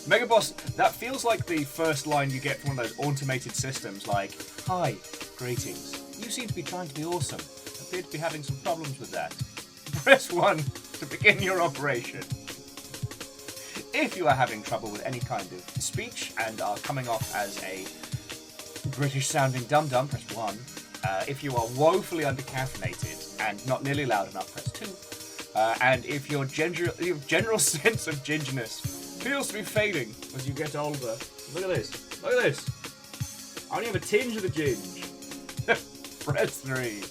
Megaboss, that feels like the first line you get from one of those automated systems, like, "Hi, greetings. You seem to be trying to be awesome. Appear to be having some problems with that. Press 1 to begin your operation. If you are having trouble with any kind of speech and are coming off as a British-sounding dum-dum, press 1. If you are woefully undercaffeinated and not nearly loud enough, press 2. And if your general sense of gingerness feels to be fading as you get older, look at this. Look at this. I only have a tinge of the ginge. Press 3.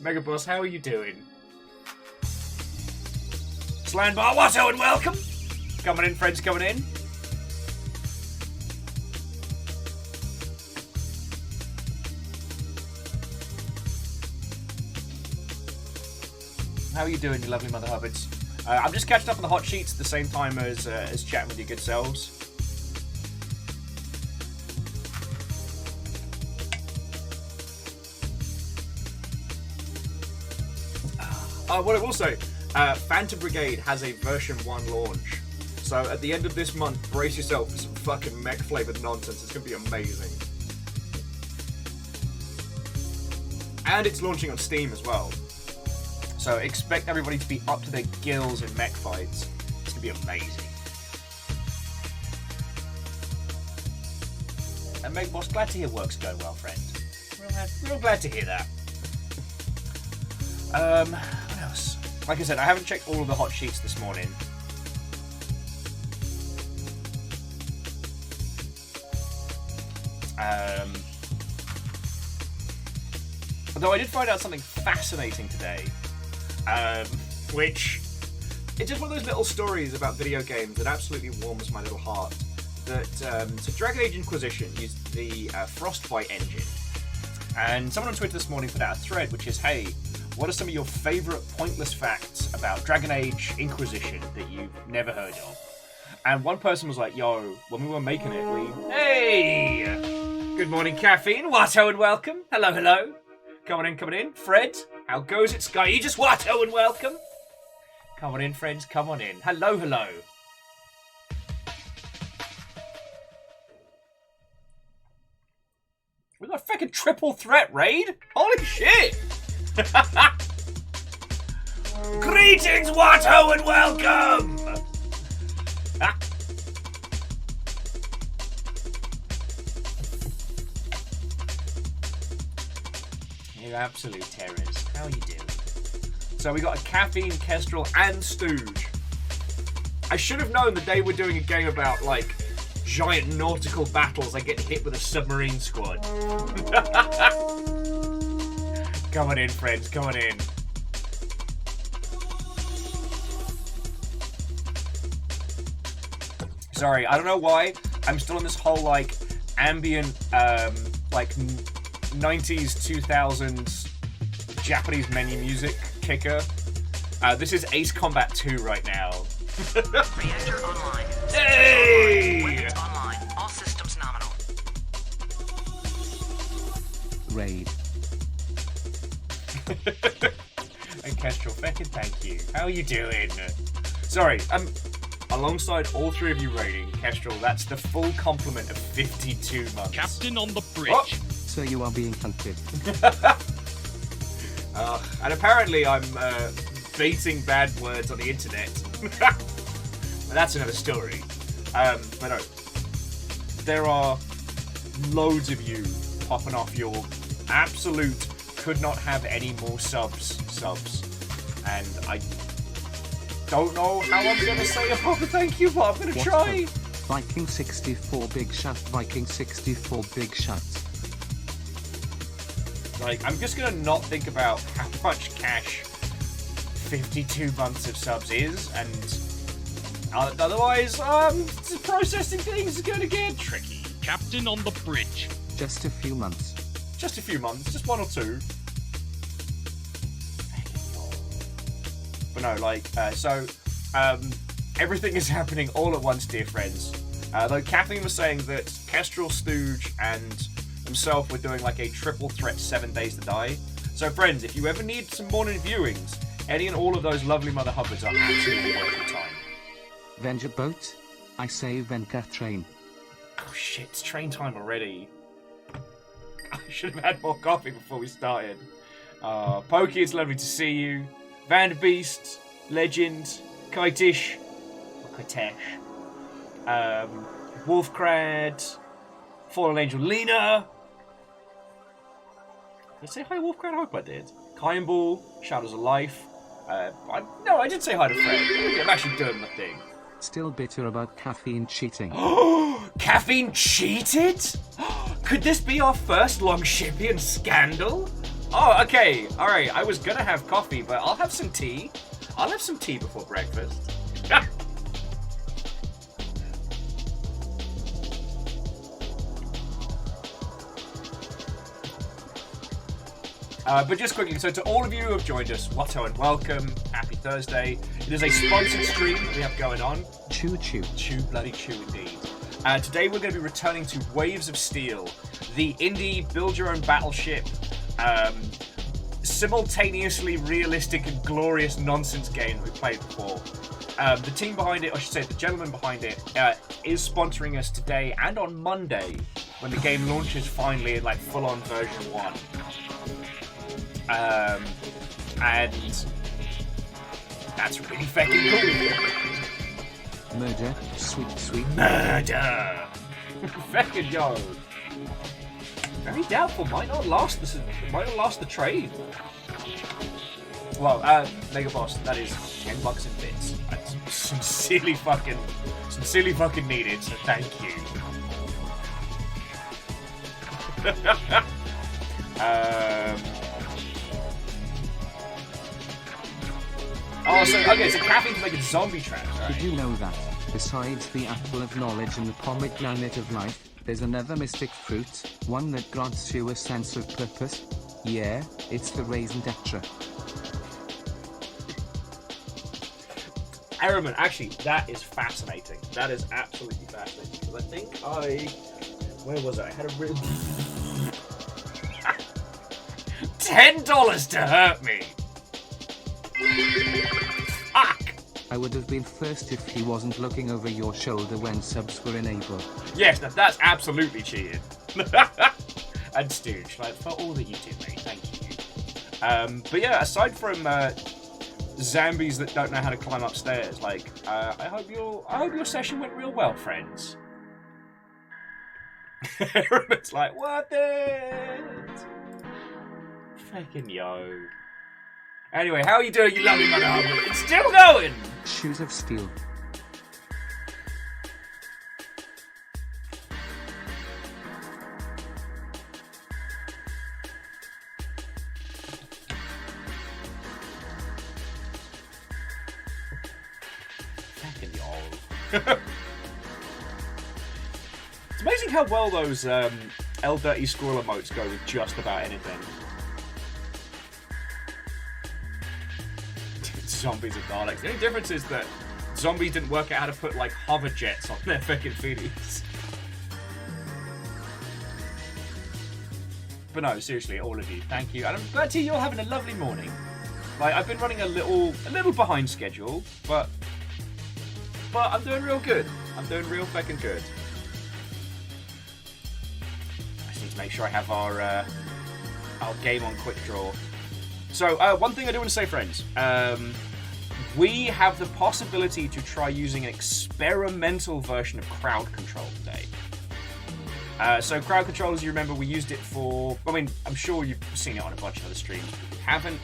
Megaboss, how are you doing? Slandbar, Watto, and welcome. Coming in, friends, coming in. How are you doing, you lovely mother hubbards? I'm just catching up on the hot sheets at the same time as chatting with your good selves. What I will say, Phantom Brigade has a version 1 launch. So at the end of this month, brace yourself for some fucking mech flavoured nonsense. It's going to be amazing. And it's launching on Steam as well. So expect everybody to be up to their gills in mech fights. It's going to be amazing. And Megboss, glad to hear work's going well, friend. Real glad to hear that. What else? Like I said, I haven't checked all of the hot sheets this morning. Although I did find out something fascinating today, which it's just one of those little stories about video games that absolutely warms my little heart. That so Dragon Age Inquisition used the Frostbite engine, and someone on Twitter this morning put out a thread which is, hey, what are some of your favourite pointless facts about Dragon Age Inquisition that you've never heard of? And one person was like, yo, when we were making it, hey, good morning, Caffeine, Watto, and welcome. Hello, hello. Coming in. Fred, how goes it, Sky? You just Watto, and welcome. Come on in, friends, come on in. Hello, hello. We got a freaking triple threat raid? Holy shit! Greetings, Watto, and welcome! You absolute terrors. How are you doing? So we got a Caffeine, Kestrel, and Stooge. I should have known the day we're doing a game about, like, giant nautical battles, I get hit with a submarine squad. Come on in, friends, come on in. Sorry, I don't know why. I'm still on this whole, like, ambient, like, 90s, 2000s Japanese menu music kicker. This is Ace Combat 2 right now. Reactor online. Hey! Online. All systems nominal. Raid. And Kestrel, feckin' thank you. How are you doing? Sorry, alongside all three of you raiding, Kestrel, that's the full complement of 52 months. Captain on the bridge. Oh. So you are being hunted. And apparently I'm baiting bad words on the internet. But that's another story. But no, there are loads of you popping off your absolute could not have any more subs. And I don't know how I'm going to say a proper thank you, but I'm going to try. Viking 64 big shout. Viking 64 big shouts. Like, I'm just going to not think about how much cash 52 months of subs is, and otherwise, processing things is going to get tricky. Captain on the bridge. Just a few months. Just a few months, just 1 or 2. But no, like, everything is happening all at once, dear friends. Though Kathleen was saying that Kestrel, Stooge, and himself were doing like a triple threat 7 days to die. So friends, if you ever need some morning viewings, Any and all of those lovely mother hubbards are absolutely worth your time. Vengaboat? I say Venga train. Oh shit, it's train time already. I should have had more coffee before we started. Pokey, it's lovely to see you. Vanderbeest, Legend, Kitish, or Kitesh, Wolfcrad, Fallen Angel Lena. Did I say hi, Wolfcrad? I hope I did. Kaimball, Shadows of Life. No, I did say hi to Fred. I'm actually doing my thing. Still bitter about caffeine cheating. Caffeine cheated? Could this be our first Longshipian scandal? Oh, okay. Alright, I was gonna have coffee, but I'll have some tea. I'll have some tea before breakfast. But just quickly, so to all of you who have joined us, Watto and welcome. Happy Thursday. It is a sponsored stream that we have going on. Choo choo. Chew bloody chew indeed. Today we're going to be returning to Waves of Steel, the indie build-your-own battleship, simultaneously realistic and glorious nonsense game that we played before. The team behind it, I should say the gentleman behind it, is sponsoring us today and on Monday when the game launches finally in like full-on version 1. And that's really fucking cool. Murder, sweet. Murder! Fucking yo. Very doubtful. Might not last the trade. Well, Mega Boss, that is $10 in bits. That's sincerely fucking needed, so thank you. So caffeine to make it zombie traps, right? Did you know that, besides the apple of knowledge and the pomegranate of life, there's another mystic fruit, one that grants you a sense of purpose? Yeah, it's the raisin tetra. Araman, actually, that is fascinating. That is absolutely fascinating. Because I think where was I? I had a real... $10 to hurt me! Fuck! I would have been first if he wasn't looking over your shoulder when subs were enabled. Yes, that's absolutely cheating. And Stooge, like, for all that you do, mate, thank you. But yeah, aside from zombies that don't know how to climb upstairs, like, I hope your session went real well, friends. Everyone's like, worth it! Fucking yo. Anyway, how are you doing, you lovely mother hubber? It's still going! Shoes of steel. Fucking yo. It's amazing how well those El Dirty Squirrel emotes go with just about anything. Zombies and Daleks. The only difference is that zombies didn't work out how to put like hover jets on their fucking feeties. But no, seriously, all of you, thank you. And I'm glad to hear you're having a lovely morning. Like, I've been running a little behind schedule, but I'm doing real good. I'm doing real fucking good. I just need to make sure I have our game on quick draw. So, one thing I do want to say, friends. We have the possibility to try using an experimental version of crowd control today. So crowd control, as you remember, we used it for... I mean, I'm sure you've seen it on a bunch of other streams. If you haven't,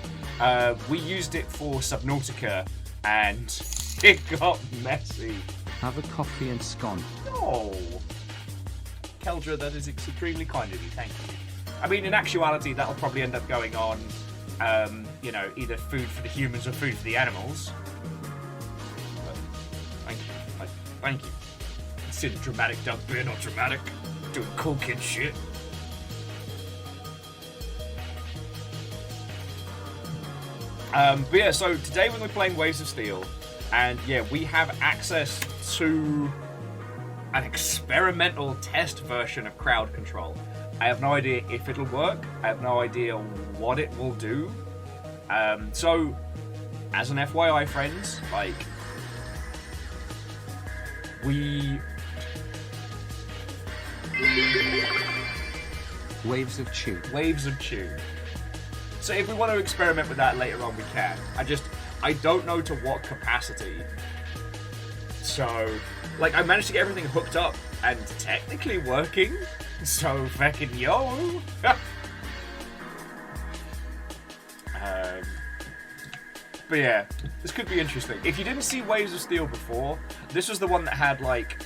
we used it for Subnautica, and it got messy. Have a coffee and scone. Oh. Keldra, that is extremely kind of you. Thank you. I mean, in actuality, that'll probably end up going on... you know, either food for the humans or food for the animals. But thank you. Thank you. See the dramatic Doug Beer, not dramatic. Doing cool kid shit. But yeah, so today when we're playing Waves of Steel, and yeah, we have access to an experimental test version of crowd control. I have no idea if it'll work. I have no idea what it will do. So as an FYI, friends, like, Waves of chew. Waves of chew. So if we want to experiment with that later on, we can. I don't know to what capacity. So, like, I managed to get everything hooked up and technically working. So, fucking yo. But yeah, this could be interesting. If you didn't see Waves of Steel before, this was the one that had, like,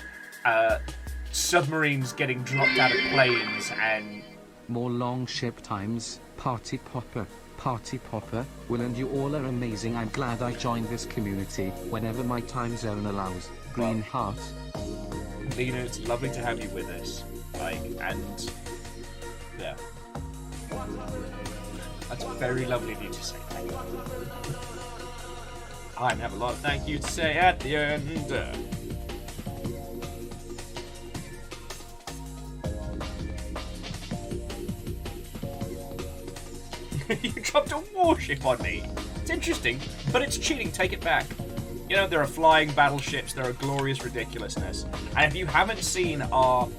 submarines getting dropped out of planes and... More long ship times, Party Popper, Will, and you all are amazing. I'm glad I joined this community whenever my time zone allows. Green heart. Lena, it's lovely to have you with us. Like, and... yeah. That's very lovely of you to say. Thank you. I have a lot of thank you to say at the end. You dropped a warship on me. It's interesting, but it's cheating. Take it back. You know, there are flying battleships, there are glorious ridiculousness. And if you haven't seen our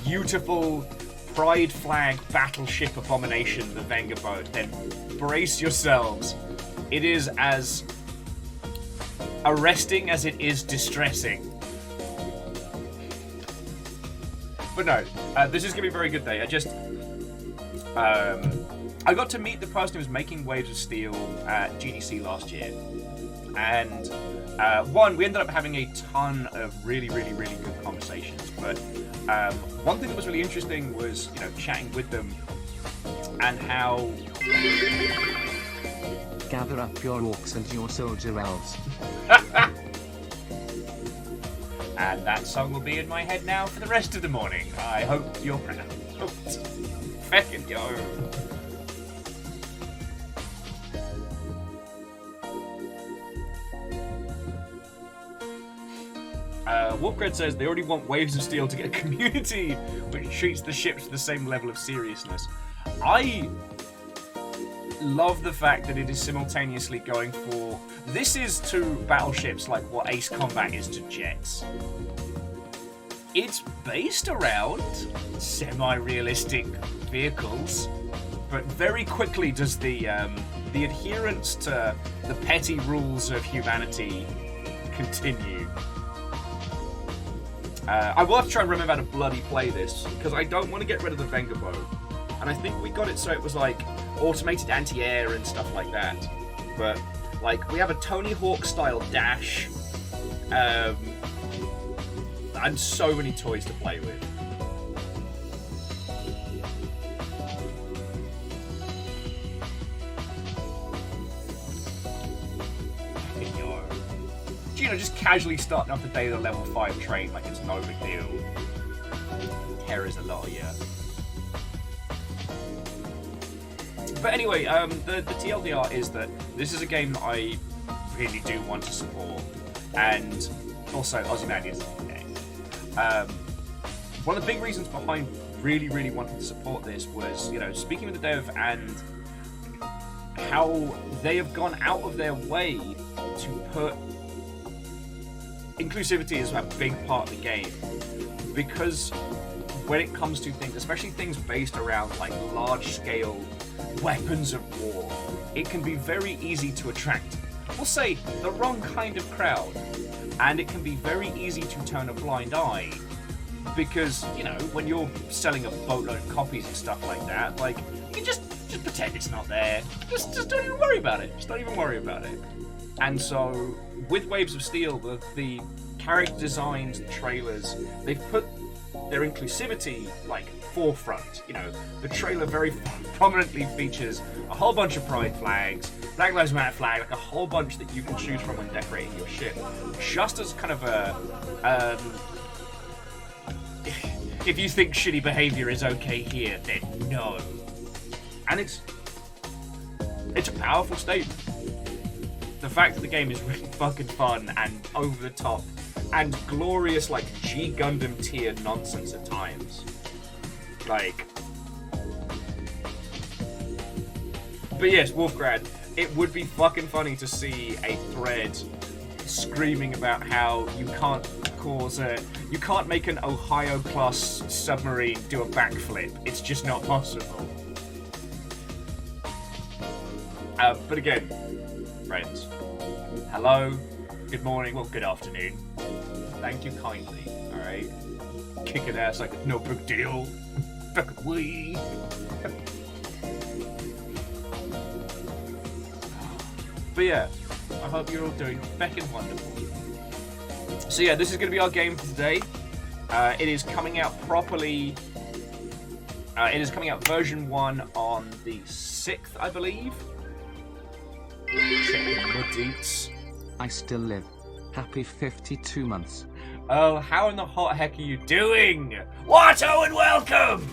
beautiful pride flag battleship abomination, the Vengaboat, then brace yourselves. It is as arresting as it is distressing. But no, this is going to be a very good day. I got to meet the person who was making Waves of Steel at GDC last year. And we ended up having a ton of really, really, really good conversations. But one thing that was really interesting was, you know, chatting with them and how... Gather up your orcs and your soldier elves. And that song will be in my head now for the rest of the morning. I hope you're proud. Feckin' yo. Wolfgred says they already want Waves of Steel to get a community which treats the ships with the same level of seriousness. I love the fact that it is simultaneously going for... This is to battleships like what Ace Combat is to jets. It's based around semi-realistic vehicles, but very quickly does the adherence to the petty rules of humanity continue. I will have to try and remember how to bloody play this, because I don't want to get rid of the Vengaboat. And I think we got it so it was like automated anti-air and stuff like that. But like we have a Tony Hawk style dash. And so many toys to play with. You know, just casually starting off the day with a level 5 train like it's no big deal. Terror's a lot of you. But anyway, the TLDR is that this is a game that I really do want to support, and also Ozymandias is the game. One of the big reasons behind really, really wanting to support this was, you know, speaking with the dev and how they have gone out of their way to put inclusivity is a big part of the game, because when it comes to things, especially things based around like large-scale weapons of war, it can be very easy to attract, we'll say, the wrong kind of crowd, and it can be very easy to turn a blind eye, because, you know, when you're selling a boatload of copies and stuff like that, like, you can just pretend it's not there. Just don't even worry about it. Just don't even worry about it. And so, with Waves of Steel, the character designs, the trailers, they've put their inclusivity, like, forefront. You know, the trailer very prominently features a whole bunch of pride flags, Black Lives Matter flag, like a whole bunch that you can choose from when decorating your ship. Just as kind of a, if you think shitty behavior is okay here, then no. And it's a powerful statement. The fact that the game is really fucking fun and over the top and glorious, like G Gundam tier nonsense at times. Like, but yes, Wolfgrad, it would be fucking funny to see a thread screaming about how you can't you can't make an Ohio-class submarine do a backflip. It's just not possible. But again, friends, hello, good morning, well, good afternoon. Thank you kindly, alright? Kicking ass like no big deal. Fucking wee. But yeah, I hope you're all doing feckin' wonderful. So yeah, this is going to be our game for today. It is coming out properly. It is coming out version 1 on the 6th, I believe. Checking my deets. I still live. Happy 52 months. Oh, how in the hot heck are you doing? Watto and welcome!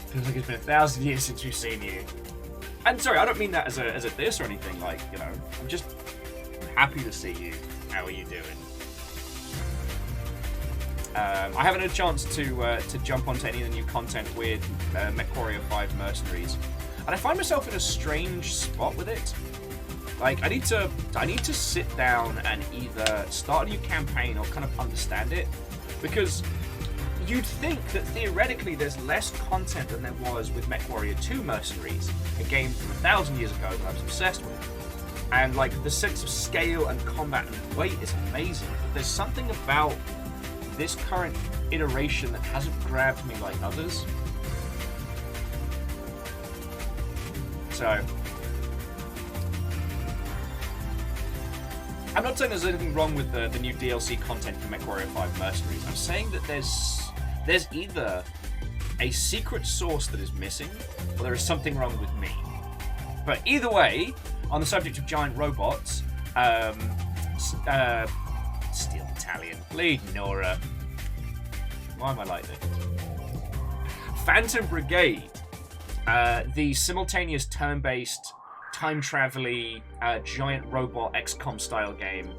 Feels like it's been 1,000 years since we've seen you. And sorry, I don't mean that as a diss or anything. Like, you know, I'm just happy to see you. How are you doing? I haven't had a chance to jump onto any of the new content with MechWarrior 5 Mercenaries, and I find myself in a strange spot with it. Like, I need to sit down and either start a new campaign or kind of understand it, because you'd think that theoretically there's less content than there was with MechWarrior 2 Mercenaries, a game from 1,000 years ago that I was obsessed with. And like the sense of scale and combat and weight is amazing, but there's something about this current iteration that hasn't grabbed me like others. So I'm not saying there's anything wrong with the new DLC content for MechWarrior 5 Mercenaries. I'm saying that there's either a secret sauce that is missing, or there is something wrong with me. But either way, on the subject of giant robots, Steel Battalion, lead Nora. Why am I like this? Phantom Brigade, the simultaneous turn-based, time-travel-y, giant robot XCOM style game,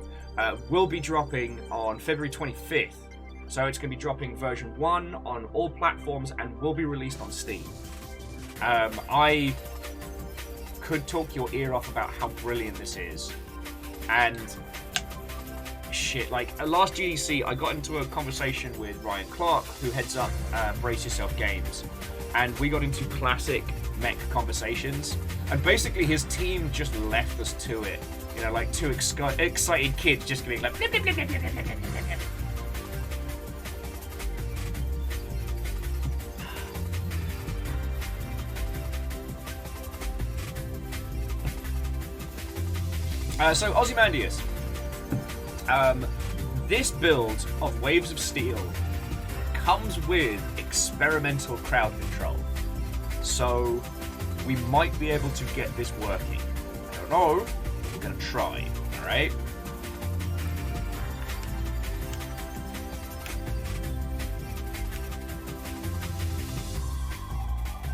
will be dropping on February 25th. So it's going to be dropping version 1 on all platforms and will be released on Steam. I could talk your ear off about how brilliant this is, and shit, like last GDC I got into a conversation with Ryan Clark, who heads up Brace Yourself Games, and we got into classic mech conversations, and basically his team just left us to it, you know, like two excited kids just being like blip, blip, blip, blip, blip, blip, blip, blip, blip. So Ozymandias, this build of Waves of Steel comes with experimental crowd control, so we might be able to get this working. I don't know, but we're gonna try, alright?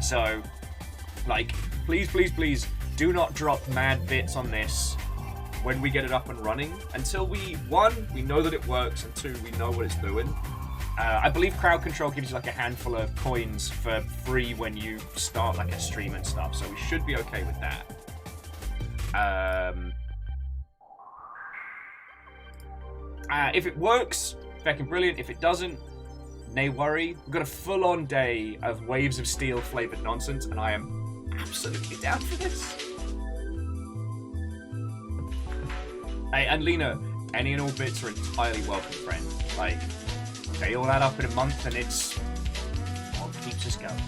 So, like, please do not drop mad bits on this when we get it up and running, until we know that it works, and 2, we know what it's doing. I believe crowd control gives you like a handful of coins for free when you start like a stream and stuff, so we should be okay with that. If it works, fucking brilliant. If it doesn't, nay worry. We've got a full-on day of Waves of Steel flavored nonsense, and I am absolutely down for this. Hey, and Lena, any and all bits are entirely welcome, friend. Like, they all add up in a month, and it's what keeps us going.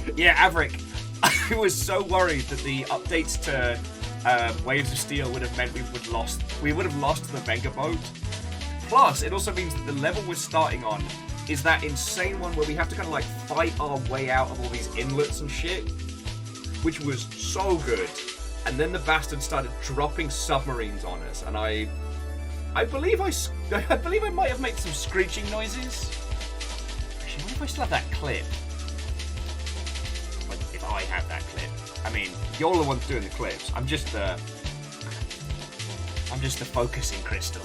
So yeah, Averick, I was so worried that the updates to Waves of Steel would have meant we would have lost the Vengaboat. Plus, it also means that the level we're starting on is that insane one where we have to kind of like fight our way out of all these inlets and shit, which was so good. And then the bastard started dropping submarines on us, and I believe I might have made some screeching noises. Actually, I wonder if I still have that clip. Like, if I have that clip. I mean, you're the ones doing the clips. I'm just the focusing crystal.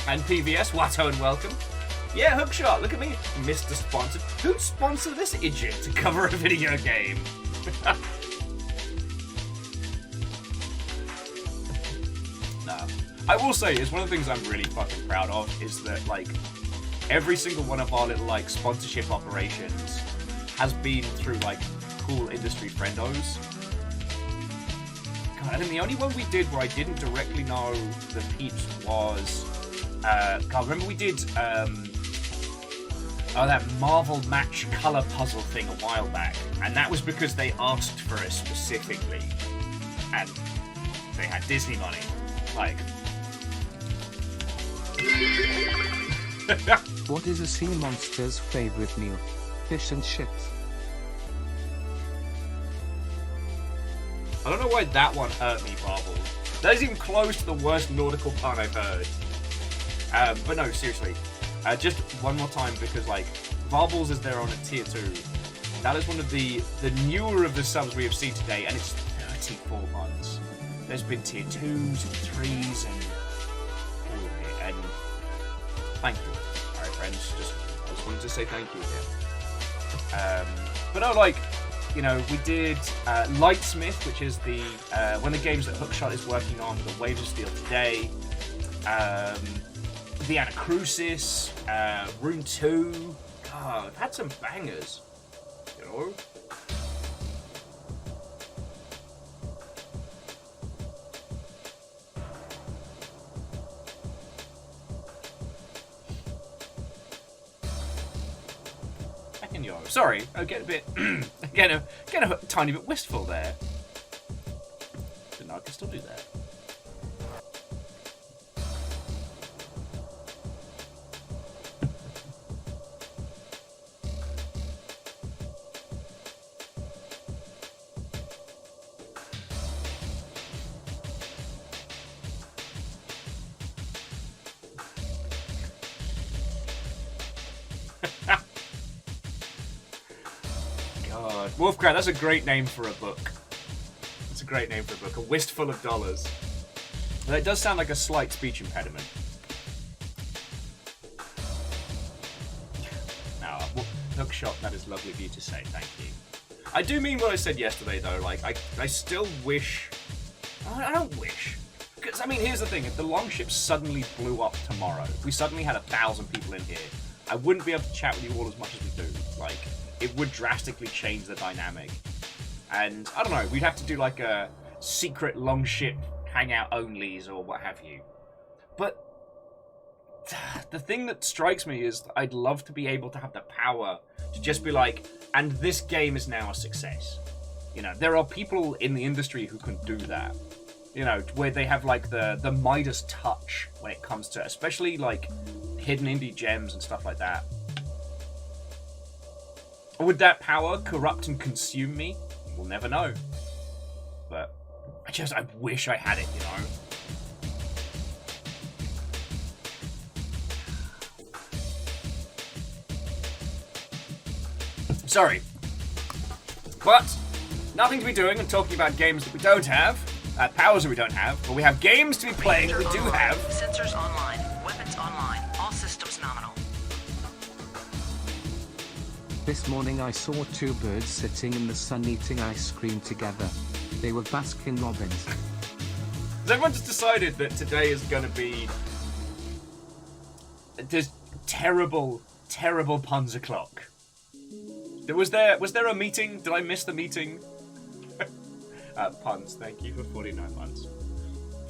And PVS, Watto and welcome. Yeah, Hookshot, look at me, Mr. Sponsored. Who'd sponsor this idiot to cover a video game? No. I will say, it's one of the things I'm really fucking proud of, is that, like, every single one of our little, like, sponsorship operations has been through, like, cool industry friendos. God, I think the only one we did where I didn't directly know the peeps was... God, remember we did, that Marvel Match color puzzle thing a while back, and that was because they asked for it specifically, and they had Disney money. Like... What is a sea monster's favorite meal? Fish and chips. I don't know why that one hurt me, Marvel. That is even close to the worst nautical pun I've heard. But no, seriously. Just one more time, because, like, Varbles is there on a tier 2. That is one of the newer of the subs we have seen today, and it's 34 months. There's been tier 2s and 3s and all of it, and thank you. Alright, friends, I just wanted to say thank you again. But no, like, you know, we did Lightsmith, which is the one of the games that Hookshot is working on, the Waves of Steel today. The Anacrusis, Rune 2. God, I've had some bangers, you know? Fucking yo. Sorry, I get a bit, get a tiny bit wistful there. But no, I can still do that. Wolfcrat, that's a great name for a book. It's a great name for a book. A Wistful of Dollars. That does sound like a slight speech impediment. Now, Hookshot, that is lovely of you to say. Thank you. I do mean what I said yesterday, though. Like, I still wish... I don't wish. Because, I mean, here's the thing. If the Longship suddenly blew up tomorrow, if we suddenly had 1,000 people in here, I wouldn't be able to chat with you all as much as we do. Like... it would drastically change the dynamic. And, I don't know, we'd have to do like a secret Longship hangout onlys or what have you. But the thing that strikes me is I'd love to be able to have the power to just be like, and this game is now a success. You know, there are people in the industry who can do that. You know, where they have like the Midas touch when it comes to, especially like hidden indie gems and stuff like that. Would that power corrupt and consume me? We'll never know. But I wish I had it, you know? Sorry. But nothing to be doing and talking about games that we don't have, powers that we don't have, but we have games to be playing that we do have. Sensors online. Weapons online. All systems nominal. This morning I saw two birds sitting in the sun eating ice cream together. They were Baskin Robbins. Has everyone just decided that today is going to be this terrible, terrible puns o'clock? Was there a meeting? Did I miss the meeting? Puns, thank you for 49 months.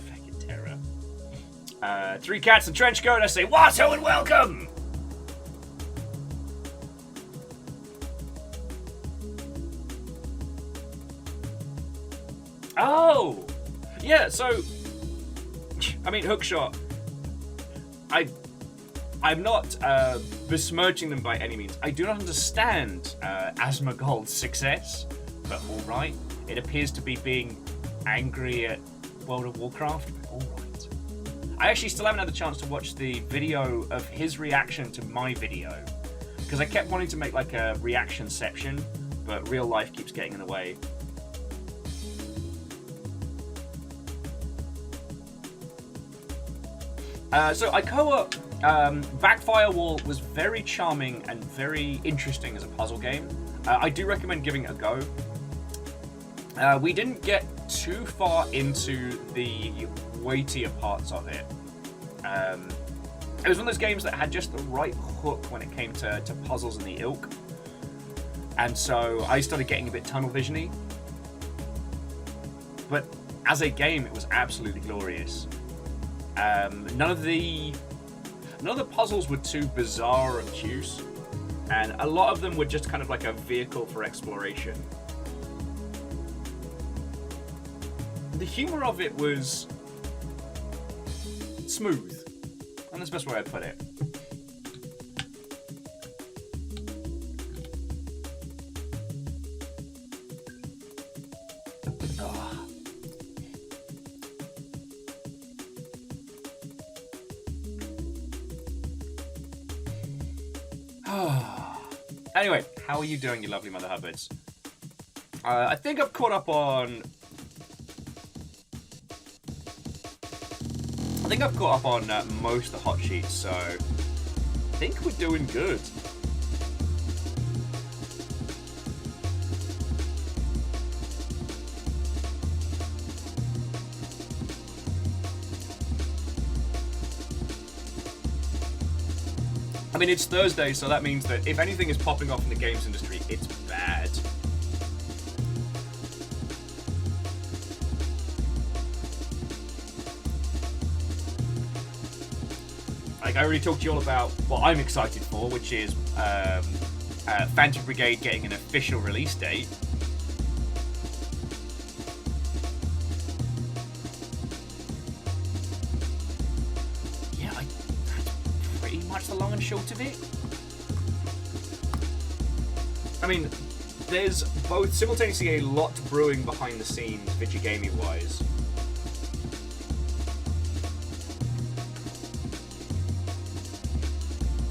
Fucking terror. 3 cats and trench coat, I say, Watto and welcome! Oh! Yeah, so... I mean, Hookshot... I'm not besmirching them by any means. I do not understand Asmongold's success, but alright. It appears to be being angry at World of Warcraft. Alright. I actually still haven't had the chance to watch the video of his reaction to my video, because I kept wanting to make like a reaction section, but real life keeps getting in the way. So I co-op Backfire Wall was very charming and very interesting as a puzzle game. I do recommend giving it a go. We didn't get too far into the weightier parts of it. It was one of those games that had just the right hook when it came to puzzles and the ilk. And so I started getting a bit tunnel vision-y. But as a game, it was absolutely glorious. None of the puzzles were too bizarre or obtuse, and a lot of them were just kind of like a vehicle for exploration. The humor of it was smooth, and that's the best way I'd put it. Anyway, how are you doing, you lovely mother hubbards? I think I've caught up on... most of the hot sheets, so I think we're doing good. I mean, it's Thursday, so that means that if anything is popping off in the games industry, it's bad. Like, I already talked to you all about what I'm excited for, which is Phantom Brigade getting an official release date. The long and short of it. I mean, there's both simultaneously a lot brewing behind the scenes, video gaming wise.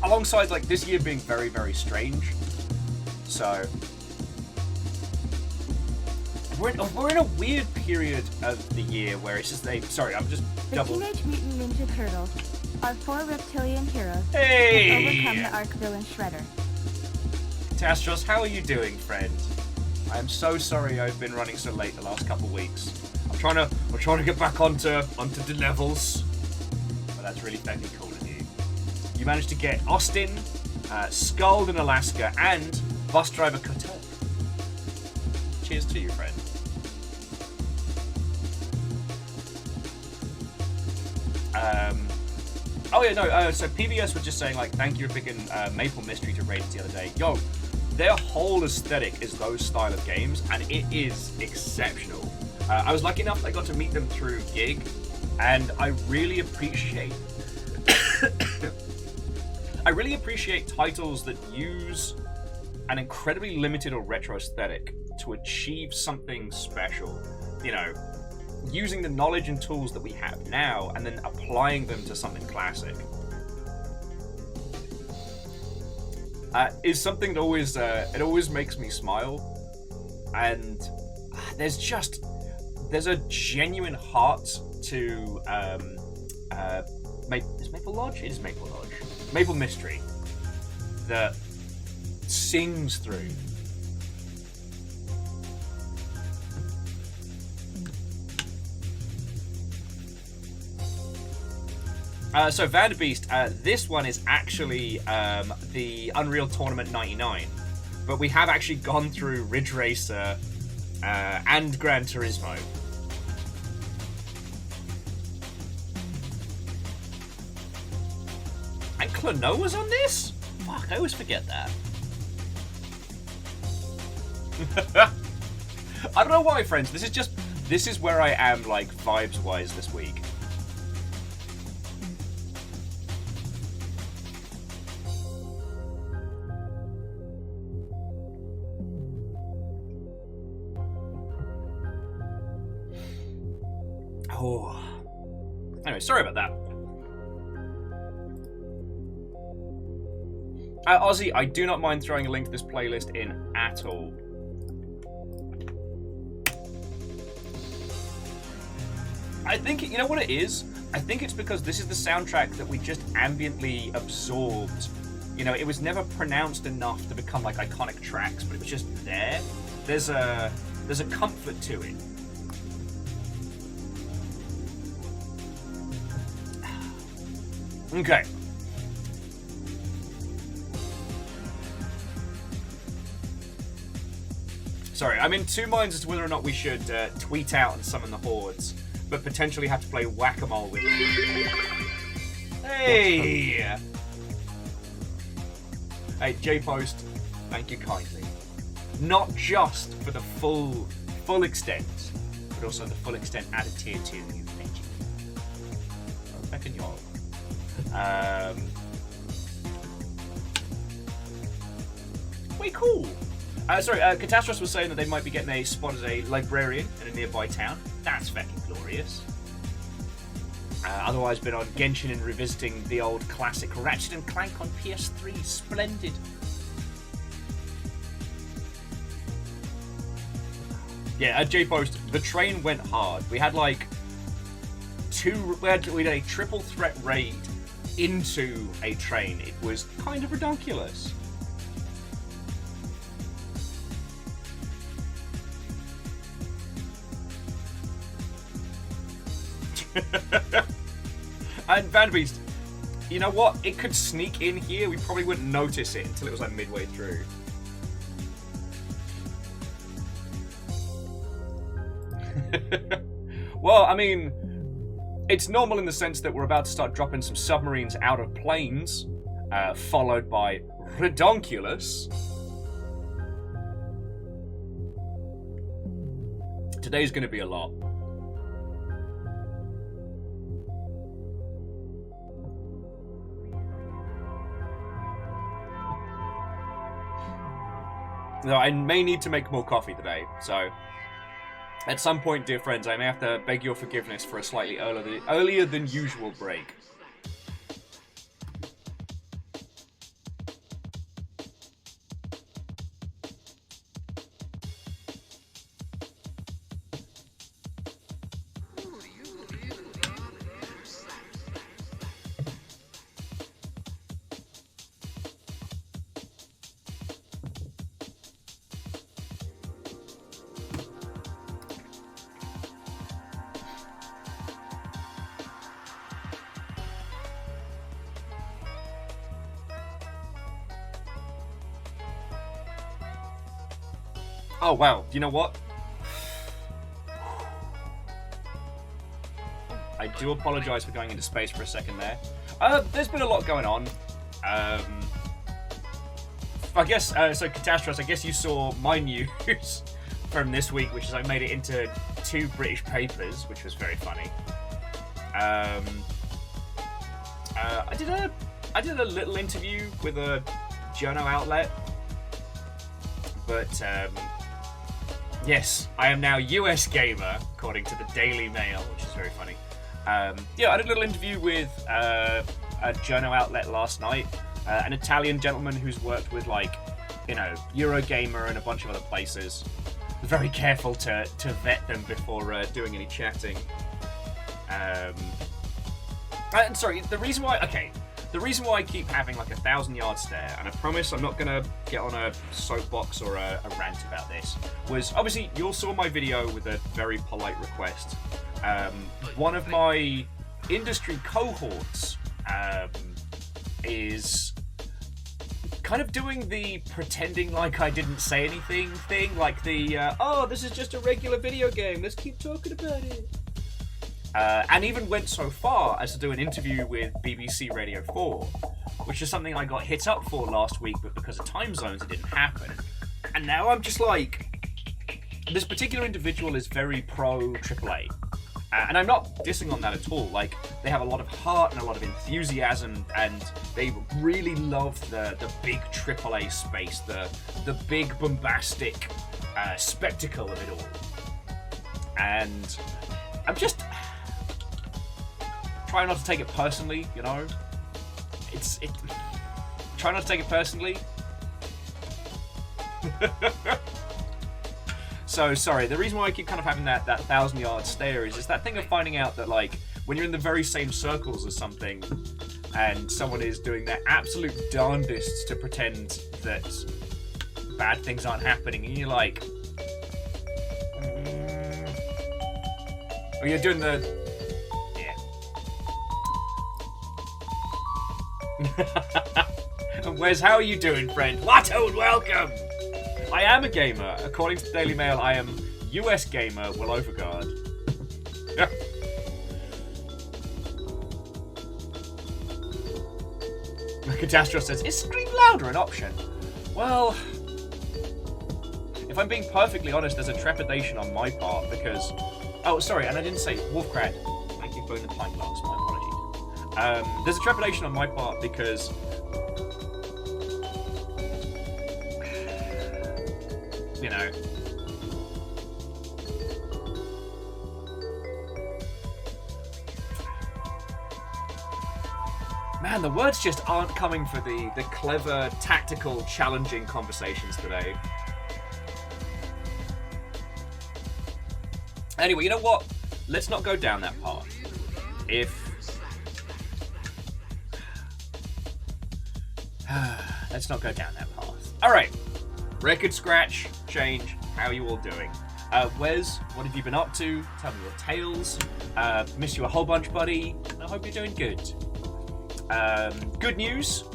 Alongside, like, this year being very, very strange. So we're in a weird period of the year where it's just sorry, I'm just double. The Teenage Mutant Ninja Turtles. Our 4 reptilian heroes have overcome the arch villain Shredder. Tastros, how are you doing, friend? I am so sorry I've been running so late the last couple of weeks. I'm trying to get back onto the levels, but that's really fucking cool of you. You managed to get Austin, Scald in Alaska, and bus driver Cutter. Cheers to you, friend. Oh yeah, no, so PBS was just saying, like, thank you for picking Maple Mystery to rate it the other day. Yo, their whole aesthetic is those style of games, and it is exceptional. I was lucky enough I got to meet them through Gig, and I really appreciate titles that use an incredibly limited or retro aesthetic to achieve something special. You know, using the knowledge and tools that we have now and then applying them to something classic is something that always it always makes me smile. And there's a genuine heart to is Maple Lodge? It is Maple Lodge. Maple Mystery that sings through. So Vanderbeest, this one is actually the Unreal Tournament 99, but we have actually gone through Ridge Racer and Gran Turismo. And Klonoa's on this? Fuck, I always forget that. I don't know why, friends. This is where I am, like, vibes-wise this week. Oh. Anyway, sorry about that. Ozzy, I do not mind throwing a link to this playlist in at all. I think, you know what it is? I think it's because this is the soundtrack that we just ambiently absorbed. You know, it was never pronounced enough to become like iconic tracks, but it was just there. There's a comfort to it. Okay. Sorry, I'm in two minds as to whether or not we should tweet out and summon the hordes, but potentially have to play whack-a-mole with them. Hey! Hey, J-Post, thank you kindly. Not just for the full extent, but also the full extent added tier 2 that you've mentioned. Oh, back in your... Way cool. Sorry, Catastrophe was saying that they might be getting a spot as a librarian in a nearby town. That's fucking glorious. Otherwise, been on Genshin and revisiting the old classic Ratchet and Clank on PS3. Splendid. Yeah, at J-Post, the train went hard. We had like we had a triple threat raid into a train. It was kind of ridiculous. And Vanbeast, you know what? It could sneak in here. We probably wouldn't notice it until it was like midway through. Well, I mean, it's normal in the sense that we're about to start dropping some submarines out of planes, followed by redonkulous. Today's going to be a lot. No, I may need to make more coffee today, so at some point, dear friends, I may have to beg your forgiveness for a slightly earlier than usual break. Oh, wow. You know what? I do apologize for going into space for a second there. There's been a lot going on. I guess, so Catastrophe, I guess you saw my news from this week, which is I made it into 2 British papers, which was very funny. I did a little interview with a journo outlet, but, yes, I am now US gamer, according to the Daily Mail, which is very funny. Yeah, I did a little interview with a journo outlet last night, an Italian gentleman who's worked with, like, you know, Eurogamer and a bunch of other places. Very careful to vet them before doing any chatting. And sorry, the reason why I keep having like 1,000-yard stare, and I promise I'm not gonna get on a soapbox or a rant about this, was obviously you all saw my video with a very polite request. One of my industry cohorts is kind of doing the pretending like I didn't say anything thing, like the oh, this is just a regular video game, let's keep talking about it. And even went so far as to do an interview with BBC Radio 4, which is something I got hit up for last week, but because of time zones it didn't happen. And now I'm just like, this particular individual is very pro AAA. And I'm not dissing on that at all. Like, they have a lot of heart and a lot of enthusiasm, and they really love the big AAA space, the big bombastic spectacle of it all. And I'm just trying not to take it personally, you know? Try not to take it personally. So, sorry, the reason why I keep kind of having that 1,000-yard stare is that thing of finding out that, like, when you're in the very same circles as something, and someone is doing their absolute darndest to pretend that bad things aren't happening, and you're like... Or you're doing the... Yeah. Wes, how are you doing, friend? What old welcome! I am a gamer. According to the Daily Mail, I am US gamer Will Overguard. Yeah. Catastro says, is Scream Louder an option? Well, if I'm being perfectly honest, there's a trepidation on my part because... Oh, sorry, and I didn't say Wolfcrad. Thank you for the pint glass, my apologies. There's a trepidation on my part because... You know... Man, the words just aren't coming for the clever, tactical, challenging conversations today. Anyway, you know what? Let's not go down that path. Let's not go down that path. Alright. Record scratch, change. How are you all doing? Wes, what have you been up to? Tell me your tales. Miss you a whole bunch, buddy. I hope you're doing good. Good news.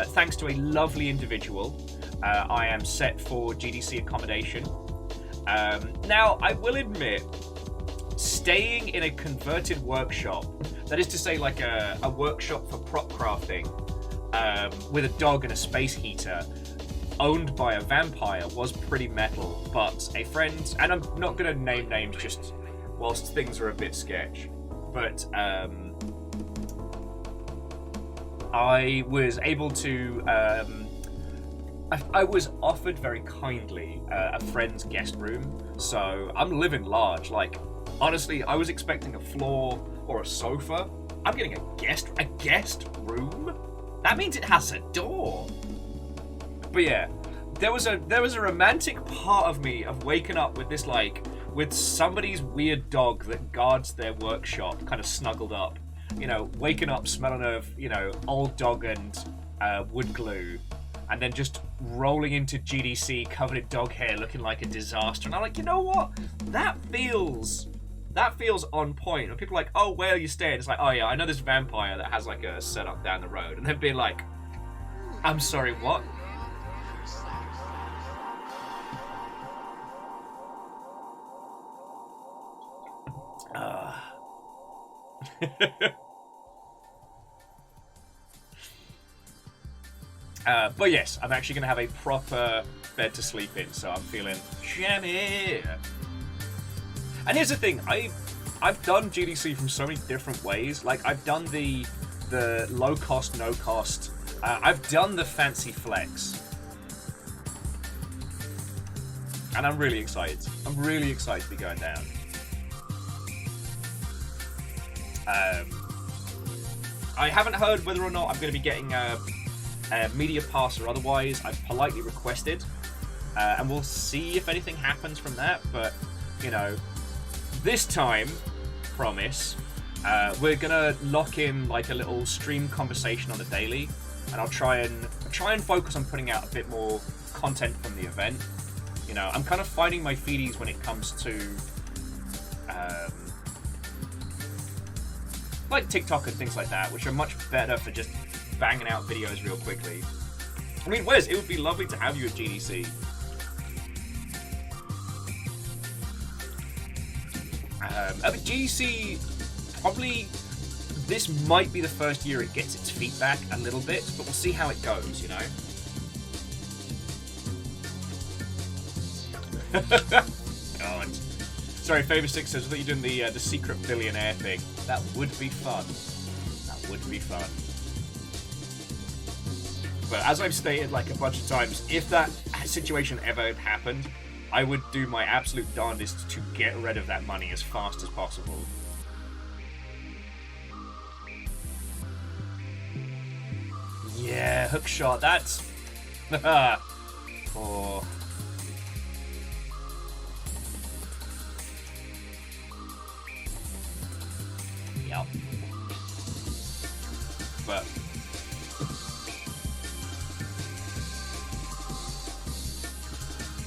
Thanks to a lovely individual, I am set for GDC accommodation. Now, I will admit, staying in a converted workshop, that is to say like a workshop for prop crafting, with a dog and a space heater, owned by a vampire, was pretty metal, but a friend, and I'm not going to name names just whilst things are a bit sketch, but I was able to, I was offered very kindly a friend's guest room, so I'm living large. Like, honestly, I was expecting a floor or a sofa. I'm getting a guest room? That means it has a door. But yeah, there was a romantic part of me of waking up with this, like, with somebody's weird dog that guards their workshop kind of snuggled up. You know, waking up smelling of, you know, old dog and wood glue, and then just rolling into GDC covered in dog hair looking like a disaster. And I'm like, you know what? That feels on point. And people are like, oh, where are you staying? It's like, oh yeah, I know this vampire that has like a setup down the road. And then being like, I'm sorry, what? But yes, I'm actually going to have a proper bed to sleep in, so I'm feeling jammy. And here's the thing, I've done GDC from so many different ways. Like, I've done the low cost, no cost. I've done the fancy flex. And I'm really excited. I'm really excited to be going down. I haven't heard whether or not I'm going to be getting a media pass or otherwise. I've politely requested, and we'll see if anything happens from that. But, you know, this time, promise, we're gonna lock in like a little stream conversation on the daily, and I'll try and focus on putting out a bit more content from the event. You know, I'm kind of finding my feelies when it comes to like TikTok and things like that, which are much better for just banging out videos real quickly. I mean, Wes, it would be lovely to have you at GDC. But GDC, probably, this might be the first year it gets its feet back a little bit, but we'll see how it goes, you know? God. Sorry, Favor Six says that you're doing the secret billionaire thing. That would be fun. That would be fun. But as I've stated like a bunch of times, if that situation ever happened, I would do my absolute darndest to get rid of that money as fast as possible. Yeah, hookshot, that's... Oh. Yep. But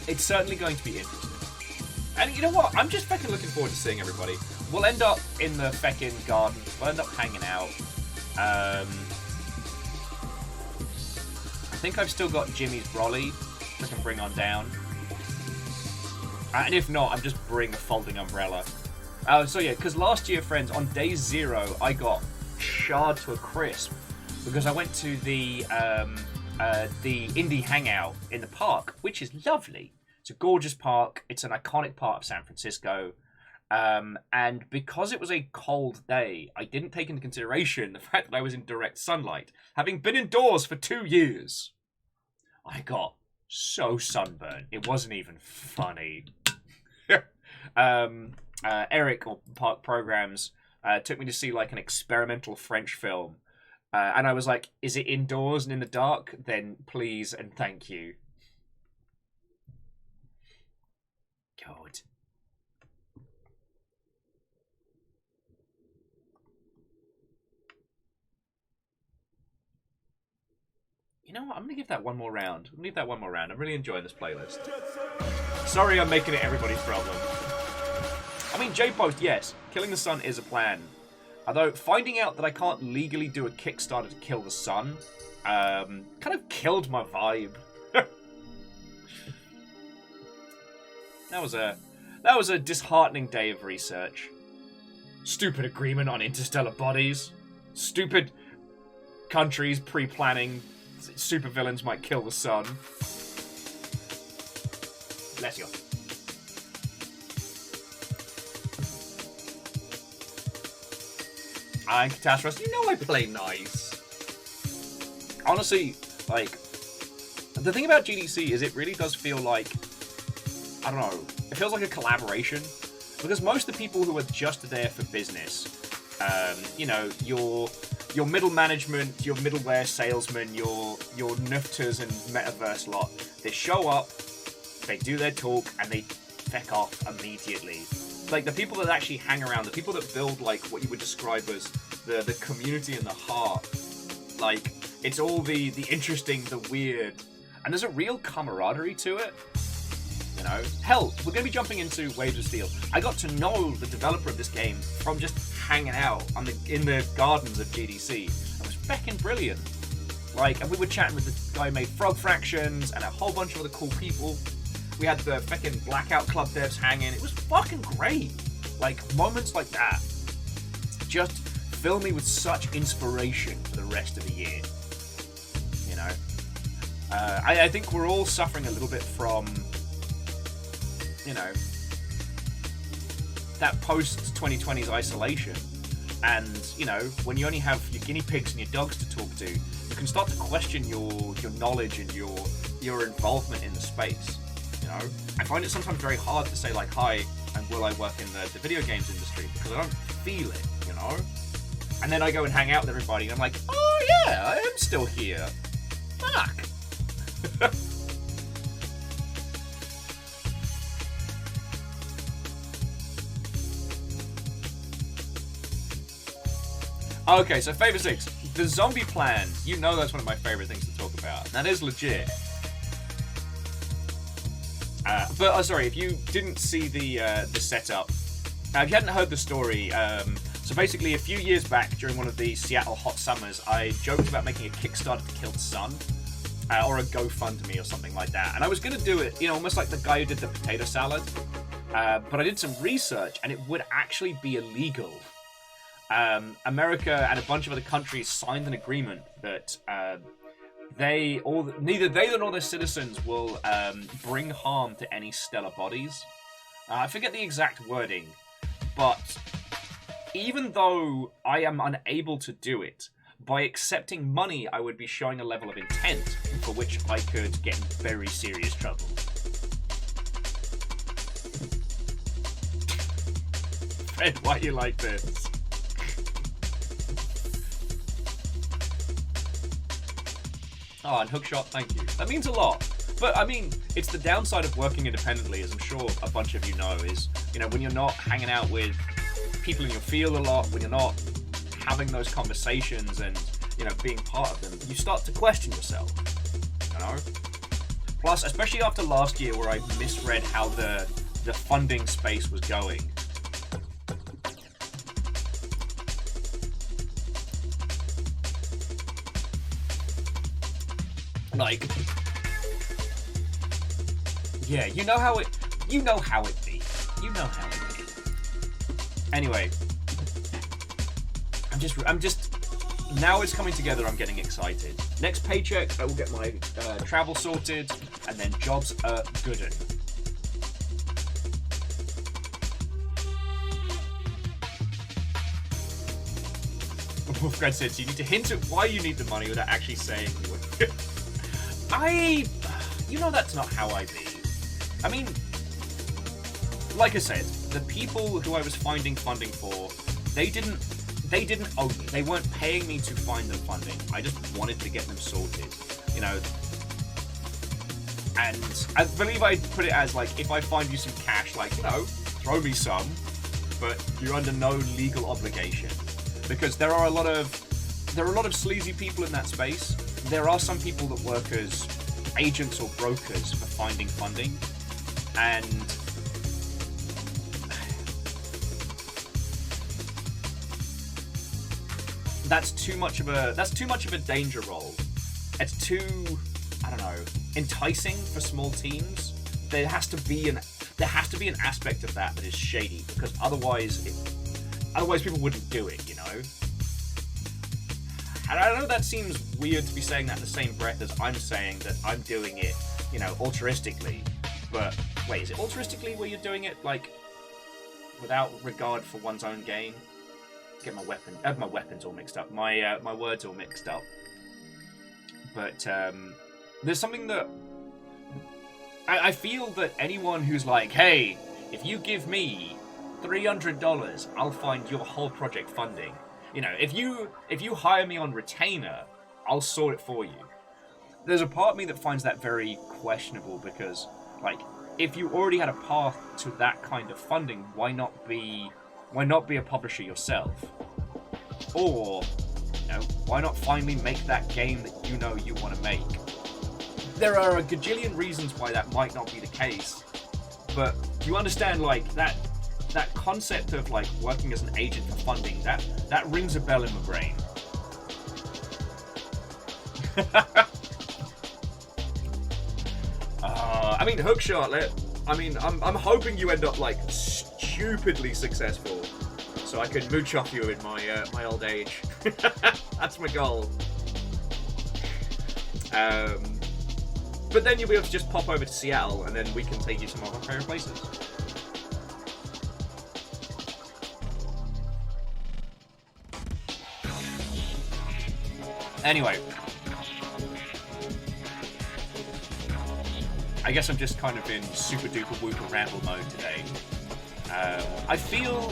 it's certainly going to be interesting. And you know what? I'm just fucking looking forward to seeing everybody. We'll end up in the feckin' garden. We'll end up hanging out. I think I've still got Jimmy's brolly I can bring on down. And if not, I'm just bring a folding umbrella. So yeah, because last year, friends, on day 0, I got charred to a crisp because I went to the indie hangout in the park, which is lovely. It's a gorgeous park. It's an iconic part of San Francisco. And because it was a cold day, I didn't take into consideration the fact that I was in direct sunlight. Having been indoors for 2 years, I got so sunburned. It wasn't even funny. Eric, or Park Programs, took me to see like an experimental French film. And I was like, is it indoors and in the dark? Then please and thank you. God. You know what? I'm going to give that one more round. I'm really enjoying this playlist. Sorry I'm making it everybody's problem. I mean, J-Post, yes. Killing the sun is a plan. Although, finding out that I can't legally do a Kickstarter to kill the sun, kind of killed my vibe. That was a disheartening day of research. Stupid agreement on interstellar bodies. Stupid countries pre-planning supervillains might kill the sun. Bless you. I'm Catastrophe. You know I play nice. Honestly, like, the thing about GDC is it really does feel like, I don't know, it feels like a collaboration. Because most of the people who are just there for business, you know, your middle management, your middleware salesmen, your nufters and metaverse lot, they show up, they do their talk, and they feck off immediately. Like, the people that actually hang around, the people that build, like, what you would describe as the community and the heart, like, it's all the interesting, the weird, and there's a real camaraderie to it. You know, hell, we're going to be jumping into Waves of Steel. I got to know the developer of this game from just hanging out in the gardens of GDC. It was feckin' brilliant. Like, and we were chatting with the guy who made Frog Fractions and a whole bunch of other cool people. We had the feckin' Blackout Club devs hanging. It was fucking great. Like, moments like that just fill me with such inspiration for the rest of the year. You know? I think we're all suffering a little bit from, you know, that post-2020's isolation. And, you know, when you only have your guinea pigs and your dogs to talk to, you can start to question your knowledge and your involvement in the space. You know, I find it sometimes very hard to say, like, hi, and will I work in the video games industry, because I don't feel it, you know? And then I go and hang out with everybody, and I'm like, oh yeah, I am still here. Fuck. Okay, so favorite 6. The zombie plan. You know that's one of my favorite things to talk about. That is legit. But sorry, if you didn't see the setup, if you hadn't heard the story, so basically a few years back during one of the Seattle hot summers, I joked about making a Kickstarter to kill the sun, or a GoFundMe or something like that. And I was going to do it, you know, almost like the guy who did the potato salad. But I did some research, and it would actually be illegal. America and a bunch of other countries signed an agreement that neither they nor their citizens will bring harm to any stellar bodies. I forget the exact wording, but even though I am unable to do it, by accepting money, I would be showing a level of intent for which I could get in very serious trouble. Fred, why you like this? Oh, and Hookshot, thank you. That means a lot. But, I mean, it's the downside of working independently, as I'm sure a bunch of you know, is, you know, when you're not hanging out with people in your field a lot, when you're not having those conversations and, you know, being part of them, you start to question yourself, you know? Plus, especially after last year where I misread how the funding space was going. Like, yeah, you know how it be. You know how it be. Anyway, I'm just, now it's coming together, I'm getting excited. Next paycheck, I will get my travel sorted, and then jobs are goodin'. Wolfgren says, you need to hint at why you need the money without actually saying you would. You know that's not how I be. I mean, like I said, the people who I was finding funding for, they didn't owe me. They weren't paying me to find them funding. I just wanted to get them sorted, you know. And I believe I put it as, like, if I find you some cash, like, you know, throw me some, but you're under no legal obligation. Because there are a lot of sleazy people in that space. There are some people that work as agents or brokers for finding funding, and that's too much of a danger role. It's too, I don't know, enticing for small teams. There has to be an aspect of that is shady, because otherwise people wouldn't do it, you know? And I know that seems weird to be saying that in the same breath as I'm saying that I'm doing it, you know, altruistically. But wait, is it altruistically where you're doing it, like, without regard for one's own gain? Get my weapons all mixed up. My words all mixed up. But there's something that I feel that anyone who's like, hey, if you give me $300, I'll find your whole project funding. You know, if you hire me on retainer, I'll sort it for you. There's a part of me that finds that very questionable, because, like, if you already had a path to that kind of funding, why not be a publisher yourself? Or, you know, why not finally make that game that you know you want to make? There are a gajillion reasons why that might not be the case, but do you understand, like, that concept of, like, working as an agent for funding, that rings a bell in my brain. I mean, Hookshot, I'm hoping you end up, like, stupidly successful, so I can mooch off you in my old age. That's my goal. But then you'll be able to just pop over to Seattle, and then we can take you some of our favorite places. Anyway, I guess I'm just kind of in super duper wooper ramble mode today. I feel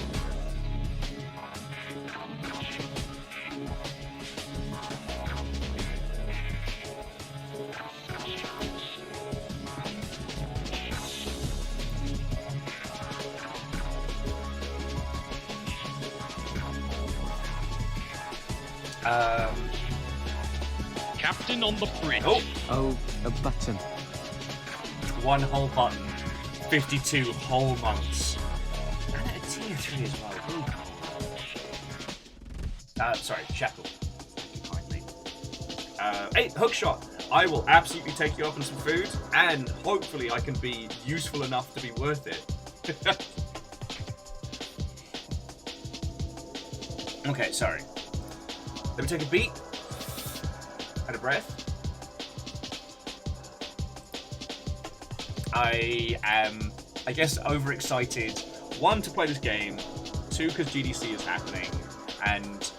Captain on the bridge. Oh, a button. one whole button, 52 whole months. And a tier 3 as well. Sorry, Shackle. Kindly. Hey, Hookshot! I will absolutely take you up on some food, and hopefully I can be useful enough to be worth it. Okay, sorry. Let me take a beat. And a breath. I am, I guess, overexcited. 1, to play this game. 2, because GDC is happening. And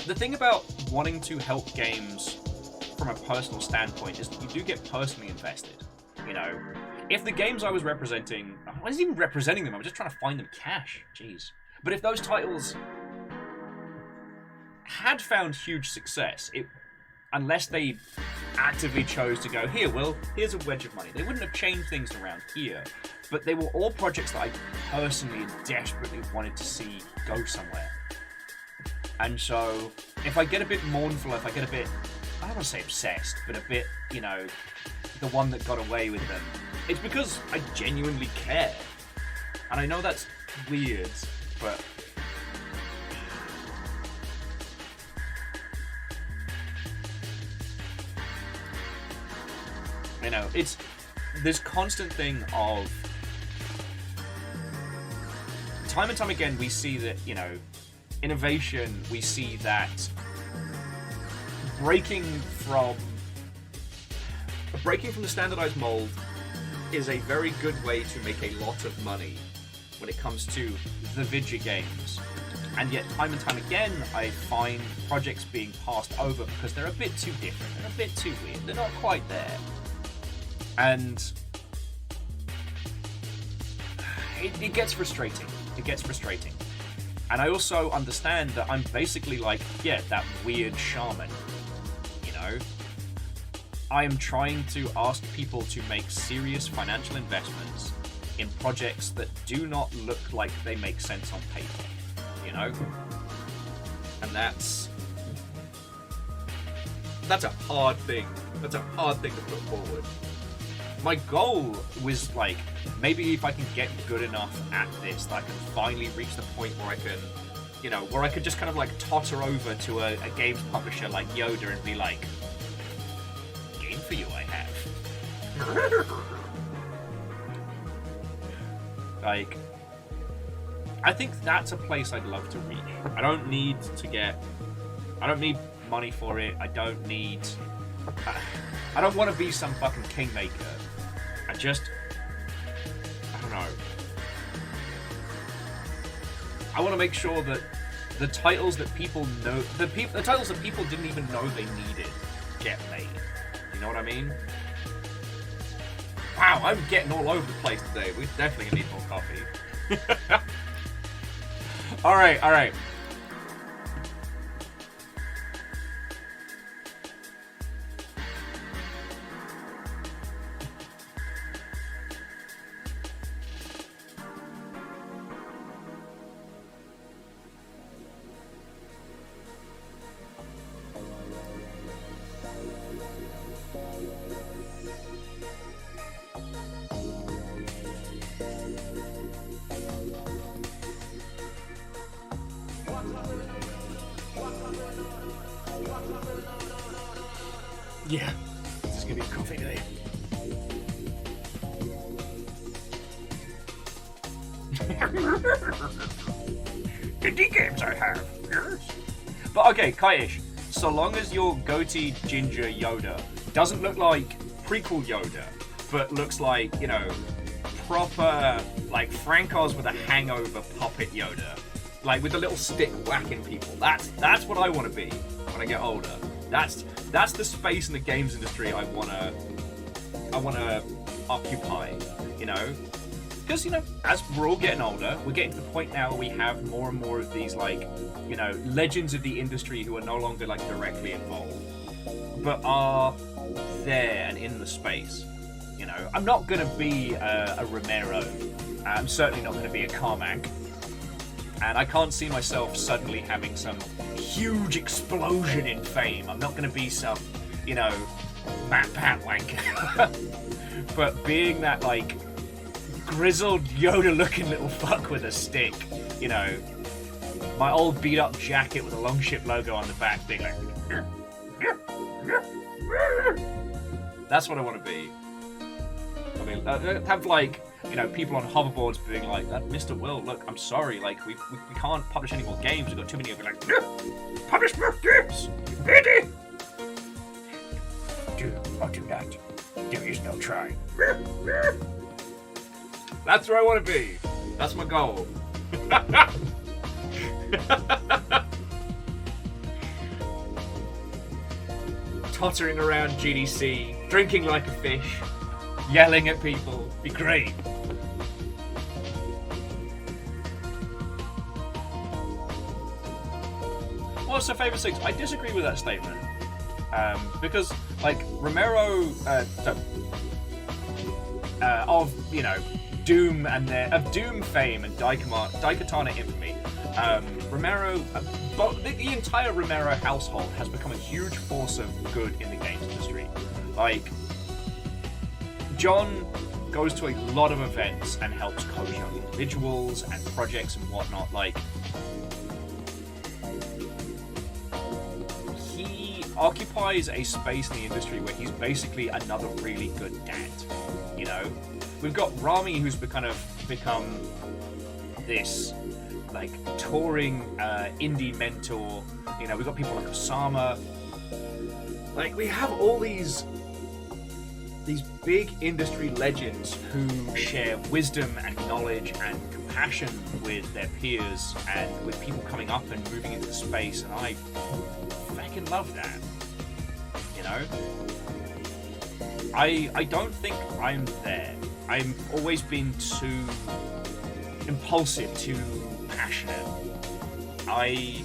the thing about wanting to help games from a personal standpoint is that you do get personally invested. You know, if the games I was representing, I wasn't even representing them, I was just trying to find them cash. Jeez. But if those titles had found huge success, unless they actively chose to go, here, Will, here's a wedge of money. They wouldn't have changed things around here, but they were all projects that I personally and desperately wanted to see go somewhere. And so, if I get a bit mournful, if I get a bit, I don't want to say obsessed, but a bit, you know, the one that got away with them, it's because I genuinely care. And I know that's weird, but... you know, it's this constant thing of... time and time again, we see that, you know, innovation, we see that breaking from the standardized mold is a very good way to make a lot of money when it comes to the video games. And yet, time and time again, I find projects being passed over because they're a bit too different, they're a bit too weird, they're not quite there. And it gets frustrating. It gets frustrating. And I also understand that I'm basically like, yeah, that weird shaman. You know? I am trying to ask people to make serious financial investments in projects that do not look like they make sense on paper. You know? And that's a hard thing. That's a hard thing to put forward. My goal was, like, maybe if I can get good enough at this that I can finally reach the point where I can, you know, where I could just kind of, like, totter over to a games publisher like Yoda and be like, game for you I have. Like, I think that's a place I'd love to reach. I don't need money for it. I don't want to be some fucking kingmaker. I don't know. I want to make sure that the titles that people know, the titles that people didn't even know they needed, get made. You know what I mean? Wow, I'm getting all over the place today. We're definitely gonna need more coffee. All right. Yeah, this is gonna be a coffee day. The D games I have, yes. But okay, Kaiish, so long as your goatee ginger Yoda doesn't look like prequel Yoda, but looks like, you know, proper, like Frank Oz with a hangover puppet Yoda, like with a little stick whacking people. That's what I want to be when I get older. That's the space in the games industry I wanna occupy, you know? Because, you know, as we're all getting older, we're getting to the point now where we have more and more of these, like, you know, legends of the industry who are no longer, like, directly involved, but are there and in the space, you know? I'm not gonna be a Romero. I'm certainly not gonna be a Carmack. And I can't see myself suddenly having some huge explosion in fame. I'm not going to be some, you know, Matt Patwanker. But being that, like, grizzled Yoda-looking little fuck with a stick, you know, my old beat-up jacket with a Longship logo on the back being like... That's what I want to be. I mean, have, like... you know, people on hoverboards being like, Mr. Will, look, I'm sorry, like, we can't publish any more games, we've got too many of you, like, publish more games, ready? I'll do that. There is no try. That's where I want to be. That's my goal. Tottering around GDC, drinking like a fish, yelling at people, be great. What's the favourite six? I disagree with that statement. Because like Romero, of Doom and of Doom fame and Daikatana infamy, Romero, the entire Romero household has become a huge force of good in the games industry. Like, John goes to a lot of events and helps coach young individuals and projects and whatnot. Like, he occupies a space in the industry where he's basically another really good dad. You know, we've got Rami, who's become this like touring indie mentor. You know, we've got people like Osama. Like, we have all these big industry legends who share wisdom and knowledge and compassion with their peers and with people coming up and moving into the space, and I fucking love that. You know? I don't think I'm there. I've always been too impulsive, too passionate. I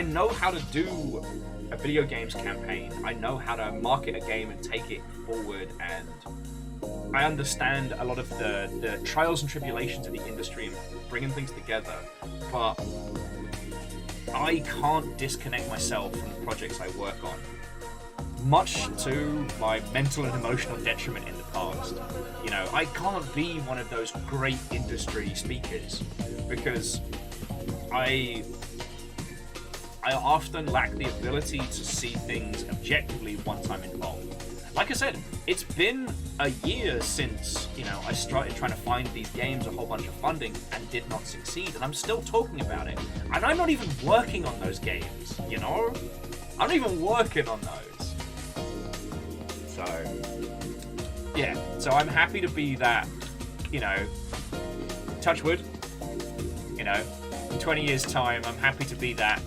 know how to do a video games campaign. I know how to market a game and take it forward, and I understand a lot of the trials and tribulations of the industry and bringing things together, but I can't disconnect myself from the projects I work on, much to my mental and emotional detriment in the past. You know, I can't be one of those great industry speakers because I often lack the ability to see things objectively once I'm involved. Like I said, it's been a year since, I started trying to find these games a whole bunch of funding and did not succeed, and I'm still talking about it. And I'm not even working on those games, I'm not even working on those. So, yeah. So I'm happy to be that, touch wood, in 20 years' time, I'm happy to be that,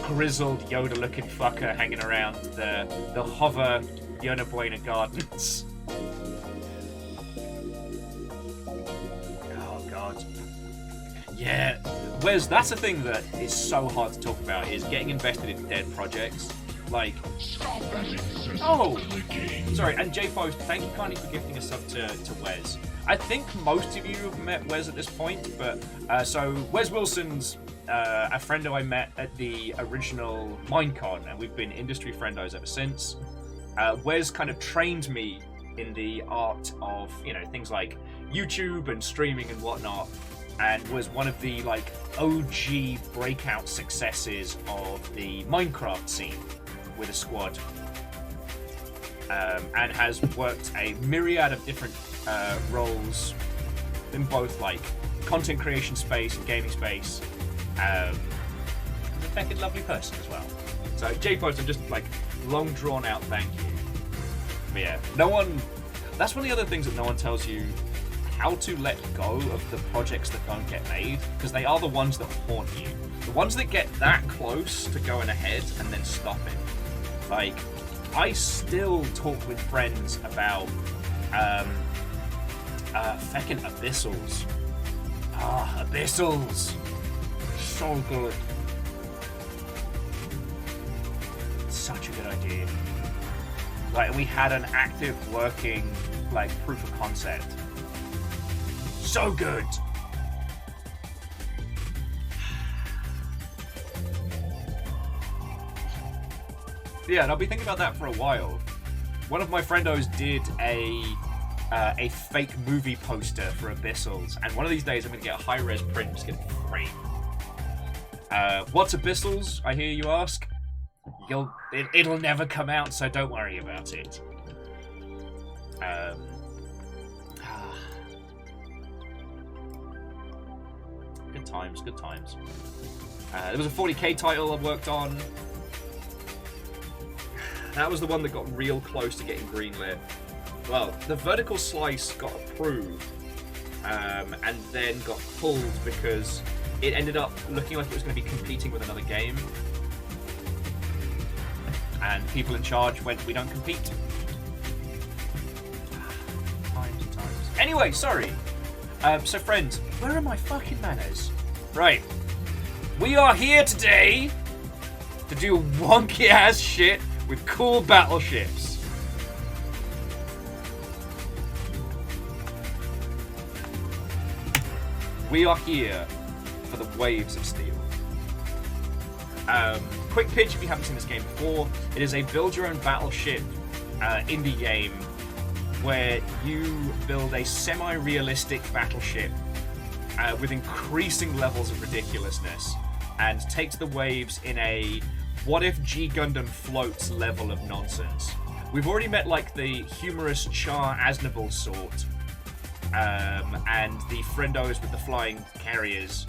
grizzled Yoda-looking fucker hanging around the hover Yona Buena Gardens. Oh, God. Yeah. Whereas that's the thing that is so hard to talk about, is getting invested in dead projects. Like, oh, sorry, and J-Post, thank you kindly for gifting a sub to Wes. I think most of you have met Wes at this point, but so Wes Wilson's a friend who I met at the original Minecon, and we've been industry friendos ever since. Wes kind of trained me in the art of, things like YouTube and streaming and whatnot, and was one of the OG breakout successes of the Minecraft scene with a squad, and has worked a myriad of different roles in both content creation space and gaming space. He's a fucking lovely person as well. So J-Post, I'm just long drawn out thank you. But yeah, that's one of the other things that no one tells you, how to let go of the projects that don't get made, because they are the ones that haunt you. The ones that get that close to going ahead and then stopping. I still talk with friends about feckin' Abyssals. Abyssals! So good. Such a good idea. We had an active working proof of concept. So good. Yeah, and I'll be thinking about that for a while. One of my friendos did a fake movie poster for Abyssals, and one of these days I'm going to get a high-res print and just get it framed. What's Abyssals, I hear you ask? It'll never come out, so don't worry about it. Good times, good times. There was a 40k title I worked on. That was the one that got real close to getting greenlit. Well, the vertical slice got approved, and then got pulled because it ended up looking like it was going to be competing with another game. And people in charge went, we don't compete. Times and times. Anyway, sorry. So friends, where are my fucking manners? Right. We are here today to do wonky ass shit with cool battleships. We are here for the waves of steel. Quick pitch if you haven't seen this game before. It is a build your own battleship indie game where you build a semi-realistic battleship with increasing levels of ridiculousness and takes the waves in a what if G Gundam floats level of nonsense. We've already met like the humorous Char Aznavour sort and the friendos with the flying carriers.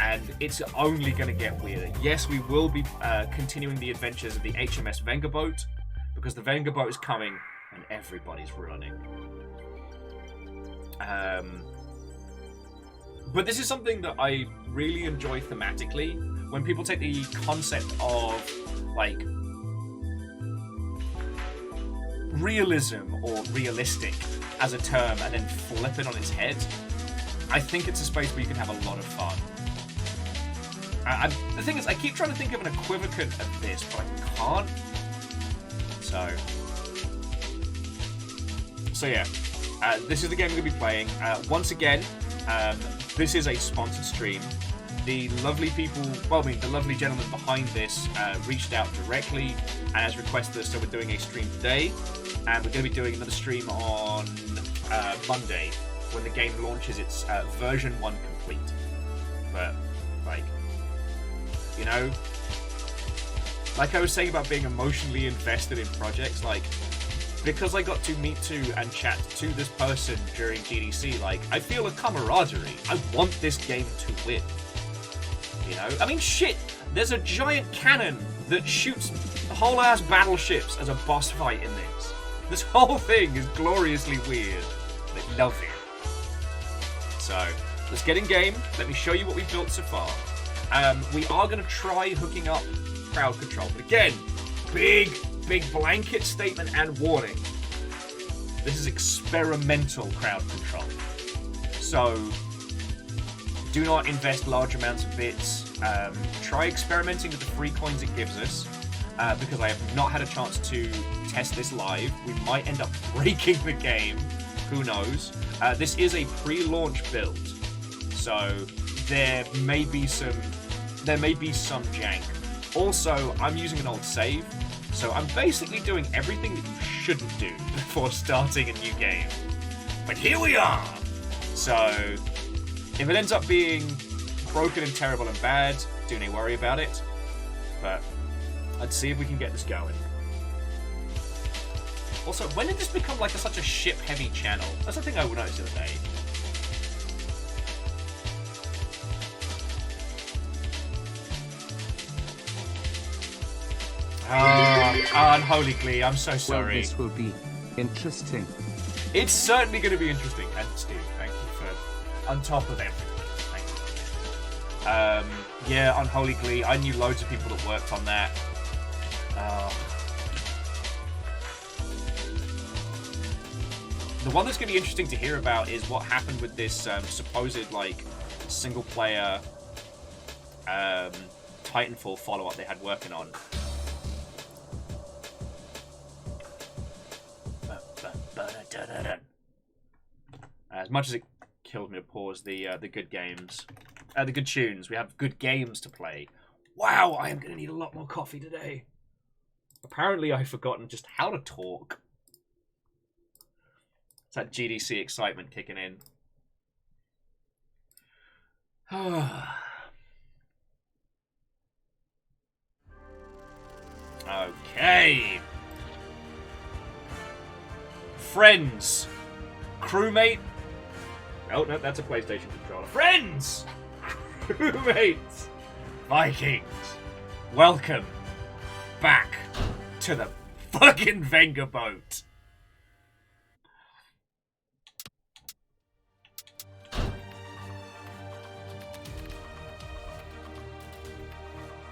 And it's only going to get weirder. Yes, we will be continuing the adventures of the HMS Vengaboat, because the Vengaboat is coming and everybody's running. But this is something that I really enjoy thematically. When people take the concept of, like, realism or realistic as a term and then flip it on its head, I think it's a space where you can have a lot of fun. The thing is, I keep trying to think of an equivalent of this, but I can't. So yeah, this is the game we're going to be playing. Once again, this is a sponsored stream. The lovely people, well, I mean, the lovely gentleman behind this reached out directly and has requested us, so we're doing a stream today, and we're going to be doing another stream on Monday when the game launches its version 1 complete. But, like, you know, like I was saying about being emotionally invested in projects, like, because I got to meet and chat to this person during GDC, like, I feel a camaraderie. I want this game to win. You know? I mean, shit, there's a giant cannon that shoots whole-ass battleships as a boss fight in this. This whole thing is gloriously weird. I love it. So, let's get in game. Let me show you what we've built so far. We are going to try hooking up crowd control. But again, big blanket statement and warning. This is experimental crowd control. So, do not invest large amounts of bits. Try experimenting with the free coins it gives us, because I have not had a chance to test this live. We might end up breaking the game. Who knows? This is a pre-launch build, so there may be some jank. Also, I'm using an old save, so I'm basically doing everything that you shouldn't do before starting a new game. But here we are! So, if it ends up being broken and terrible and bad, do not worry about it. But let's see if we can get this going. Also, when did this become like such a ship-heavy channel? That's the thing I noticed the other day. Unholy Glee, I'm so sorry. Well, this will be interesting. It's certainly going to be interesting. And Steve, thank you for on top of everything. Thank you. Yeah, Unholy Glee. I knew loads of people that worked on that. The one that's going to be interesting to hear about is what happened with this supposed, like, single-player Titanfall follow-up they had working on. As much as it killed me to pause the good games, the good tunes, we have good games to play. Wow, I am going to need a lot more coffee today. Apparently, I've forgotten just how to talk. It's that GDC excitement kicking in. Okay. Friends. Crewmate. Oh, no, that's a PlayStation controller. Friends! Crewmates! Vikings! Welcome back to the fucking Vengaboat.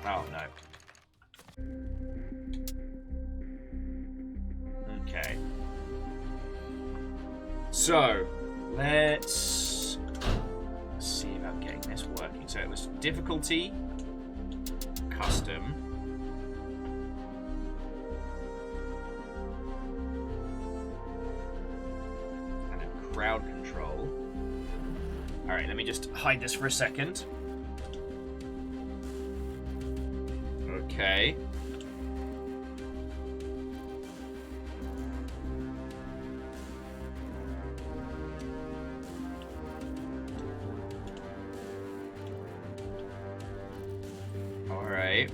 Oh, no. Okay. So, let's see about getting this working. So it was difficulty, custom, crowd control. Alright, let me just hide this for a second. Okay. Alright.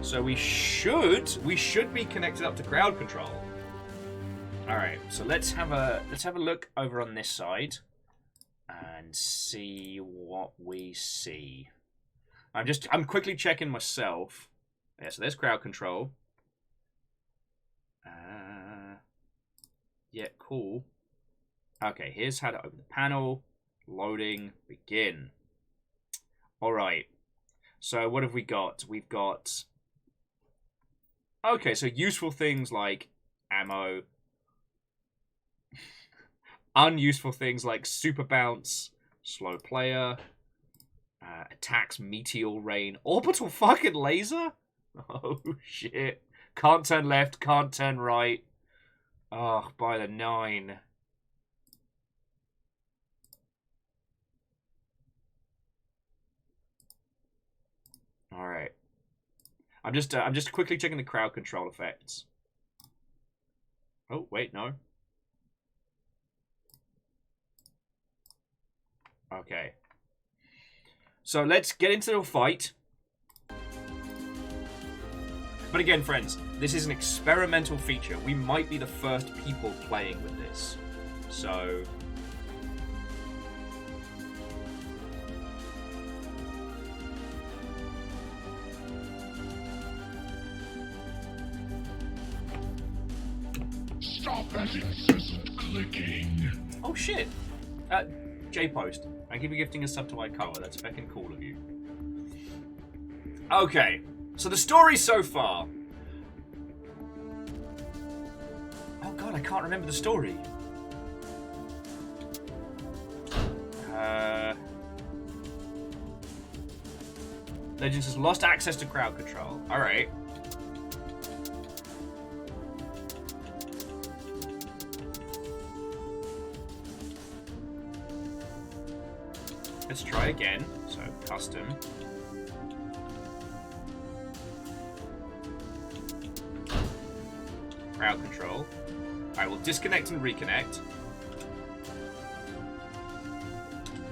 So we should be connected up to crowd control. Alright, so let's have a look over on this side and see what we see. I'm quickly checking myself. Yeah, so there's crowd control. Yeah, cool. Okay, here's how to open the panel. Loading, begin. Alright. So what have we got? We've got... Okay, so useful things like ammo. Unuseful things like super bounce, slow player, attacks meteor rain, orbital fucking laser? Oh shit. Can't turn left, can't turn right. Oh, by the 9. Alright. I'm just quickly checking the crowd control effects. Oh, wait, no. Okay. So let's get into the fight. But again, friends, this is an experimental feature. We might be the first people playing with this. So... Stop that incessant clicking. Oh shit! J-Post. Thank you for gifting a sub to my color. That's fucking cool of you. Okay. So the story so far... Oh god, I can't remember the story. Legends has lost access to crowd control. Alright. Let's try again. So, custom. Crowd control. I will disconnect and reconnect.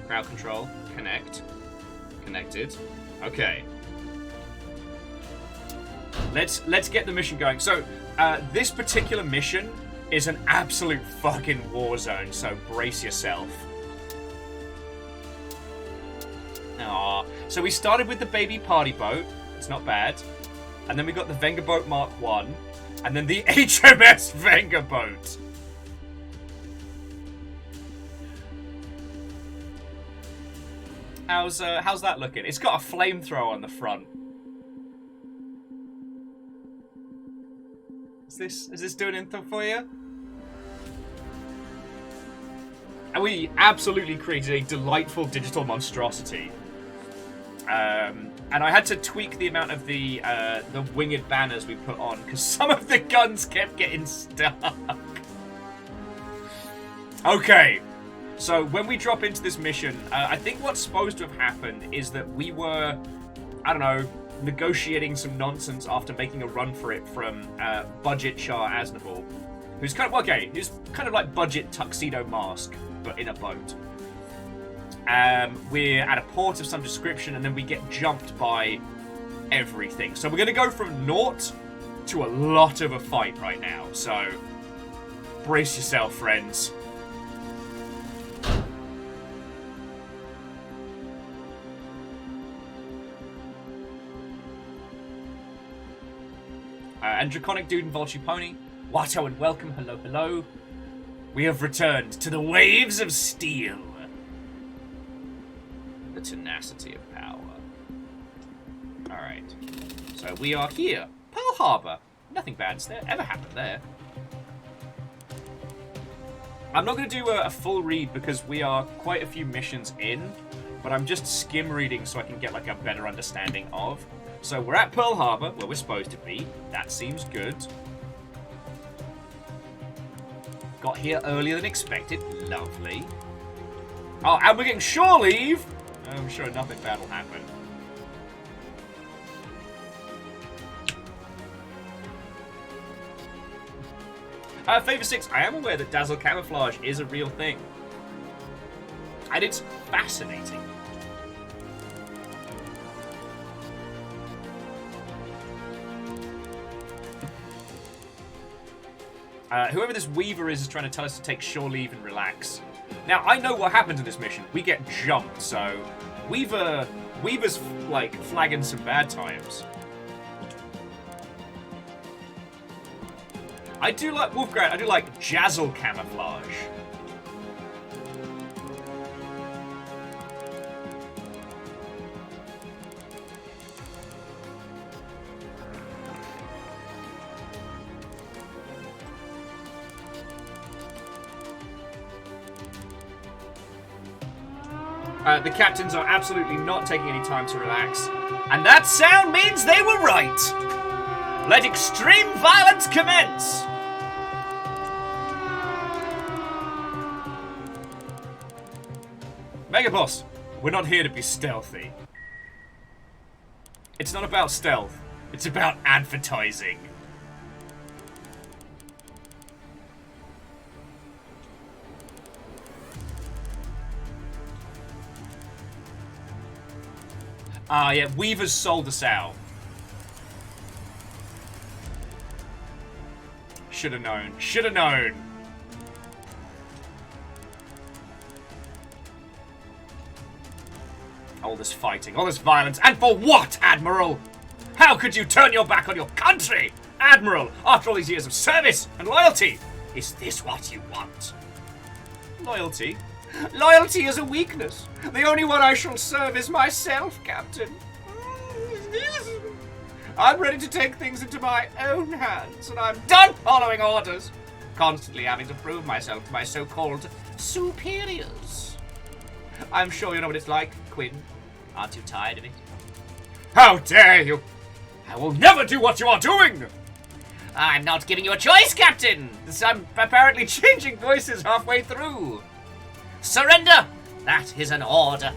Crowd control. Connect. Connected. Okay. Let's get the mission going. So, this particular mission is an absolute fucking war zone, so brace yourself. Aww. So we started with the baby party boat. It's not bad. And then we got the Vengaboat Mark 1. And then the HMS Vengaboat. How's that looking? It's got a flamethrower on the front. Is this doing anything for you? And we absolutely created a delightful digital monstrosity. And I had to tweak the amount of the winged banners we put on because some of the guns kept getting stuck. Okay, so when we drop into this mission, I think what's supposed to have happened is that we were, I don't know, negotiating some nonsense after making a run for it from Budget Shah Aznavour, who's kind of, okay, he's kind of like Budget Tuxedo Mask, but in a boat. We're at a port of some description, and then we get jumped by everything. So we're going to go from naught to a lot of a fight right now. So brace yourself, friends. And Draconic Dude and Vulture Pony, Watto and welcome, hello, hello. We have returned to the waves of steel. The tenacity of power. Alright. So we are here. Pearl Harbor. Nothing bad's there. Ever happened there. I'm not going to do a full read because we are quite a few missions in, but I'm just skim reading so I can get like a better understanding of. So we're at Pearl Harbor, where we're supposed to be. That seems good. Got here earlier than expected. Lovely. Oh, and we're getting shore leave. I'm sure nothing bad will happen. Favor 6, I am aware that dazzle camouflage is a real thing. And it's fascinating. Whoever this Weaver is trying to tell us to take shore leave and relax. Now, I know what happens in this mission. We get jumped, so Weaver's like flagging some bad times. I do like Wolfgrad. I do like Jazzle camouflage. The captains are absolutely not taking any time to relax. And that sound means they were right. Let extreme violence commence. Megaboss, we're not here to be stealthy. It's not about stealth. It's about advertising. Ah, yeah, Weaver's sold us out. Should have known. Should have known. All this fighting, all this violence, and for what, Admiral? How could you turn your back on your country? Admiral, after all these years of service and loyalty, is this what you want? Loyalty? Loyalty is a weakness. The only one I shall serve is myself, Captain. I'm ready to take things into my own hands, and I'm done following orders. Constantly having to prove myself to my so-called superiors. I'm sure you know what it's like, Quinn. Aren't you tired of it? How dare you! I will never do what you are doing! I'm not giving you a choice, Captain! I'm apparently changing voices halfway through. Surrender! That is an order.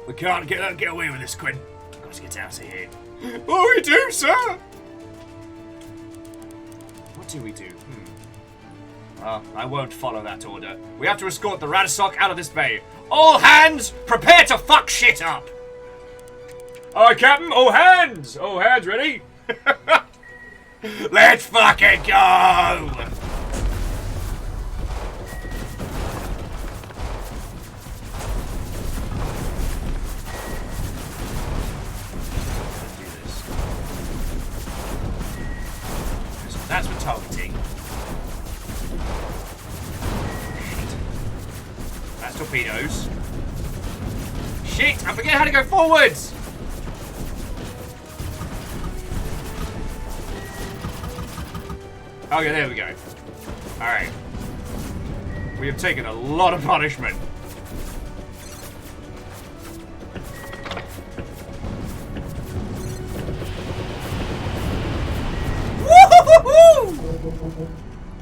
We can't get away with this, Quinn. We've got to get out of here. Oh, we do, sir! What do we do? I won't follow that order. We have to escort the Radasock out of this bay. All hands, prepare to fuck shit up! Alright, Captain, all hands! All hands, ready? Let's fucking go! That's for targeting. Shit. That's torpedoes. Shit! I forget how to go forwards! Okay, there we go. Alright. We have taken a lot of punishment.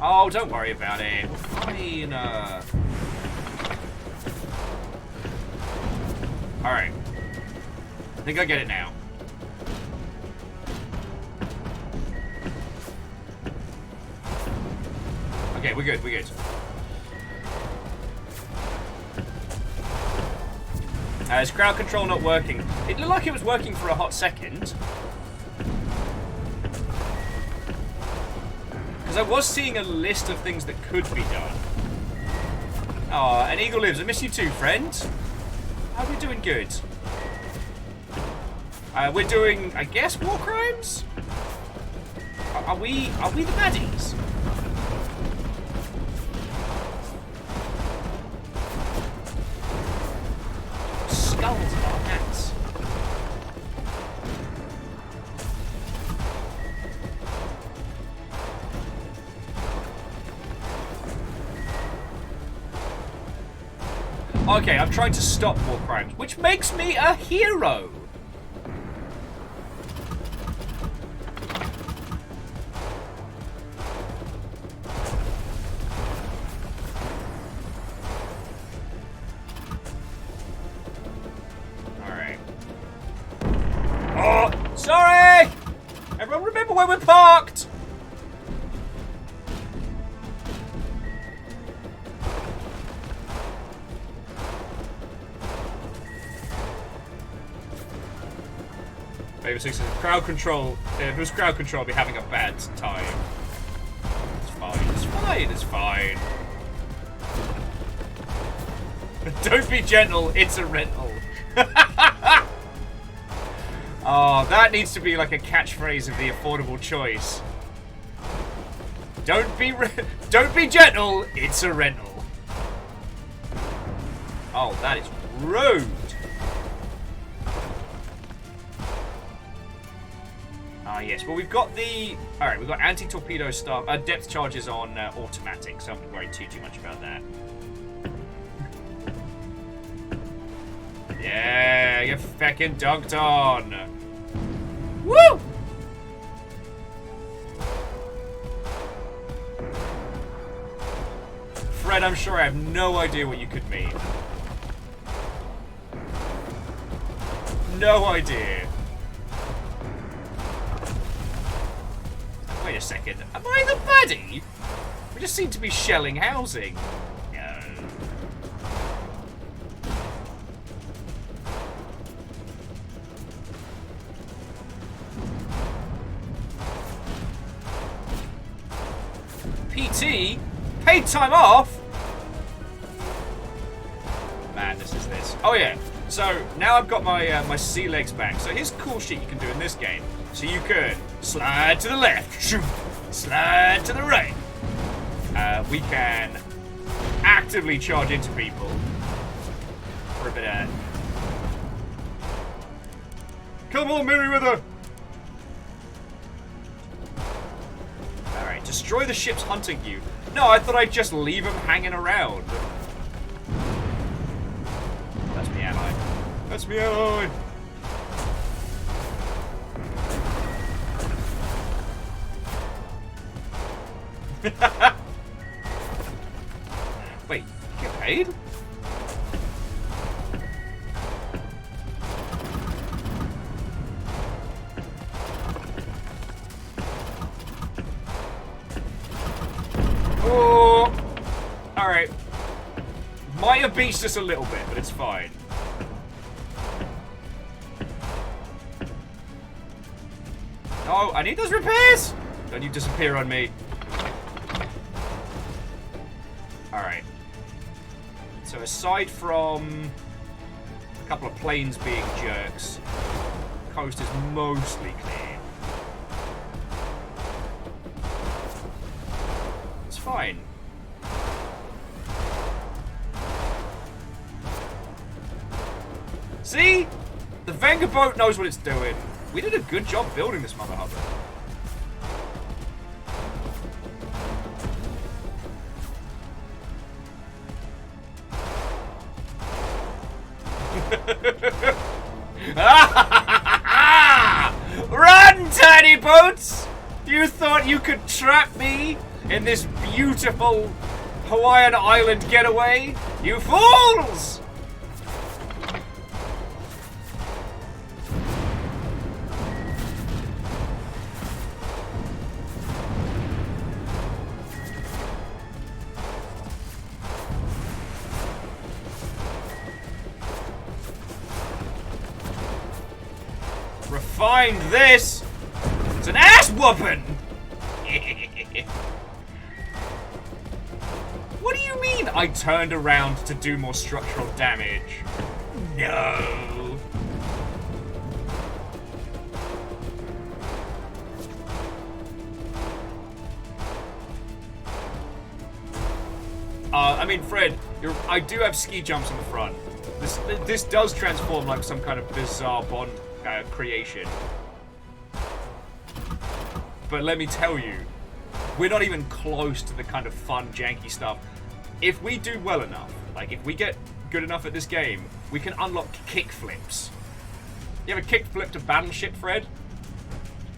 Oh, don't worry about it. Fine. Alright. I think I get it now. Okay, we're good, we're good. Is crowd control not working? It looked like it was working for a hot second. Because I was seeing a list of things that could be done. Oh, an eagle lives. I miss you too, friend. Oh, we're doing good. We're doing, I guess, war crimes? Are we the baddies? Skulls on our hats. Okay, I'm trying to stop war crimes, which makes me a hero. Sorry! Everyone remember where we're parked! Maybe 6 crowd control. If it was crowd control, I'd be having a bad time. It's fine, it's fine, it's fine. Don't be gentle, it's a rental. Oh, that needs to be like a catchphrase of the affordable choice. Don't be gentle, it's a rental. Oh, that is rude. Ah, yes. Well, we've got the... Alright, we've got anti-torpedo stuff. Depth charges on automatic, so I haven't worried too much about that. Yeah, you're feckin' dunked on. Woo! Fred, I'm sure I have no idea what you could mean. No idea. Wait a second. Am I the baddie? We just seem to be shelling housing. No. PT? Paid time off? Madness is this. Oh yeah. So now I've got my my sea legs back. So here's cool shit you can do in this game. So you can slide to the left, shoot, slide to the right. We can actively charge into people for a bit of... Come on, Merryweather! Alright, destroy the ships hunting you. No, I thought I'd just leave them hanging around. That's me ally. That's me ally. Wait, get paid? Oh! Alright. Might have beached us a little bit, but it's fine. Oh, I need those repairs! Don't you disappear on me. Alright. So aside from a couple of planes being jerks, the coast is mostly clear. It's fine. See? The Vengaboat knows what it's doing. We did a good job building this mother hubber. Run, tiny boats! You thought you could trap me in this beautiful Hawaiian island getaway? You fools! Refined this! It's an ass whooping! What do you mean I turned around to do more structural damage? No. I mean, Fred, I do have ski jumps on the front. This does transform like some kind of bizarre Bond creation. But let me tell you, we're not even close to the kind of fun, janky stuff. If we do well enough, like if we get good enough at this game, we can unlock kick flips. You ever kick flipped a battleship, Fred?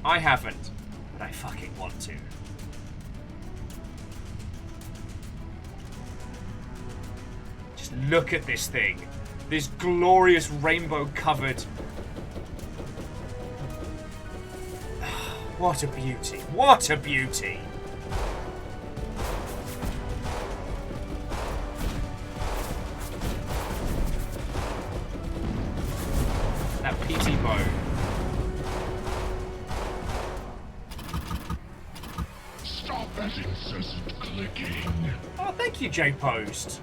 I haven't, but I fucking want to. Just look at this thing. This glorious rainbow-covered What a beauty. What a beauty. That PT bow. Stop that incessant clicking. Oh, thank you, J-Post.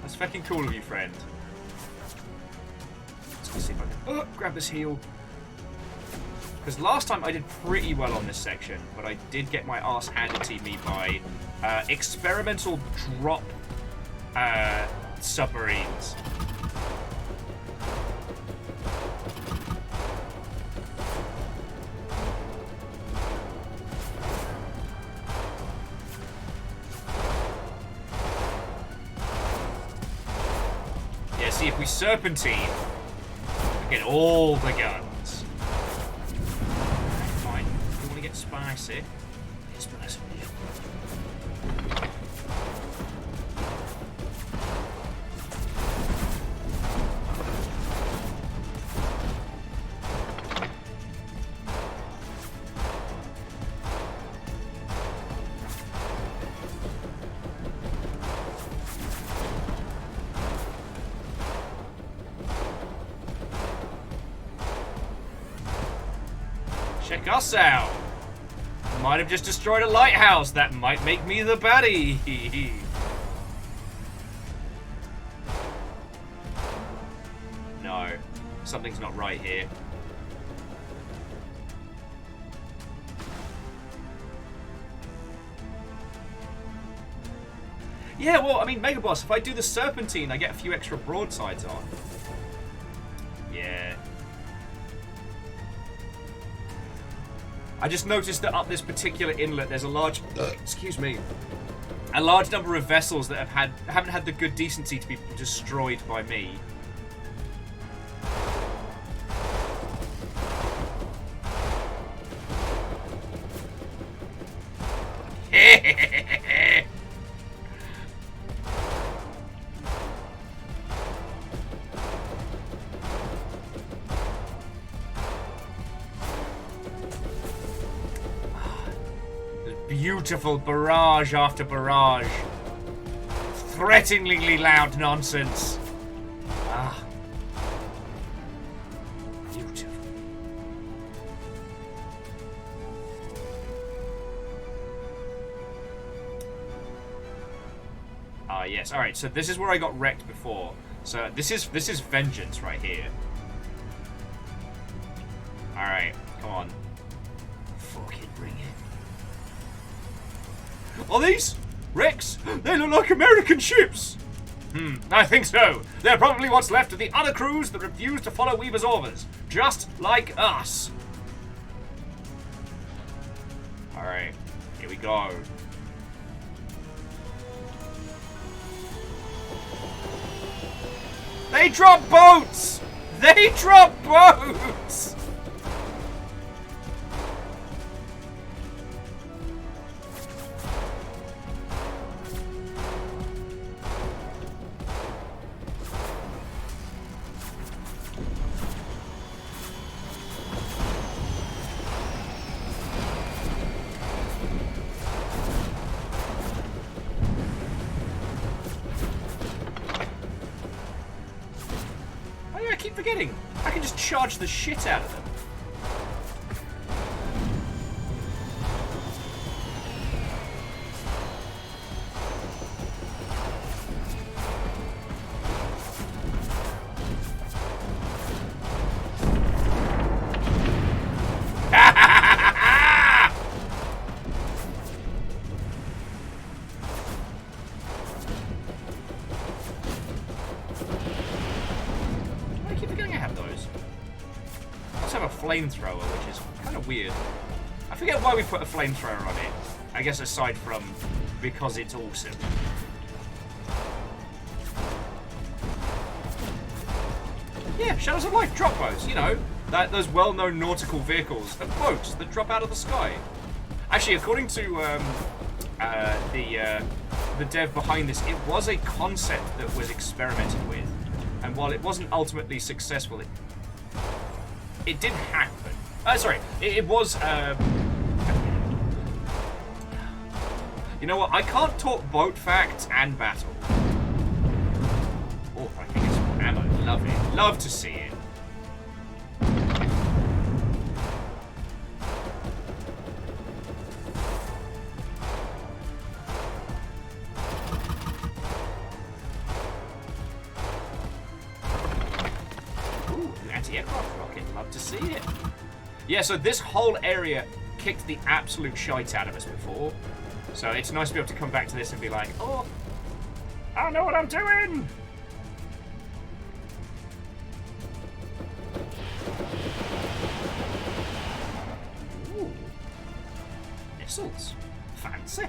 That's fucking cool of you, friend. Let's go see if I can grab this heal. Because last time I did pretty well on this section, but I did get my ass handed to me by experimental drop submarines. Yeah, see, if we serpentine, we get all the guns. Fine, if you want to get spicy, get spicy. Check us out. Might have just destroyed a lighthouse. That might make me the baddie. No, something's not right here. Yeah, well, I mean, Mega Boss, if I do the Serpentine, I get a few extra broadsides on. Yeah. I just noticed that up this particular inlet, there's a large, excuse me, a large number of vessels that haven't had the good decency to be destroyed by me. Beautiful barrage after barrage. Threateningly loud nonsense. Ah. Beautiful. Ah, yes. Alright, so this is where I got wrecked before. So this is vengeance right here. Alright, come on. Fucking bring it. Are these wrecks? They look like American ships. I think so. They're probably what's left of the other crews that refuse to follow Weaver's orders. Just like us. Alright, here we go. They drop boats! They drop boats! Forgetting. I can just charge the shit out of them. Flamethrower, which is kind of weird. I forget why we put a flamethrower on it. I guess aside from because it's awesome. Yeah, Shadows of Light drop boats, you know, those well-known nautical vehicles and boats that drop out of the sky. Actually, according to the dev behind this, it was a concept that was experimented with, and while it wasn't ultimately successful, it did happen. Sorry, it was. You know what? I can't talk boat facts and battle. Oh, I think it's more ammo. Love it. Love to see it. Ooh, an anti-aircraft rocket. Love to see it. Yeah, so this whole area kicked the absolute shite out of us before. So it's nice to be able to come back to this and be like, oh, I know what I'm doing! Ooh. Missiles. Fancy.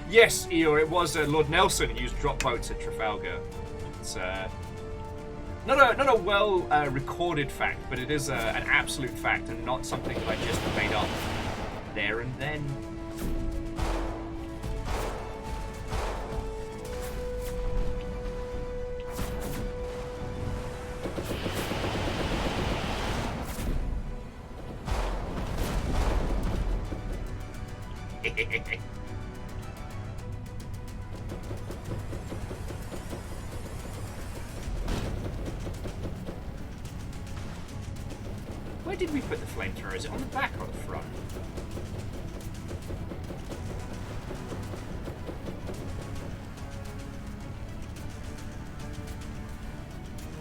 Yes, Eeyore, it was Lord Nelson who used drop boats at Trafalgar. It's not a well recorded fact, but it is an absolute fact and not something that I just made up there and then. Where did we put the flamethrower? Is it on the back or the front?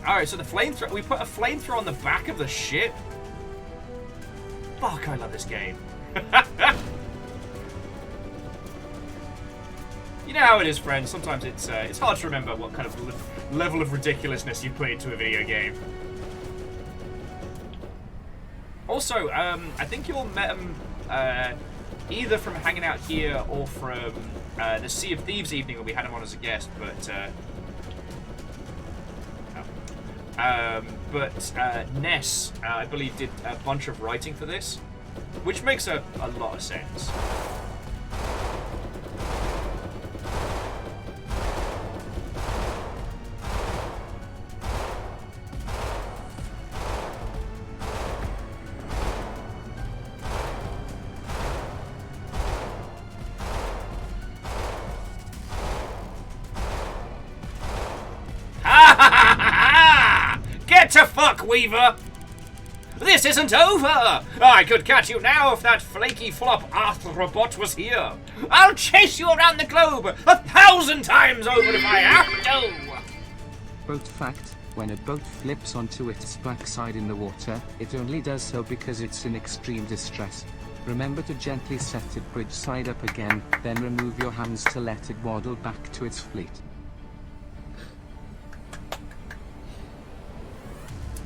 Alright, so the flamethrower, we put a flamethrower on the back of the ship? Fuck, I love this game. You know how it is, friends. Sometimes it's hard to remember what kind of level of ridiculousness you put into a video game. Also, I think you all met him either from hanging out here or from the Sea of Thieves evening when we had him on as a guest, but Ness, I believe, did a bunch of writing for this, which makes a lot of sense. Weaver! This isn't over! I could catch you now if that flaky flop arthropod was here. I'll chase you around the globe 1,000 times over if I have to! Boat fact, when a boat flips onto its backside in the water, it only does so because it's in extreme distress. Remember to gently set it bridge side up again, then remove your hands to let it waddle back to its fleet.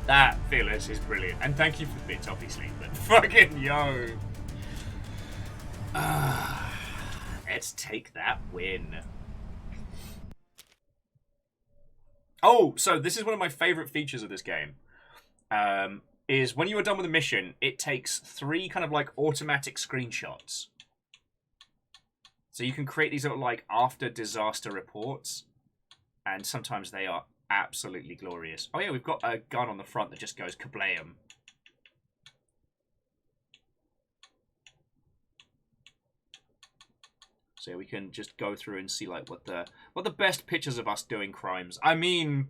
That, Phyllis, is brilliant. And thank you for the bits, obviously. But fucking yo. Let's take that win. Oh, so this is one of my favorite features of this game. Is when you are done with a mission, it takes 3 kind of like automatic screenshots. So you can create these little like after disaster reports. And sometimes they are absolutely glorious. Oh yeah, we've got a gun on the front that just goes kablam. So we can just go through and see like what the best pictures of us doing crimes. I mean,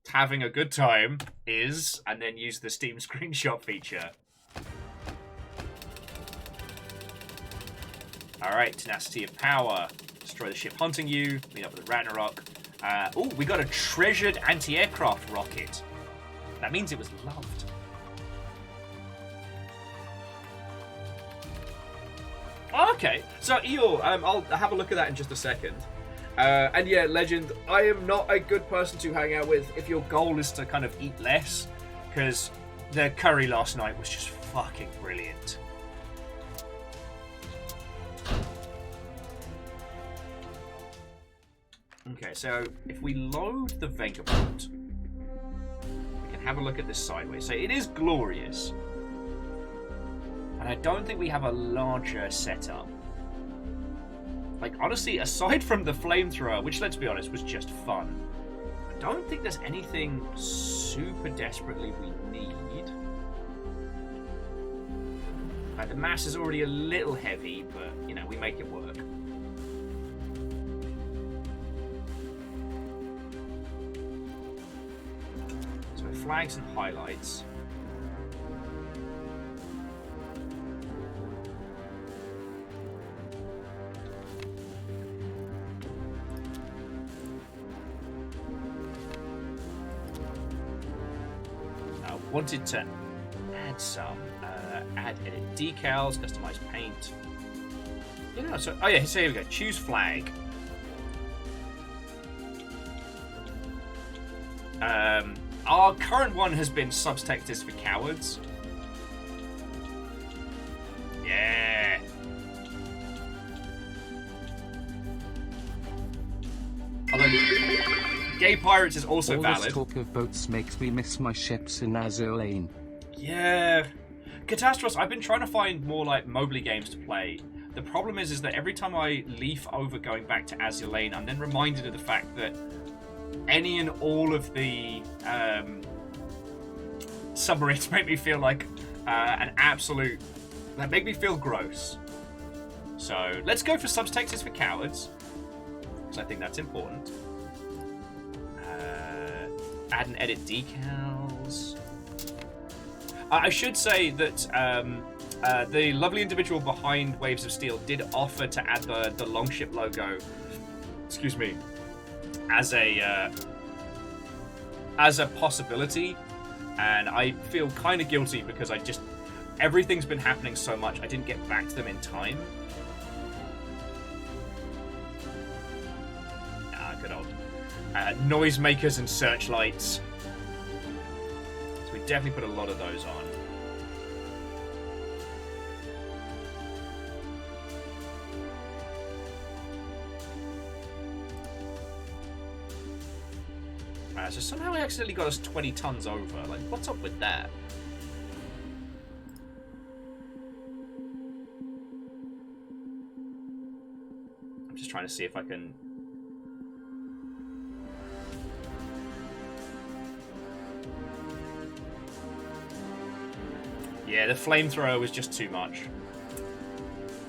having a good time is, and then use the Steam screenshot feature. Alright, tenacity of power. Destroy the ship hunting you. Meet up with Ragnarok. Oh, we got a treasured anti-aircraft rocket. That means it was loved. Okay, so Eeyore, I'll have a look at that in just a second. And yeah, Legend, I am not a good person to hang out with if your goal is to kind of eat less, because the curry last night was just fucking brilliant. Okay, so if we load the Vengaboat, we can have a look at this sideways. So it is glorious. And I don't think we have a larger setup. Like, honestly, aside from the flamethrower, which, let's be honest, was just fun, I don't think there's anything super desperately we need. The mass is already a little heavy, but, you know, we make it work. So flags and highlights. Wanted to add some, add edit decals, customize paint. You know, so, oh yeah, so here we go. Choose flag. Our current one has been subtext is for cowards. Yeah. Although gay pirates is also All valid. this talk of boats makes me miss my ships in Azure Lane. Yeah. Catastrophes, I've been trying to find more like Mobley games to play. The problem is that every time I leaf over going back to Azure Lane, I'm then reminded of the fact that any and all of the submarines make me feel like an absolute... That make me feel gross. So, let's go for subtext for cowards. Because I think that's important. Add and edit decals. I should say that the lovely individual behind Waves of Steel did offer to add the Longship logo, excuse me, as a possibility, and I feel kind of guilty because everything's been happening so much, I didn't get back to them in time. Good old noisemakers and searchlights. So we definitely put a lot of those on. So somehow it accidentally got us 20 tons over. Like, what's up with that? I'm just trying to see if I can... Yeah, the flamethrower was just too much.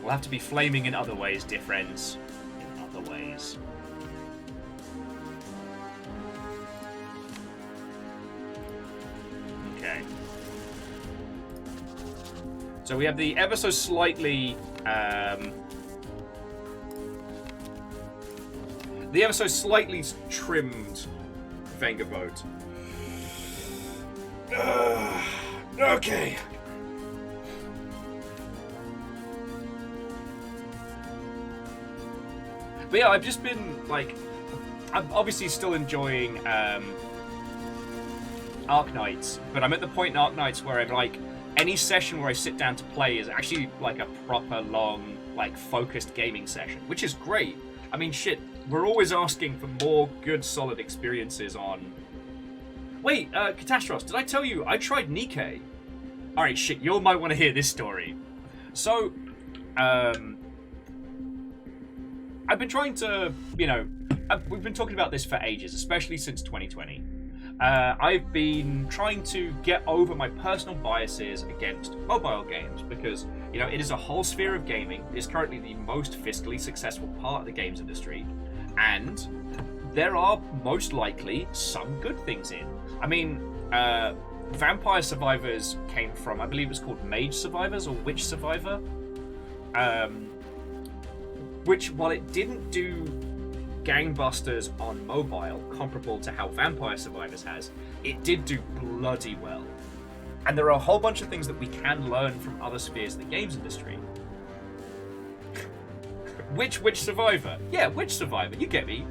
We'll have to be flaming in other ways, dear friends. In other ways. Okay. So we have the ever so slightly... the ever so slightly trimmed Vengaboat. Okay. But yeah, I've just been, like... I'm obviously still enjoying Arknights, but I'm at the point in Arknights where I'm like, any session where I sit down to play is actually like a proper long, like, focused gaming session, which is great. I mean, shit, we're always asking for more good, solid experiences on... Wait, Catastrophes, did I tell you I tried Nikkei? Alright, shit, you all might want to hear this story. So, I've been trying to, you know, we've been talking about this for ages, especially since 2020. I've been trying to get over my personal biases against mobile games because, you know, it is a whole sphere of gaming. It is currently the most fiscally successful part of the games industry, and there are most likely some good things in. I mean, Vampire Survivors came from, I believe it's called Mage Survivors or Witch Survivor. Which, while it didn't do gangbusters on mobile, comparable to how Vampire Survivors has, it did do bloody well. And there are a whole bunch of things that we can learn from other spheres of the games industry. Which Survivor? Yeah, Witch Survivor, you get me.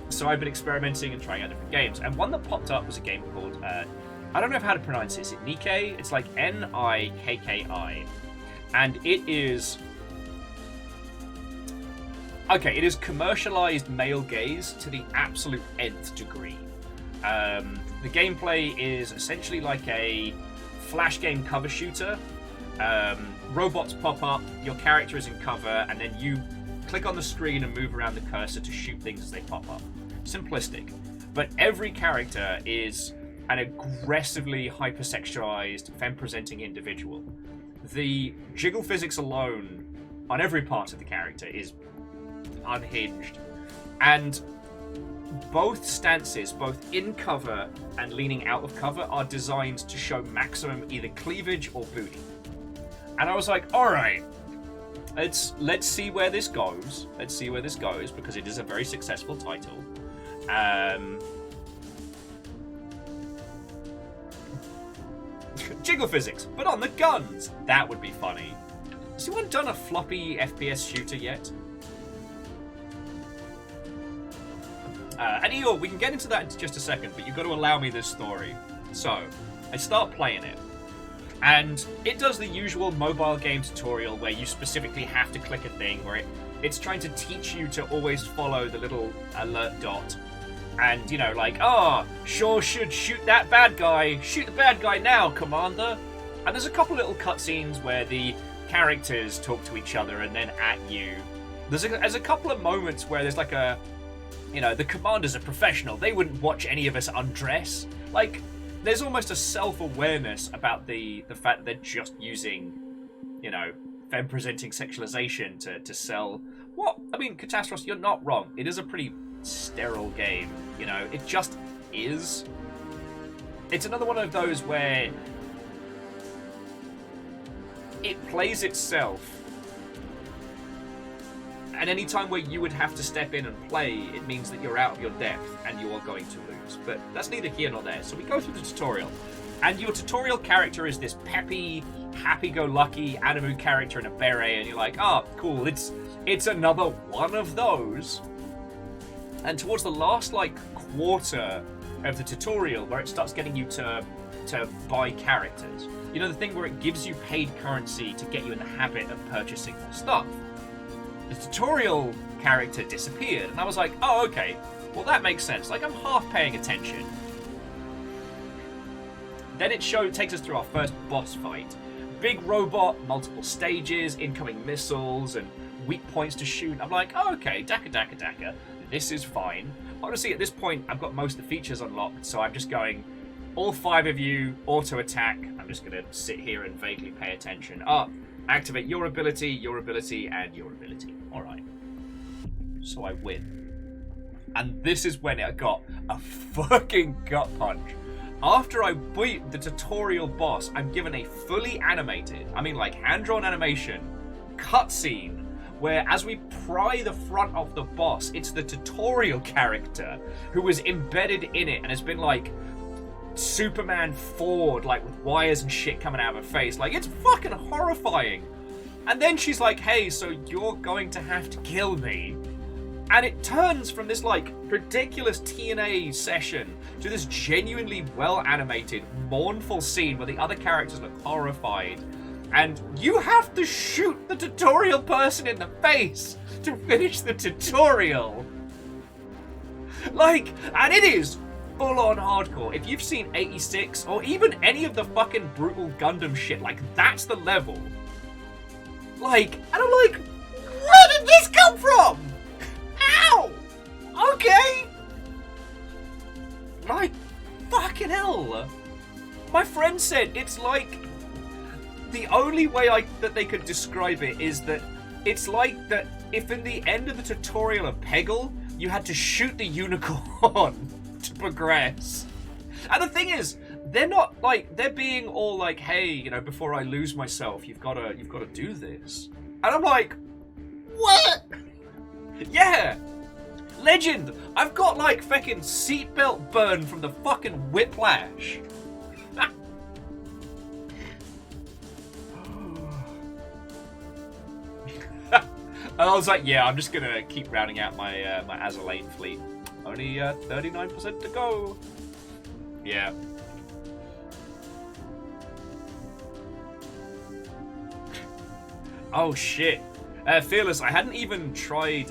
So I've been experimenting and trying out different games, and one that popped up was a game called, I don't know how to pronounce it. Is it Nikkei? It's like Nikki. And it is... Okay, it is commercialized male gaze to the absolute nth degree. The gameplay is essentially like a flash game cover shooter. Robots pop up, your character is in cover, and then you click on the screen and move around the cursor to shoot things as they pop up. Simplistic. but every character is an aggressively hypersexualized, femme-presenting individual. The jiggle physics alone on every part of the character is unhinged. And both stances, both in cover and leaning out of cover, are designed to show maximum either cleavage or booty. And I was like, alright, let's see where this goes. Let's see where this goes, because it is a very successful title. Jiggle physics, but on the guns. That would be funny. Has anyone done a floppy FPS shooter yet? And Eeyore, we can get into that in just a second, but you've got to allow me this story. So, I start playing it, and it does the usual mobile game tutorial where you specifically have to click a thing, where it's trying to teach you to always follow the little alert dot. And, you know, like, sure should shoot that bad guy. Shoot the bad guy now, Commander. And there's a couple little cutscenes where the characters talk to each other and then at you. There's a couple of moments where there's like a, you know, the Commander's a professional. They wouldn't watch any of us undress. Like, there's almost a self-awareness about the fact that they're just using, you know, femme-presenting sexualization to sell. What? I mean, Catastros, you're not wrong. It is a pretty sterile game, you know, it just is. It's another one of those where it plays itself, and any time where you would have to step in and play, it means that you're out of your depth and you are going to lose. But that's neither here nor there. So we go through the tutorial, and your tutorial character is this peppy, happy-go-lucky anime character in a beret, and you're like, cool, it's another one of those. And towards the last, like, quarter of the tutorial, where it starts getting you to buy characters, you know, the thing where it gives you paid currency to get you in the habit of purchasing more stuff, the tutorial character disappeared, and I was like, oh, okay, well, that makes sense. Like, I'm half paying attention. Then it takes us through our first boss fight. Big robot, multiple stages, incoming missiles, and weak points to shoot. I'm like, oh, okay, daka. This is fine. Honestly, at this point, I've got most of the features unlocked, so I'm just going, all 5 of you, auto-attack. I'm just going to sit here and vaguely pay attention. Activate your ability, and your ability. Alright. So I win. And this is when it got a fucking gut punch. After I beat the tutorial boss, I'm given a fully animated, I mean like hand-drawn animation, cutscene, where as we pry the front of the boss, it's the tutorial character who was embedded in it and has been like Superman Ford, like with wires and shit coming out of her face. Like, it's fucking horrifying. And then she's like, hey, so you're going to have to kill me. And it turns from this like ridiculous TNA session to this genuinely well animated, mournful scene where the other characters look horrified. And you have to shoot the tutorial person in the face to finish the tutorial. Like, and it is full-on hardcore. If you've seen 86 or even any of the fucking brutal Gundam shit, like, that's the level. Like, and I'm like, where did this come from? Ow! Okay. Like, fucking hell. My friend said it's like, the only way that they could describe it is that it's like that if in the end of the tutorial of Peggle, you had to shoot the unicorn to progress. And the thing is, they're not like, they're being all like, hey, you know, before I lose myself, you've got to do this. And I'm like, what? Yeah. Legend. I've got like fucking seatbelt burn from the fucking whiplash. And I was like, yeah, I'm just gonna keep rounding out my my Azalane fleet. Only 39% to go. Yeah. Oh shit. Fearless, I hadn't even tried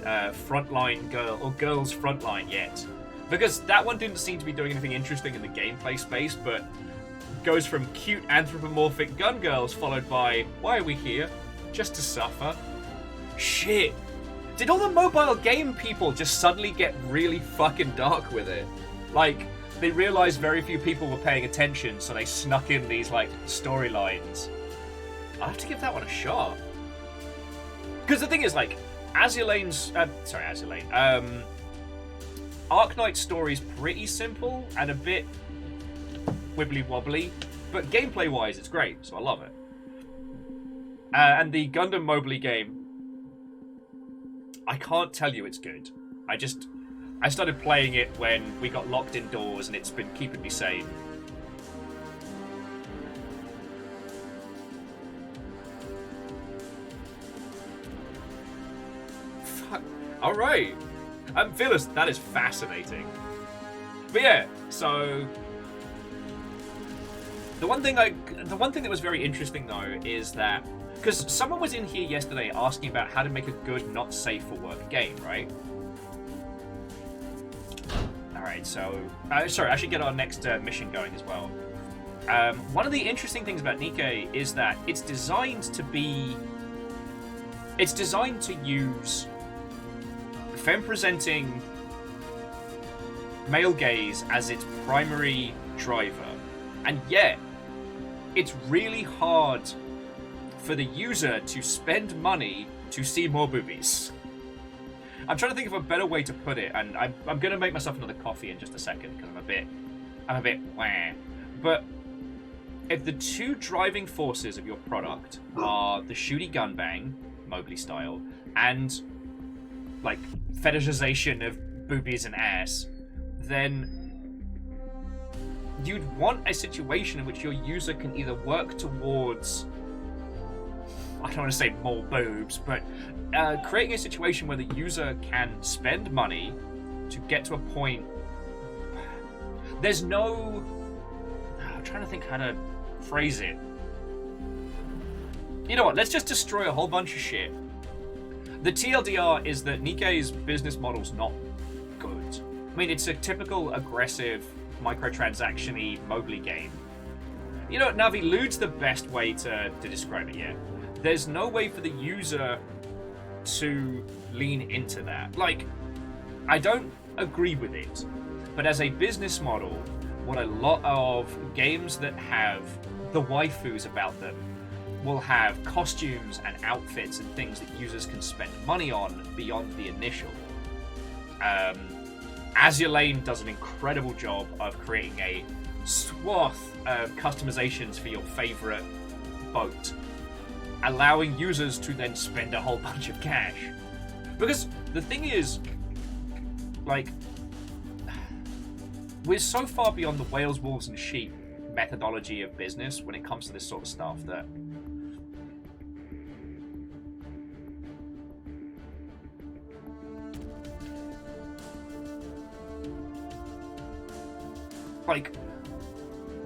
Frontline Girl or Girls Frontline yet, because that one didn't seem to be doing anything interesting in the gameplay space, but goes from cute anthropomorphic gun girls followed by, why are we here? Just to suffer. Shit. Did all the mobile game people just suddenly get really fucking dark with it? Like, they realized very few people were paying attention, so they snuck in these, like, storylines. I'll have to give that one a shot. Because the thing is, like, Azulane's... Arknight's story's pretty simple and a bit wibbly-wobbly, but gameplay-wise, it's great, so I love it. And the Gundam Mobley game, I can't tell you it's good. I started playing it when we got locked indoors, and it's been keeping me sane. Fuck. All right. Phyllis, that is fascinating. But yeah, so the one thing that was very interesting though is that because someone was in here yesterday asking about how to make a good, not safe for work game, right? All right, so sorry, I should get our next mission going as well. One of the interesting things about Nikke is that it's designed to use femme-presenting male gaze as its primary driver, and yet it's really hard for the user to spend money to see more boobies. I'm trying to think of a better way to put it, and I'm going to make myself another coffee in just a second because I'm a bit wah. But if the two driving forces of your product are the shooty gun bang, Mowgli style, and like fetishization of boobies and ass, then you'd want a situation in which your user can either work towards, I don't want to say more boobs, but creating a situation where the user can spend money to get to a point. There's no... I'm trying to think how to phrase it. You know what, let's just destroy a whole bunch of shit. The TLDR is that Nikke's business model's not good. I mean, it's a typical aggressive, microtransaction-y Mowgli game. You know, Navi, lewd's the best way to describe it, yeah. There's no way for the user to lean into that. Like, I don't agree with it, but as a business model, what a lot of games that have the waifus about them will have costumes and outfits and things that users can spend money on beyond the initial. Azulane does an incredible job of creating a swath of customizations for your favorite boat, allowing users to then spend a whole bunch of cash. Because the thing is, like, we're so far beyond the whales, wolves, and sheep methodology of business when it comes to this sort of stuff that like,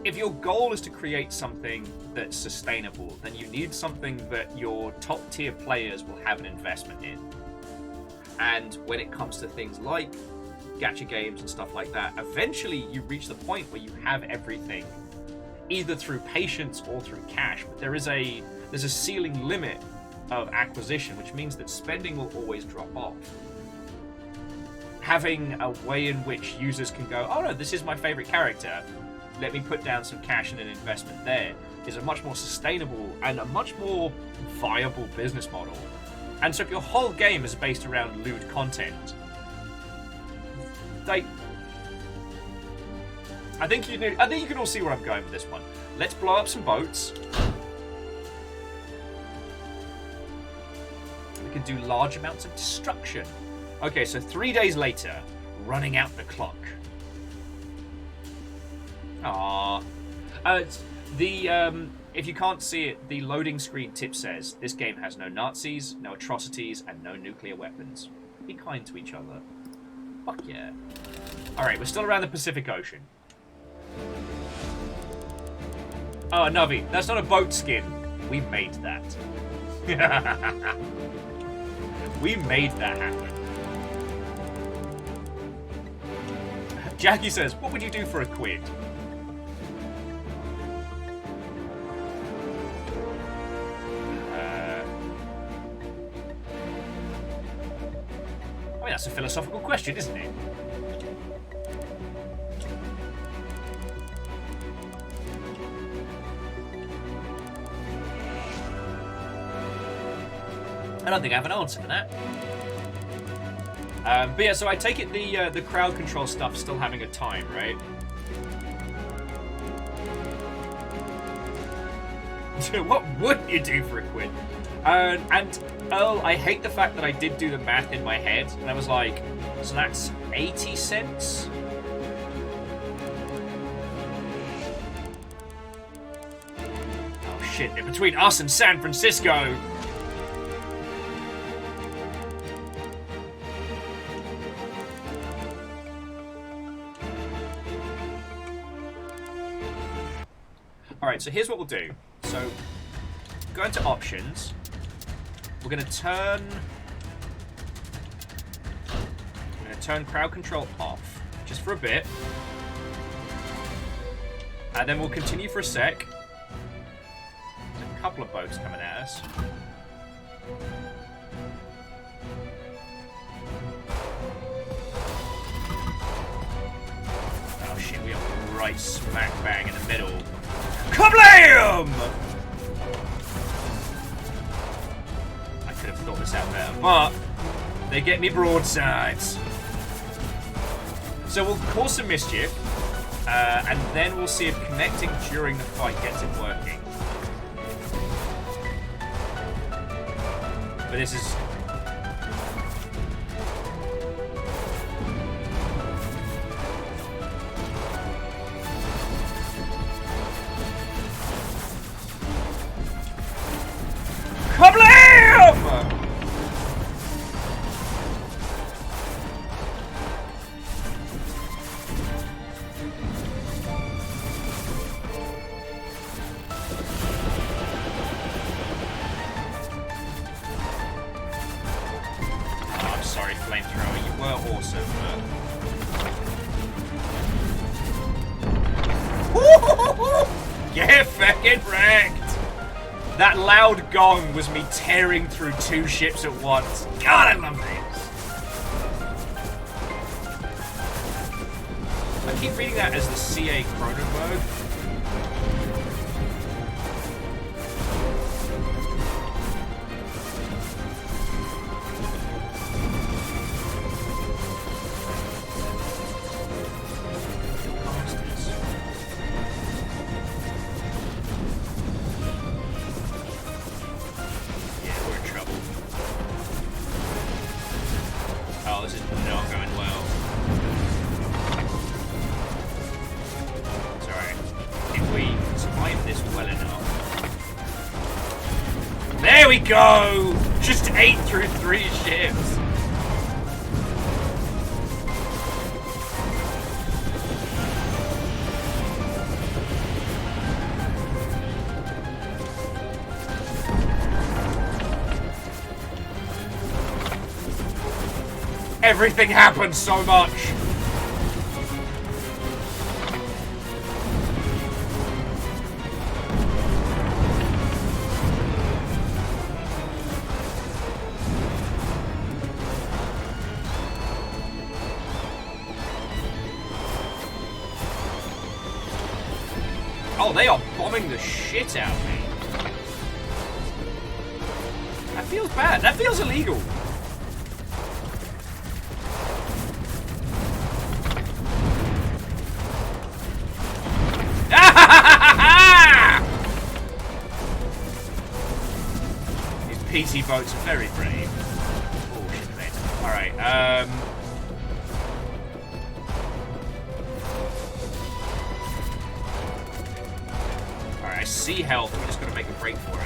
if your goal is to create something that's sustainable, then you need something that your top tier players will have an investment in. And when it comes to things like gacha games and stuff like that, eventually you reach the point where you have everything, either through patience or through cash. But there's a ceiling limit of acquisition, which means that spending will always drop off. Having a way in which users can go, oh no, this is my favorite character, let me put down some cash and an investment there, is a much more sustainable and a much more viable business model. And so if your whole game is based around lewd content, I think you can all see where I'm going with this one. Let's blow up some boats. We can do large amounts of destruction. Okay, so 3 days later, running out the clock. Aww. If you can't see it, the loading screen tip says, this game has no Nazis, no atrocities, and no nuclear weapons. Be kind to each other. Fuck yeah. Alright, we're still around the Pacific Ocean. Oh, Navi, that's not a boat skin. We made that. We made that happen. Jackie says, what would you do for a quid? I mean, that's a philosophical question, isn't it? I don't think I have an answer for that. But yeah, so I take it the crowd control stuff's still having a time, right? What wouldn't you do for a quid? And Earl, I hate the fact that I did do the math in my head, and I was like, so that's 80 cents? Oh shit, they're between us and San Francisco! Alright, so here's what we'll do. So, go into options. We're going to turn crowd control off, just for a bit. And then we'll continue for a sec. There's a couple of boats coming at us. Oh shit, we are right smack bang in the middle. Kablam! I could have thought this out better, but they get me broadsides. So we'll cause some mischief, and then we'll see if connecting during the fight gets it working. But this is... Kablam! Oh, I'm sorry, flamethrower. You were awesome, but... Get fucking wrecked! That loud gong was me tearing through two ships at once. God, I love this! I keep reading that as the CA Cronenberg. Go! Just ate through 3 ships. Everything happens so much. Oh, they are bombing the shit out of me. That feels bad. That feels illegal. These PT boats are very brave. Oh, shit, mate. Alright, I see health, we just gotta make a break for it.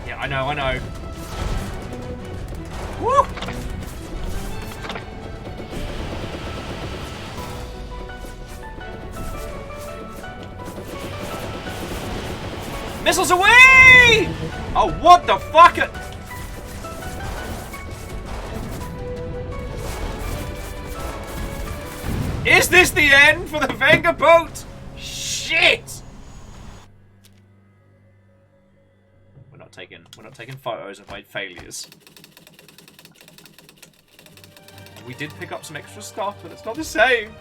Yeah, I know. Woo! Missiles away! Oh, what the fuck? Is this the end for the Vengaboat? Shit! We're not taking photos of my failures. We did pick up some extra stuff, but it's not the same.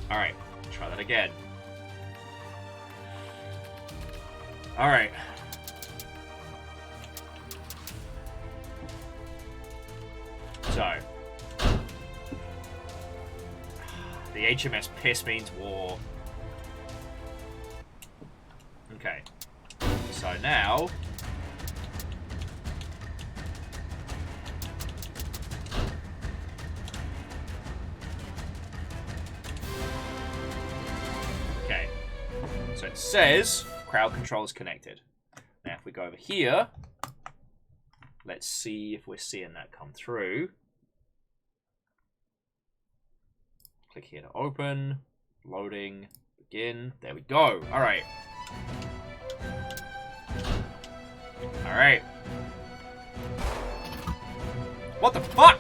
Alright, try that again. Alright. So. The HMS Piss means war. Okay. So now... Okay. So it says crowd control is connected. Now if we go over here, let's see if we're seeing that come through. Click here to open, loading, begin. There we go. All right. All right. What the fuck?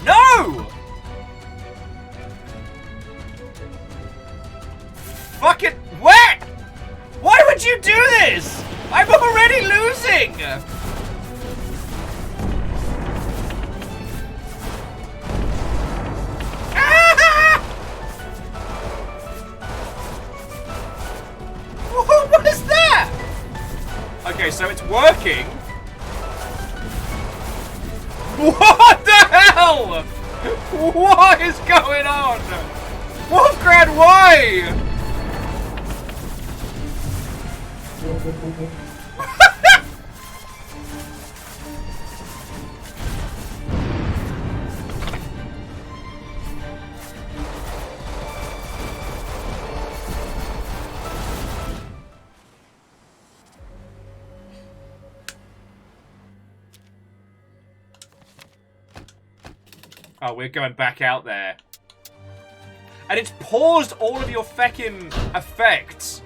No! Fuck it. What? Why would you do this? I'm already losing. What is that? Okay, so it's working. What the hell? What is going on? Wolfgrad, why? Oh, we're going back out there. And it's paused all of your feckin' effects.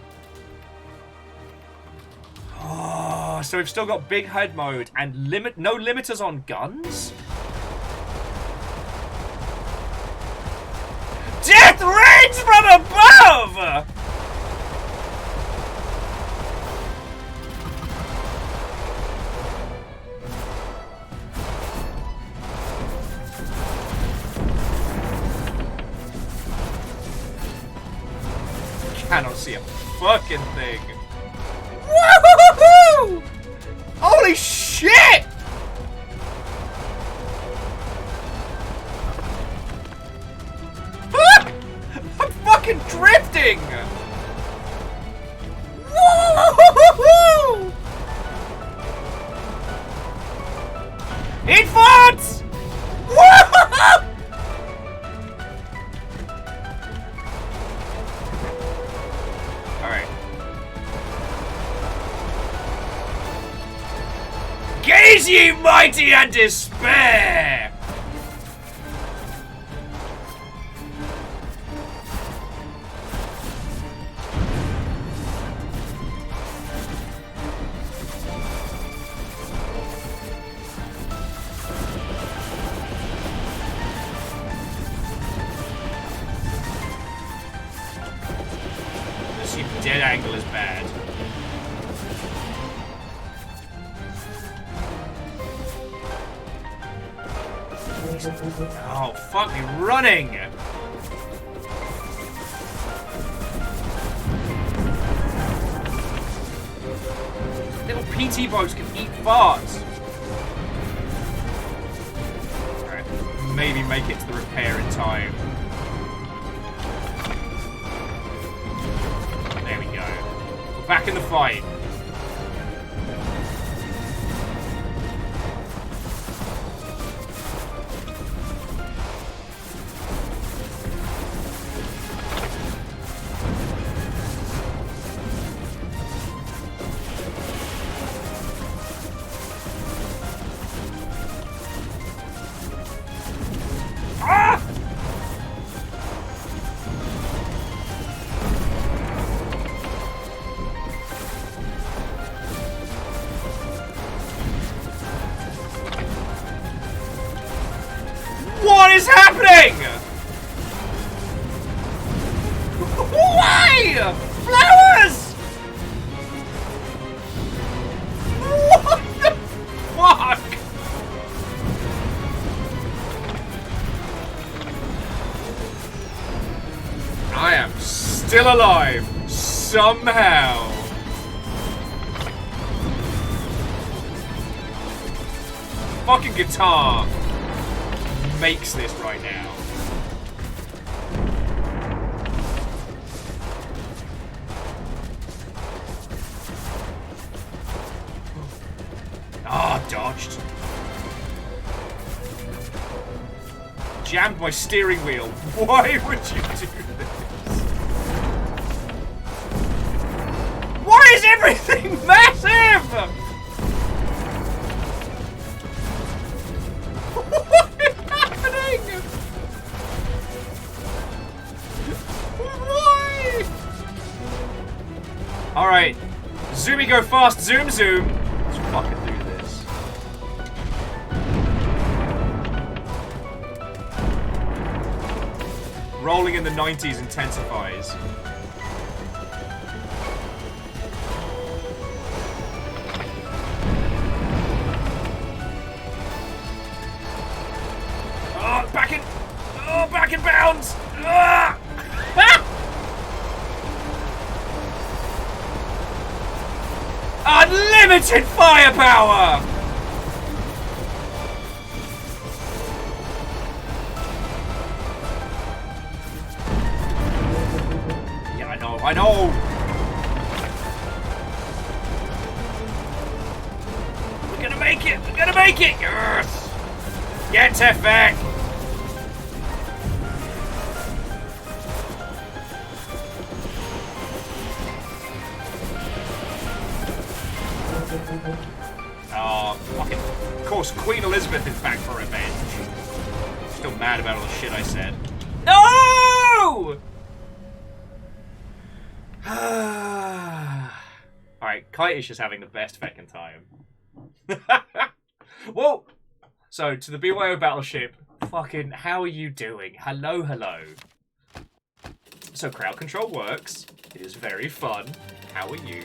Oh, so we've still got big head mode and no limiters on guns? Death rains from above! Cannot see a fucking thing. Woohoo! Holy shit! Ah! I'm fucking drifting! Woohoo! Eat farts! Woohoo! Alright. Gaze ye mighty and despair! This dead angle is bad. Oh, fuck me running! Little PT boats can eat farts. Alright, maybe make it to the repair in time. There we go. We're back in the fight. What is happening? Why? Flowers! What the fuck? I am still alive somehow. fucking guitar makes this right now. Ah, dodged. Jammed my steering wheel. Why would you do this? Why is everything massive? What is happening? Why? Alright. Zoomy go fast. Zoom zoom. Let's fucking do this. Rolling in the 90s intensifies. Oh, back in! Oh, back in bounds! Ah! Ah! Unlimited firepower! Yeah, I know, I know! We're gonna make it! We're gonna make it! Yes! Get Tefek! Oh, fucking. Of course, Queen Elizabeth is back for revenge. Still mad about all the shit I said. No! Alright, Kite is just having the best fucking time. Well, so to the BYO battleship, fucking, how are you doing? Hello, hello. So crowd control works. It is very fun. How are you?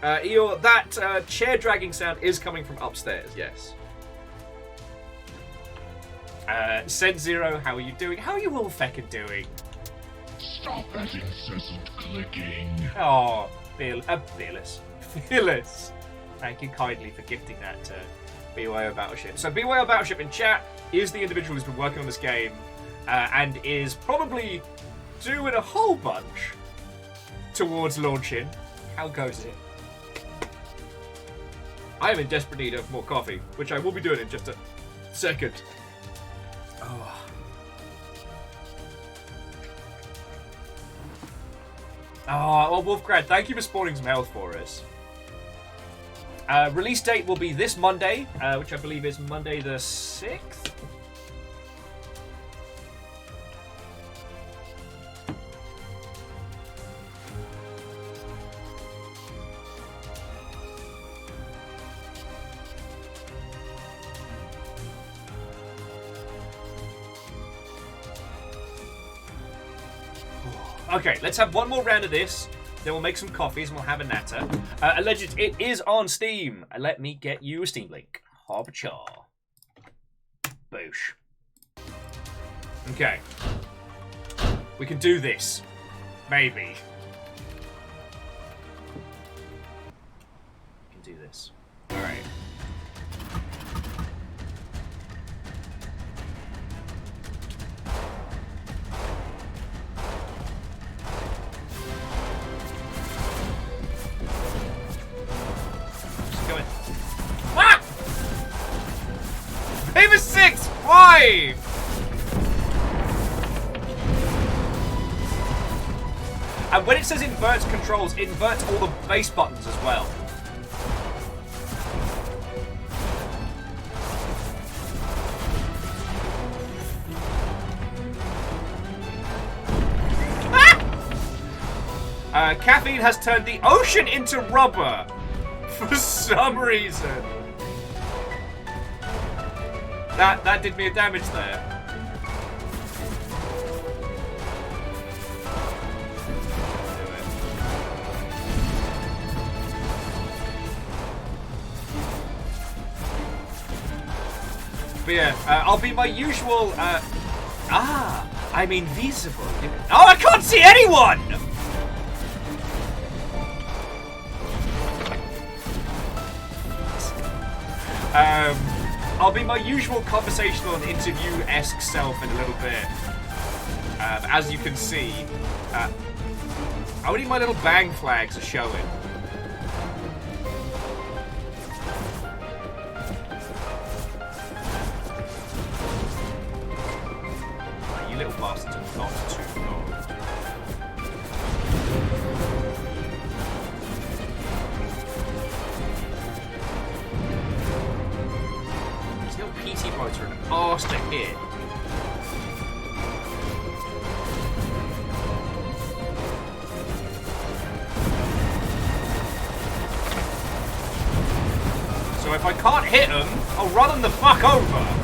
Eeyore, that chair dragging sound is coming from upstairs, yes. Send Zero, how are you doing? How are you all feckin' doing? Stop that incessant clicking. Oh, Fearless. Fearless. Thank you kindly for gifting that to BYO Battleship. So BYO Battleship in chat is the individual who's been working on this game and is probably doing a whole bunch towards launching. How goes it? I am in desperate need of more coffee, which I will be doing in just a second. Oh. Oh, well, Wolfgrad, thank you for spawning some health for us. Release date will be this Monday, which I believe is Monday the 6th. Okay, let's have one more round of this. Then we'll make some coffees and we'll have a natter. Alleged, it is on Steam. Let me get you a Steam link. Harbachaw. Boosh. Okay. We can do this. Maybe. We can do this. Alright. Amos 6! Why? And when it says inverts controls, it inverts all the base buttons as well. Caffeine has turned the ocean into rubber for some reason. That did me a damage there. But yeah, I'll be my usual Ah, I'm invisible. Oh, I can't see anyone! I'll be my usual conversational and interview-esque self in a little bit. As you can see, only my little bang flags are showing. You little bastards are not too long. These little PT boats are an arse to hit. So if I can't hit them, I'll run them the fuck over.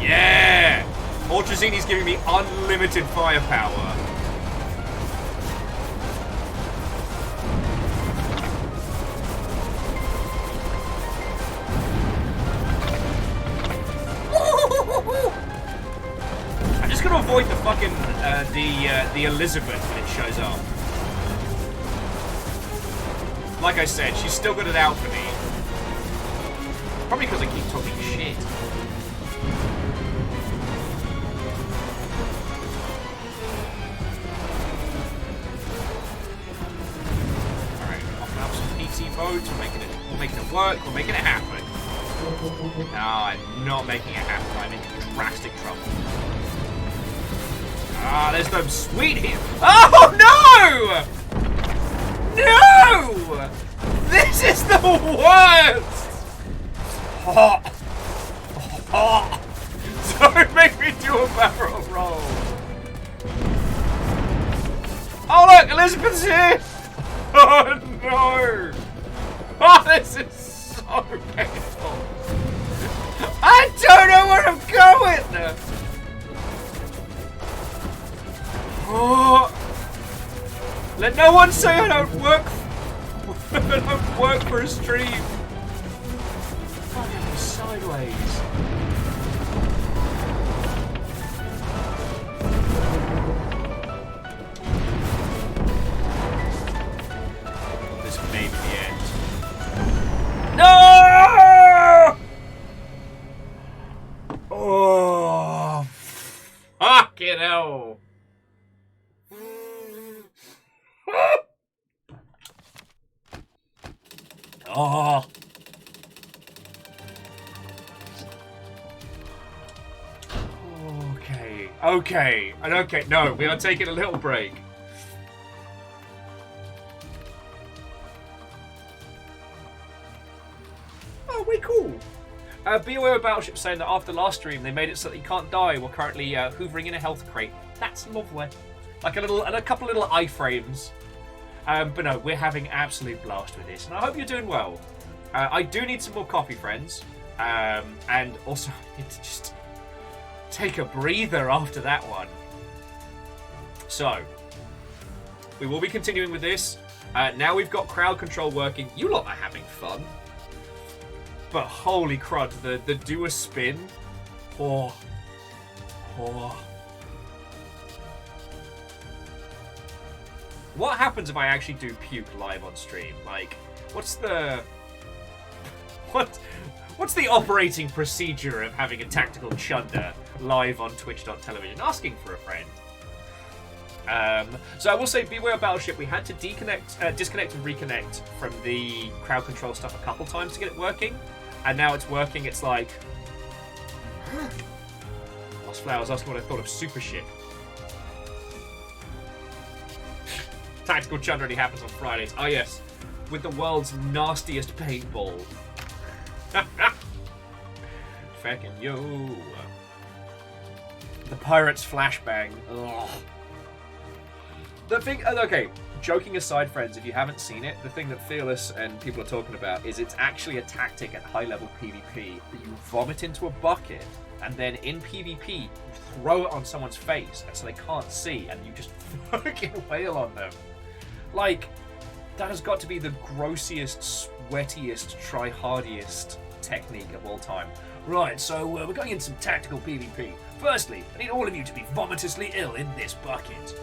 Yeah! Ultrazini's giving me unlimited firepower. I'm just gonna avoid the fucking the Elizabeth when it shows up. Like I said, she's still got it out for me. Probably because I keep talking shit. Alright, offering up some PT boats, we're making it work, we're making it happen. No, I'm not making it happen, I'm in drastic trouble. Ah, there's no sweet here. Oh no! No! This is the worst! Oh. Oh. Don't make me do a barrel roll. Oh look, Elizabeth's here! Oh no! Oh, this is so painful. I don't know where I'm going! Oh. Let no one say I don't work. I don't work for a stream. Fucking sideways. This may be the end. No! Oh, fucking hell. Oh. Okay. No, we are taking a little break. Oh, way cool. Be aware of Battleship saying that after last stream they made it so that you can't die. We're currently hoovering in a health crate. That's lovely. Like a couple of little iframes. But no, we're having absolute blast with this, and I hope you're doing well. I do need some more coffee, friends, and also I need to just take a breather after that one. So, we will be continuing with this. Now we've got crowd control working. You lot are having fun. But holy crud, the do a spin. Oh. What happens if I actually do puke live on stream? Like, what's the operating procedure of having a tactical chunder live on twitch.tv? Asking for a friend. So I will say, beware of Battleship. We had to disconnect and reconnect from the crowd control stuff a couple times to get it working, and now it's working. It's like Lost Flowers asking what I thought of Super Ship. Tactical chunder only happens on Fridays. Ah yes, with the world's nastiest paintball. Fucking yo. The pirate's flashbang. Ugh. The thing, okay, joking aside, friends, if you haven't seen it, the thing that Fearless and people are talking about is it's actually a tactic at high-level PvP that you vomit into a bucket, and then in PvP, you throw it on someone's face, and so they can't see, and you just fucking wail on them. Like, That has got to be the grossiest, sweatiest, try-hardiest technique of all time. Right, so we're going into some tactical PvP. Firstly, I need all of you to be vomitously ill in this bucket.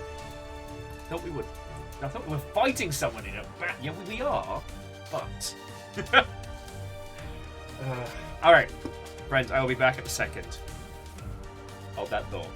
I thought we were fighting someone in a bat. Yeah, we are, but... Alright, friends, I will be back in a second. Hold that thought.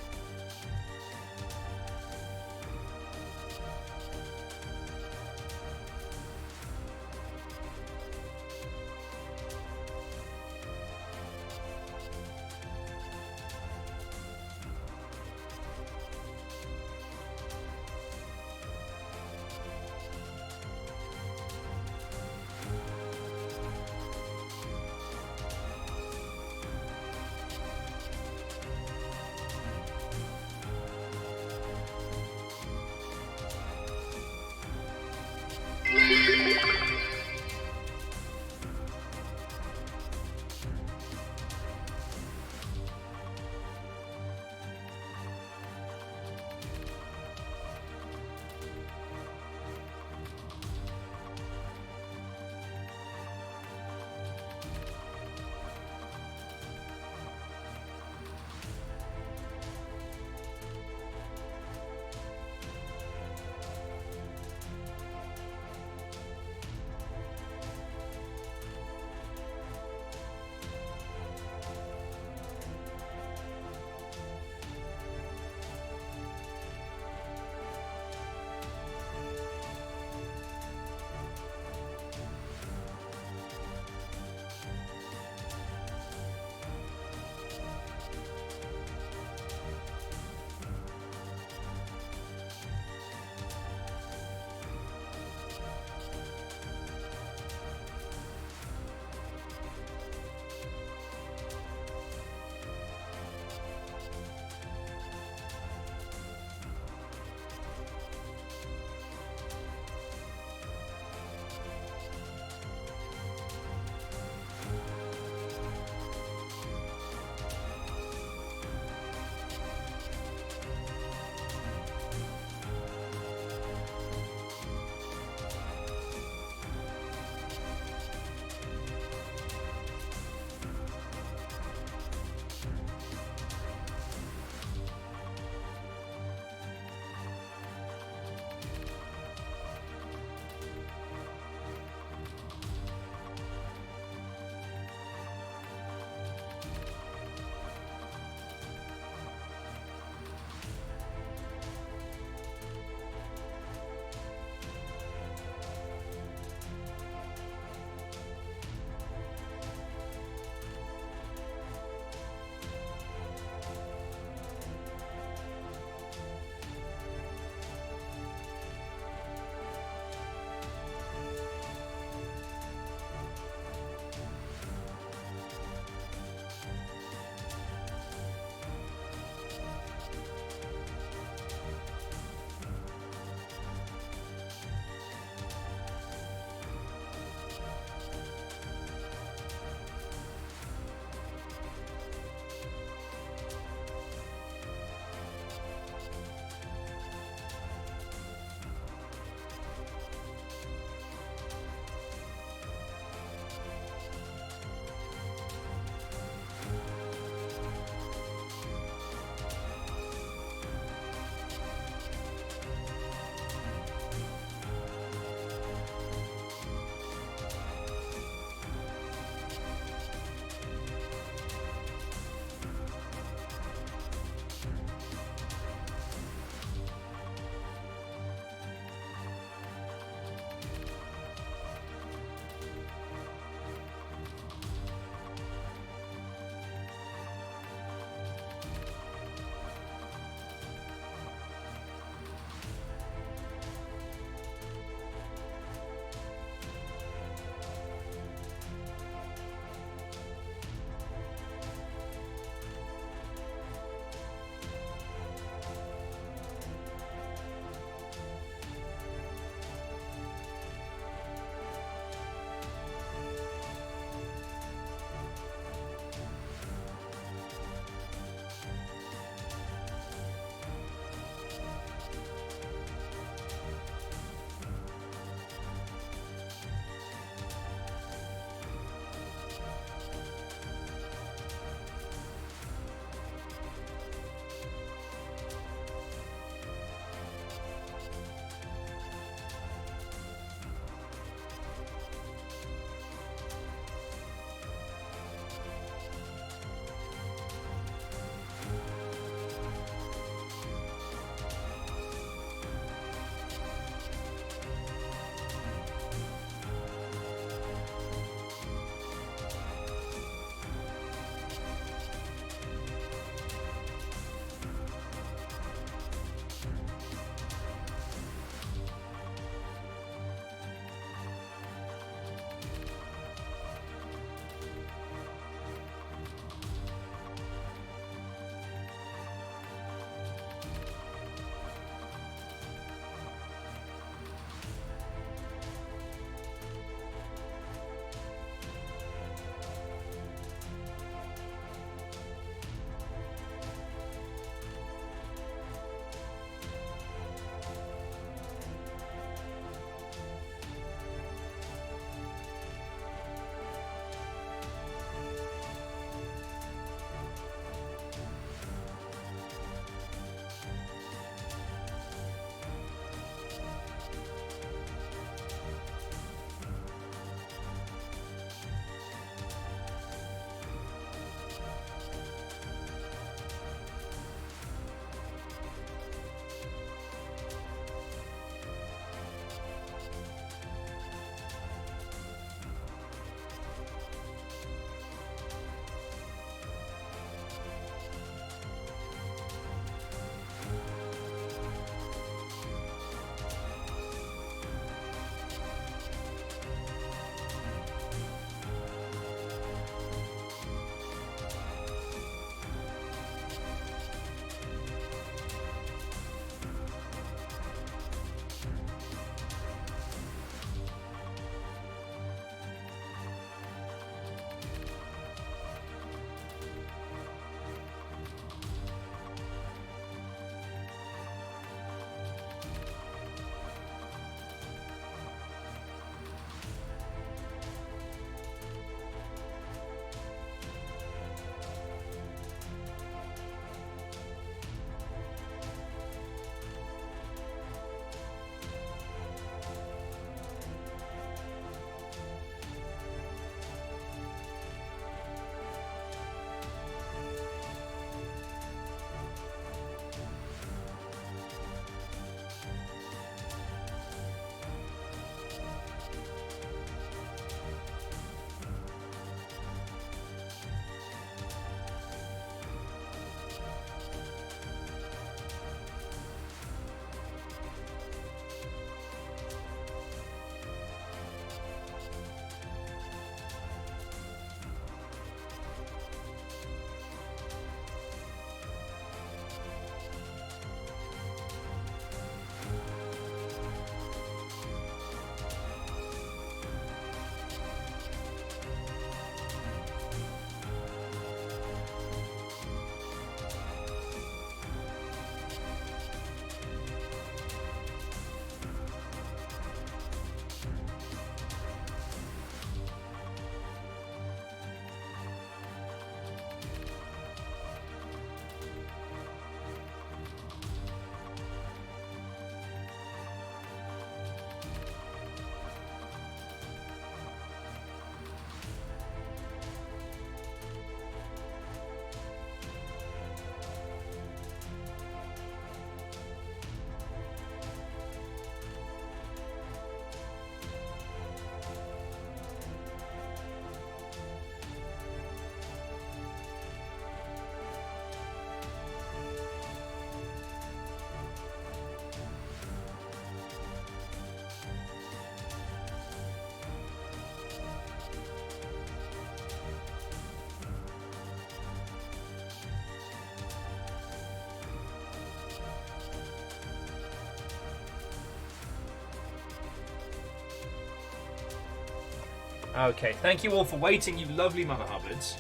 Okay, thank you all for waiting, you lovely mother hubbards.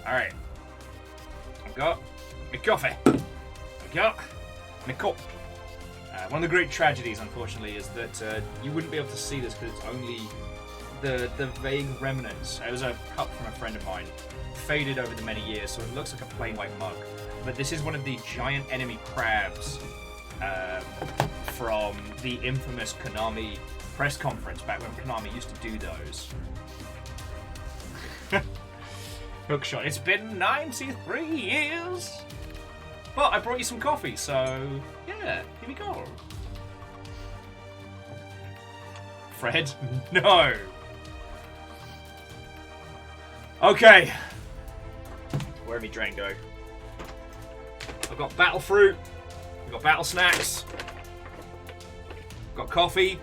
Alright. I've got my coffee. I've got my cup. One of the great tragedies, unfortunately, is that you wouldn't be able to see this because it's only the vague remnants. It was a cup from a friend of mine. Faded over the many years, so it looks like a plain white mug. But this is one of the giant enemy crabs from the infamous Konami press conference back when Konami used to do those. Hookshot. It's been 93 years! But I brought you some coffee, so yeah, here we go. Fred? No! Okay. Where'd my drain go? I've got battle fruit. I've got battle snacks. I've got coffee.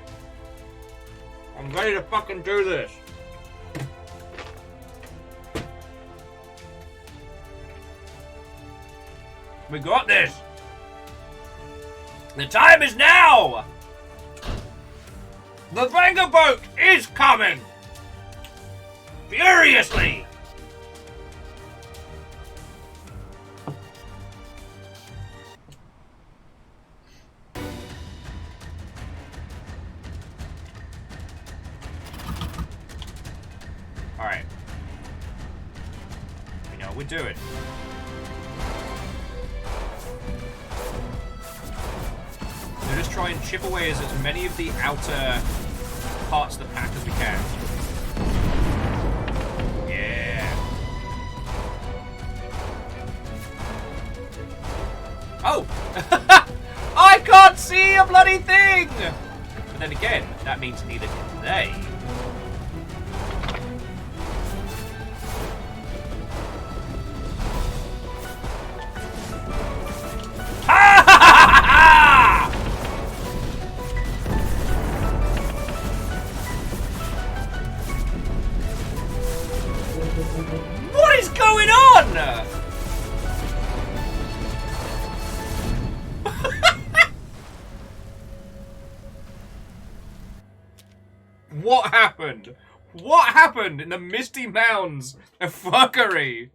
I'm ready to fucking do this. We got this. The time is now. The Vengaboat is coming. Furiously. Alright. We know what we're doing. So just try and chip away as many of the outer parts of the pack as we can. Yeah. Oh! I can't see a bloody thing! But then again, that means neither can they. What is going on? What happened? What happened in the Misty Mounds of fuckery?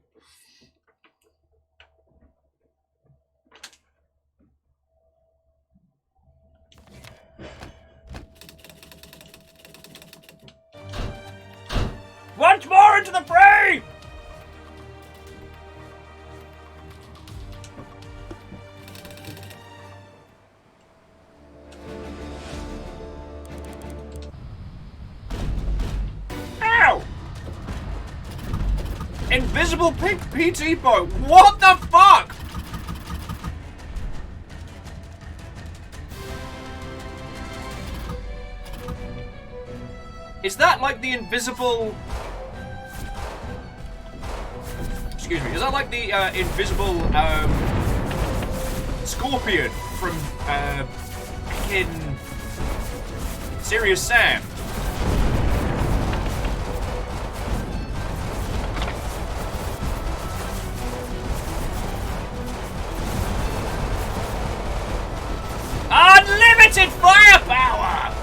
Once more into the fray! Ow! Invisible pink PT boat. What the fuck? Is that like the invisible... Excuse me, is that like the invisible scorpion from fucking Serious Sam? Unlimited firepower!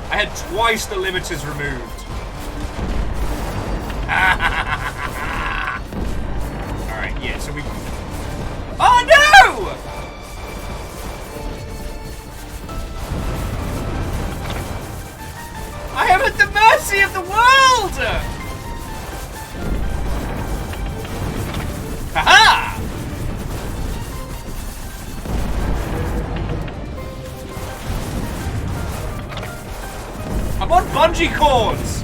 I had twice the limiters removed. Alright, yeah, so we... Oh no! I am at the mercy of the world! Haha! I'm on bungee cords!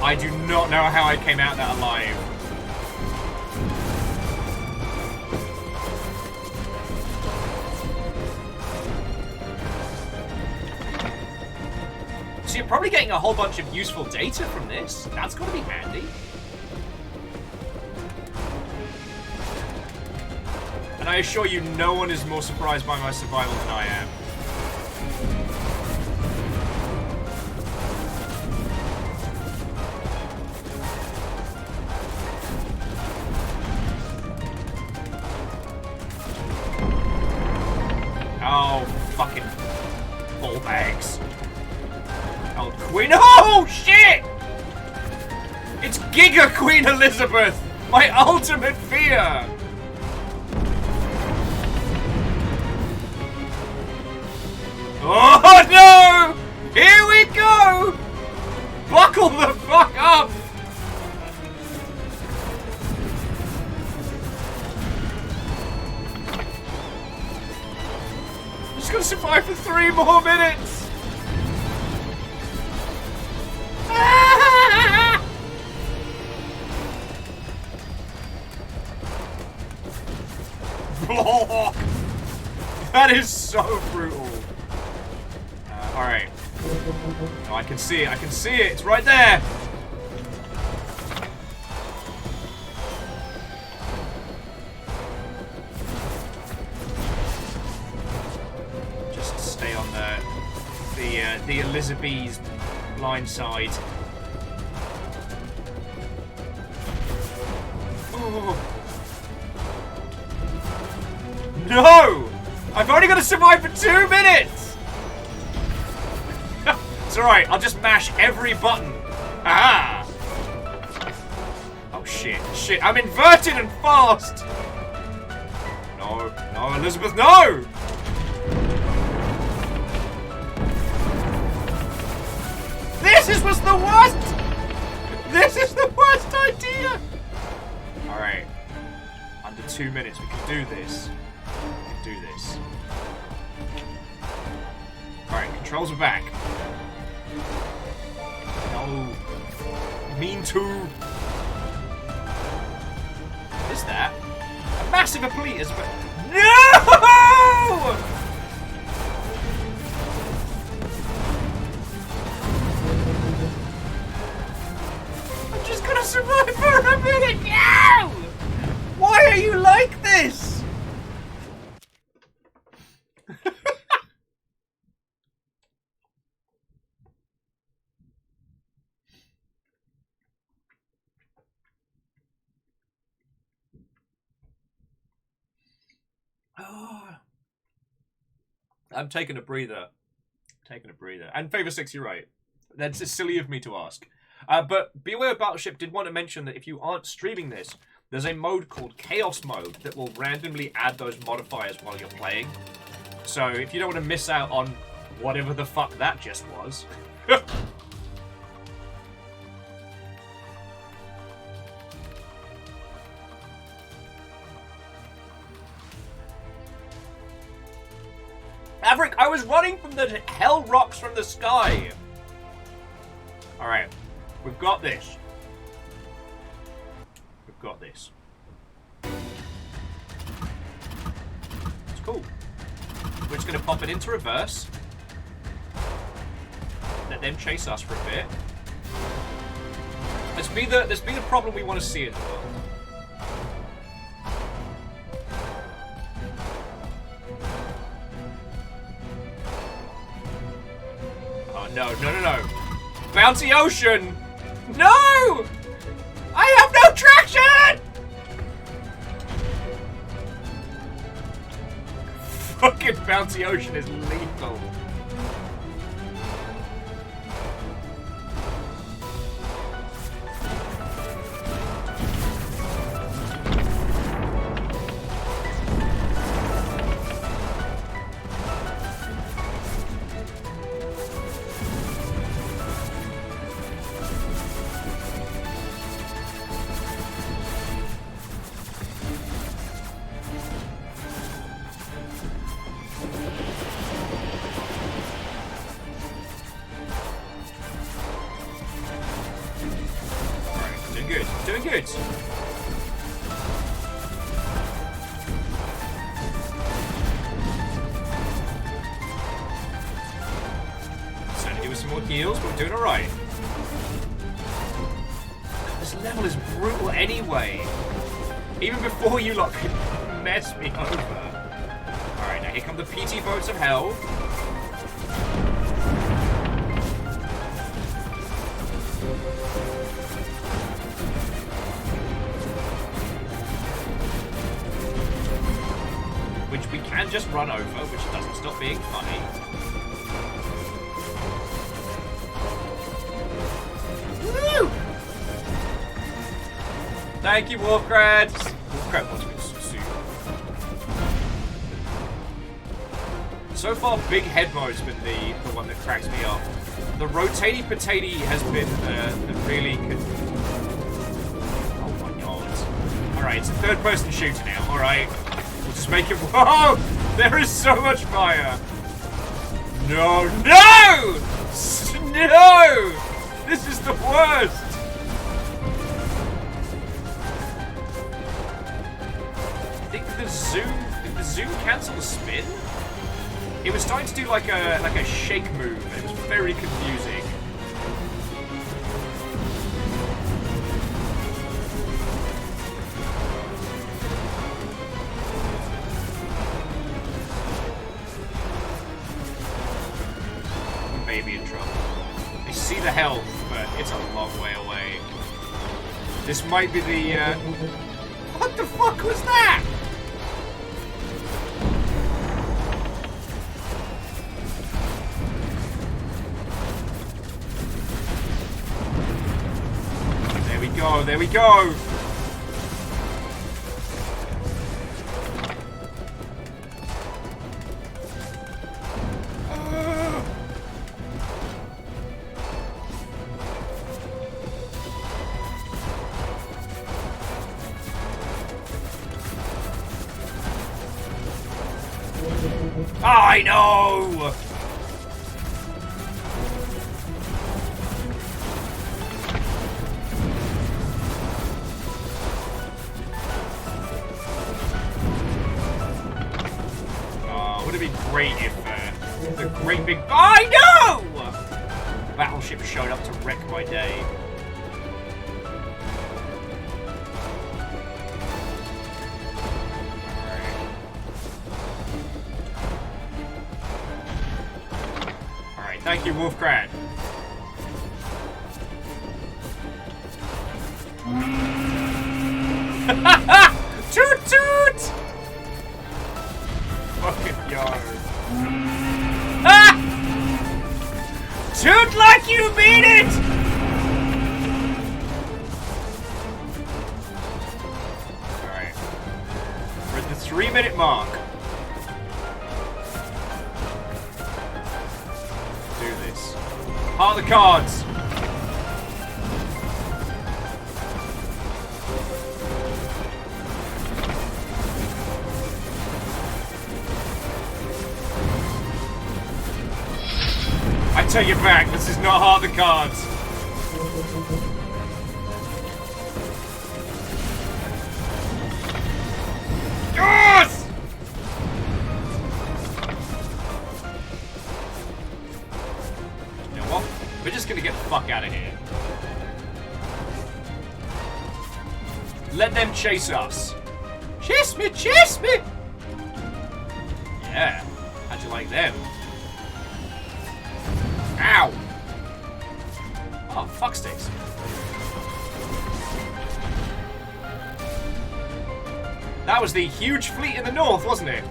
I do not know how I came out that alive. See, probably getting a whole bunch of useful data from this. That's gotta be handy. And I assure you, no one is more surprised by my survival than I am. Oh, fucking ball bags. Oh, Queen. Oh, shit! It's Giga Queen Elizabeth! My ultimate fear! Oh, no! Here we go! Buckle the fuck up! Just gonna survive for 3 more minutes! Ah! That is so brutal. Alright. Oh, I can see it, I can see it! It's right there! On the Elizabeth line side. Oh. No! I've only got to survive for 2 minutes! It's alright, I'll just mash every button. Ah! Oh shit, shit, I'm inverted and fast! No, no, Elizabeth, no! This was the worst! This is the worst idea! Alright. Under 2 minutes, we can do this. We can do this. Alright, controls are back. No. Mean to. What is that? A massive appleters, but. No! Just gonna survive for a minute now! Why are you like this? I'm taking a breather. Taking a breather. And Favor 6, you're right. That's silly of me to ask. But Beware Battleship did want to mention that if you aren't streaming this, there's a mode called Chaos Mode that will randomly add those modifiers while you're playing. So if you don't want to miss out on whatever the fuck that just was. Maverick, I was running from the hell rocks from the sky! Alright. We've got this. We've got this. It's cool. We're just going to pop it into reverse. Let them chase us for a bit. Let's be the problem we want to see in the world. Oh no, no, no, no. Bouncy ocean! No! I have no traction! Fucking bouncy ocean is lethal. Doing good. Starting to do some some more heals, but we're doing alright. This level is brutal anyway. Even before you lot could mess me over. Alright, now here come the PT boats of hell. Which we can just run over, which doesn't stop being funny. Woo! Thank you, Wolfgrad! Wolfgrad wants me to succeed. So far, Big Head Mode's been the one that cracks me up. The Rotatey Potato has been the really good... Oh my god. Alright, it's a third-person shooter now, alright. We'll just make it... Whoa! There is so much fire! No! No! No! This is the worst! Did the zoom cancel the spin? It was starting to do like a shake move, and it was very confusing. Maybe in trouble. I see the health, but it's a long way away. This might be the What the fuck was that? There we go, there we go! I know! Oh, would it be great if the great big... I know! Battleship showed up to wreck my day. Thank you, Wolfgrad. Toot toot! Fucking yard. Ah! Toot like you mean it! Alright. We're at the 3-minute mark. Part of the cards. I take it back. This is not Heart of the Cards. Yes! We're just gonna get the fuck out of here. Let them chase us. Chase me, chase me! Yeah. How'd you like them? Ow! Oh, fuck sticks. That was the huge fleet in the north, wasn't it?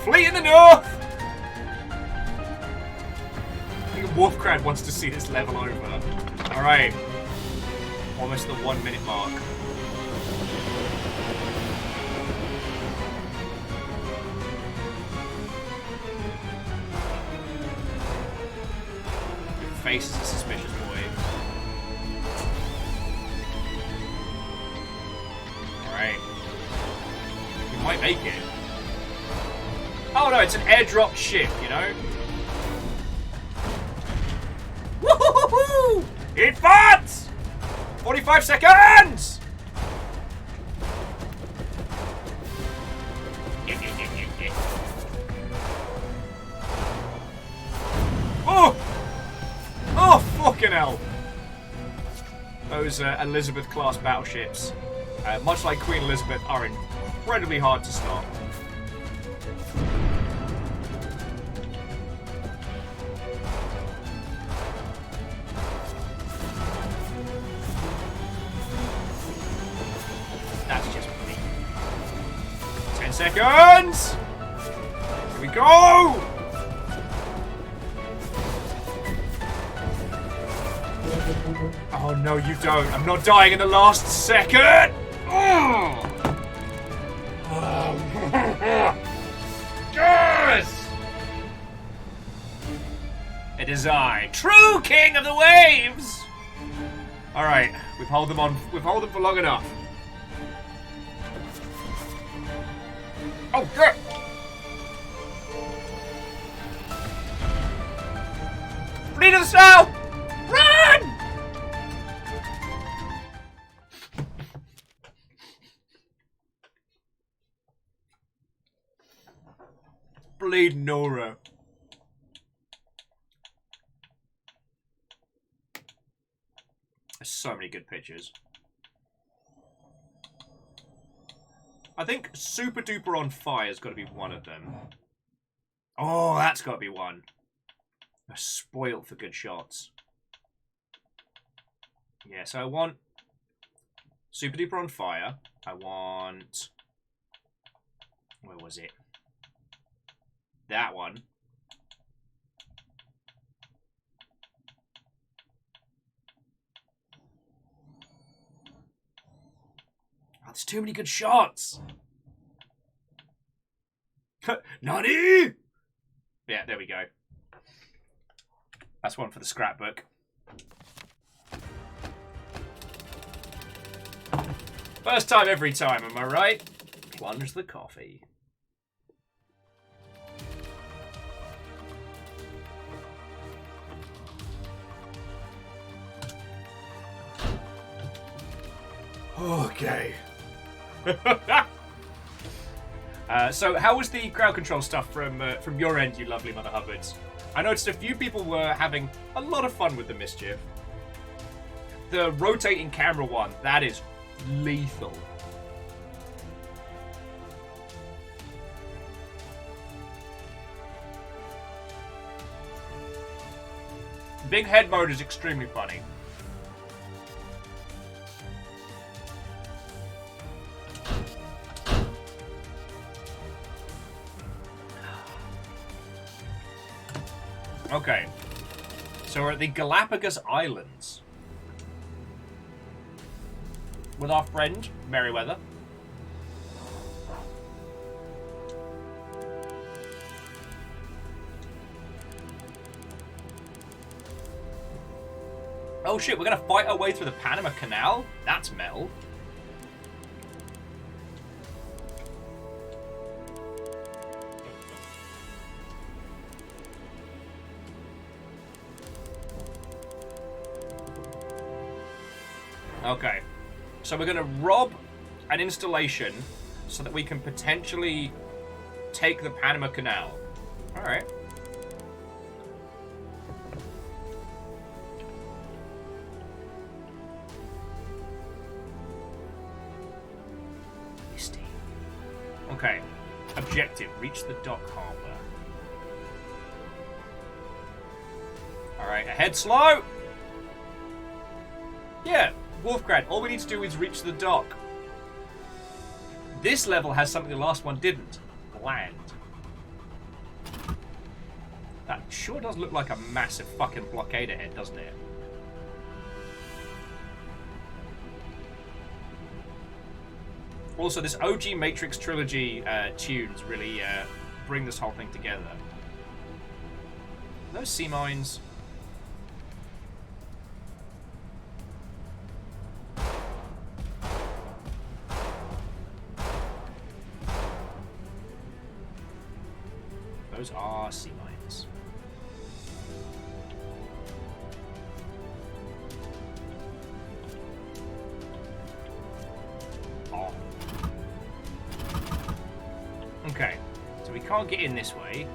Fleet in the north! Wolfgrad wants to see this level over. Alright. Almost the 1-minute mark. Your face is a suspicious boy. Alright. We might make it. Oh no, it's an airdrop ship, you know? Woohoo! Advance! 45 seconds! Oh! Those Elizabeth-class battleships, much like Queen Elizabeth, are incredibly hard to stop. That's just me. 10 seconds! Here we go! Oh no, you don't. I'm not dying in the last second! Yes! It is I, true king of the waves! Alright, we've held them for long enough. Oh shit! Flee to the south! Run! Bleed Nora. There's so many good pictures. I think Super Duper on Fire's got to be one of them. Oh, that's got to be one. I'm spoiled for good shots. Yeah, so I want Super Duper on Fire. I want... Where was it? That one. Oh, there's too many good shots. Nani? Yeah, there we go. That's one for the scrapbook. First time every time, am I right? Plunge the coffee. Okay. So how was the crowd control stuff from your end, you lovely Mother Hubbards? I noticed a few people were having a lot of fun with the mischief. The rotating camera one, that is lethal. Big head mode is extremely funny. Okay, so we're at the Galapagos Islands with our friend Merryweather. Oh shit, we're gonna fight our way through the Panama Canal? That's metal. Okay, so we're going to rob an installation so that we can potentially take the Panama Canal. Alright. Misty. Okay, objective, reach the dock harbor. Alright, ahead slow! Yeah. Wolfgrad, all we need to do is reach the dock. This level has something the last one didn't. Land. That sure does look like a massive fucking blockade ahead, doesn't it? Also, this OG Matrix Trilogy tunes really bring this whole thing together. Those sea mines... Those are sea mines. Oh. Okay, so we can't get in this way.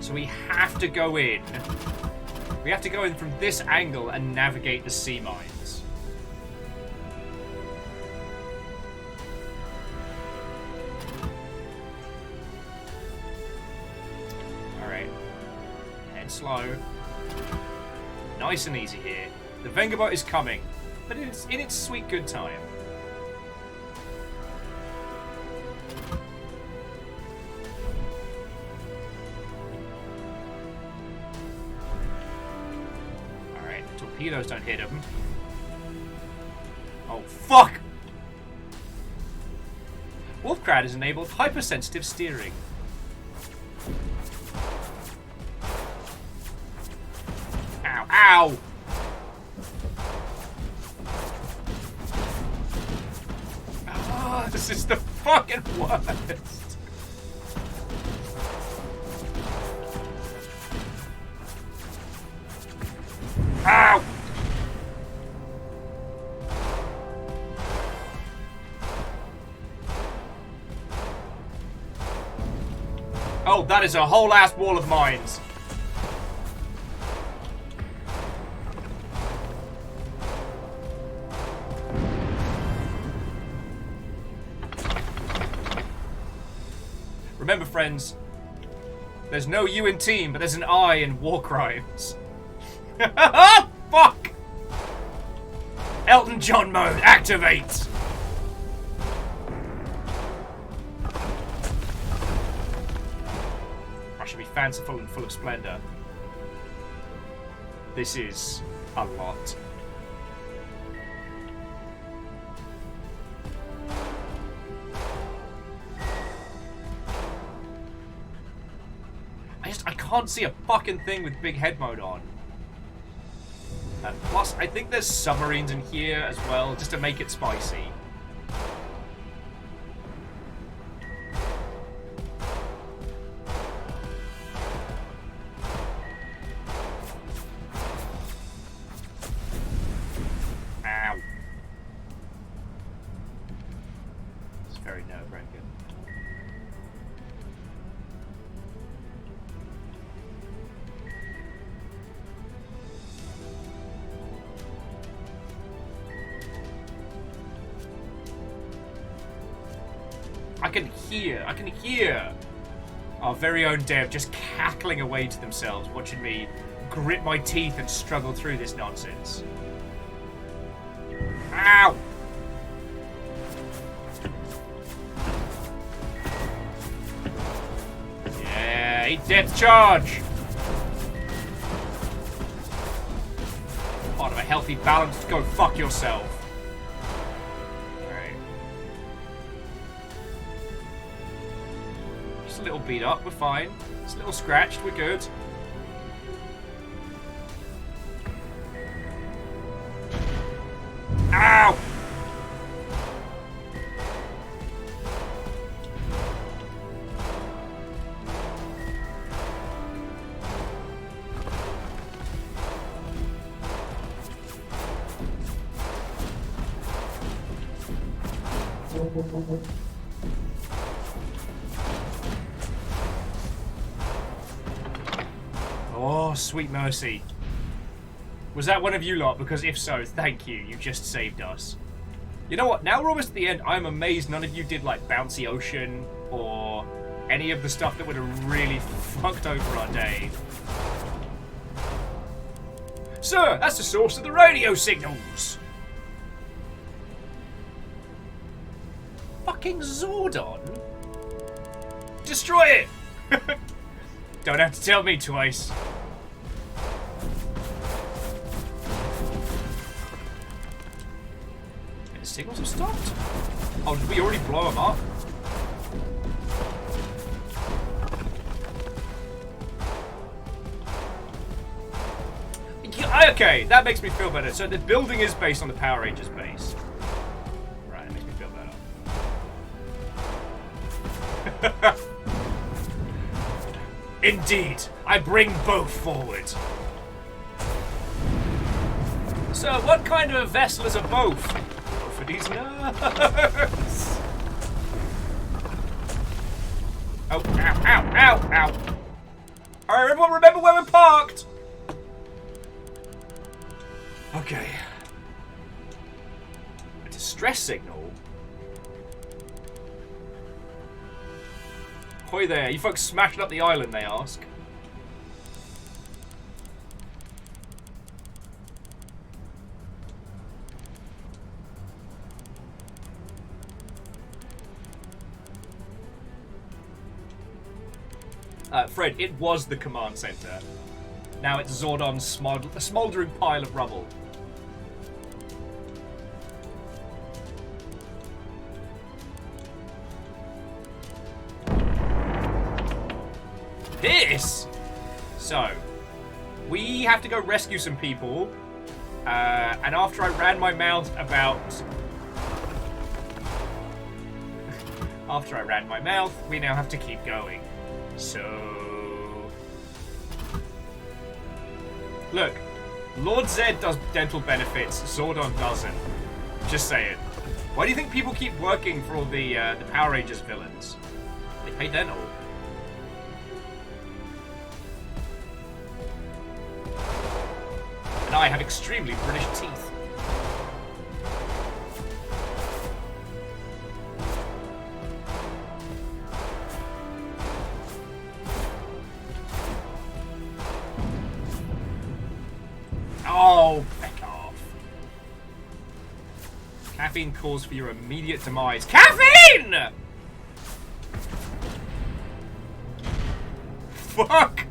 So we have to go in. We have to go in from this angle and navigate the sea mines. Alright. Head slow. Nice and easy here. The Vengaboat is coming, but it's in its sweet good time. Torpedoes don't hit him. Oh, fuck! Wolfcrad has enabled hypersensitive steering. Ow, ow! Oh, this is the fucking worst! Ow! Oh, that is a whole ass wall of mines. Remember, friends, there's no you in team, but there's an I in war crimes. Oh, fuck! Elton John mode, activate! I should be fanciful and full of splendor. This is a lot. I can't see a fucking thing with big head mode on. Plus, I think there's submarines in here as well, just to make it spicy. Ow. It's very nerve-wracking. I can hear our very own dev just cackling away to themselves, watching me grit my teeth and struggle through this nonsense. Ow! Yeah, eat depth charge! Part of a healthy balance, go fuck yourself. A little beat up, we're fine. It's a little scratched, we're good. Ow! Oh, sweet mercy. Was that one of you lot? Because if so, thank you. You just saved us. You know what? Now we're almost at the end. I'm amazed none of you did like Bouncy Ocean or any of the stuff that would have really fucked over our day. Sir, that's the source of the radio signals. Fucking Zordon. Destroy it. Don't have to tell me twice. And the signals have stopped? Oh, did we already blow them up? Yeah, okay, that makes me feel better. So the building is based on the Power Rangers base. Right, it makes me feel better. Indeed, I bring both forward. So, what kind of a vessel is a boat? For these nerds. Oh, ow, ow, ow, ow. Alright, everyone remember where we're parked! Okay. A distress signal? Hoy there, you folks smashing up the island, they ask. Fred, it was the command center. Now it's Zordon's smoldering pile of rubble. This! So, we have to go rescue some people. And after I ran my mouth about... after I ran my mouth, we now have to keep going. So... Look, Lord Zed does dental benefits, Zordon doesn't. Just saying. Why do you think people keep working for all the Power Rangers villains? They pay dental. And I have extremely British teeth. Oh, back off. Caffeine calls for your immediate demise. Caffeine! Fuck!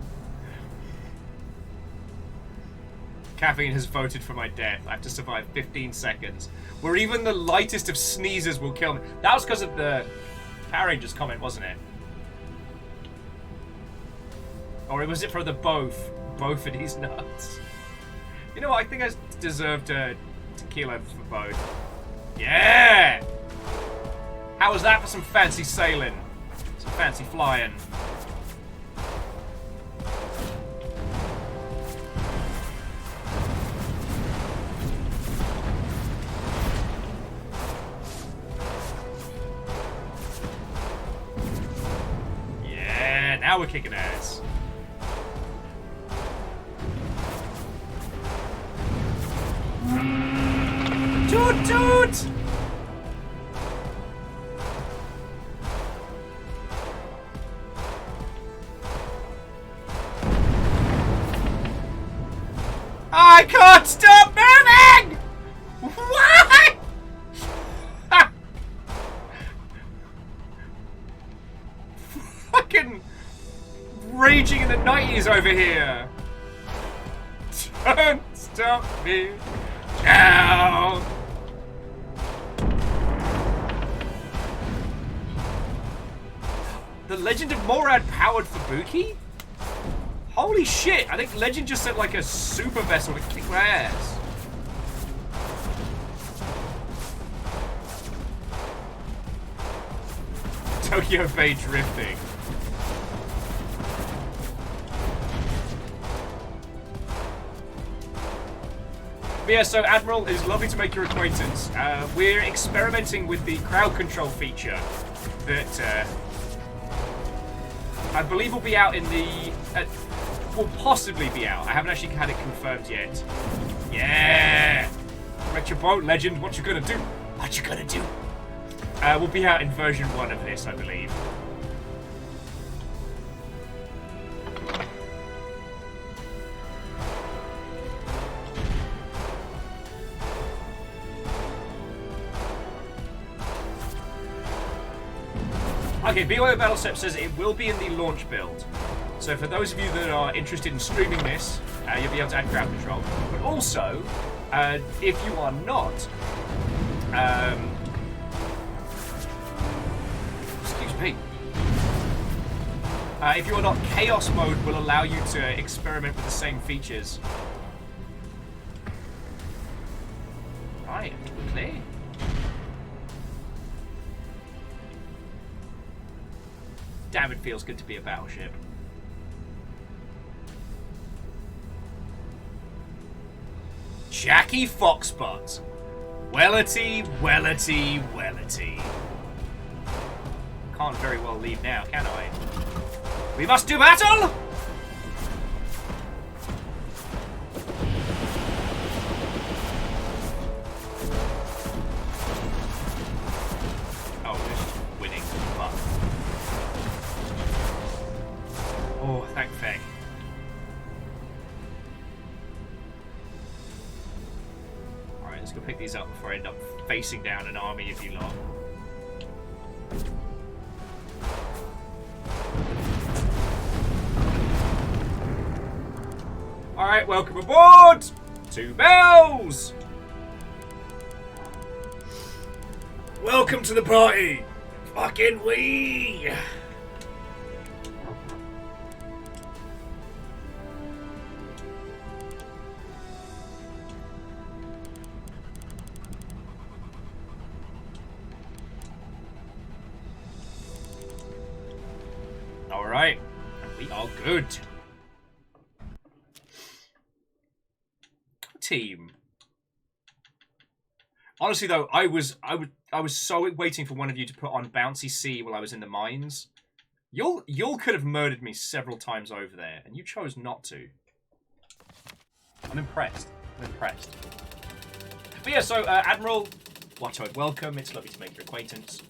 Caffeine has voted for my death. I have to survive 15 seconds. Where even the lightest of sneezes will kill me. That was because of the Power Rangers comment, wasn't it? Or was it for the both? Both of these nuts. You know what? I think I deserved a tequila for both. Yeah! How was that for some fancy sailing? Some fancy flying. Yeah, now we're kicking ass. Toot toot! I can't stop moving! Why? Fucking raging in the 90s over here. Don't stop me now. The Legend of Morad powered Fubuki? Holy shit, I think Legend just sent like a super vessel to kick my ass. Tokyo Bay drifting. But yeah, so Admiral, it's lovely to make your acquaintance. We're experimenting with the crowd control feature that I believe will be out in the... will possibly be out. I haven't actually had it confirmed yet. Yeah! Wreck your boat, Legend. What you gonna do? What you gonna do? We'll be out in version 1 of this, I believe. Okay, BYO Battlestep says it will be in the launch build. So for those of you that are interested in streaming this, you'll be able to add crowd control. But also, if you are not, excuse me. If you are not, Chaos Mode will allow you to experiment with the same features. Right, clear. Damn, it feels good to be a battleship. Jackie Foxbutt. Wellity, wellity, wellity. Can't very well leave now, can I? We must do battle! to go pick these up before I end up facing down an army of you lot. Alright, welcome aboard! 2 bells! Welcome to the party! Fucking we! Alright, we are good. Team. Honestly though, I was so waiting for one of you to put on Bouncy C while I was in the mines. You'll could have murdered me several times over there, and you chose not to. I'm impressed. I'm impressed. But yeah, so Admiral, Watchwood, welcome. It's lovely to make your acquaintance.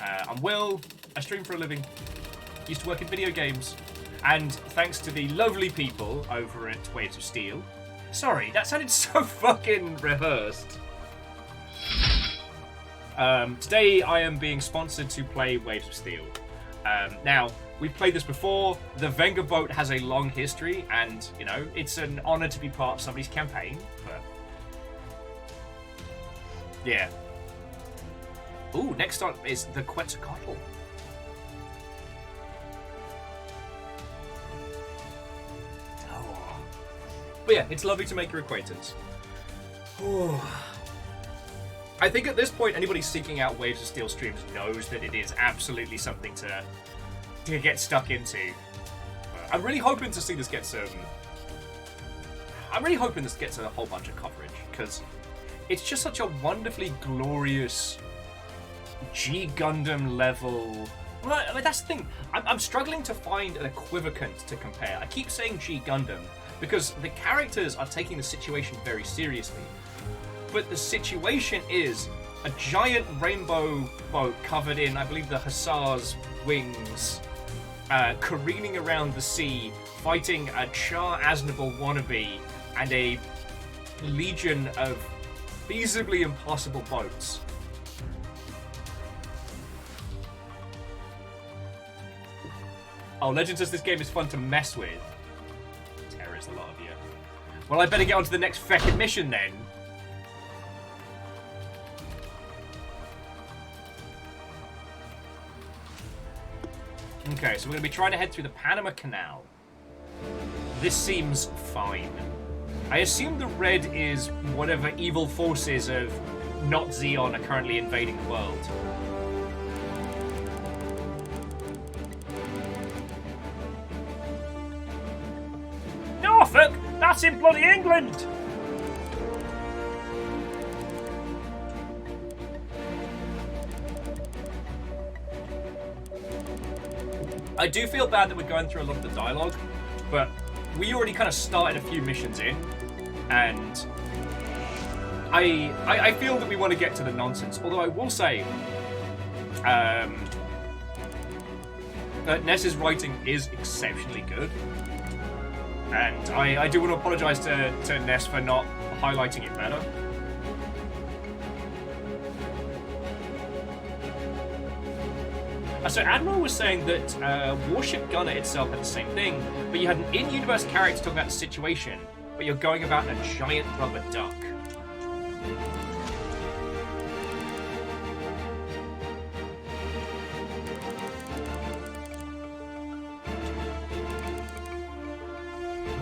I'm Will. I stream for a living. Used to work in video games. And thanks to the lovely people over at Waves of Steel. Sorry, that sounded so fucking rehearsed. Today I am being sponsored to play Waves of Steel. Now, we've played this before. The Vengaboat has a long history, and, you know, it's an honor to be part of somebody's campaign, but... yeah. Ooh, next up is the Quetzalcoatl. But yeah, it's lovely to make your acquaintance. Ooh. I think at this point, anybody seeking out Waves of Steel streams knows that it is absolutely something to get stuck into. I'm really hoping to see this get some... I'm really hoping this gets a whole bunch of coverage, because it's just such a wonderfully glorious G Gundam level... Well, I mean, that's the thing. I'm struggling to find an equivocant to compare. I keep saying G Gundam, because the characters are taking the situation very seriously. But the situation is a giant rainbow boat covered in, I believe, the Hussar's wings, careening around the sea, fighting a Char Aznable wannabe and a legion of feasibly impossible boats. Oh, Legend says this game is fun to mess with. Terrorist, a lot of you. Well, I better get on to the next feckin' mission then. Okay, so we're going to be trying to head through the Panama Canal. This seems fine. I assume the red is whatever evil forces of not Xeon are currently invading the world. Norfolk? That's in bloody England! I do feel bad that we're going through a lot of the dialogue, but we already kind of started a few missions in, and I feel that we want to get to the nonsense. Although I will say, Ness's writing is exceptionally good, and I do want to apologise to Ness for not highlighting it better. So Admiral was saying that Warship Gunner itself had the same thing, but you had an in-universe character talking about the situation, but you're going about in a giant rubber duck.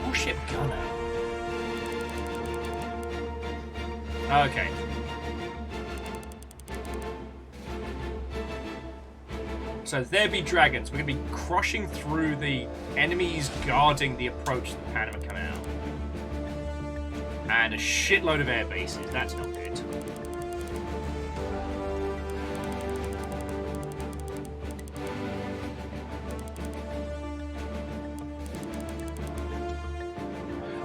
Warship Gunner. Okay. So there be dragons. We're going to be crushing through the enemies guarding the approach to the Panama Canal. And a shitload of air bases. That's not good.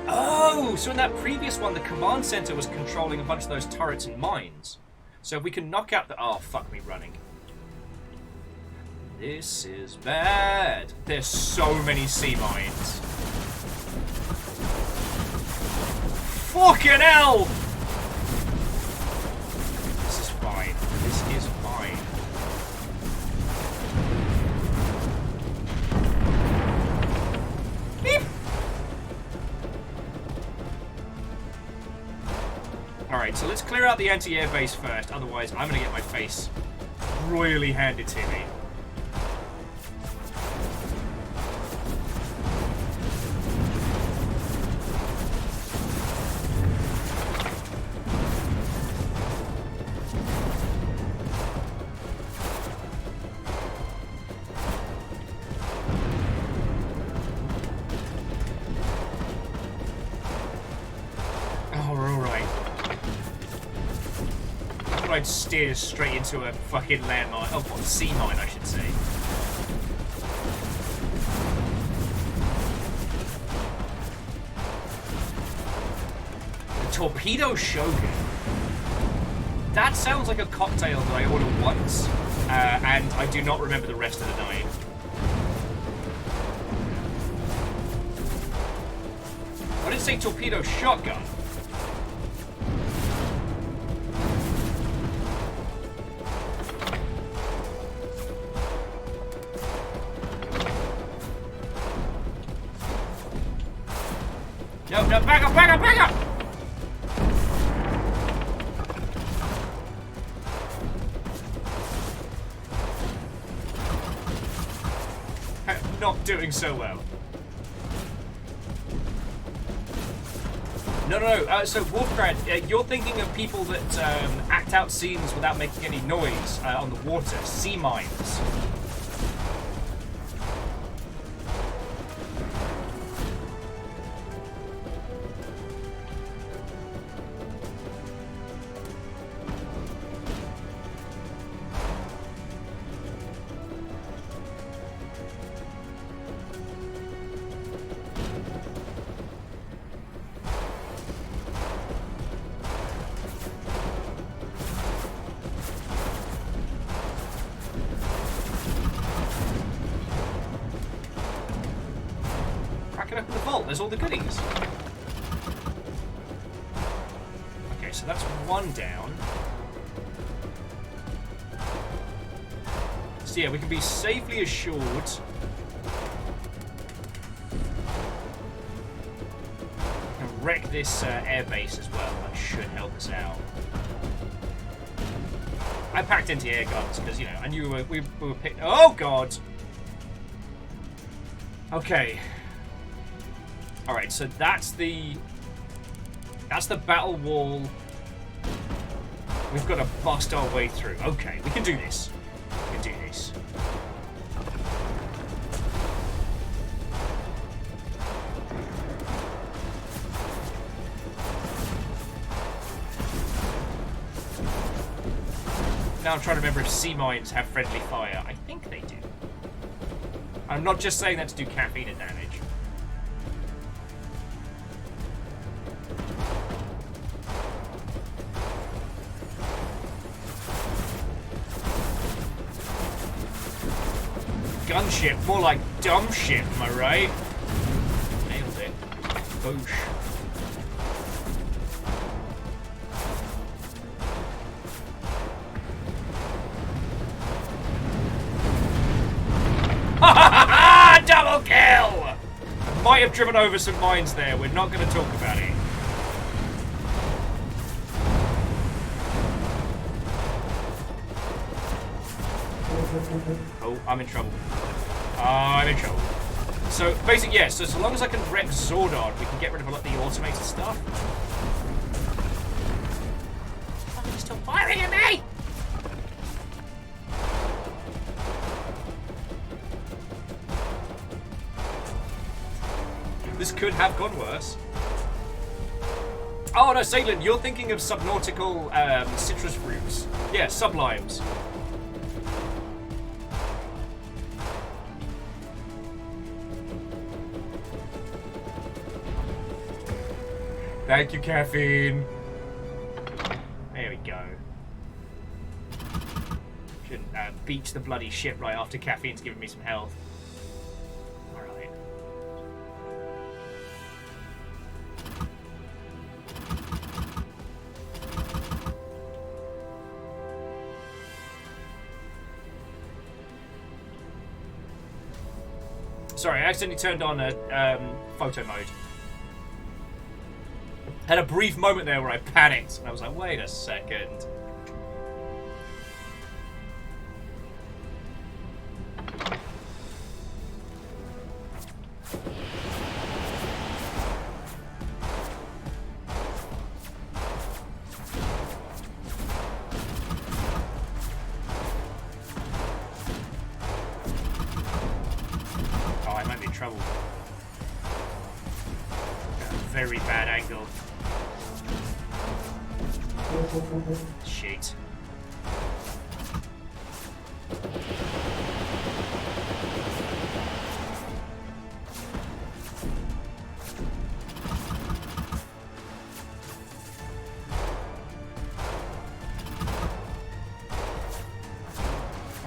Oh, so in that previous one, the command center was controlling a bunch of those turrets and mines. So if we can knock out the... Oh, fuck me running. This is bad. There's so many sea mines. Fucking hell! Alright, so let's clear out the anti-air base first, otherwise I'm gonna get my face royally handed to me. I'd steer straight into a fucking landmine. Oh, what, sea mine, I should say. The Torpedo Shogun. That sounds like a cocktail that I ordered once, and I do not remember the rest of the night. I didn't say Torpedo Shotgun. No, back up, back up, back up! I'm not doing so well. No. So, Wolfgrad, you're thinking of people that act out scenes without making any noise on the water. Sea mines. Open the vault, there's all the goodies. Okay, so that's one down. So yeah, we can be safely assured and wreck this airbase as well. That should help us out. I packed anti-air guns because, you know, I knew we were picked. Oh god! Okay. Alright, so that's the battle wall we've got to bust our way through. Okay, we can do this. We can do this. Now I'm trying to remember if sea mines have friendly fire. I think they do. I'm not just saying that to do caffeine damage. Gunship, more like dumb ship, am I right? Nailed it. Boosh. Ha ha ha ha! Double kill! I might have driven over some mines there, we're not going to talk about it. Oh, I'm in trouble. I'm in trouble. So, basically, yeah, so long as I can wreck Zordon, we can get rid of a lot of the automated stuff. Oh, he's still firing at me! This could have gone worse. Oh, no, Salin, you're thinking of subnautical citrus fruits. Yeah, sublimes. Thank you, caffeine. There we go. Shouldn't beach the bloody ship right after caffeine's given me some health. Alright. Sorry, I accidentally turned on a photo mode. Had a brief moment there where I panicked, and I was like, wait a second. Oh, I might be in trouble. Very bad angle. Shit.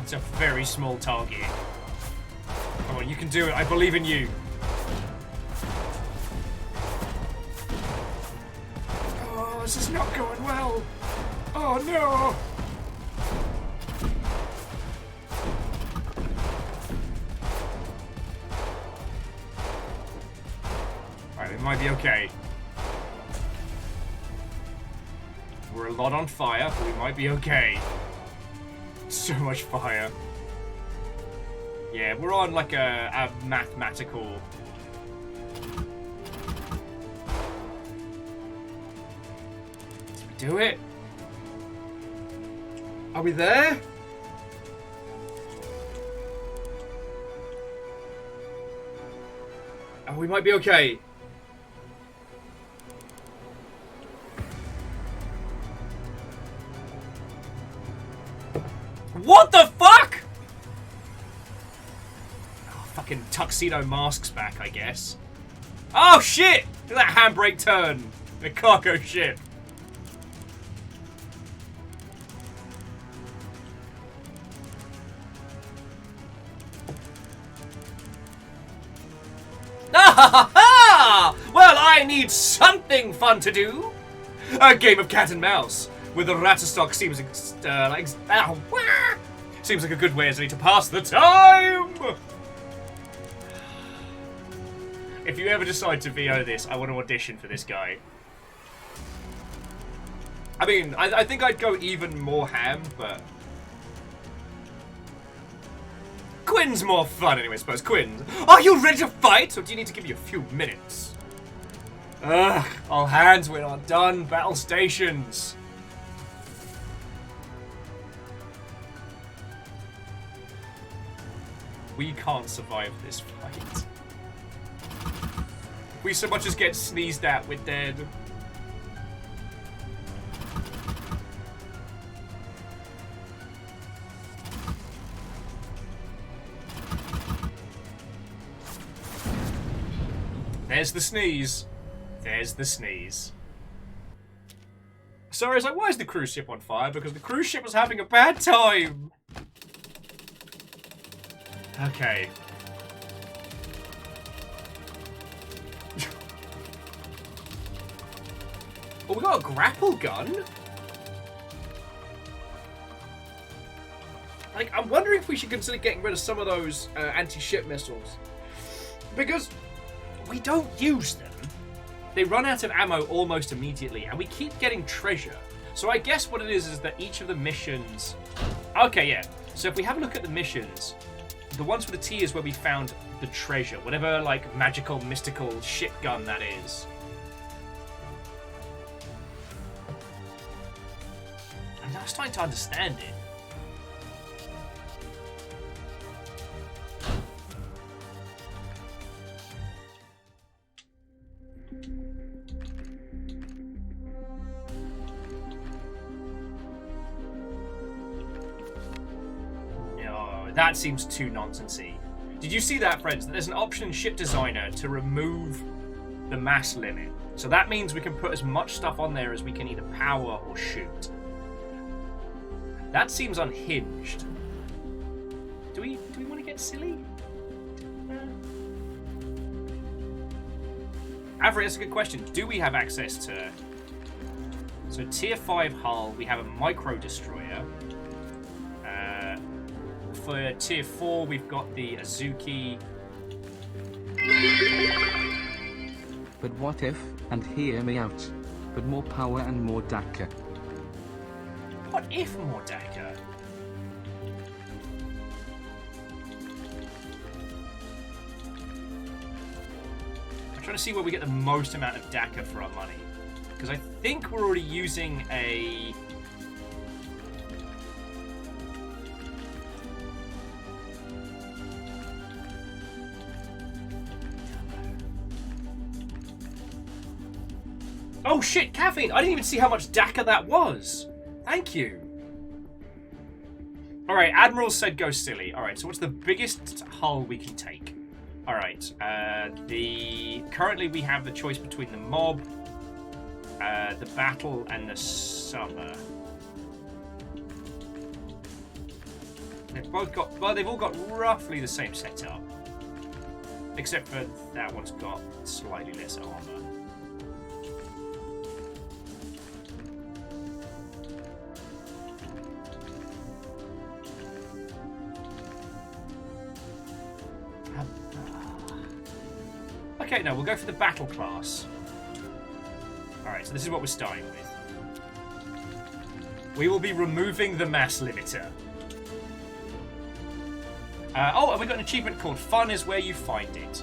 It's a very small target. Come on, you can do it. I believe in you. This is not going well. Oh no! Alright, it might be okay. We're a lot on fire, but we might be okay. So much fire. Yeah, we're on like a mathematical... Do it? Are we there? Oh, we might be okay. What the fuck? Oh, fucking tuxedo mask's back, I guess. Oh shit! Look at that handbrake turn. The cargo ship. Well, I need something fun to do. A game of cat and mouse with the Ratterstock seems seems like a good way as to pass the time. If you ever decide to VO this, I want to audition for this guy. I mean, I think I'd go even more ham, but Quinn's more fun anyway, I suppose. Quinn, are you ready to fight, or do you need to give me a few minutes? Ugh, all hands, we're not done. Battle stations. We can't survive this fight. We so much as get sneezed at, we're dead. There's the sneeze. There's the sneeze. Sorry, I was like, why is the cruise ship on fire? Because the cruise ship was having a bad time. Okay. Oh, we got a grapple gun? Like, I'm wondering if we should consider getting rid of some of those anti-ship missiles. Because we don't use them. They run out of ammo almost immediately, and we keep getting treasure. So I guess what it is that each of the missions... Okay, yeah. So if we have a look at the missions, the ones with the T is where we found the treasure. Whatever, like, magical, mystical ship gun that is. I'm now starting to understand it. That seems too nonsensy. Did you see that, friends? That there's an option in Ship Designer to remove the mass limit. So that means we can put as much stuff on there as we can either power or shoot. That seems unhinged. Do we want to get silly? Avery, that's a good question. Do we have access to... So tier 5 hull, we have a micro destroyer. For tier 4, we've got the Azuki. But what if, and hear me out, but more power and more DACA. What if more DACA? I'm trying to see where we get the most amount of DACA for our money. Because I think we're already using a... Oh shit, caffeine! I didn't even see how much DACA that was! Thank you! Alright, Admiral said go silly. Alright, so what's the biggest hull we can take? Alright, currently we have the choice between the mob, the battle, and the summer. They've both got, well, they've all got roughly the same setup. Except for that one's got slightly less armor. Okay, no, we'll go for the battle class. Alright, so this is what we're starting with. We will be removing the mass limiter. Oh, and we've got an achievement called Fun is Where You Find It.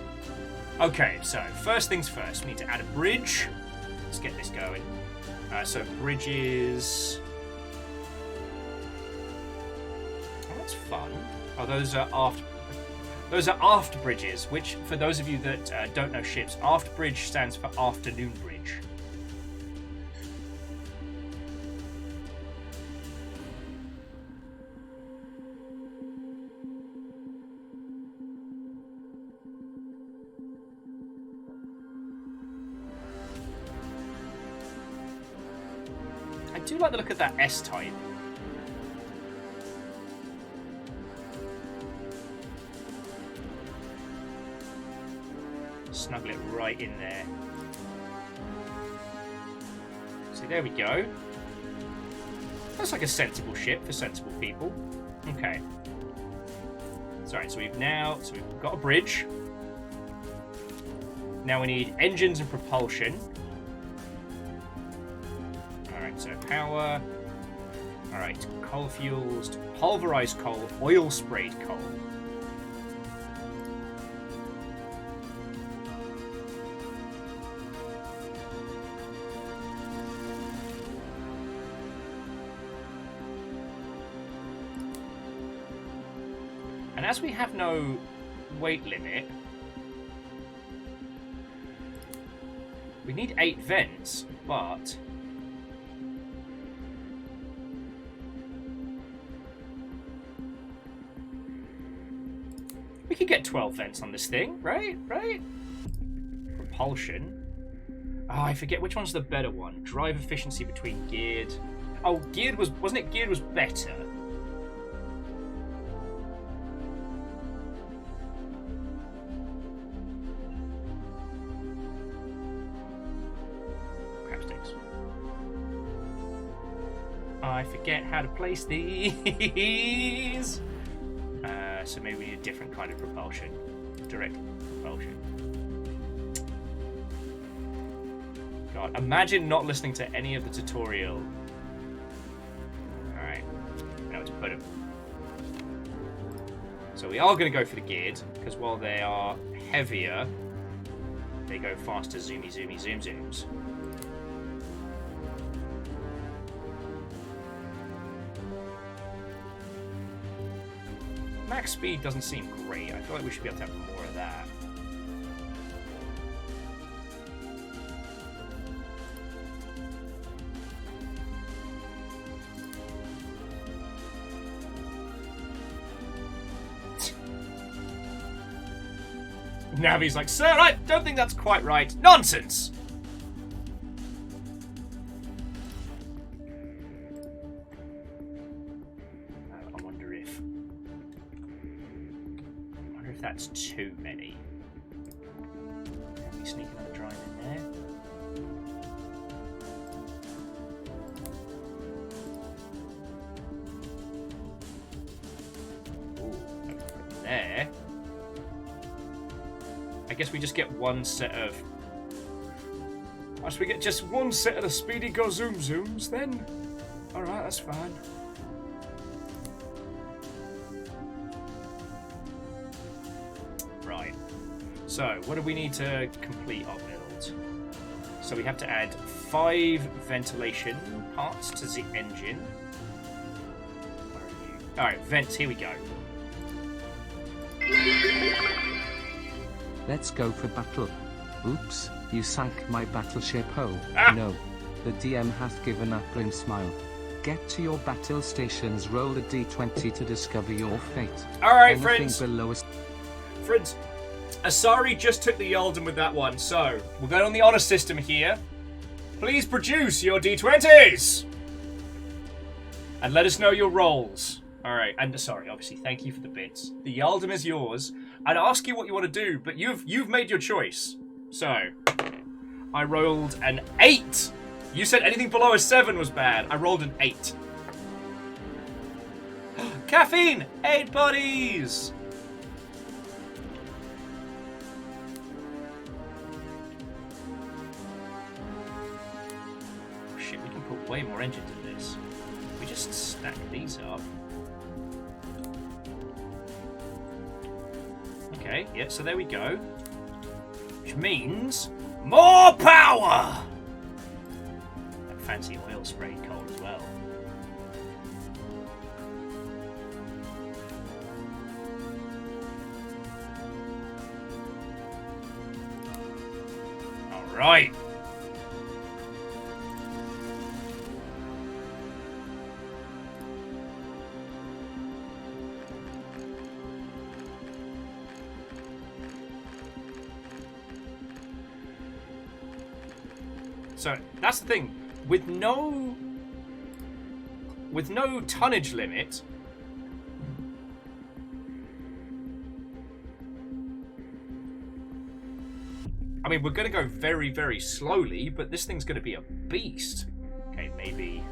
Okay, so first things first, we need to add a bridge. Let's get this going. So bridges... Oh, that's fun. Oh, those are aft... Those are aft bridges, which, for those of you that don't know ships, aft bridge stands for afternoon bridge. I do like the look of that S-type. Snuggle it right in there. See, there we go. That's like a sensible ship for sensible people. Okay. Sorry, so we've got a bridge. Now we need engines and propulsion. Alright, so power. Alright, coal fuels, pulverized coal, oil sprayed coal. And as we have no weight limit, we need 8 vents, but we could get 12 vents on this thing, right? Right? Propulsion. Oh, I forget which one's the better one. Drive efficiency between geared. Oh, geared wasn't it geared was better? I forget how to place these. So maybe we need a different kind of propulsion. Direct propulsion. God, imagine not listening to any of the tutorial. Alright. Now it's put them. So we are going to go for the geared, because while they are heavier, they go faster. Zoomy, zoomy, zoom, zooms. Max speed doesn't seem great. I feel like we should be able to have more of that. Navi's like, sir, I don't think that's quite right. Nonsense! That's too many. Can we sneak another drive in there? Ooh, there. I guess we just get one set of... As we get just one set of the speedy go zoom zooms, then alright, that's fine. Right. So, what do we need to complete our build? So we have to add 5 ventilation parts to the engine. Where are you? Alright, vents, here we go. Let's go for battle. Oops, you sank my battleship. Oh, no. The DM hath given up. Grim smile. Get to your battle stations, roll a d20 to discover your fate. Alright, Anything friends. below a... Friends, Asari just took the Yalden with that one, so we're going on the honor system here. Please produce your d20s! And let us know your rolls. Alright, and sorry, obviously, thank you for the bits. The Yalden is yours. I'd ask you what you want to do, but you've made your choice. So, I rolled an 8. You said anything below a 7 was bad. I rolled an 8. Caffeine! 8 buddies! Oh, shit, we can put way more engines in this. We just stack these up. Okay, yeah, so there we go. Which means more power! That fancy oil sprayed coal as well. Alright. So that's the thing, with no tonnage limit, I mean, we're going to go very, very slowly, but this thing's going to be a beast. Okay, maybe.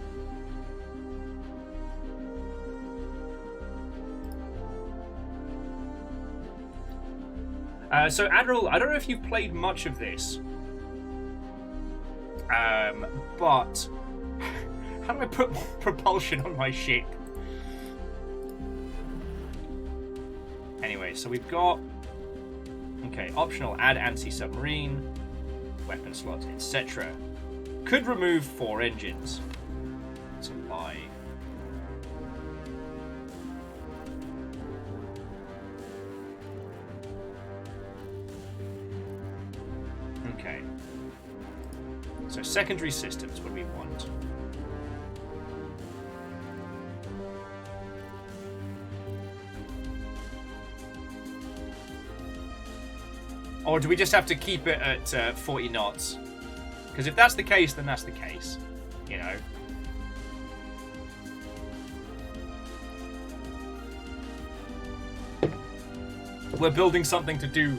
So Admiral, I don't know if you've played much of this. But how do I put more propulsion on my ship? Anyway, so we've got optional add anti-submarine, weapon slots, etc. Could remove 4 engines. It's a lie. Okay. So secondary systems, what do we want? Or do we just have to keep it at 40 knots? Because if that's the case, then that's the case. You know? We're building something to do.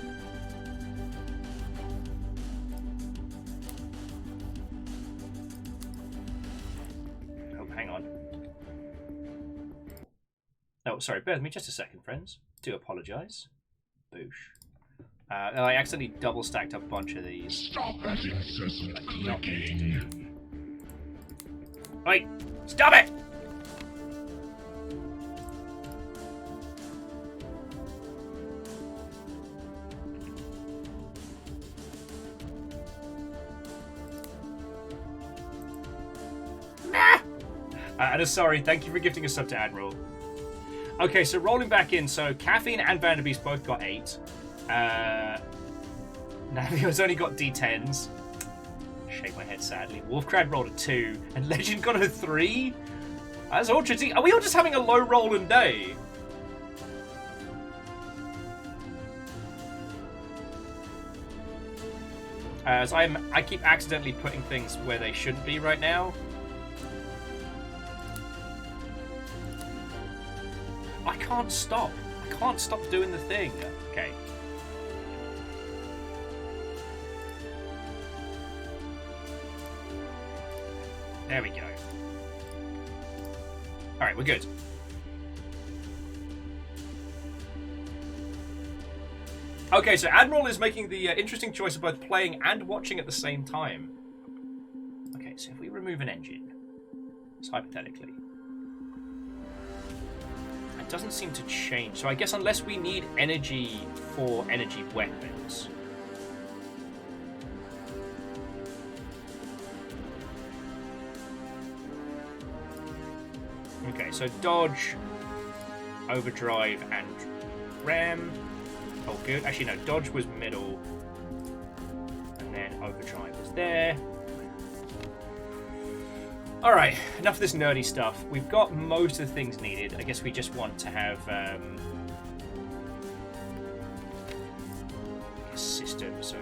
Oh, sorry, bear with me just a second, friends. Do apologise. Boosh. I accidentally double stacked up a bunch of these. Stop that incessant clicking. Wait! Stop it! And sorry, thank you for gifting a sub to Admiral. Okay, so rolling back in, so Caffeine and Vanderbeest both got 8. Navio's only got D10s. Shake my head sadly. Wolfcrad rolled a 2, and Legend got a 3? That's ultra Are we all just having a low rolling day? So I keep accidentally putting things where they shouldn't be right now. I can't stop. I can't stop doing the thing. Okay. There we go. Alright, we're good. Okay, so Admiral is making the interesting choice of both playing and watching at the same time. Right, so if we remove an engine, it's hypothetically, it doesn't seem to change. So I guess unless we need energy for energy weapons. Okay, so dodge, overdrive, and ram. Oh, good. Actually, no, dodge was middle, and then overdrive was there. Alright, enough of this nerdy stuff. We've got most of the things needed. I guess we just want to have a system, so...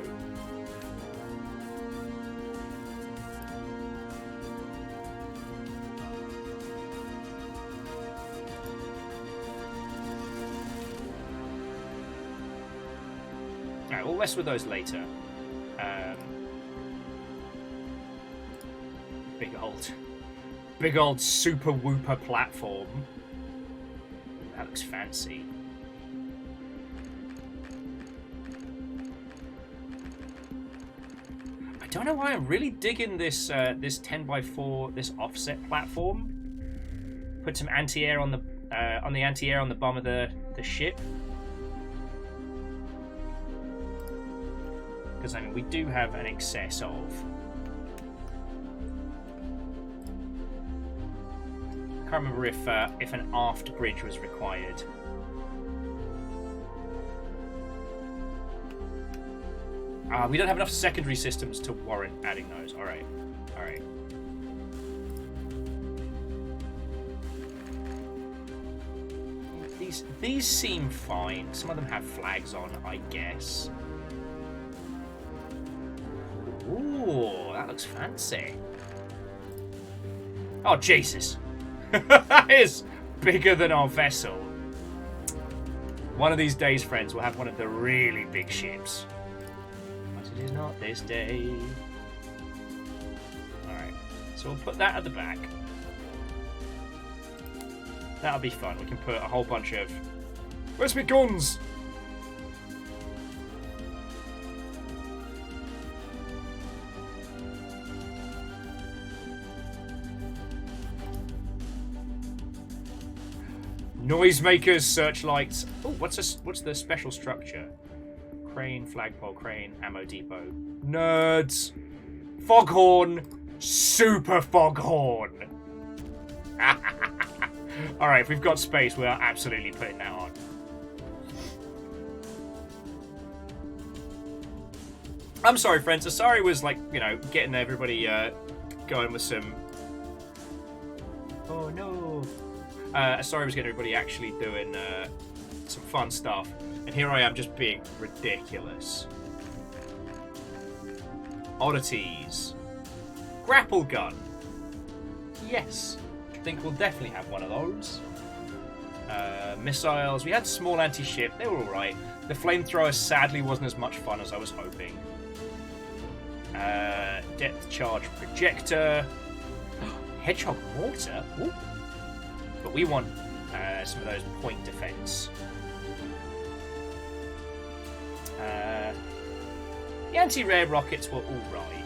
Alright, we'll mess with those later. Big old super whooper platform. That looks fancy. I don't know why I'm really digging this this 10x4, this offset platform. Put some anti-air on the anti-air on the bottom of the ship. Because I mean we do have an excess of. I can't remember if an aft bridge was required. We don't have enough secondary systems to warrant adding those. All right, all right. These seem fine. Some of them have flags on, I guess. Ooh, that looks fancy. Oh Jesus. That is bigger than our vessel. One of these days, friends, we'll have one of the really big ships. But it is not this day. Alright, so we'll put that at the back. That'll be fun. We can put a whole bunch of... Where's my guns? Noisemakers, searchlights. Oh, what's the special structure? Crane, flagpole, crane, ammo depot. Nerds. Foghorn. Super foghorn. Alright, if we've got space, we are absolutely putting that on. I'm sorry, friends. Asari was like, you know, getting everybody going with some... Oh, no. Asari was getting everybody actually doing some fun stuff. And here I am just being ridiculous. Oddities. Grapple gun. Yes. I think we'll definitely have one of those. Missiles. We had small anti-ship. They were alright. The flamethrower sadly wasn't as much fun as I was hoping. Depth charge projector. Hedgehog mortar? Ooh. But we want some of those point defense. The anti-rare rockets were alright.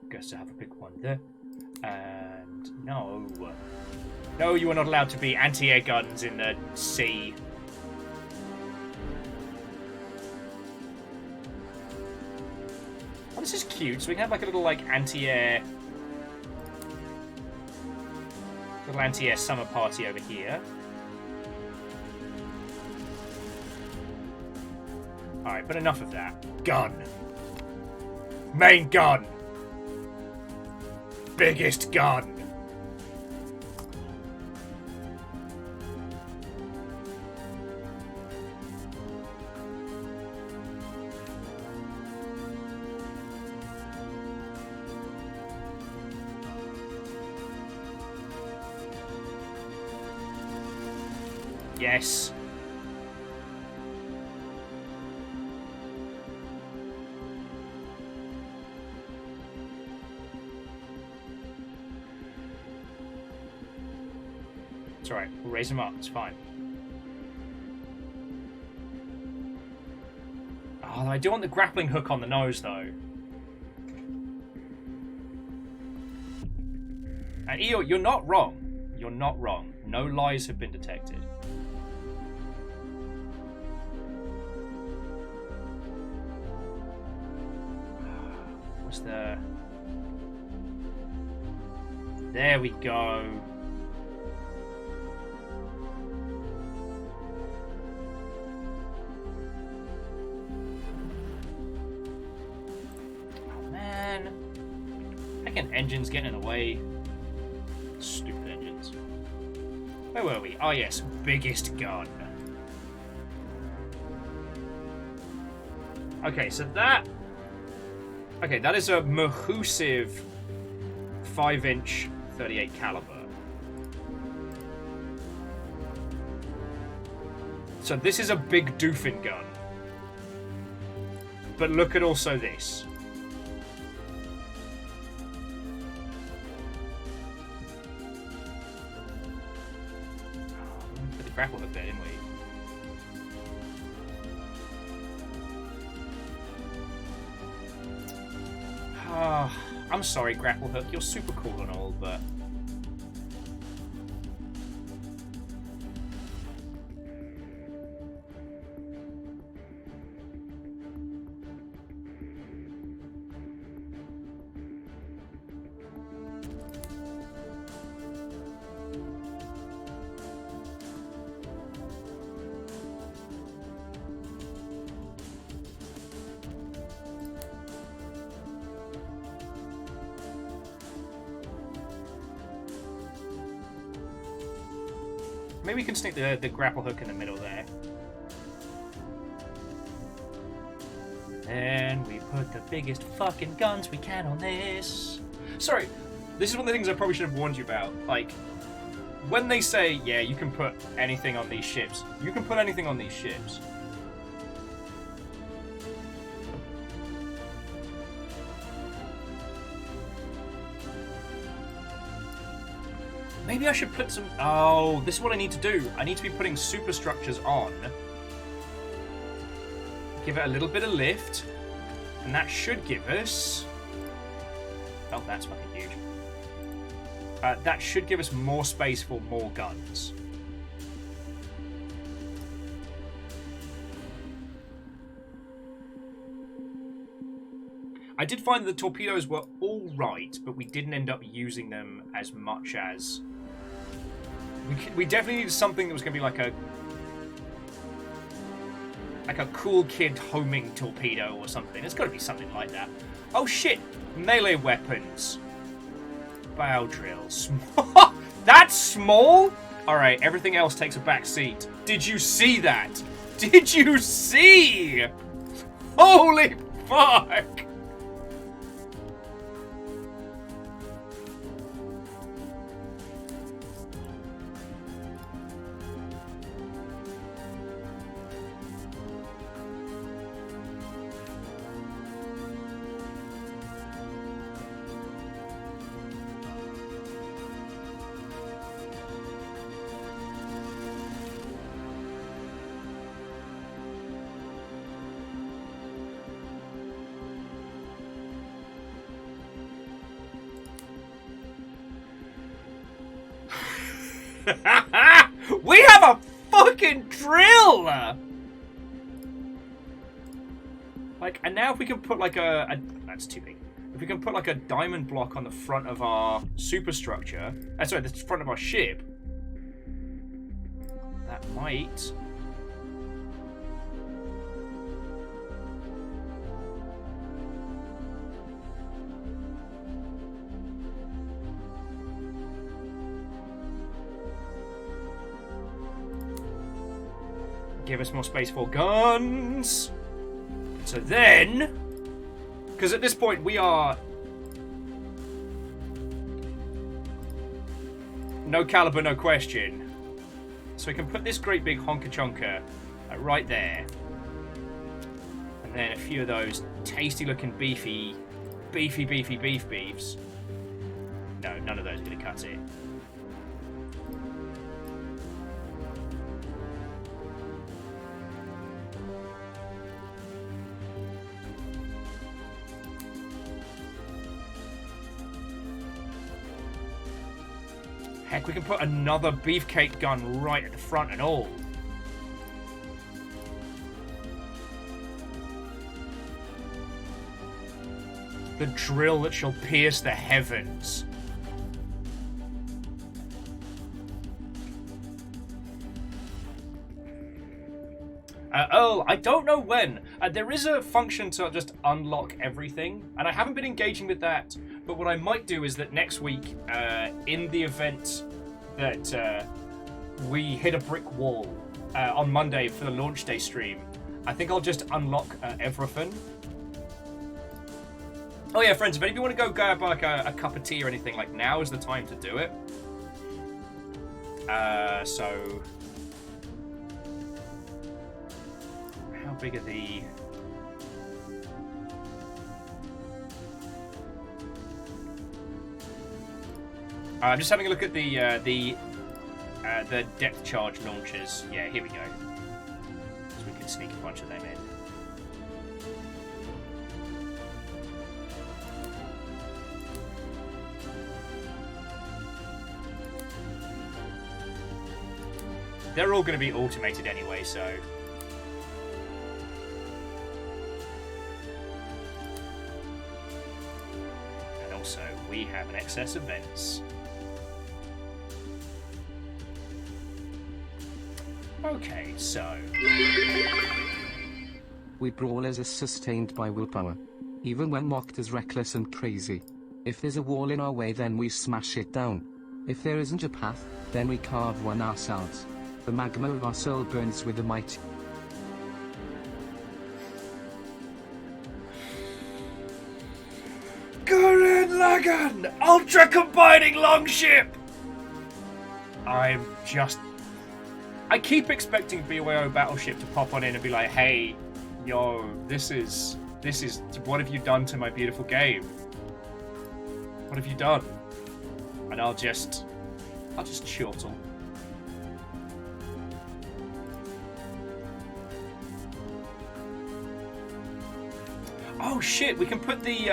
Guess I have a big one there. And no. No, you are not allowed to be anti-air guns in the sea. Oh, this is cute. So we can have like a little like anti-air summer party over here. Alright, but enough of that. Gun. Main gun. Biggest gun. Yes. It's alright. We'll raise him up. It's fine. Oh, I do want the grappling hook on the nose, though. And Eo, you're not wrong. You're not wrong. No lies have been detected. What's the... There we go. Oh, man. Fucking engines getting in the way. Stupid engines. Where were we? Oh, yes. Biggest gun. Okay, so that... Okay, that is a mahoosive 5-inch 38 caliber. So this is a big doofin gun. But look at also this. Put the grapple hook there, didn't we? I'm sorry, grapple hook. You're super cool and all, but... Maybe we can sneak the grapple hook in the middle there. And we put the biggest fucking guns we can on this. Sorry, this is one of the things I probably should have warned you about. Like, when they say, yeah, you can put anything on these ships, you can put anything on these ships. Maybe I should put some... Oh, this is what I need to do. I need to be putting superstructures on. Give it a little bit of lift. And that should give us... Oh, that's fucking huge. That should give us more space for more guns. I did find that the torpedoes were all right, but we didn't end up using them as much as... We definitely needed something that was going to be like a cool kid homing torpedo or something. There's got to be something like that. Oh shit! Melee weapons. Bow drills. That's small? Alright, everything else takes a back seat. Did you see that? Did you see? Holy fuck! We have a fucking drill! Like, and now if we can put like a that's too big. If we can put like a diamond block on the front of our superstructure, sorry, the front of our ship, that might... give us more space for guns. So then, because at this point we are no caliber, no question. So we can put this great big honka chonka right there, and then a few of those tasty-looking beefs. No, none of those are gonna cut it. Heck, we can put another beefcake gun right at the front and all. The drill that shall pierce the heavens. Oh, I don't know when. There is a function to just unlock everything, and I haven't been engaging with that. But what I might do is that next week, in the event that we hit a brick wall on Monday for the launch day stream, I think I'll just unlock everything. Oh yeah, friends, if any of you want to go grab like a cup of tea or anything, like now is the time to do it. So... How big are the... I'm just having a look at the depth charge launchers. Yeah, here we go. So we can sneak a bunch of them in. They're all going to be automated anyway, so... And also, we have an excess of vents. Okay, so... We brawlers are sustained by willpower. Even when mocked as reckless and crazy. If there's a wall in our way, then we smash it down. If there isn't a path, then we carve one ourselves. The magma of our soul burns with the might. Gurren Lagann! Ultra Combining Longship! I'm just... I keep expecting BYO Battleship to pop on in and be like, hey, yo, this is... What have you done to my beautiful game? What have you done? And I'll just chortle. Oh shit! We can put the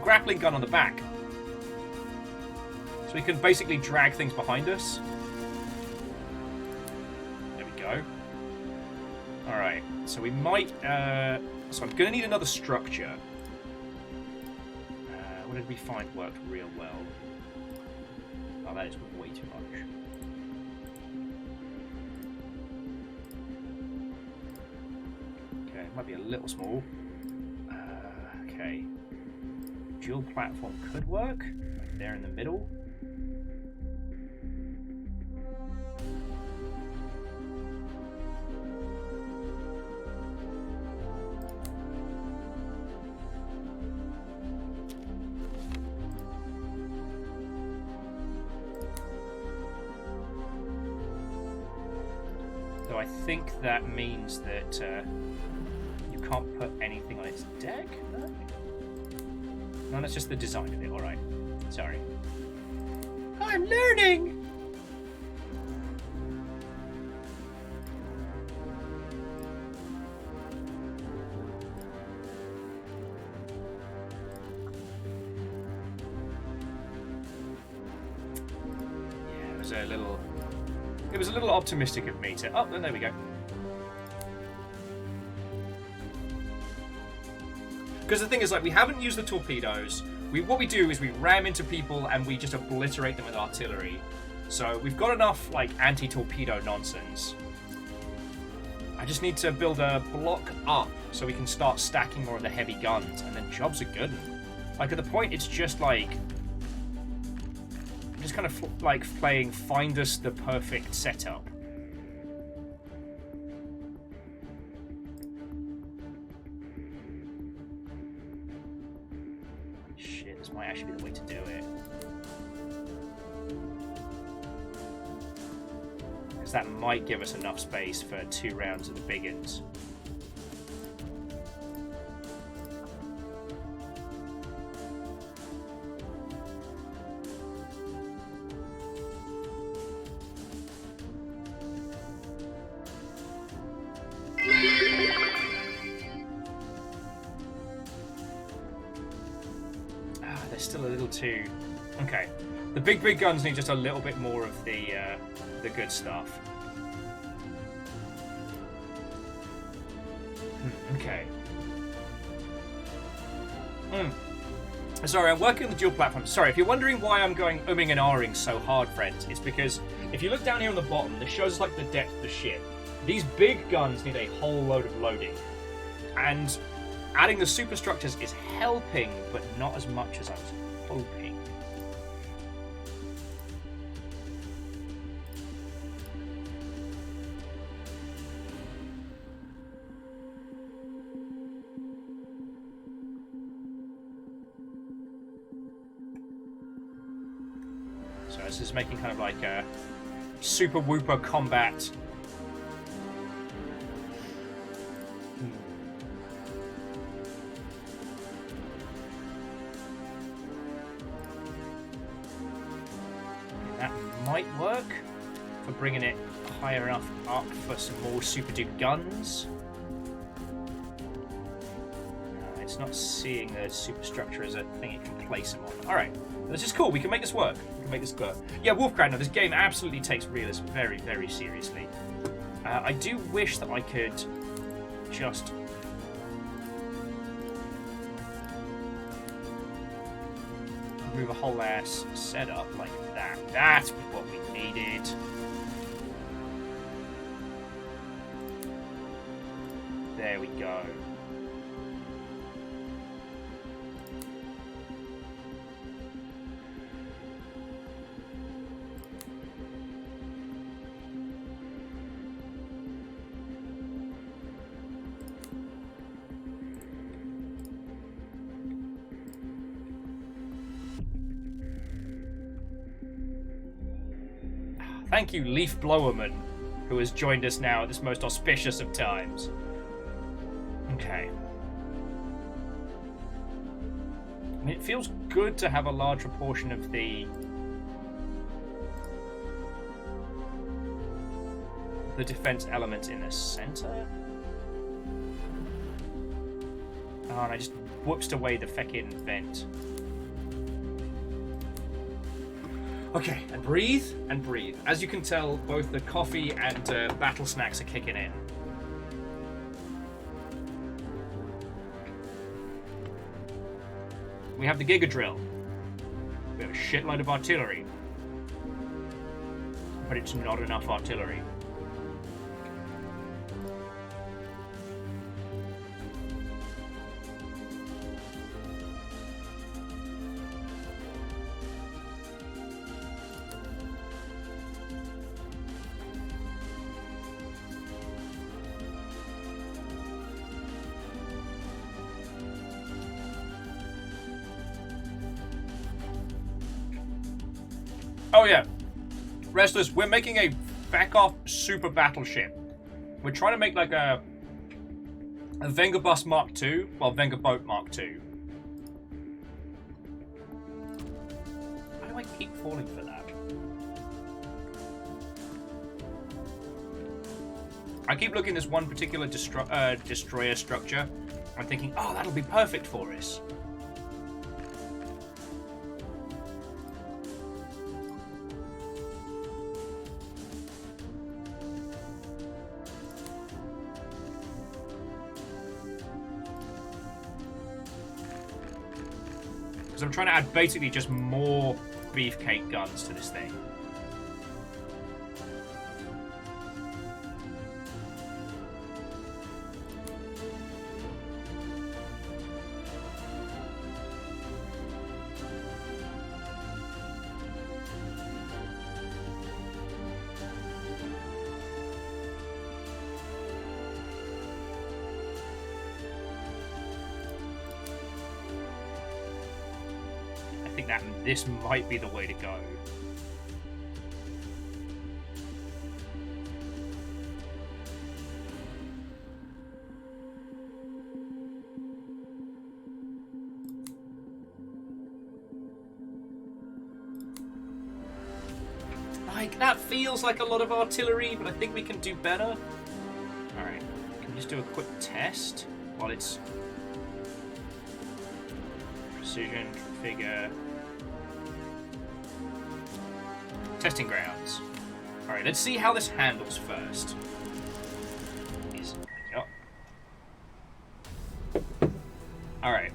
grappling gun on the back, so we can basically drag things behind us. There we go. All right. So we might. So I'm gonna need another structure. What did we find worked real well? Oh, that is way too much. Okay, might be a little small. Okay. Dual platform could work. Right there in the middle. So I think that means that you can't put anything on its deck? No, that's just the design of it, alright. Sorry. I'm learning! Yeah, it was a little optimistic of me to... Oh, then there we go. Because the thing is, like, we haven't used the torpedoes. What we do is we ram into people and we just obliterate them with artillery. So we've got enough, like, anti-torpedo nonsense. I just need to build a block up so we can start stacking more of the heavy guns, and then jobs are good. Like, at the point, it's just, like... I'm just kind of, like, playing find us the perfect setup. Shit, this might actually be the way to do it. Because that might give us enough space for 2 rounds of the big uns. They're still a little too Okay. The big guns need just a little bit more of the good stuff. Okay. Sorry, I'm working on the dual platform. Sorry, if you're wondering why I'm going umming and ahhing so hard, friends, it's because if you look down here on the bottom, this shows us like the depth of the ship. These big guns need a whole load of loading. And adding the superstructures is helping, but not as much as I was hoping. So this is making kind of like a super whooper combat. That might work for bringing it higher enough up for some more super duper guns. No, it's not seeing the superstructure as a thing it can place them on. Alright, this is cool. We can make this work. We can make this work. Yeah, Wolfcrag, now this game absolutely takes realism very, very seriously. I do wish that I could just... move a whole ass setup like that. That's what we needed. There we go. Thank you, Leaf Blowerman, who has joined us now at this most auspicious of times. Okay. I mean, it feels good to have a larger portion of the defense element in the center. Oh, and I just whoopsed away the feckin' vent. Okay, and breathe, and breathe. As you can tell, both the coffee and battle snacks are kicking in. We have the Giga Drill. We have a shitload of artillery. But it's not enough artillery. Oh yeah, Restless, we're making a back-off super battleship. We're trying to make like a Vengabus Mark II, well, Vengaboat Mark II. Why do I keep falling for that? I keep looking at this one particular destroyer structure. I'm thinking, oh, that'll be perfect for us. I'm trying to add basically just more beefcake guns to this thing. I think that this might be the way to go. Like, that feels like a lot of artillery, but I think we can do better. Alright, can we just do a quick test while it's... Precision, figure... Testing grounds. Alright, let's see how this handles first. Alright.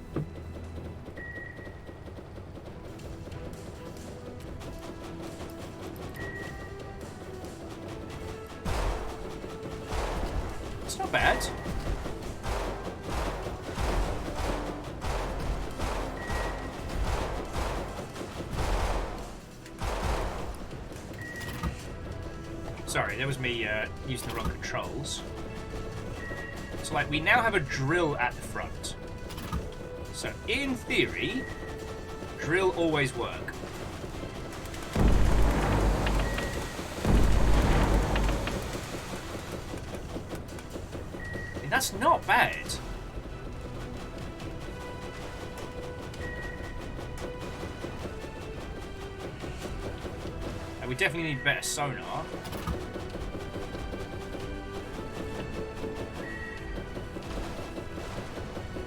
It's not bad. Sorry, that was me using the wrong controls. So, like, we now have a drill at the front. So, in theory, drill always work. I mean, that's not bad. And we definitely need better sonar.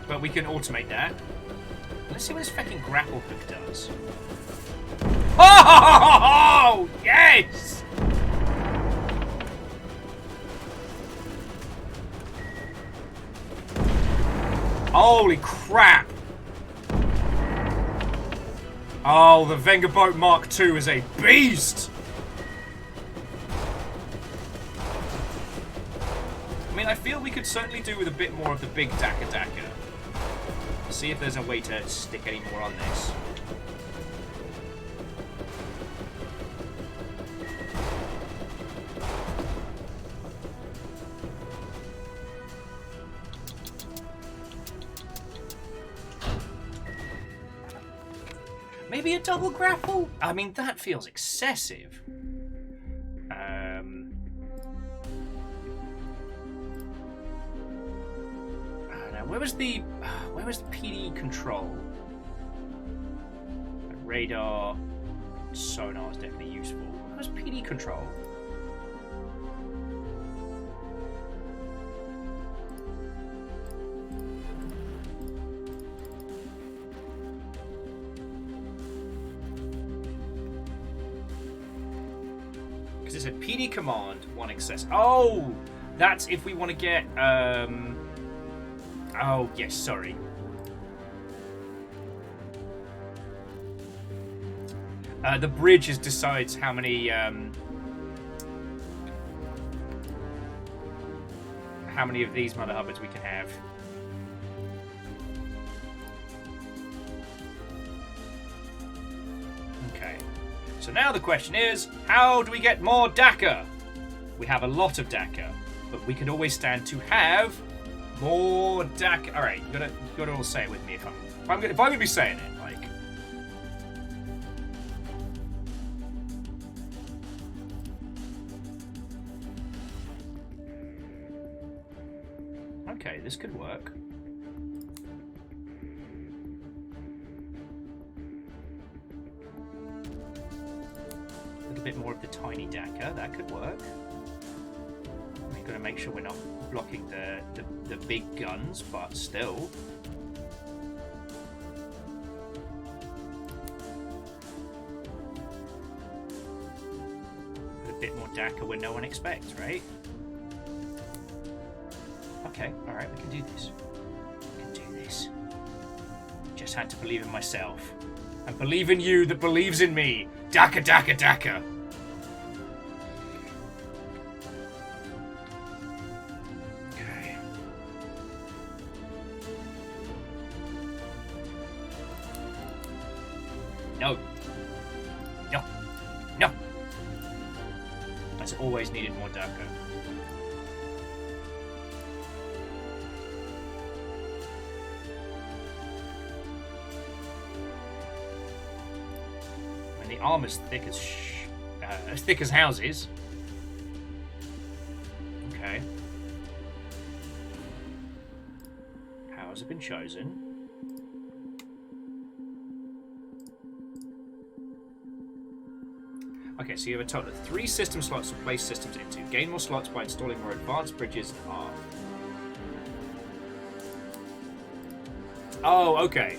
But we can automate that. Let's see what this fucking grapple hook does. Oh, yes! Holy crap! Oh, the Vengaboat Mark II is a beast! I mean, I feel we could certainly do with a bit more of the big Daka Daka. See if there's a way to stick any more on this. Maybe a double grapple? I mean, that feels excessive. Where was the PD control? Radar, sonar is definitely useful. Where was PD control? Because it said PD command, 1 access. Oh, that's if we want to get oh, yes, sorry. The bridge decides how many of these mother hubbards we can have. Okay. So now the question is, how do we get more Daka? We have a lot of Daka, but we could always stand to have more Daka. All right, you gotta all say it with me if I'm gonna be saying it. Like, okay, this could work. A little bit more of the tiny Daka, that could work. We've got to make sure we're not blocking the big guns, but still. A bit more Daka where no one expects, right? Okay, alright, we can do this. We can do this. Just had to believe in myself. And believe in you that believes in me. Daka, Daka, Daka. No. No. No. That's always needed more Daka. And the armor's thick as houses. Okay. Powers have been chosen. Okay, so you have a total of 3 system slots to place systems into. Gain more slots by installing more advanced bridges and arm. Oh, okay.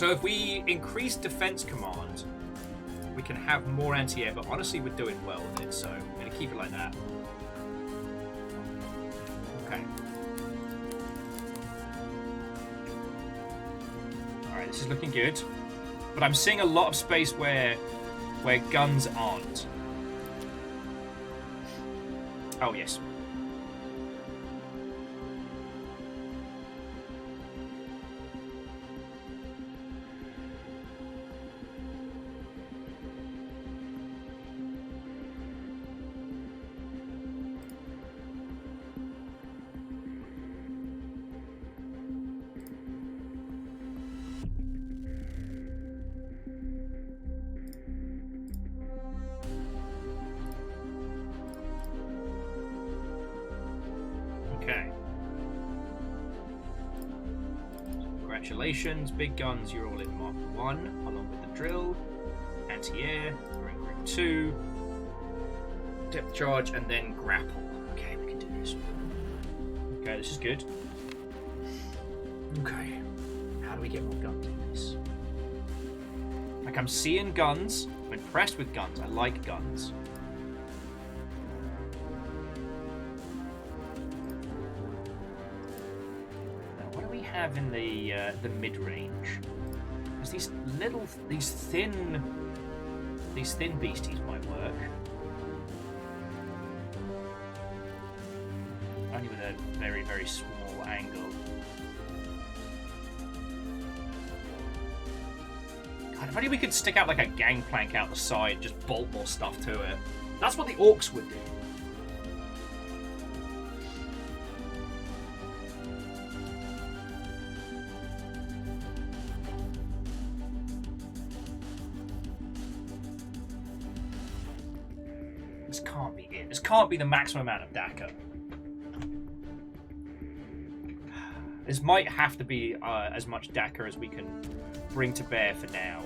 So if we increase defense command, we can have more anti-air, but honestly we're doing well with it, so I'm going to keep it like that. Okay. Alright, this is looking good. But I'm seeing a lot of space where guns aren't. Oh, yes. Okay. Congratulations, big guns, you're all in Mark 1, along with the drill, anti-air, Group 2, depth charge, and then grapple. Okay, we can do this. Okay, this is good. Okay, how do we get more guns in this? Like, I'm seeing guns, I'm impressed with guns, I like guns. Have in the mid-range, because these thin beasties might work. Only with a very, very small angle. God, if only we could stick out like a gangplank out the side, just bolt more stuff to it. That's what the orcs would do. This can't be the maximum amount of Dakar. This might have to be as much Dakar as we can bring to bear for now.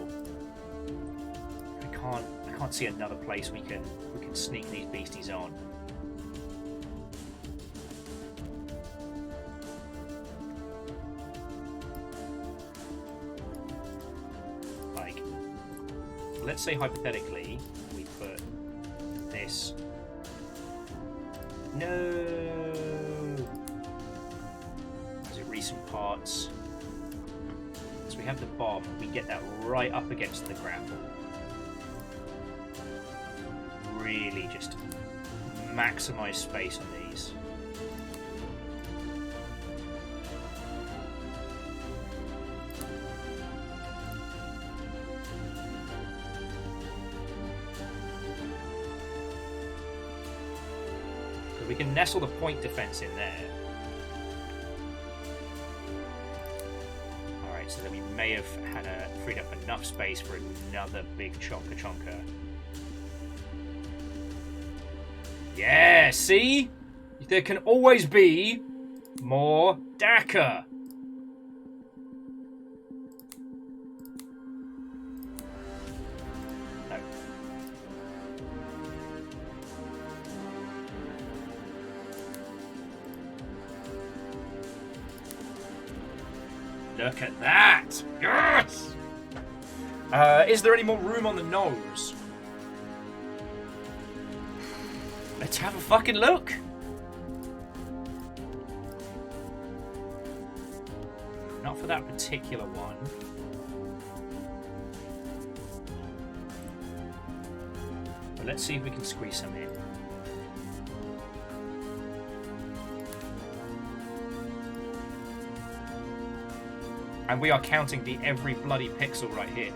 I can't see another place we can sneak these beasties on. Like, let's say hypothetically we put this. No! Is it recent parts? So we have the bomb, we get that right up against the grapple. Really just maximize space on these. We can nestle the point defense in there. Alright, so then we may have had freed up enough space for another big chonka. Yeah, see? There can always be more Dakar. No. Look at that! Yes! Is there any more room on the nose? Let's have a fucking look! Not for that particular one. But let's see if we can squeeze some in. And we are counting the every bloody pixel right here.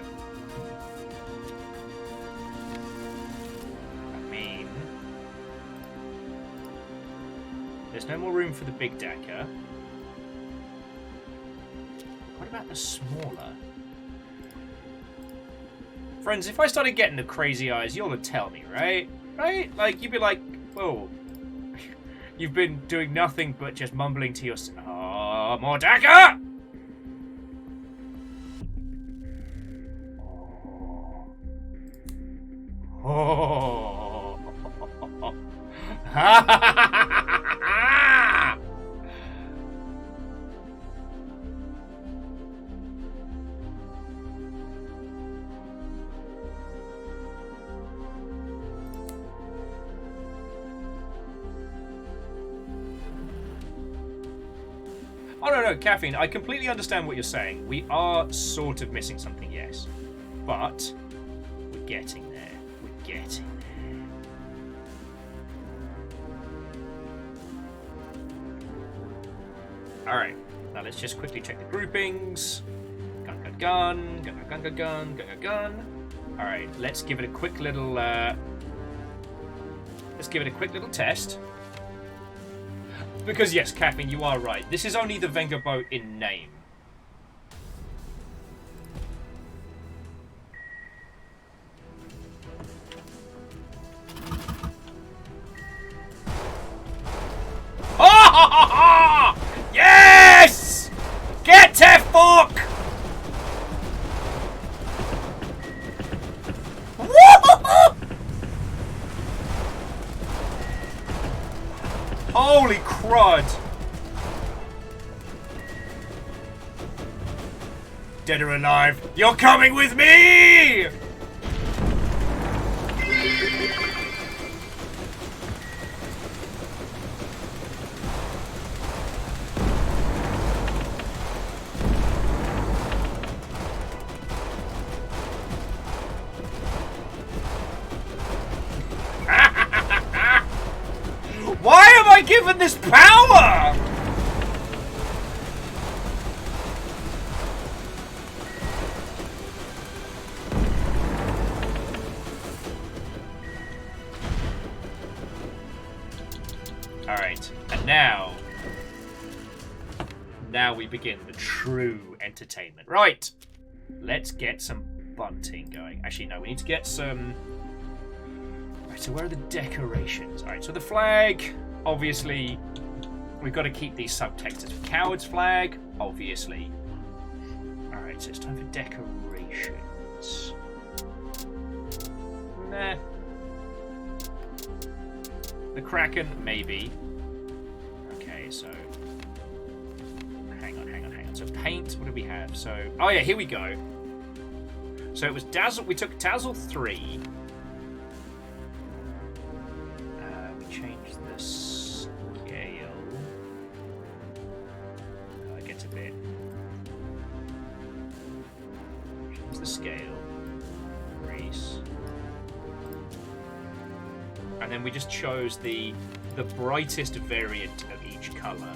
I mean, there's no more room for the big Dakar. What about the smaller? Friends, if I started getting the crazy eyes, you'll tell me, right? Right? Like, you'd be like, whoa. You've been doing nothing but just mumbling to yourself. Oh, more Dakar! Oh. Oh, no, Caffeine, I completely understand what you're saying. We are sort of missing something, yes. But we're getting there. We're getting there. Alright, now let's just quickly check the groupings. Gun, gun, gun, gun, gun, gun, gun, gun, gun, gun. Alright, let's give it a quick little, test. Because yes, Caffeine, you are right. This is only the Vengaboat in name. Oh! Yes! Get to fuck! Holy crud! Dead or alive, you're coming with me! Why am I given this power? Alright, and now we begin the true entertainment. Right, let's get some bunting going. Actually, no, we need to get some... Right, so where are the decorations? Alright, so the flag, obviously, we've got to keep these subtextures. Coward's flag, obviously. Alright, so it's time for decorations. Nah. The Kraken, maybe. Okay, so... Hang on. So paint, what do we have? So... Oh yeah, here we go. So it was Dazzle, we took Dazzle 3. We changed the scale. Oh, it gets a bit... Change the scale. Increase. And then we just chose the brightest variant of each color.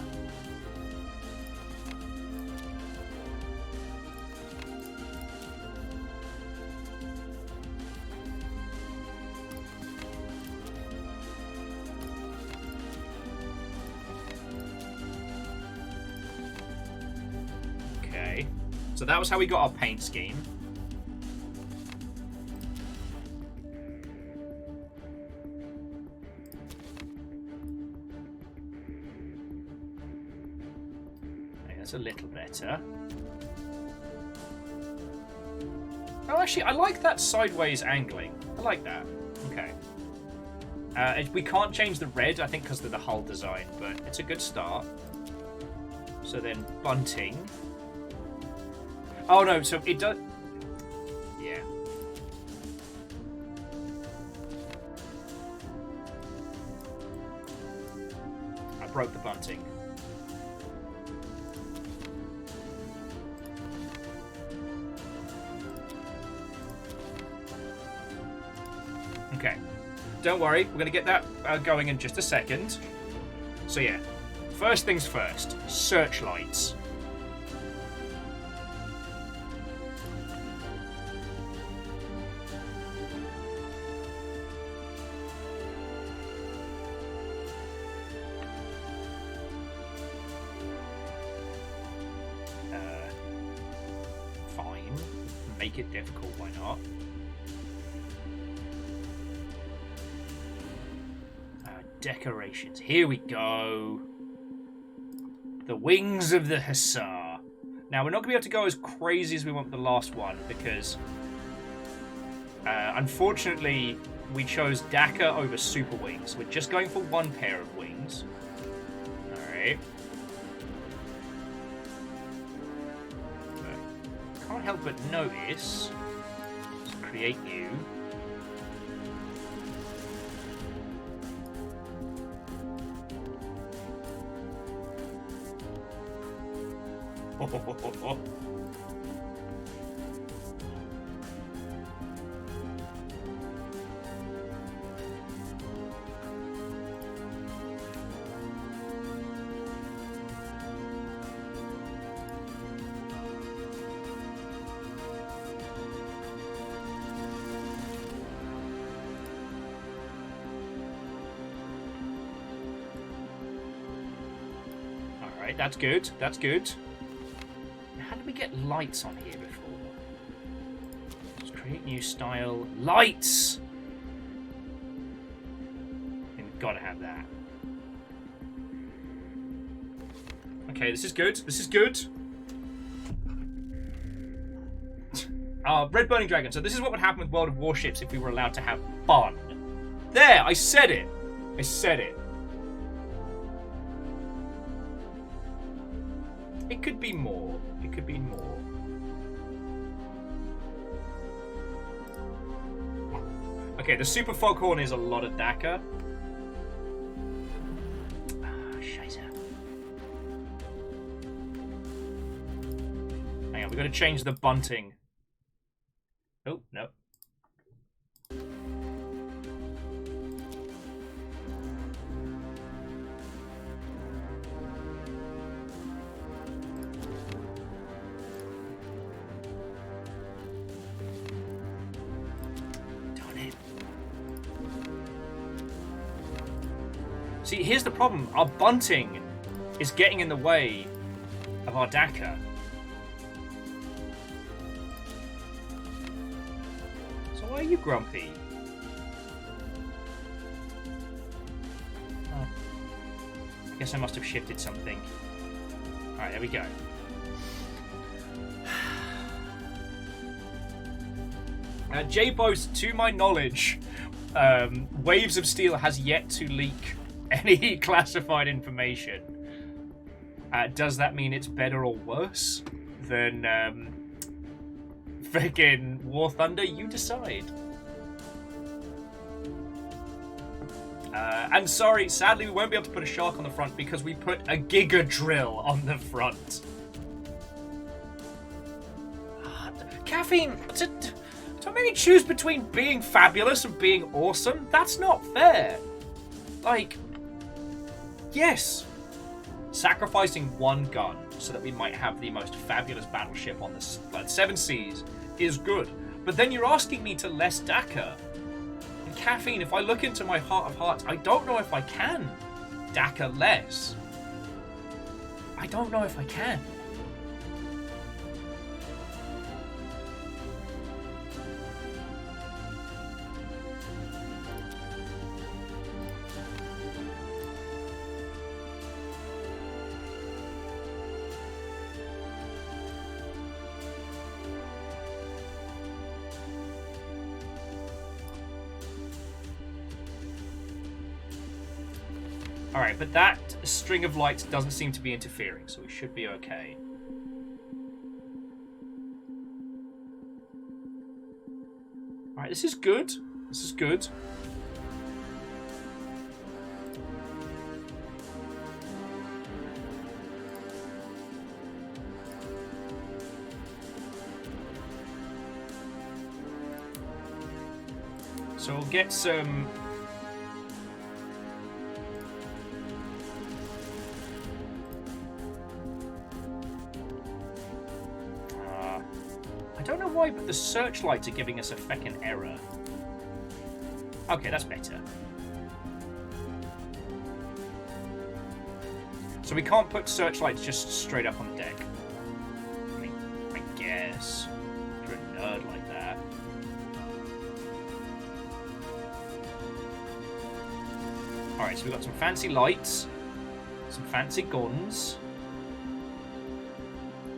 Okay, so that was how we got our paint scheme. A little better. Oh, actually, I like that sideways angling. I like that. Okay. We can't change the red, I think, because of the hull design, but it's a good start. So then, bunting. Oh, no, so it does... Yeah. I broke the bunting. Okay, don't worry, we're going to get that going in just a second. So yeah, first things first, searchlights. Fine, make it difficult, why not? Decorations. Here we go. The wings of the Hussar. Now, we're not going to be able to go as crazy as we want with the last one because, unfortunately, we chose Dakar over Super Wings. We're just going for one pair of wings. Alright. Can't help but notice. Let's create you. Alright, that's good. That's good. How did we get lights on here before? Let's create new style. Lights! We've got to have that. Okay, this is good. This is good. Red Burning Dragon. So this is what would happen with World of Warships if we were allowed to have fun. There! I said it! I said it. It could be more. It could be more. Okay, the Super Foghorn is a lot of DACA. Ah, scheiße. Hang on, we've got to change the bunting. Oh, no. See, here's the problem. Our bunting is getting in the way of our DACA. So why are you grumpy? Oh. I guess I must have shifted something. Alright, there we go. J-Boast, to my knowledge, Waves of Steel has yet to leak any classified information. Does that mean it's better or worse than freaking War Thunder? You decide. And sorry, sadly we won't be able to put a shark on the front because we put a Giga Drill on the front. Caffeine, don't make me choose between being fabulous and being awesome. That's not fair. Like, yes, sacrificing one gun so that we might have the most fabulous battleship on the Seven Seas is good. But then you're asking me to less DACA. And Caffeine, if I look into my heart of hearts, I don't know if I can DACA less. I don't know if I can. Alright, but that string of lights doesn't seem to be interfering, so we should be okay. Alright, this is good. This is good. So we'll get some... I don't know why, but the searchlights are giving us a feckin' error. Okay, that's better. So we can't put searchlights just straight up on the deck. I mean, I guess. If you're a nerd like that. Alright, so we've got some fancy lights. Some fancy guns.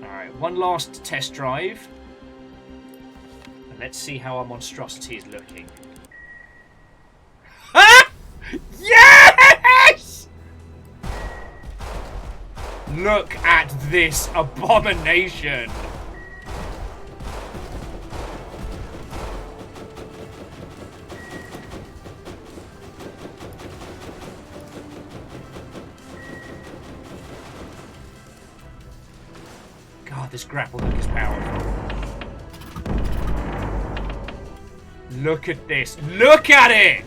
Alright, one last test drive. Let's see how our monstrosity is looking. Ah! Yes! Look at this abomination. this grapple hook is powerful. Look at this. Look at it!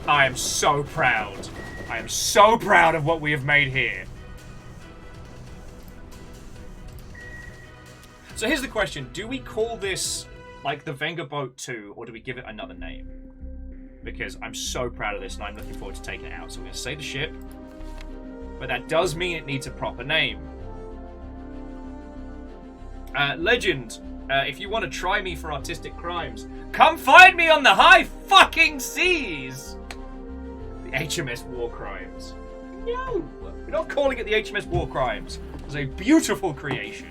I am so proud. I am so proud of what we have made here. So here's the question. Do we call this, like, the Vengaboat 2, or do we give it another name? Because I'm so proud of this, and I'm looking forward to taking it out. So we're going to say the ship. But that does mean it needs a proper name. Legend, if you want to try me for artistic crimes, come find me on the high fucking seas! The HMS War Crimes. No! We're not calling it the HMS War Crimes. It's a beautiful creation.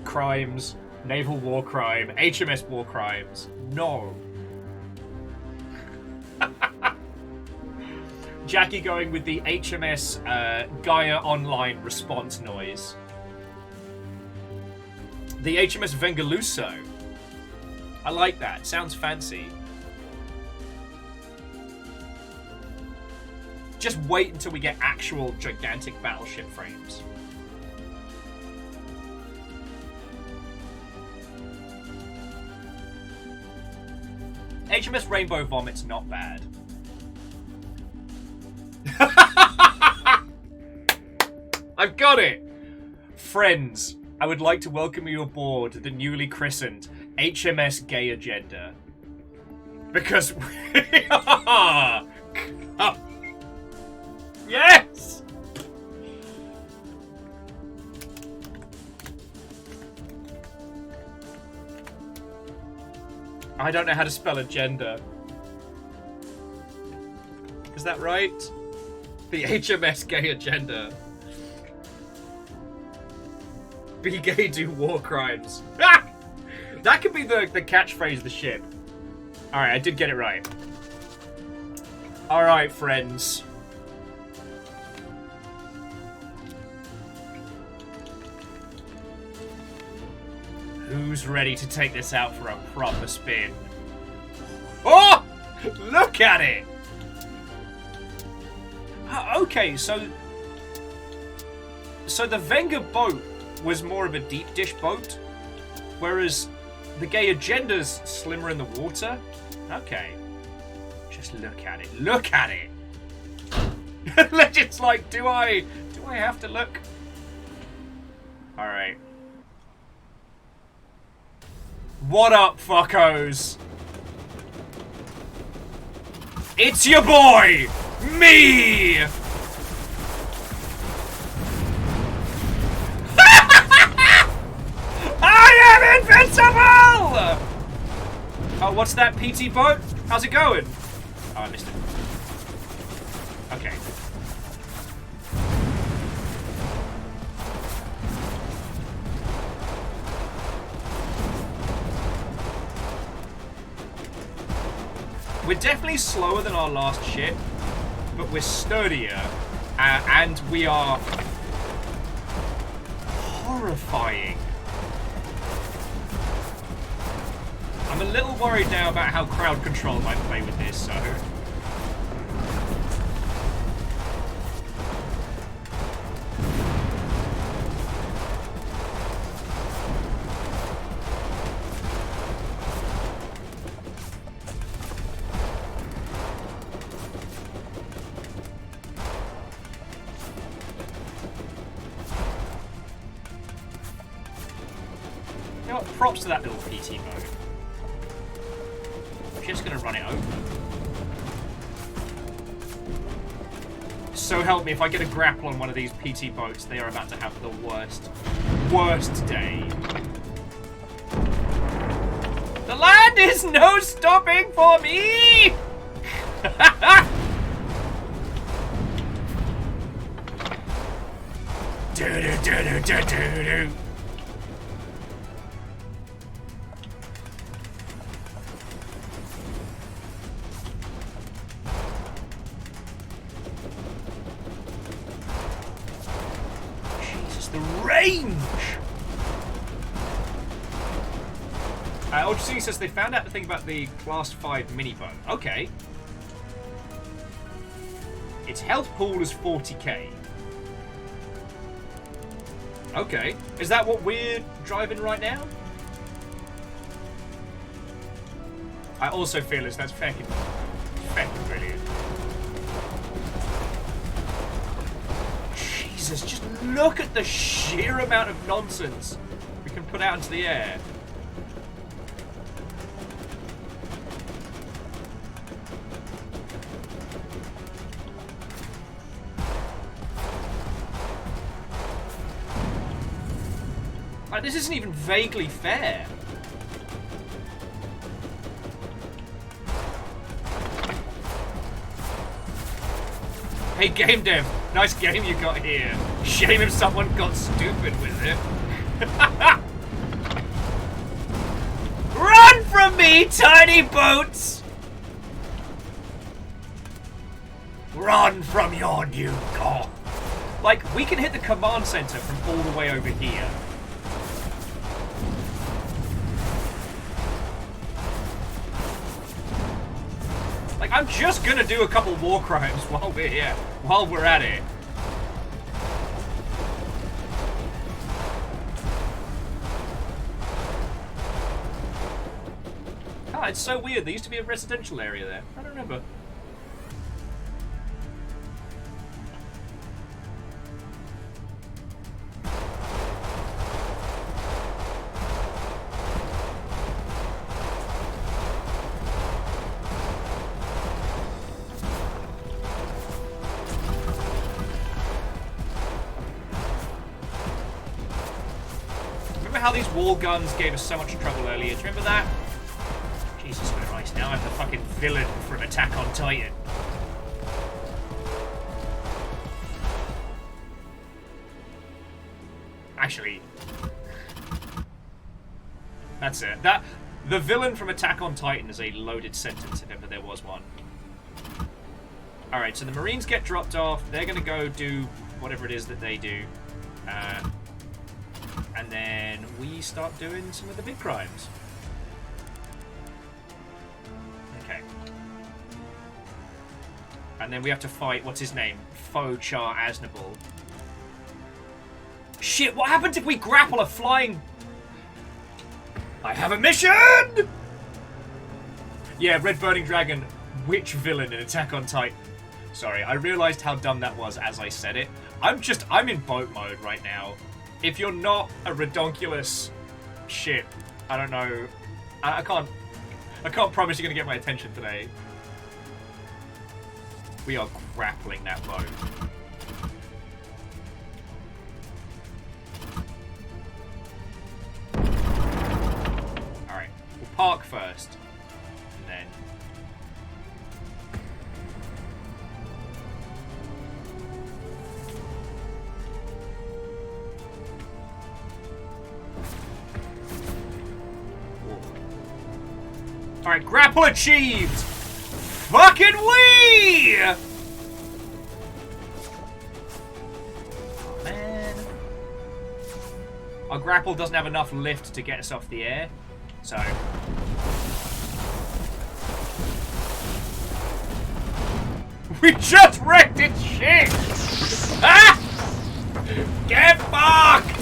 Crimes, naval war crime, HMS war crimes. No. Jackie going with the HMS Gaia Online response noise. The HMS Vengaluso. I like that. Sounds fancy. Just wait until we get actual gigantic battleship frames. HMS Rainbow Vomit's not bad. I've got it! Friends, I would like to welcome you aboard the newly christened HMS Gay Agenda. Because we are... Yes! I don't know how to spell agenda. Is that right? The HMS Gay Agenda. Be gay, do war crimes. Ah! That could be the catchphrase of the ship. Alright, I did get it right. Alright, friends. Who's ready to take this out for a proper spin? Oh! Look at it! Okay, so the Vengaboat was more of a deep dish boat, whereas the Gay Agenda's slimmer in the water? Okay. Just look at it. Look at it! Legend's like, do I have to look? Alright. What up, fuckos? It's your boy, me! I am invincible! Oh, what's that PT boat? How's it going? Oh, I missed it. Okay. We're definitely slower than our last ship, but we're sturdier, and we are horrifying. I'm a little worried now about how crowd control might play with this, so... You know what? Props to that little PT boat. I'm just gonna run it over. So help me, if I get a grapple on one of these PT boats, they are about to have the worst day. The land is no stopping for me! Do-do-do-do-do-do-do. range! OGC says they found out the thing about the Class 5 mini-boat. Okay. Its health pool is 40k. Okay. Is that what we're driving right now? I also feel as that's fucking brilliant. Jesus, just look at the sheer amount of nonsense we can put out into the air. Like, this isn't even vaguely fair. Hey, game dev, nice game you got here. Shame if someone got stupid with it. Run from me, tiny boats! Run from your new god. Like, we can hit the command center from all the way over here. Like, I'm just gonna do a couple war crimes while we're here, while we're at it. Ah, it's so weird. There used to be a residential area there. I don't remember. How these wall guns gave us so much trouble earlier. Do you remember that? Jesus Christ, now I'm the fucking villain from Attack on Titan. Actually, that's it. The villain from Attack on Titan is a loaded sentence if ever there was one. Alright, so the Marines get dropped off. They're going to go do whatever it is that they do. And then we start doing some of the big crimes. Okay. And then we have to fight, what's his name? Fochar Aznable. Shit, what happens if we grapple a flying... I have a mission! Yeah, Red Burning Dragon, which villain in Attack on Titan? Sorry, I realised how dumb that was as I said it. I'm in boat mode right now. If you're not a redonkulous shit, I don't know. I can't promise you're gonna get my attention today. We are grappling that boat. Alright, we'll park first. And then... Alright, grapple achieved! Fucking wee! Oh, man. Our grapple doesn't have enough lift to get us off the air, so... We just wrecked its shit! Ah! Get fucked!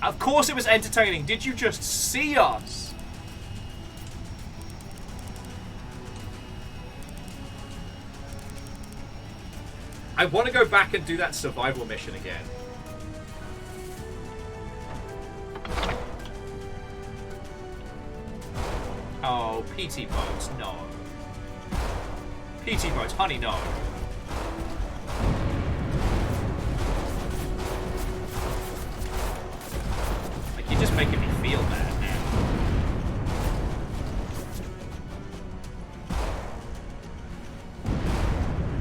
Of course it was entertaining. Did you just see us? I want to go back and do that survival mission again. Oh, PT boats, no. PT boats, honey, no. You're just making me feel bad now.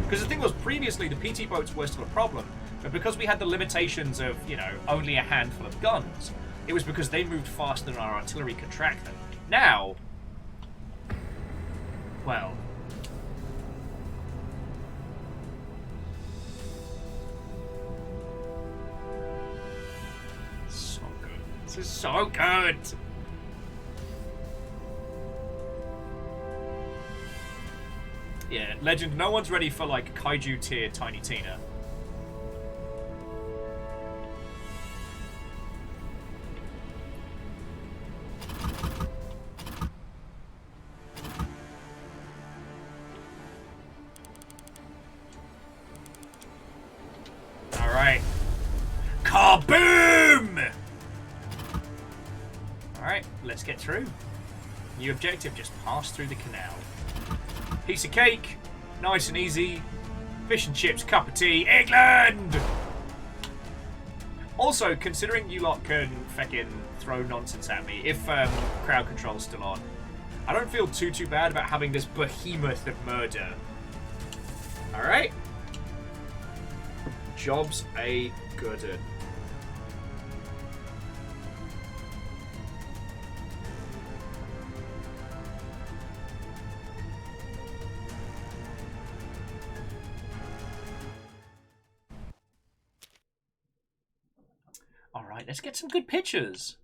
Because the thing was, previously the PT boats were still a problem, but because we had the limitations of, you know, only a handful of guns, it was because they moved faster than our artillery could track them. Now, well... This is so good. Yeah, Legend, no one's ready for, like, kaiju tier Tiny Tina. Alright. Kaboom! Alright, let's get through. New objective, just pass through the canal. Piece of cake, nice and easy. Fish and chips, cup of tea, England! Also, considering you lot can feckin' throw nonsense at me, if crowd control's still on, I don't feel too bad about having this behemoth of murder. Alright. Job's a good un. Alright, let's get some good pictures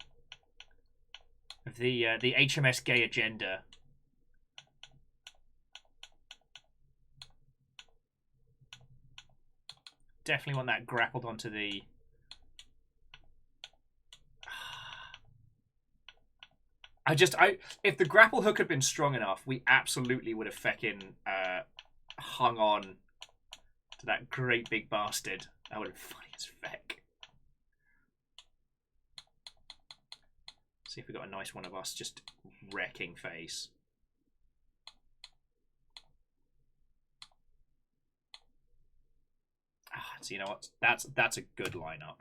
of the HMS Gay Agenda. Definitely want that grappled onto the... if the grapple hook had been strong enough, we absolutely would have feckin' hung on to that great big bastard. That would have been funny as feck. See if we got a nice one of us just wrecking face. So you know what? That's a good lineup.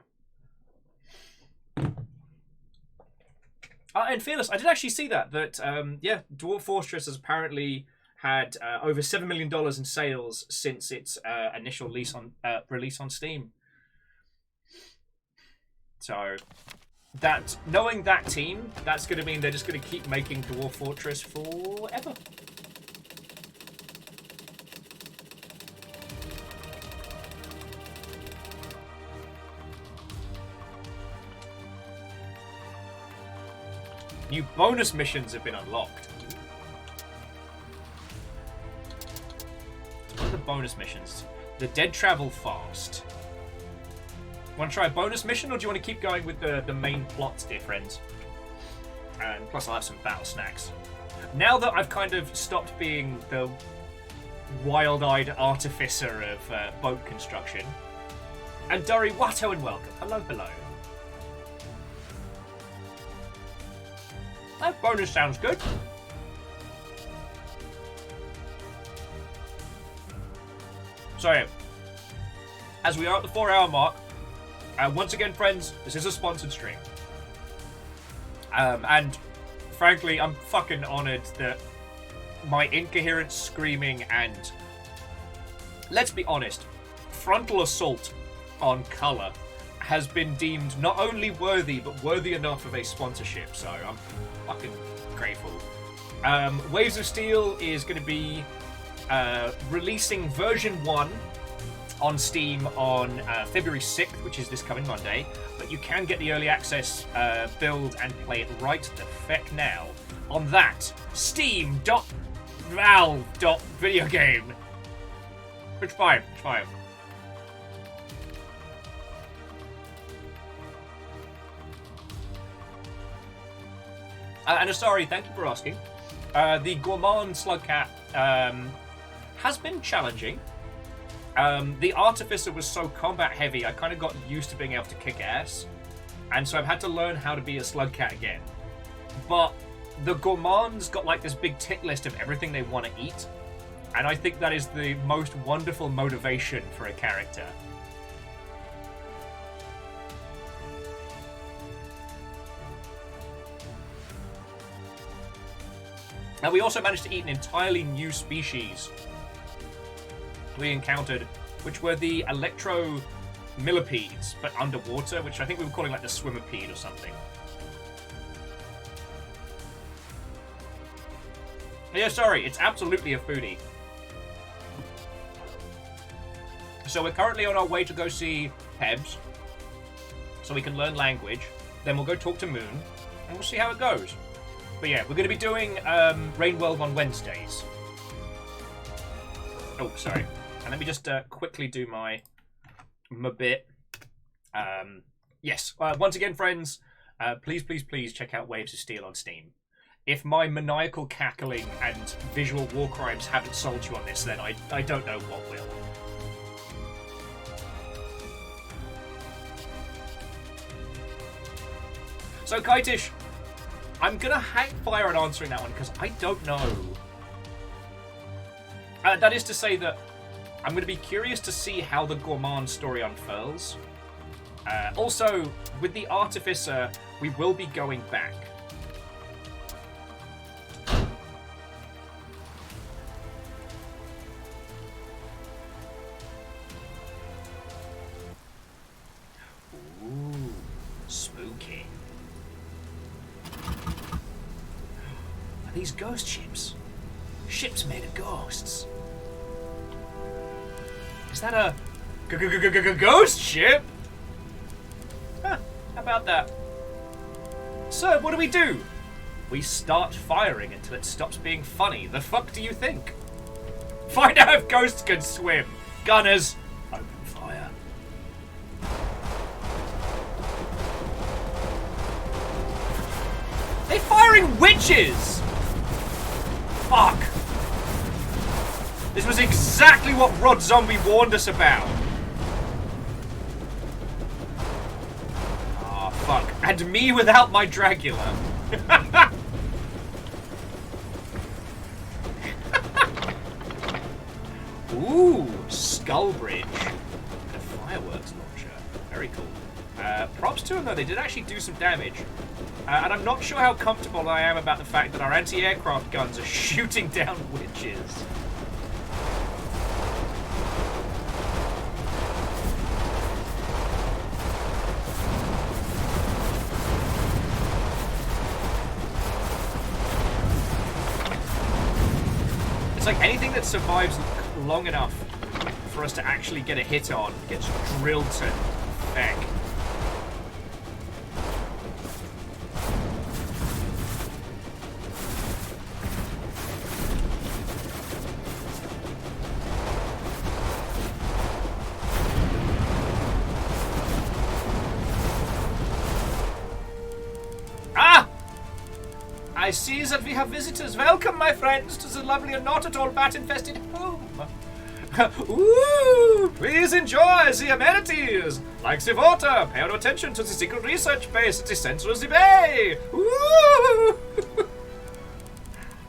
And Fearless, I did actually see that yeah, Dwarf Fortress has apparently had over $7 million in sales since its initial release on Steam. So that, knowing that team, that's going to mean they're just going to keep making Dwarf Fortress forever. New bonus missions have been unlocked. What are the bonus missions? The dead travel fast. Want to try a bonus mission, or do you want to keep going with the main plot, dear friends? And plus I'll have some battle snacks. Now that I've kind of stopped being the wild-eyed artificer of boat construction. And Durry, Watto and welcome. Hello, hello. That bonus sounds good. So, as we are at the 4-hour mark, once again, friends, this is a sponsored stream. And frankly, I'm fucking honoured that my incoherent screaming and, let's be honest, frontal assault on colour has been deemed not only worthy, but worthy enough of a sponsorship, so I'm fucking grateful. Waves of Steel is going to be releasing version 1 on Steam on February 6th, which is this coming Monday, but you can get the early access build and play it right the feck now on that steam.valve.videogame. Which 5? And Asari, thank you for asking. The Gourmand Slugcat has been challenging. The Artificer was so combat heavy, I kind of got used to being able to kick ass. And so I've had to learn how to be a Slugcat again. But the Gourmand's got like this big tick list of everything they want to eat. And I think that is the most wonderful motivation for a character. Now, we also managed to eat an entirely new species we encountered, which were the electro millipedes, but underwater, which I think we were calling like the swimmerpede or something. Yeah, sorry, it's absolutely a foodie. So we're currently on our way to go see Pebs, so we can learn language. then we'll go talk to Moon, and we'll see how it goes. But yeah, we're going to be doing Rain World on Wednesdays. Oh, sorry. And let me just quickly do my bit. Yes, once again, friends, please check out Waves of Steel on Steam. If my maniacal cackling and visual war crimes haven't sold you on this, then I don't know what will. So, Kitish, I'm going to hang fire on answering that one because I don't know. That is to say that I'm going to be curious to see how the Gourmand story unfurls. Also, with the Artificer, we will be going back. Ooh, spooky. Are these ghost ships? Ships made of ghosts. Is that a ghost ship? Huh, how about that? So, what do? We start firing until it stops being funny. The fuck do you think? Find out if ghosts can swim. Gunners, open fire. They're firing witches! Fuck. This was exactly what Rod Zombie warned us about. Ah, fuck. And me without my Dracula. Ooh, Skull Bridge. And a fireworks launcher. Very cool. Props to them, though. They did actually do some damage. And I'm not sure how comfortable I am about the fact that our anti-aircraft guns are shooting down witches. It's like anything that survives long enough for us to actually get a hit on gets drilled to heck. I see that we have visitors. Welcome, my friends, to the lovely and not at all bat-infested home. Ooh, please enjoy the amenities, like the water. Pay no attention to the secret research base at the center of the bay. Ooh.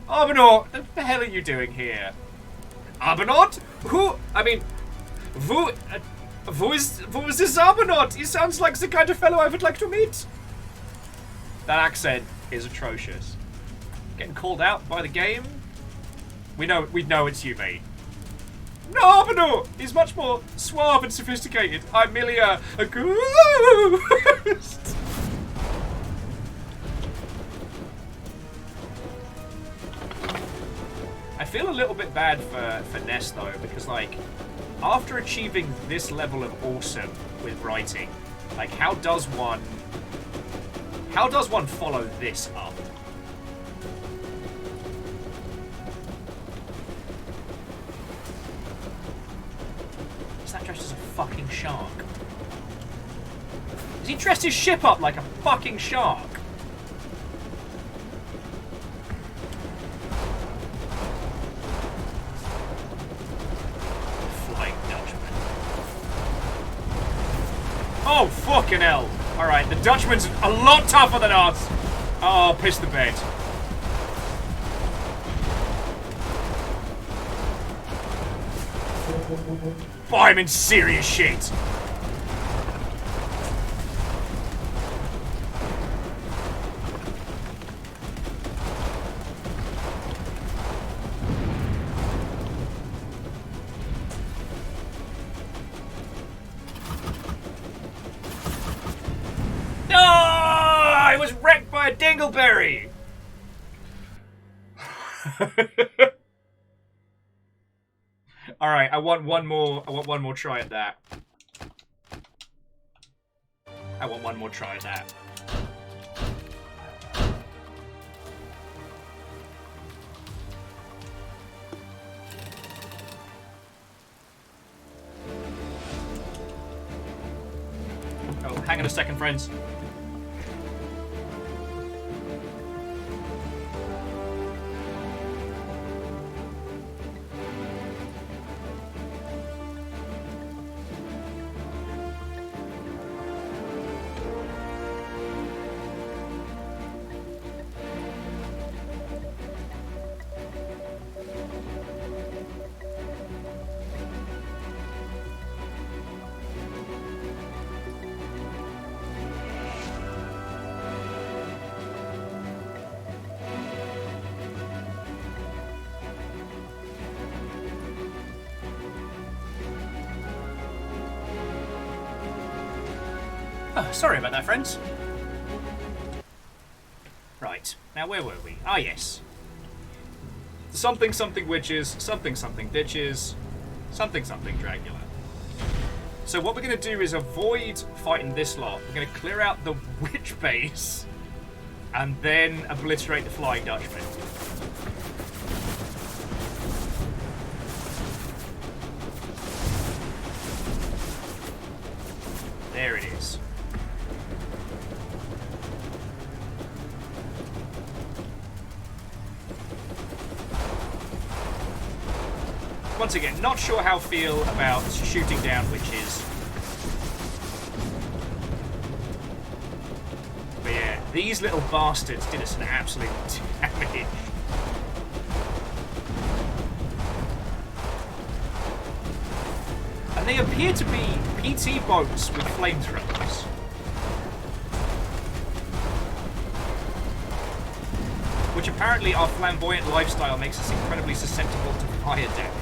Arbonort, what the hell are you doing here? Arbonort? Who? I mean, who is this Arbonort? He sounds like the kind of fellow I would like to meet. That accent is atrocious. Getting called out by the game? We know it's you, mate. No, Arbonort! He's much more suave and sophisticated. I'm merely a ghost. I feel a little bit bad for Ness though, because like, after achieving this level of awesome with writing, like how does one follow this up? Is that dressed as a fucking shark? Has he dressed his ship up like a fucking shark? Flying Dutchman. Oh, fucking hell. Alright, the Dutchman's a lot tougher than us. Oh, piss the bed. Oh, I'm in serious shit. No! I was wrecked by a dingleberry. All right, I want one more try at that. I want one more try at that. hang on a second, friends. Oh, sorry about that, friends. Right, now where were we? Ah, yes. Something something witches, something something ditches, something something Dracula. So what we're going to do is avoid fighting this lot. We're going to clear out the witch base and then obliterate the Flying Dutchman. There it is. Once again, not sure how I feel about shooting down witches. But yeah, these little bastards did us an absolute damage. And they appear to be PT boats with flamethrowers. Which apparently our flamboyant lifestyle makes us incredibly susceptible to fire damage.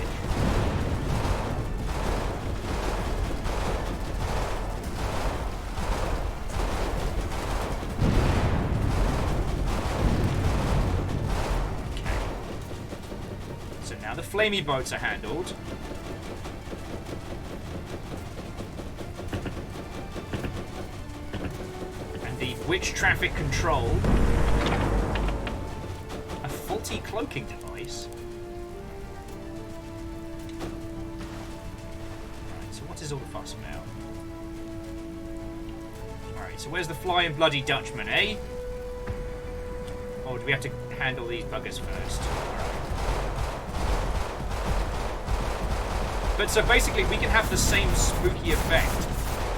Now the flamey boats are handled. And the witch traffic control. A faulty cloaking device. Right, so what is all the fuss about? Alright, so where's the flying bloody Dutchman, eh? Or do we have to handle these buggers first? But so basically we can have the same spooky effect.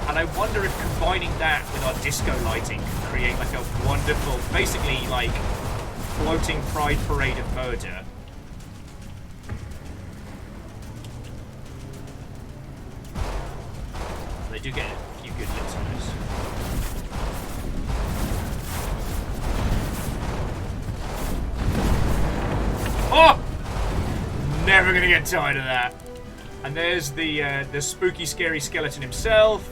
And I wonder if combining that with our disco lighting can create like a wonderful, basically like floating pride parade of murder. They do get a few good looks on this. Oh! Never gonna get tired of that. And there's the spooky, scary skeleton himself.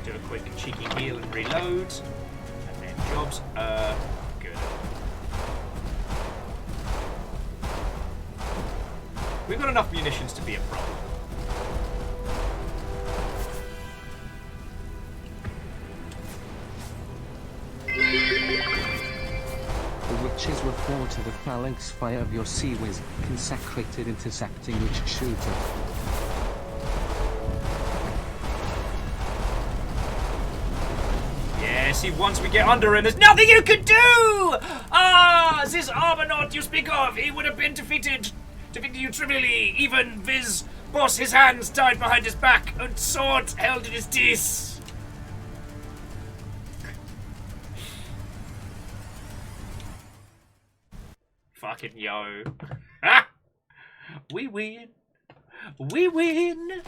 Do a quick cheeky heal and reload. And then jobs are good. We've got enough munitions to be a problem. The witches will fall to the phalanx fire of your sea whiz, consecrated intersecting witch shooter. Yeah, see, once we get under him, there's nothing you can do! Ah, this Arbonaut you speak of, he would have been defeated you trivially, even viz boss his hands tied behind his back and sword held in his teeth. Fucking yo. Ah! We win. We win.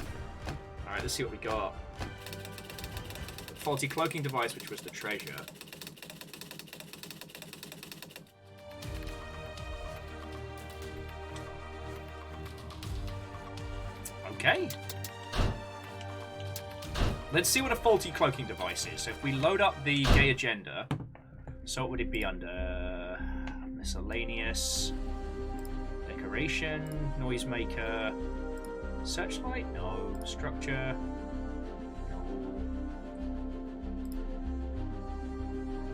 Alright, let's see what we got. Faulty cloaking device, which was the treasure. Okay. Let's see what a faulty cloaking device is. So if we load up the gay agenda, so what would it be under? Miscellaneous, decoration, noisemaker, searchlight, no, structure, no.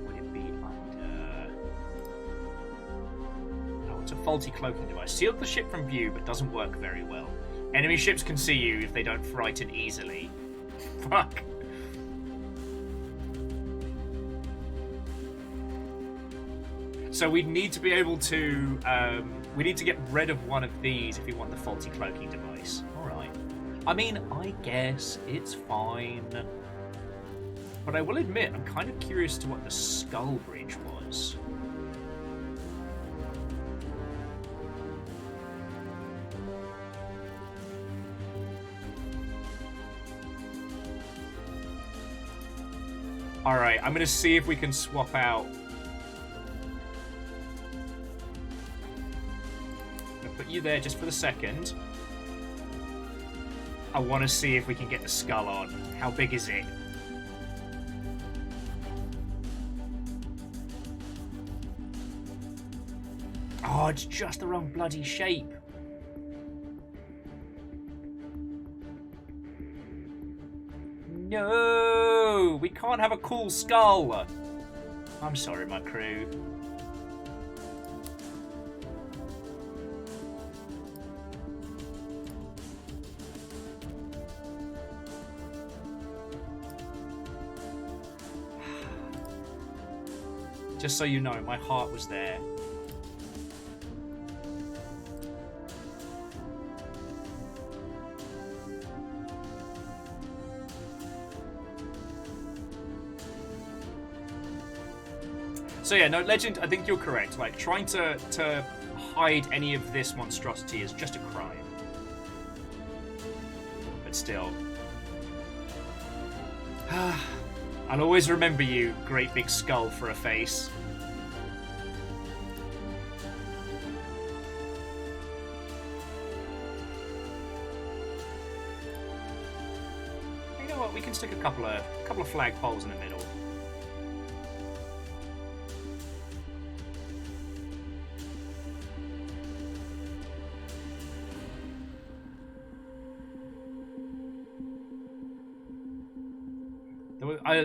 Would it be under? Oh, it's a faulty cloaking device. Sealed the ship from view, but doesn't work very well. Enemy ships can see you if they don't frighten easily. Fuck. So we need to be able to, we need to get rid of one of these if we want the faulty cloaking device. Alright. I mean, I guess it's fine. But I will admit, I'm kind of curious to what the skull bridge was. Alright, I'm going to see if we can swap out. I'm going to put you there just for the second. I want to see if we can get the skull on. How big is it? Oh, it's just the wrong bloody shape. No, we can't have a cool skull. I'm sorry, my crew. Just so you know, my heart was there. So yeah, no, Legend, I think you're correct. Like, trying to hide any of this monstrosity is just a crime. But still. I'll always remember you, great big skull for a face. You know what, we can stick a couple of flagpoles in the middle.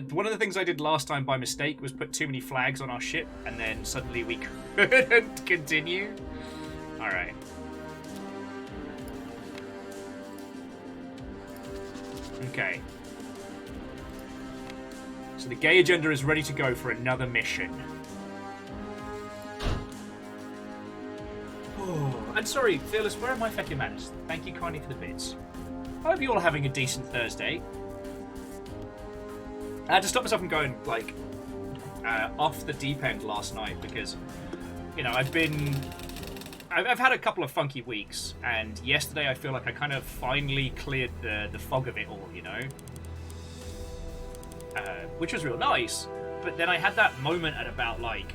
One of the things I did last time by mistake was put too many flags on our ship, and then suddenly we couldn't continue. Alright. Okay. So the gay agenda is ready to go for another mission. Oh, and sorry, Fearless, where are my feckin' manners? Thank you kindly for the bits. I hope you're all having a decent Thursday. I had to stop myself from going, like, off the deep end last night because, you know, I've had a couple of funky weeks, and yesterday I feel like I kind of finally cleared the fog of it all, you know? Which was real nice, but then I had that moment at about, like,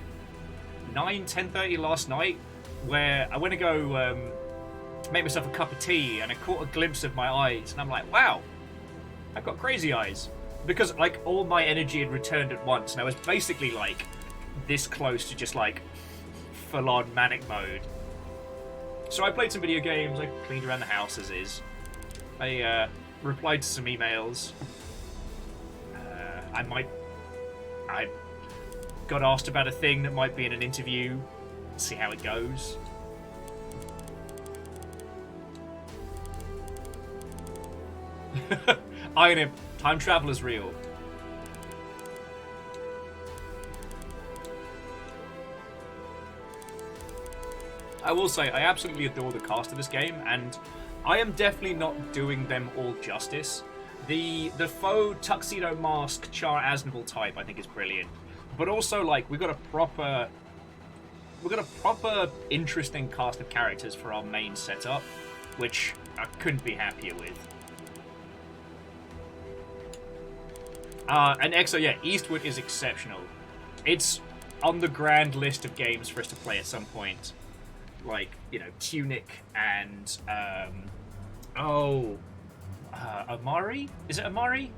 10:30 last night where I went to go make myself a cup of tea, and I caught a glimpse of my eyes, and I'm like, wow, I've got crazy eyes. Because, like, all my energy had returned at once, and I was basically, like, this close to just, like, full-on manic mode. So I played some video games, I cleaned around the house as is. I replied to some emails. I got asked about a thing that might be in an interview. See how it goes. Iron Imp. Time travel is real. I will say, I absolutely adore the cast of this game, and I am definitely not doing them all justice. The faux tuxedo mask Char Aznavour type, I think, is brilliant. But also, like, we've got a proper interesting cast of characters for our main setup, which I couldn't be happier with. And EXO, yeah, Eastwood is exceptional. It's on the grand list of games for us to play at some point. Like, you know, Tunic and, Amari? Is it Amari?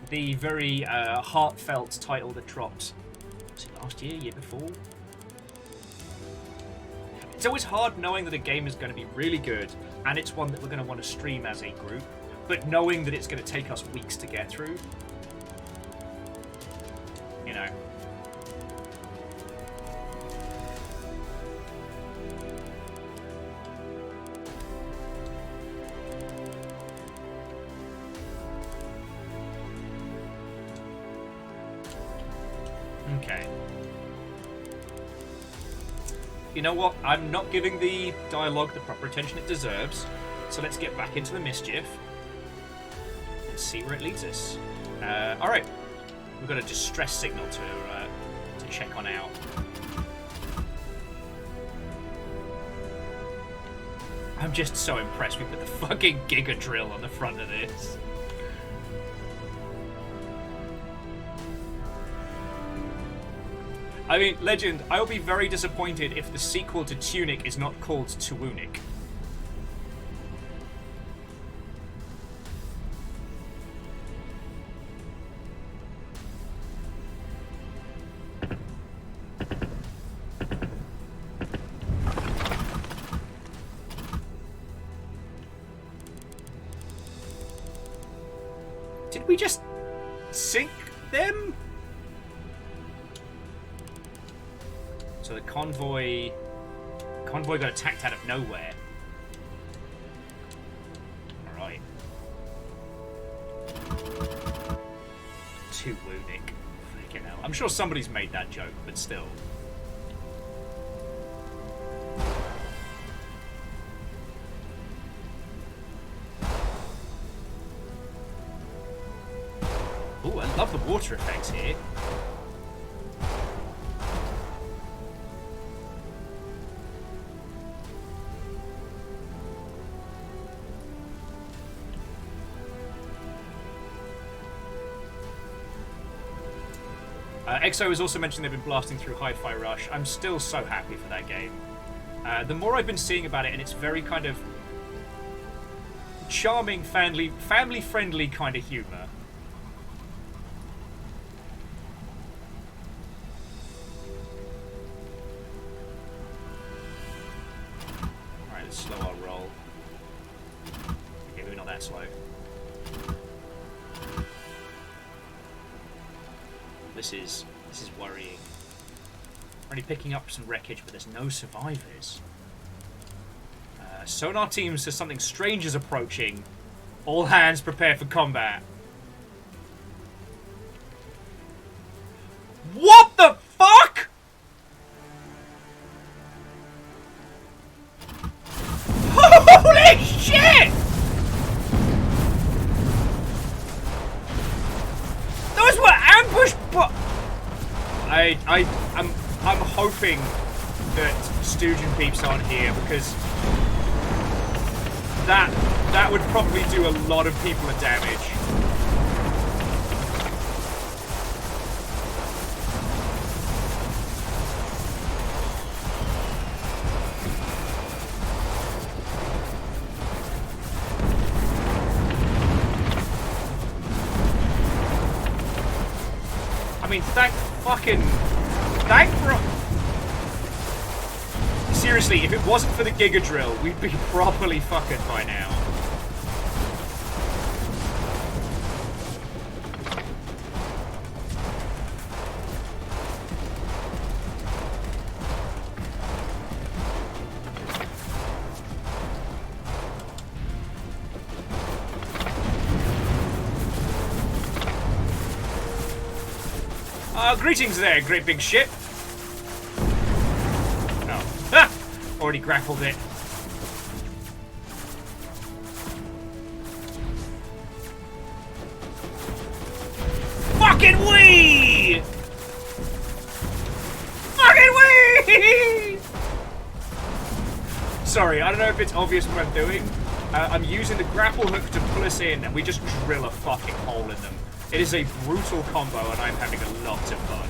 The very heartfelt title that dropped, was it last year, year before? It's always hard knowing that a game is going to be really good, and it's one that we're going to want to stream as a group, but knowing that it's going to take us weeks to get through. You know. Okay. You know what? I'm not giving the dialogue the proper attention it deserves, so let's get back into the mischief and see where it leads us. Alright. We've got a distress signal to check on out. I'm just so impressed we put the fucking Giga Drill on the front of this. I mean, Legend, I'll be very disappointed if the sequel to Tunic is not called Tuunic. Did we just sink them? So the convoy got attacked out of nowhere. Alright. Tuunic. Freaking hell. I'm sure somebody's made that joke, but still. Ooh, I love the water effects here. EXO has also mentioned they've been blasting through Hi-Fi Rush. I'm still so happy for that game. The more I've been seeing about it, and it's very kind of charming, family-friendly kind of humor. Alright, let's slow our roll. Okay, maybe not that slow. This is worrying. We're only picking up some wreckage, but there's no survivors. Sonar team says something strange is approaching. All hands prepare for combat. What the fuck? Holy shit! Those were ambush I'm hoping that Stoogen peeps aren't here, because that would probably do a lot of people a damage. I mean, seriously, if it wasn't for the Giga Drill, we'd be properly fucking by now. Greetings there, great big ship. Oh. Ah! Already grappled it. Fucking wee! Fucking wee! Sorry, I don't know if it's obvious what I'm doing. I'm using the grapple hook to pull us in, and we just drill a fucking hole in them. It is a brutal combo, and I'm having a lot of fun.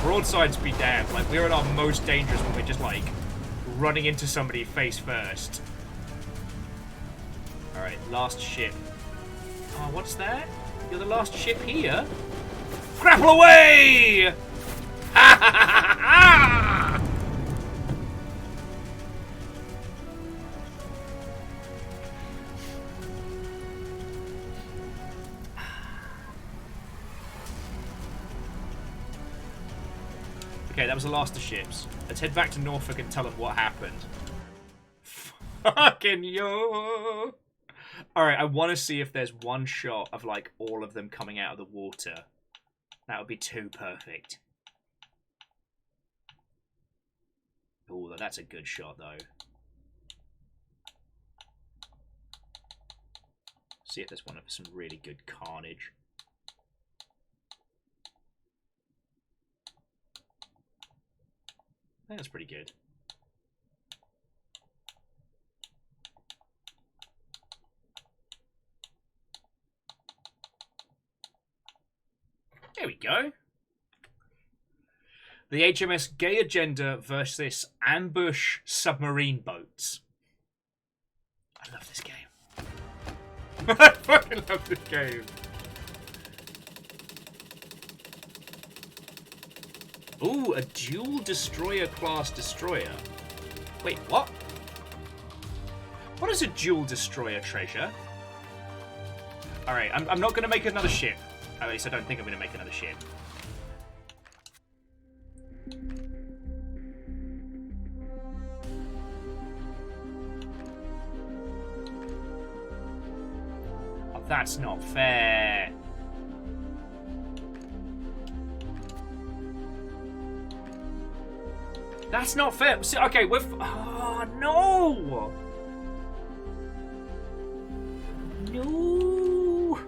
Broadsides be damned. Like, we're at our most dangerous when we're just, like, running into somebody face first. Alright, last ship. Oh, what's that? You're the last ship here? Grapple away! Ha ha ha ha! Okay, that was the last of ships. Let's head back to Norfolk and tell them what happened. Fucking yo! Alright, I want to see if there's one shot of, like, all of them coming out of the water. That would be too perfect. Oh, that's a good shot, though. See if there's one of some really good carnage. I think that's pretty good. There we go. The HMS Gay Agenda versus Ambush Submarine Boats. I love this game. I fucking love this game. Ooh, a dual destroyer class destroyer. Wait, what? What is a dual destroyer treasure? Alright, I'm not going to make another ship. At least I don't think I'm going to make another ship. Oh, that's not fair. That's not fair. See, okay, we're... Oh, no! No!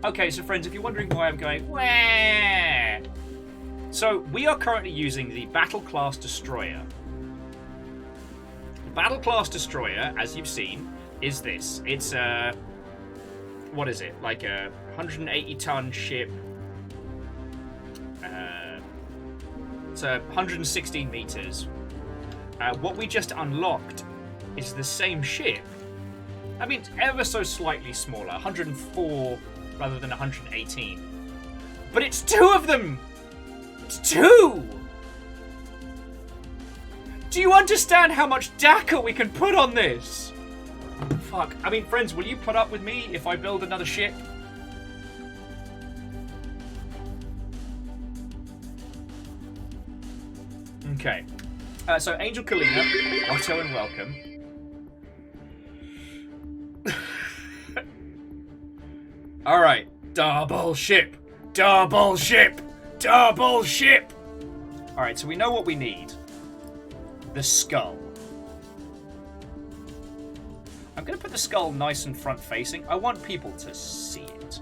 Okay, so friends, if you're wondering why I'm going, where? So, we are currently using the Battle Class Destroyer. The Battle Class Destroyer, as you've seen, is this. It's a... What is it? Like a 180-ton ship. It's 116 meters. What we just unlocked is the same ship. I mean, it's ever so slightly smaller, 104 rather than 118. But it's two of them! It's two! Do you understand how much DACA we can put on this? Fuck. I mean, friends, will you put up with me if I build another ship? Okay. So, Angel Kalina, Otto and welcome. Alright. Double ship! Double ship! Double ship! Alright, so we know what we need. The skull. I'm going to put the skull nice and front-facing. I want people to see it.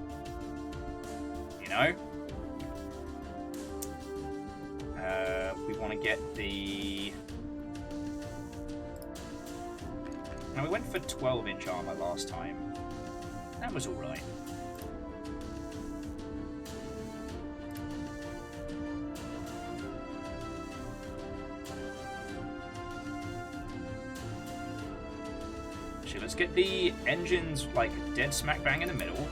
You know? We want to get the... Now, we went for 12-inch armor last time. That was alright. Actually, let's get the engines, like, dead smack bang in the middle.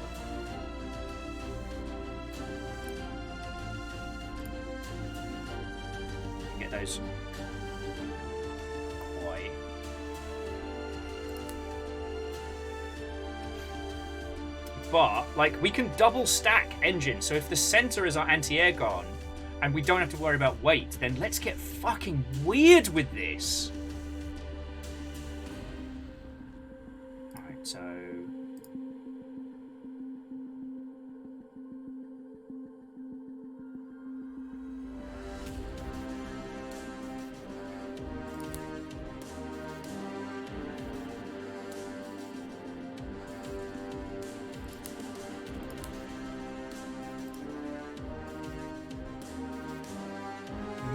Get those. Quite. But, like, we can double stack engines, so if the center is our anti-air gun, and we don't have to worry about weight, then let's get fucking weird with this. Alright, so...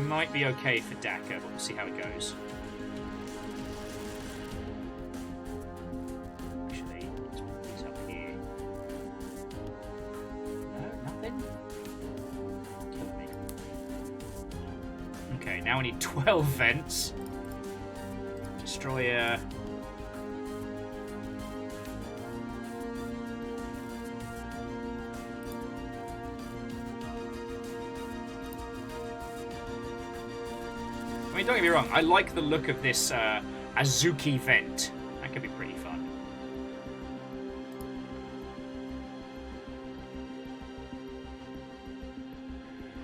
might be okay for DACA, but we'll see how it goes. Actually, let's put these up here. No, nothing? Kill me. Okay, now we need 12 vents. Destroyer. I mean, don't get me wrong, I like the look of this Azuki vent. That could be pretty fun.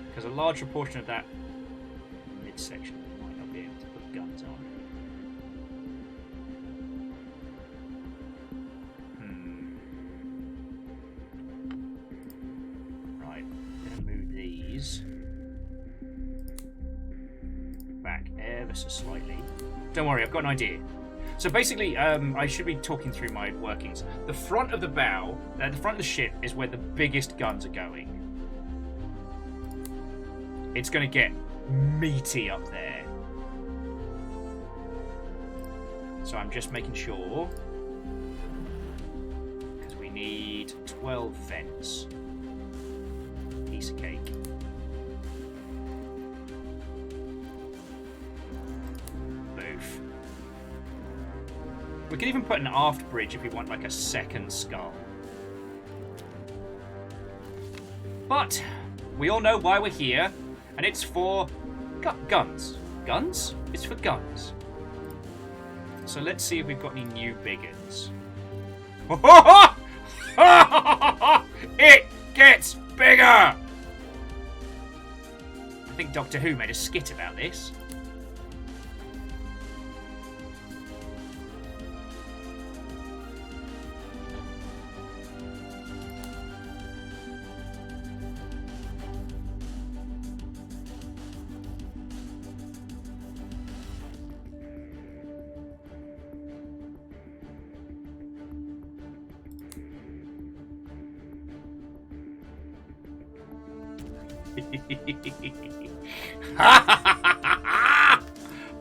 Because a large proportion of that midsection might not be able to put guns on. is back ever so slightly. Don't worry, I've got an idea. So basically, I should be talking through my workings. The front of the bow, the front of the ship is where the biggest guns are going. It's going to get meaty up there. So I'm just making sure. Because we need 12 vents. Piece of cake. Boof. We could even put an aft bridge if we want like a second skull. But we all know why we're here, and it's for guns. Guns? It's for guns. So let's see if we've got any new biggins. It gets bigger! I think Doctor Who made a skit about this.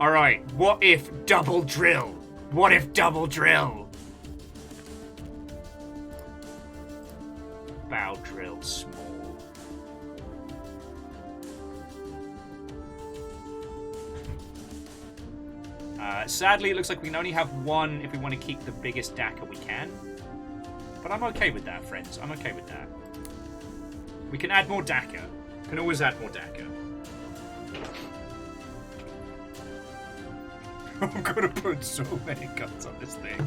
Alright, what if double drill? What if double drill? Bow drill small. Sadly, it looks like we can only have one if we want to keep the biggest Dakar we can. But I'm okay with that, friends. I'm okay with that. We can add more Dakar. Can always add more Dakar. I'm gonna put so many guns on this thing.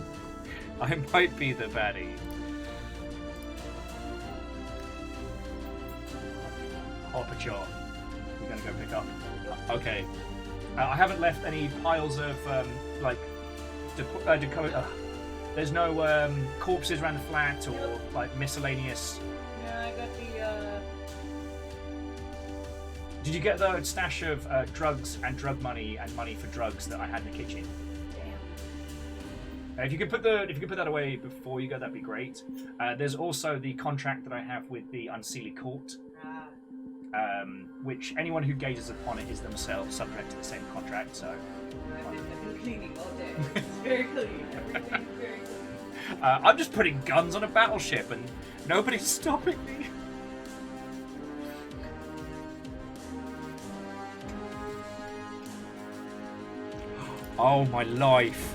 I might be the baddie. Hopper-chaw. We're gonna go pick up. Okay. I haven't left any piles of like there's no corpses around the flat or like miscellaneous. Yeah, I got the. Did you get the stash of drugs and drug money and money for drugs that I had in the kitchen? Damn. If you could put that away before you go, that'd be great. There's also the contract that I have with the Unseelie Court, which anyone who gazes upon it is themselves subject to the same contract. So I've been cleaning all day. It's very clean. Everything's very clean. I'm just putting guns on a battleship and nobody's stopping me. Oh my life.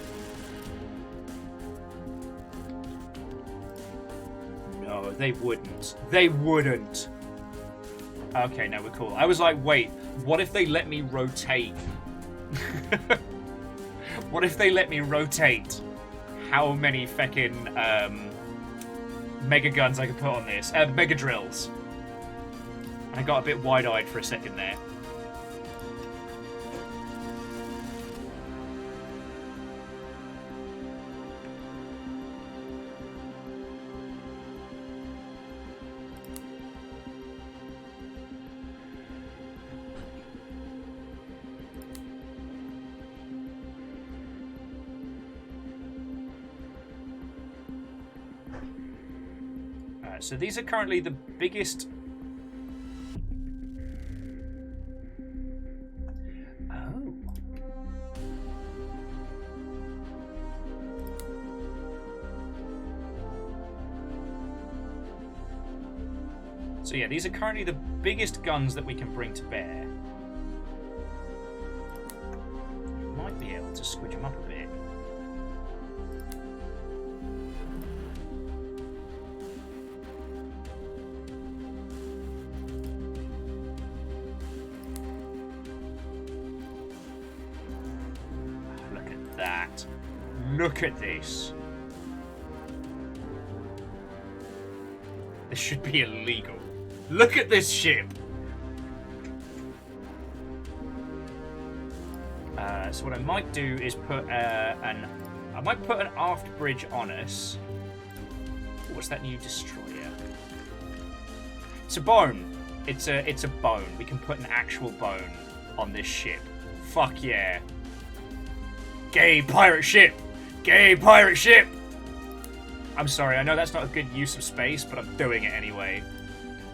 No, they wouldn't. They wouldn't. Okay, no, we're cool. I was like, wait, what if they let me rotate? What if they let me rotate how many feckin' mega guns I could put on this? Mega drills. I got a bit wide-eyed for a second there. So these are currently the biggest. Oh. So yeah, these are currently the biggest guns that we can bring to bear. Might be able to squidge them up a bit. Look at this. This should be illegal. Look at this ship. So what I might do is put an aft bridge on us. What's that new destroyer? So Bone, It's a bone. We can put an actual bone on this ship. Fuck yeah. Gay pirate ship! Gay pirate ship! I'm sorry, I know that's not a good use of space, but I'm doing it anyway.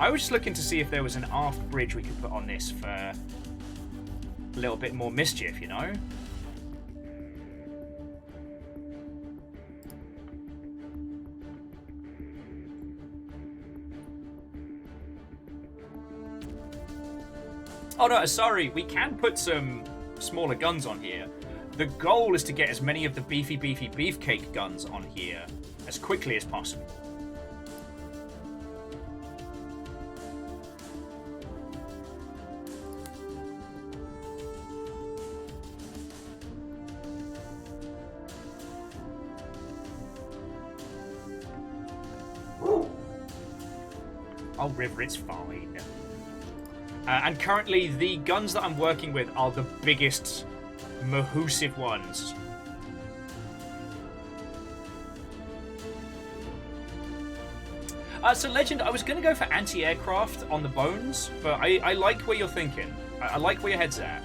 I was just looking to see if there was an aft bridge we could put on this for a little bit more mischief, you know? Oh no, sorry, we can put some smaller guns on here. The goal is to get as many of the beefy beefcake guns on here as quickly as possible. Oh, River, it's fine. And currently, the guns that I'm working with are the biggest, mahoosive ones. So, Legend, I was going to go for anti-aircraft on the bones, but I like where you're thinking. I like where your head's at.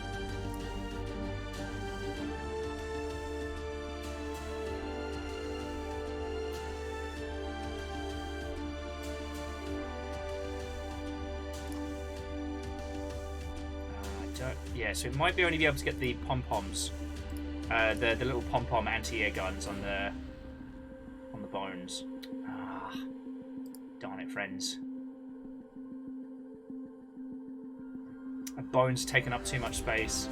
Yeah, so it might be only be able to get the pom-poms, the little pom-pom anti-air guns on the bones. Ah, darn it, friends. A bone's taken up too much space.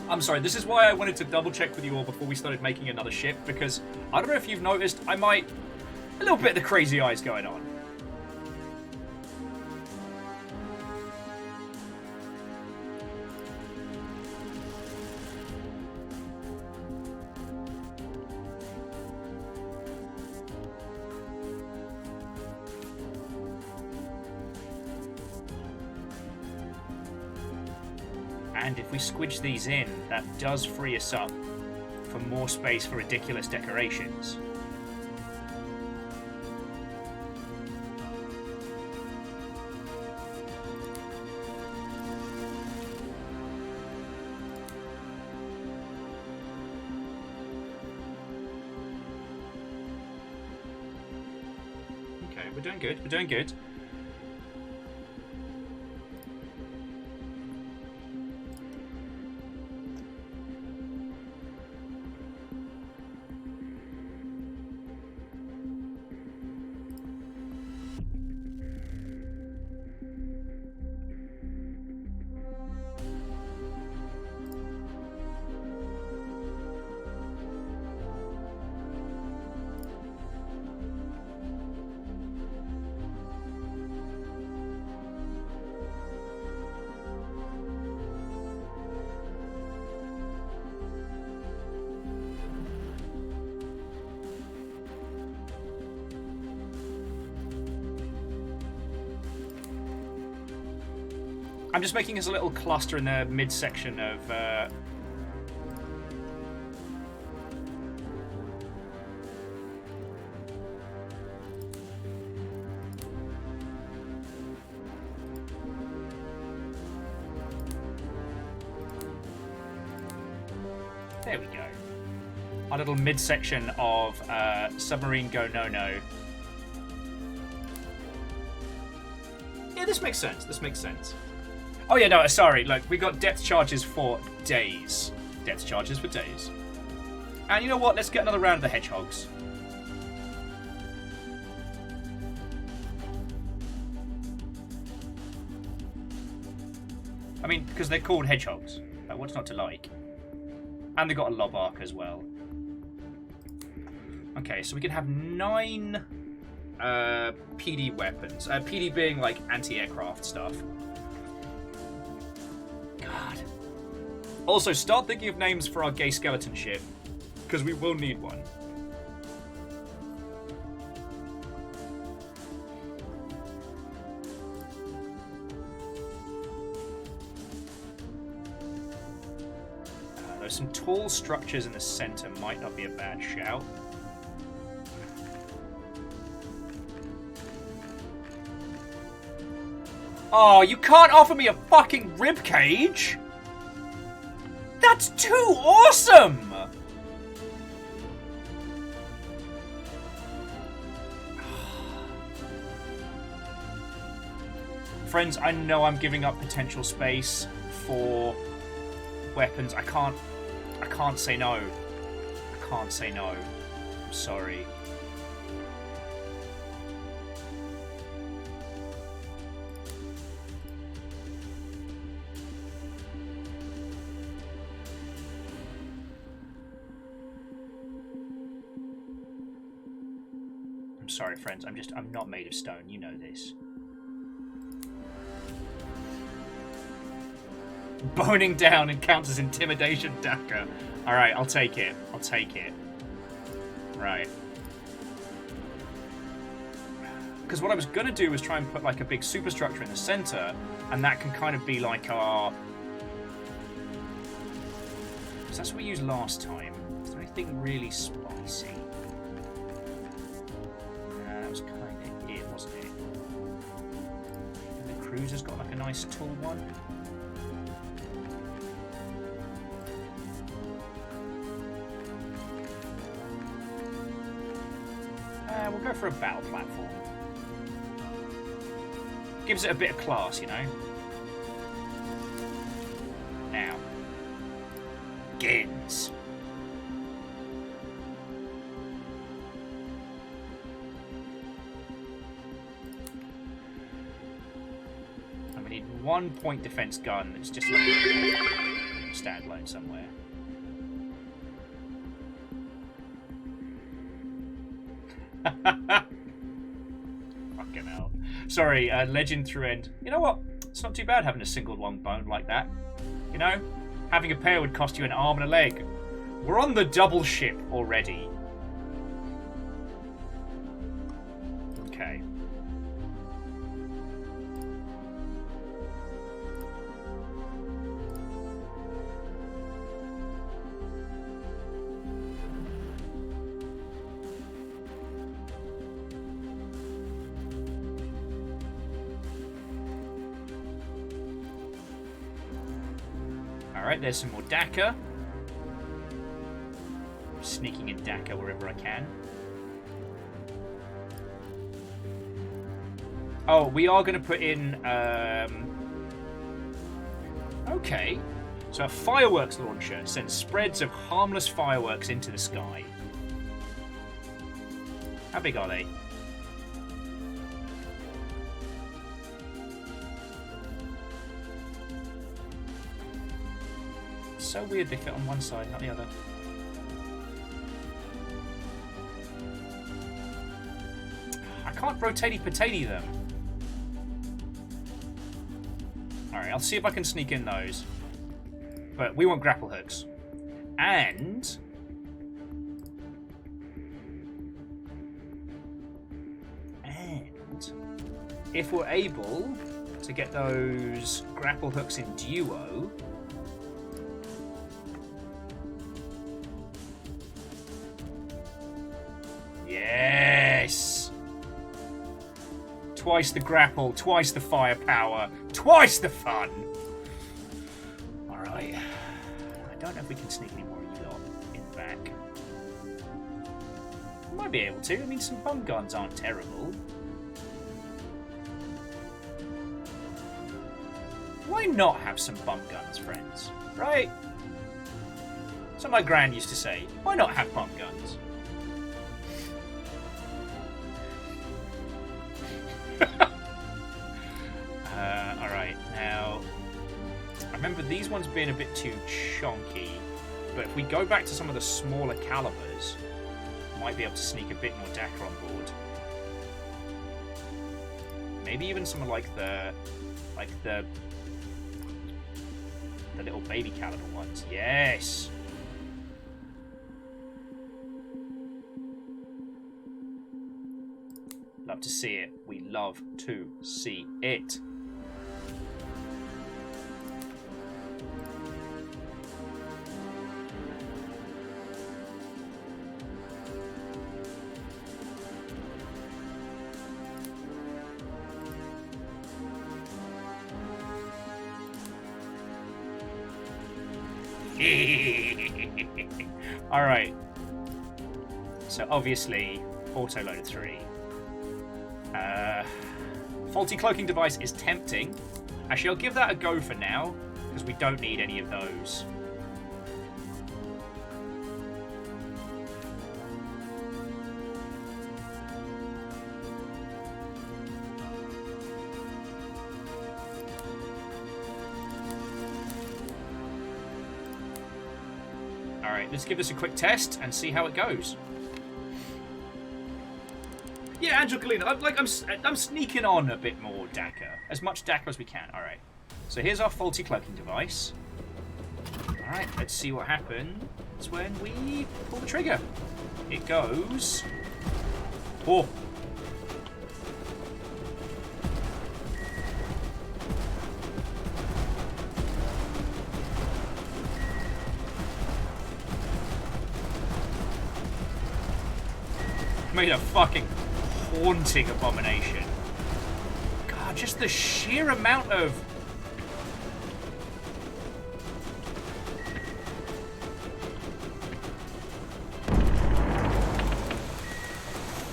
I'm sorry, this is why I wanted to double-check with you all before we started making another ship, because I don't know if you've noticed, a little bit of the crazy eyes going on. And if we squidge these in, that does free us up for more space for ridiculous decorations. Okay, we're doing good, we're doing good. I'm just making us a little cluster in the midsection of... There we go. Our little midsection of submarine go no-no. Yeah, this makes sense. This makes sense. Oh yeah, no, sorry. Look, we got depth charges for days. Depth charges for days. And you know what? Let's get another round of the hedgehogs. I mean, because they're called hedgehogs. What's not to like? And they got a lob arc as well. Okay, so we can have 9 PD weapons. PD being like anti-aircraft stuff. God. Also, start thinking of names for our gay skeleton ship, because we will need one. There's some tall structures in the center, might not be a bad shout. Oh, you can't offer me a fucking rib cage. That's too awesome. Friends, I know I'm giving up potential space for weapons. I can't say no. I can't say no. I'm sorry. I'm sorry, friends. I'm not made of stone. You know this. Boning down encounters intimidation dagger. Alright, I'll take it. I'll take it. Right. Because what I was going to do was try and put like a big superstructure in the center, and that can kind of be like our... Because that's what we used last time. Is there anything really spicy? That was kind of it, wasn't it? And the cruiser's got like a nice tall one. We'll go for a battle platform. Gives it a bit of class, you know? Now. Begins. And we need 1 point defense gun that's just like standalone somewhere. Fucking hell. Sorry, legend through end. You know what? It's not too bad having a single long bone like that. You know? Having a pair would cost you an arm and a leg. We're on the double ship already. Okay. Alright, there's some more Dakar. I'm sneaking in Dakar wherever I can. Oh, we are going to put in... Okay. So a fireworks launcher sends spreads of harmless fireworks into the sky. How big are they? So weird they fit on one side, not the other. I can't rotatey-potatey them. Alright, I'll see if I can sneak in those. But we want grapple hooks. And... if we're able to get those grapple hooks in duo... Yes! Twice the grapple, twice the firepower, twice the fun! Alright. I don't know if we can sneak any more of you lot in the back. We might be able to. I mean, some bum guns aren't terrible. Why not have some bum guns, friends? Right? So my gran used to say, why not have bum guns? Alright, now I remember these ones being a bit too chonky, but if we go back to some of the smaller calibers, might be able to sneak a bit more Dakar on board. Maybe even some of like the little baby caliber ones. Yes. Love to see it. We love to see it. Alright. So obviously, auto-loaded 3. Faulty cloaking device is tempting. Actually, I'll give that a go for now, because we don't need any of those. Alright, let's give this a quick test and see how it goes. Yeah, Angelina, I'm sneaking on a bit more DACA. As much DACA as we can. Alright. So here's our faulty cloaking device. Alright, let's see what happens when we pull the trigger. It goes... Oh! Made a fucking haunting abomination. God, just the sheer amount of...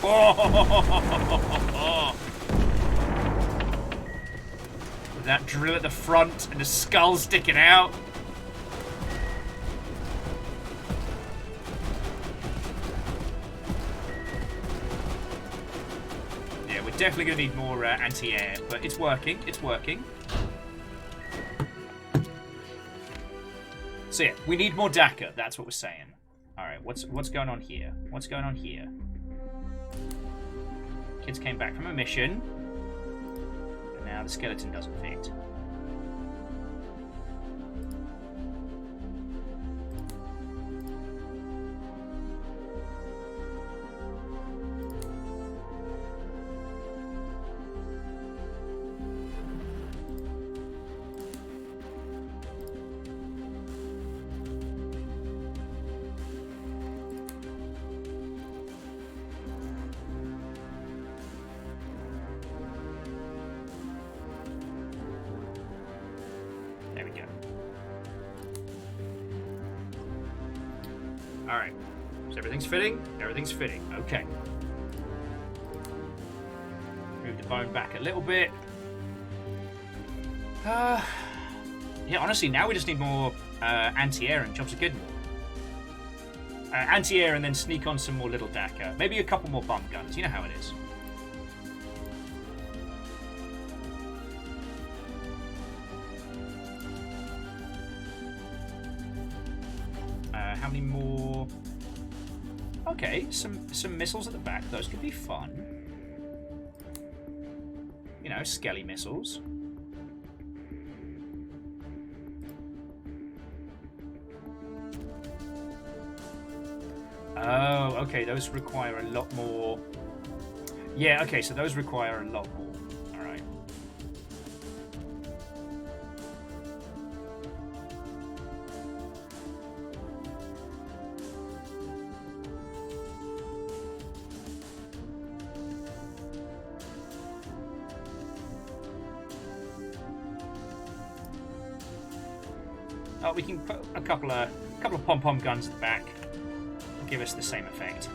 Oh! That drill at the front and the skull sticking out. Definitely going to need more anti-air, but it's working. It's working. So yeah, we need more DACA. That's what we're saying. All right, what's going on here? What's going on here? Kids came back from a mission, and now the skeleton doesn't fit. Alright. So everything's fitting? Everything's fitting. Okay. Move the bone back a little bit. Yeah, honestly, now we just need more anti-air and jobs are good. Anti-air and then sneak on some more little DACA. Maybe a couple more bump guns. You know how it is. How many more? Okay, some missiles at the back. Those could be fun. You know, skelly missiles. Oh, okay, those require a lot more. Yeah, okay, so those require a lot more. Alright. Oh, we can put a couple of pom-pom guns at the back. Give us the same effect.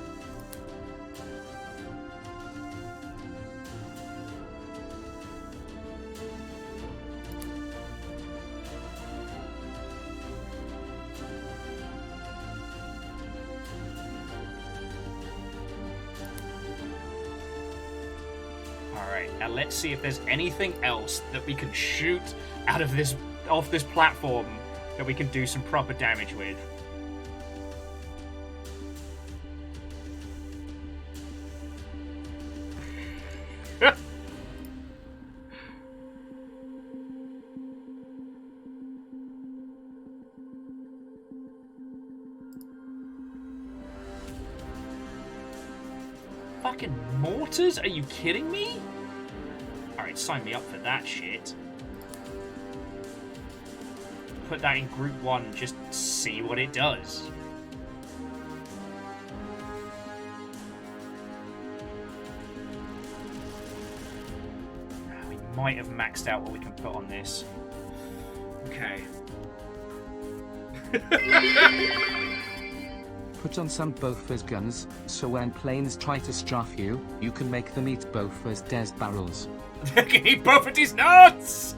Alright, now let's see if there's anything else that we can shoot out of this off this platform that we can do some proper damage with. Fucking mortars? Are you kidding me? Alright, sign me up for that shit. Put that in group 1, just see what it does. We might have maxed out what we can put on this. Okay. Put on some Bofors guns, so when planes try to strafe you, you can make them eat Bofors des barrels. They can eat both of these nuts!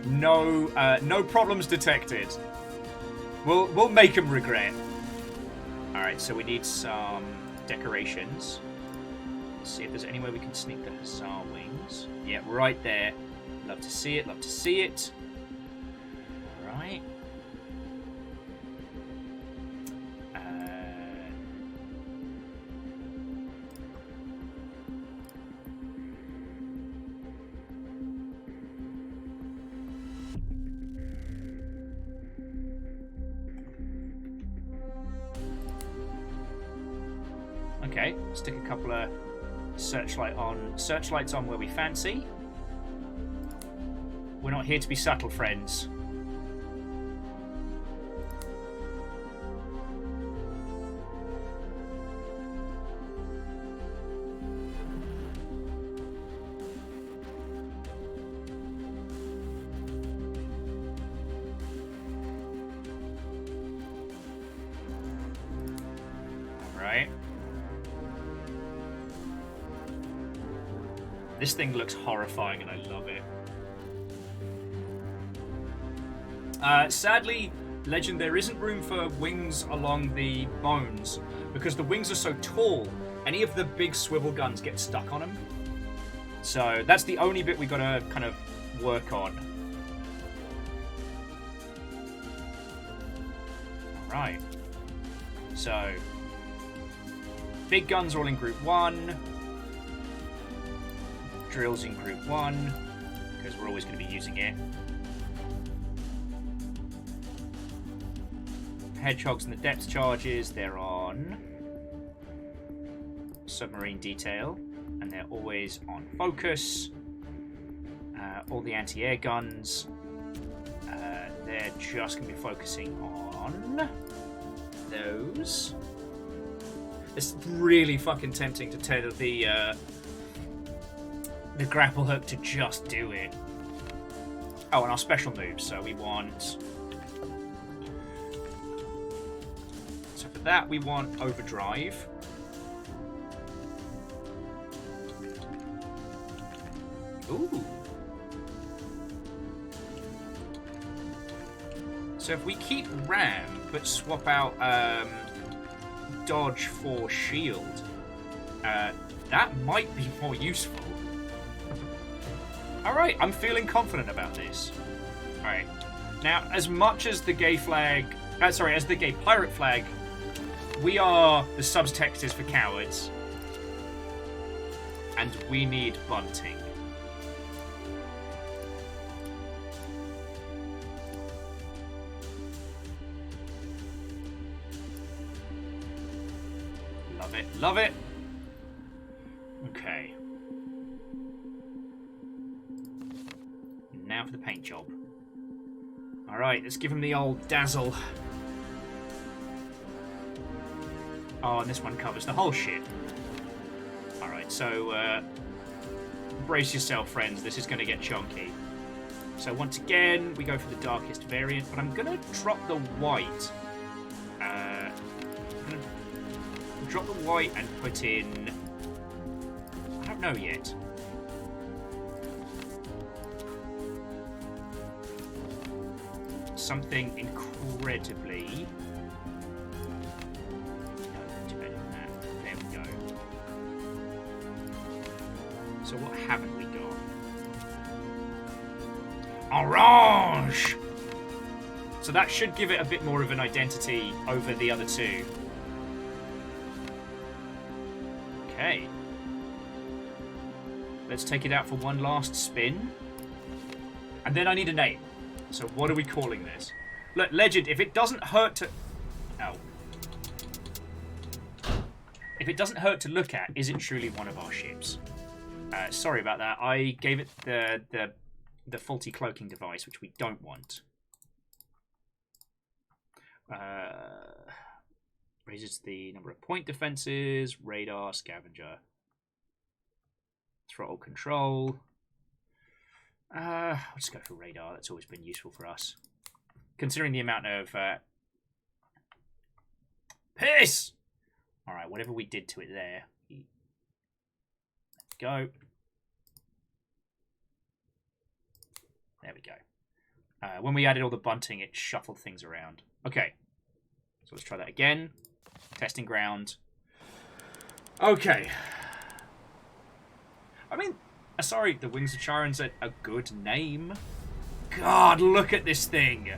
No problems detected. We'll make them regret. Alright, so we need some decorations. Let's see if there's any way we can sneak the Hussar wings. Yeah, right there. Love to see it, love to see it. Alright. Okay, stick a couple of searchlights on where we fancy. We're not here to be subtle, friends. All right. This thing looks horrifying and I love it. Sadly, Legend, there isn't room for wings along the bones because the wings are so tall, any of the big swivel guns get stuck on them. So that's the only bit we gotta kind of work on. Alright. So, big guns are all in group 1. Drills in group 1, because we're always going to be using it. Hedgehogs and the depth charges, they're on submarine detail, and they're always on focus. All the anti-air guns, they're just going to be focusing on those. It's really fucking tempting to tether the grapple hook to just do it. Oh, and our special moves. So we want... So for that, we want overdrive. Ooh. So if we keep ram, but swap out dodge for shield, that might be more useful. Alright, I'm feeling confident about this. Alright. Now, as much as the gay flag... as the gay pirate flag, we are the subtext is for cowards. And we need bunting. Love it, love it! Okay. Now for the paint job. Alright, let's give him the old dazzle. Oh, and this one covers the whole ship. Alright, so brace yourself, friends. This is going to get chunky. So once again, we go for the darkest variant, but I'm going to drop the white. I'm going to drop the white and put in... I don't know yet. Something incredibly... No, better than that. There we go. So what haven't we got? Orange! So that should give it a bit more of an identity over the other two. Okay. Let's take it out for one last spin. And then I need a name. So what are we calling this? Look, Legend, if it doesn't hurt to... Ow. If it doesn't hurt to look at, is it truly one of our ships? Sorry about that. I gave it the faulty cloaking device, which we don't want. Raises the number of point defenses, radar, scavenger, throttle control. I'll just go for radar. That's always been useful for us. Considering the amount of... Piss! Alright, whatever we did to it there. Go. There we go. When we added all the bunting, it shuffled things around. Okay. So let's try that again. Testing ground. Okay. I mean, sorry, the Wings of Charon's a good name. God, look at this thing.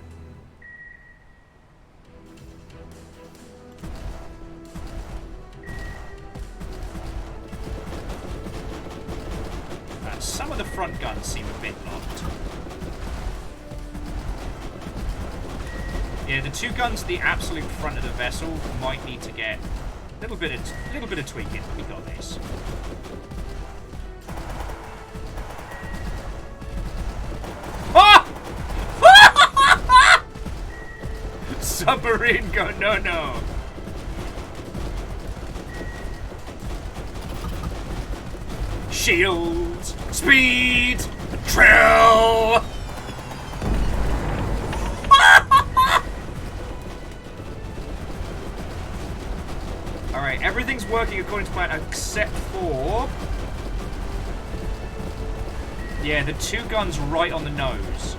Some of the front guns seem a bit locked. Yeah, the two guns at the absolute front of the vessel might need to get a little bit of tweaking. We got this. Ah! Submarine gun, no. Shields, speed, drill. Alright, everything's working according to plan except for... Yeah, the two guns right on the nose.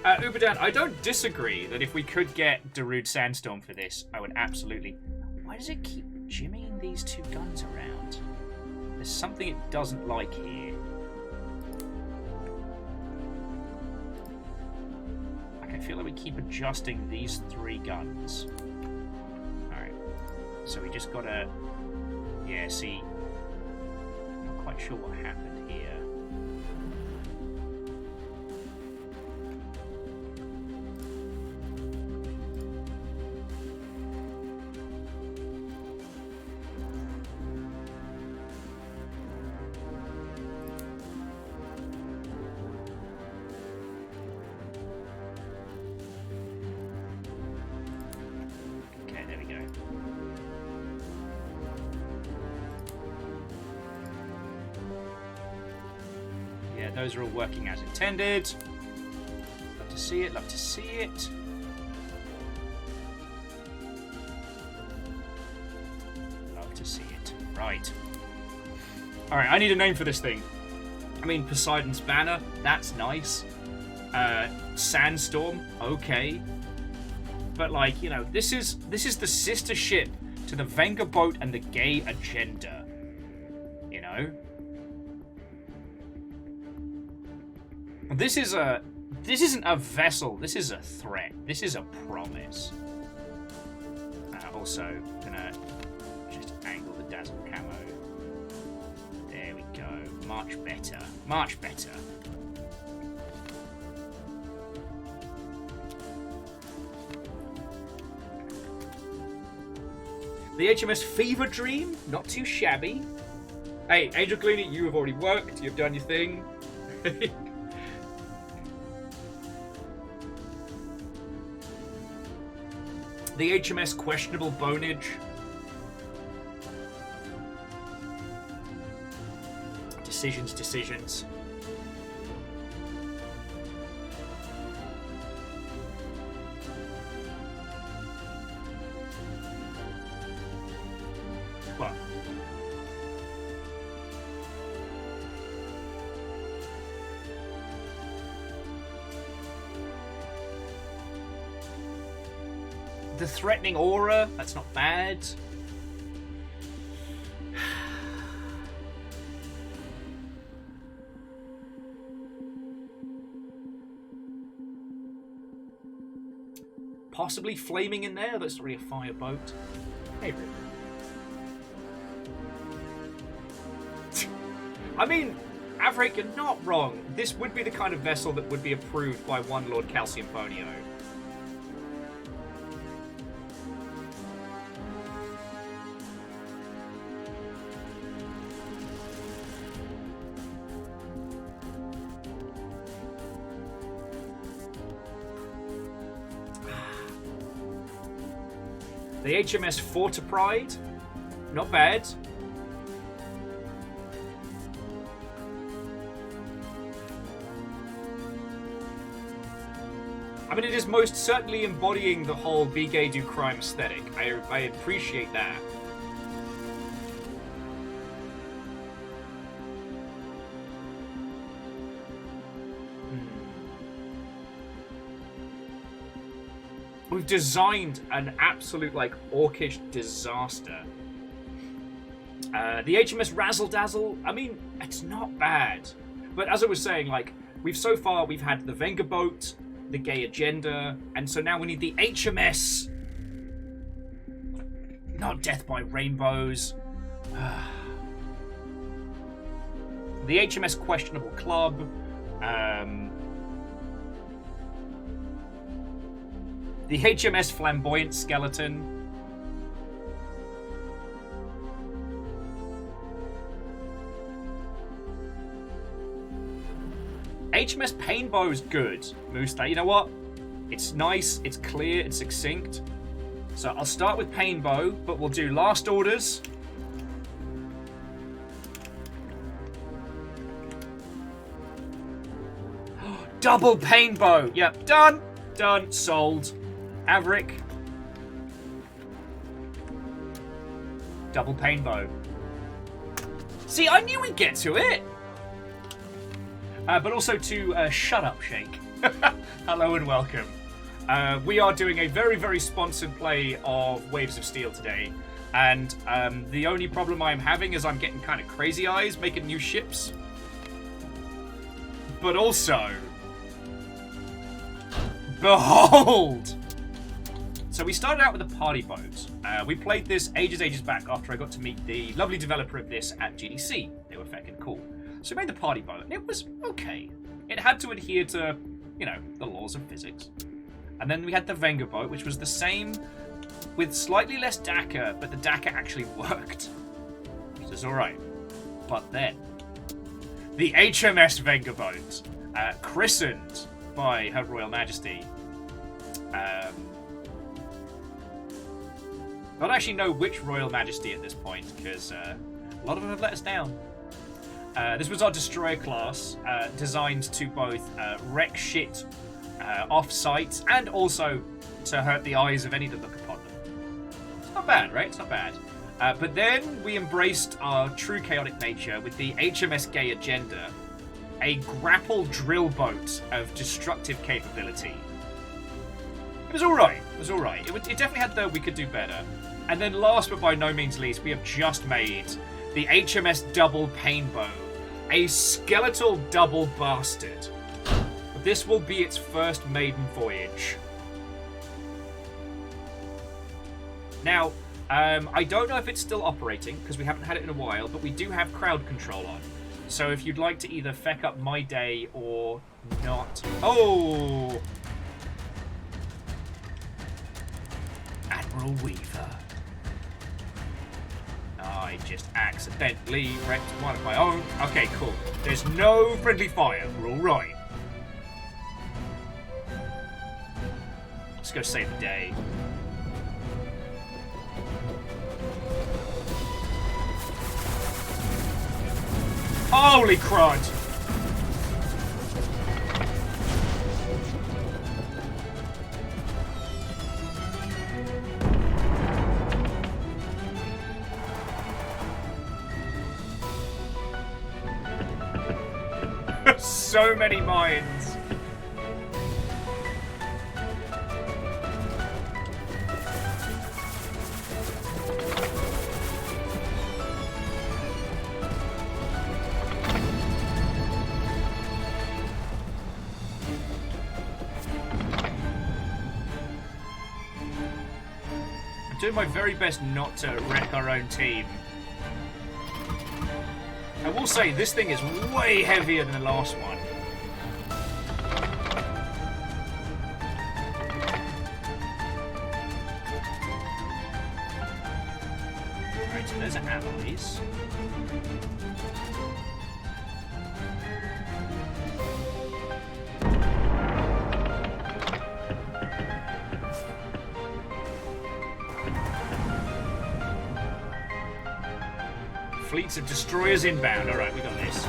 Uberdan, I don't disagree that if we could get Darude Sandstorm for this, I would absolutely... Why does it keep jimmying these two guns around? There's something it doesn't like here. Like, I feel like we keep adjusting these three guns. Alright. So we just gotta... Yeah, see... I'm not quite sure what happened here. Those are all working as intended. Love to see it, love to see it. Love to see it. Right. Alright, I need a name for this thing. I mean, Poseidon's Banner, that's nice. Sandstorm, okay. But like, you know, this is the sister ship to the Vengaboat and the gay agenda. You know? This isn't a vessel, this is a threat. This is a promise. Also, gonna just angle the dazzle camo. There we go. Much better. Much better. The HMS Fever Dream, not too shabby. Hey, Angel Cleaning, you have already worked, you've done your thing. The HMS Questionable Bonage. Decisions. What? The threatening aura, that's not bad. Possibly flaming in there, that's not really a fireboat. Hey, River. I mean, Averick, you're not wrong. This would be the kind of vessel that would be approved by one Lord Calciumponio. The HMS Fortipride, not bad. I mean, it is most certainly embodying the whole be gay, do crime aesthetic. I appreciate that. We've designed an absolute, like, orcish disaster. The HMS Razzle Dazzle, I mean, it's not bad. But as I was saying, like, we've had the Vengaboat, the Gay Agenda, and so now we need the HMS. Not Death by Rainbows. The HMS Questionable Club. The HMS Flamboyant Skeleton. HMS Painbow is good, Moose. You know what? It's nice, it's clear, it's succinct. So I'll start with Painbow, but we'll do last orders. Double Painbow. Yep, done. Done. Sold. Averick. Double Painbow. See, I knew we'd get to it. But also to Shut Up, Shake. Hello and welcome. We are doing a very, very sponsored play of Waves of Steel today. And the only problem I'm having is I'm getting kind of crazy eyes making new ships. But also... Behold! So we started out with a party boat. We played this ages back after I got to meet the lovely developer of this at GDC. They were feckin' cool. So we made the party boat, and it was okay. It had to adhere to, you know, the laws of physics. And then we had the Vengaboat, which was the same with slightly less DACA, but the DACA actually worked. Which is alright. But then, the HMS Vengaboat, christened by Her Royal Majesty. I don't actually know which Royal Majesty at this point, because a lot of them have let us down. This was our destroyer class, designed to both wreck shit off-site and also to hurt the eyes of any that look upon them. It's not bad, right? It's not bad. But then we embraced our true chaotic nature with the HMS Gay Agenda, a grapple drill boat of destructive capability. It was alright. It was alright. It definitely had the we could do better. And then last but by no means least, we have just made the HMS Double Painbow, a skeletal double bastard. This will be its first maiden voyage. Now, I don't know if it's still operating, because we haven't had it in a while, but we do have crowd control on. So if you'd like to either feck up my day or not... Oh! Admiral Weaver. I just accidentally wrecked one of my own. Okay, cool. There's no friendly fire. We're all right. Let's go save the day. Holy crud! So many mines. I'm doing my very best not to wreck our own team. I will say, this thing is way heavier than the last one. Right, so there's allies. Fleets of destroyers inbound. Alright, we got this.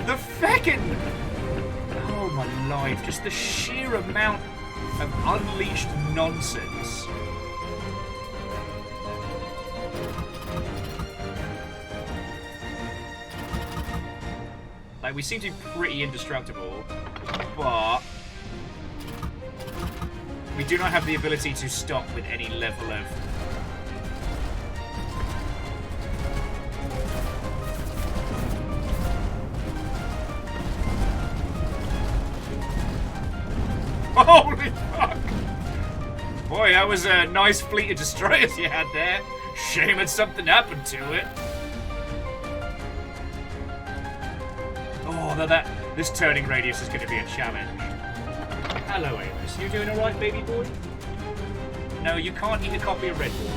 The feckin'! Oh my life. Just the sheer amount of unleashed nonsense. Like, we seem to be pretty indestructible, but we do not have the ability to stop with any level of... Holy fuck! Boy, that was a nice fleet of destroyers you had there. Shame that something happened to it. Oh, this turning radius is going to be a challenge. Hello, Amos. You doing alright, baby boy? No, you can't eat a copy of Red Bull.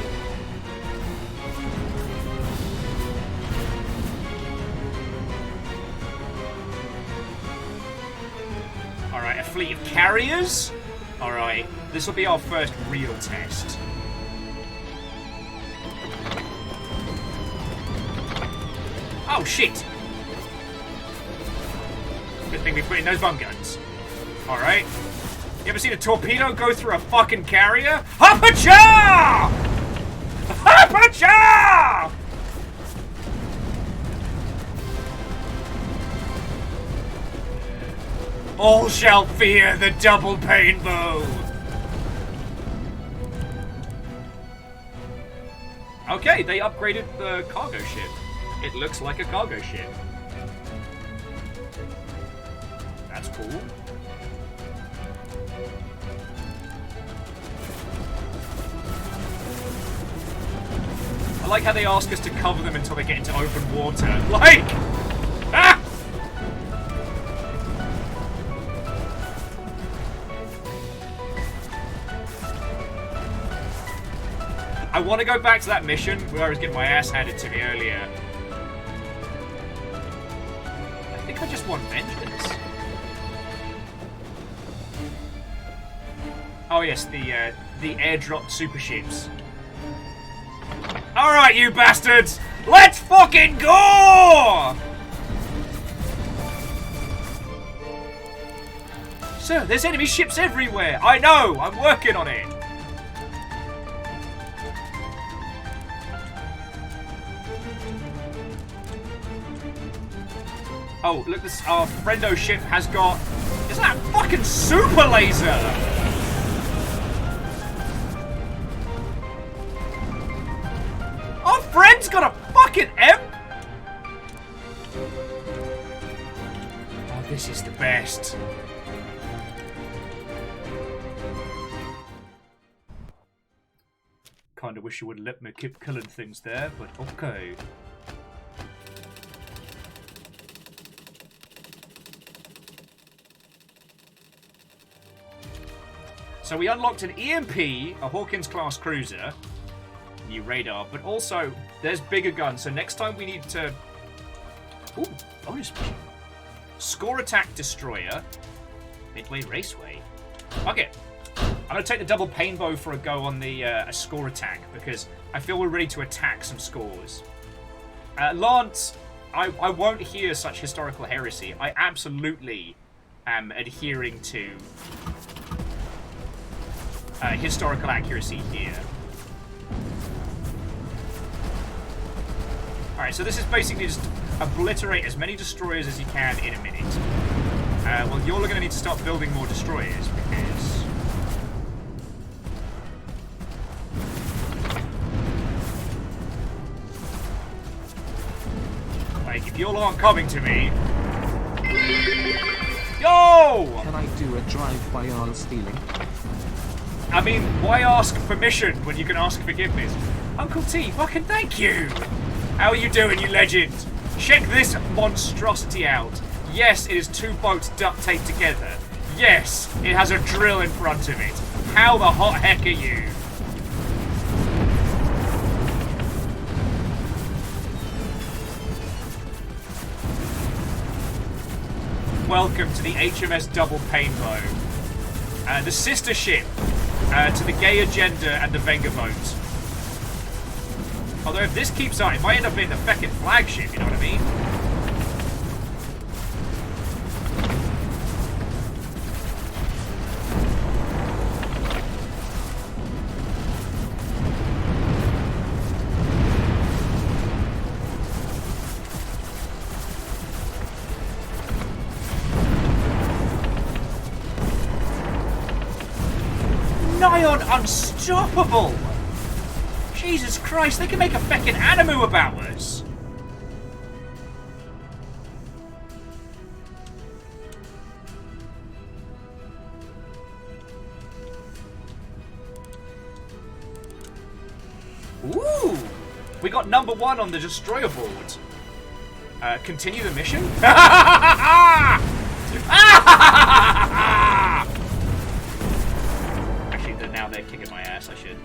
Alright, a fleet of carriers? Alright, this will be our first real test. Oh, shit! Good thing we put in those bum guns. Alright. You ever seen a torpedo go through a fucking carrier? Hop-a-cha! Hop-a-cha! All shall fear the double painbow. Okay, they upgraded the cargo ship. It looks like a cargo ship. That's cool. I like how they ask us to cover them until they get into open water. Like! Ah! I want to go back to that mission where I was getting my ass handed to me earlier. I think I just want vengeance. Oh yes, the airdrop super ships. Alright, you bastards! Let's fucking go! Sir, there's enemy ships everywhere! I know! I'm working on it! Oh, look, this our friendo ship has got... Isn't that a fucking super laser? Our friend's got a fucking M? Oh, this is the best. Kinda wish you would let me keep killing things there, but okay. So we unlocked an EMP, a Hawkins-class cruiser, new radar, but also there's bigger guns. So next time we need to... Ooh, bonus mission. Score attack destroyer, Midway Raceway. Okay, I'm going to take the double painbow for a go on the a score attack because I feel we're ready to attack some scores. Lance, I won't hear such historical heresy. I absolutely am adhering to... historical accuracy here. Alright, so this is basically just obliterate as many destroyers as you can in a minute. Well, you're going to need to start building more destroyers because... Like, if you all aren't coming to me... Yo! Can I do a drive-by arm stealing? I mean, why ask permission when you can ask forgiveness? Uncle T, fucking thank you! How are you doing, you legend? Check this monstrosity out. Yes, it is 2 boats duct taped together. Yes, it has a drill in front of it. How the hot heck are you? Welcome to the HMS Double Painbow. The sister ship to the Gay Agenda and the Vengaboat. Although if this keeps on, it might end up being the feckin' flagship, you know what I mean? Unstoppable! Jesus Christ, they can make a feckin' animu about us! Ooh! We got #1 on the destroyer board. Continue the mission? Now they're kicking my ass. I should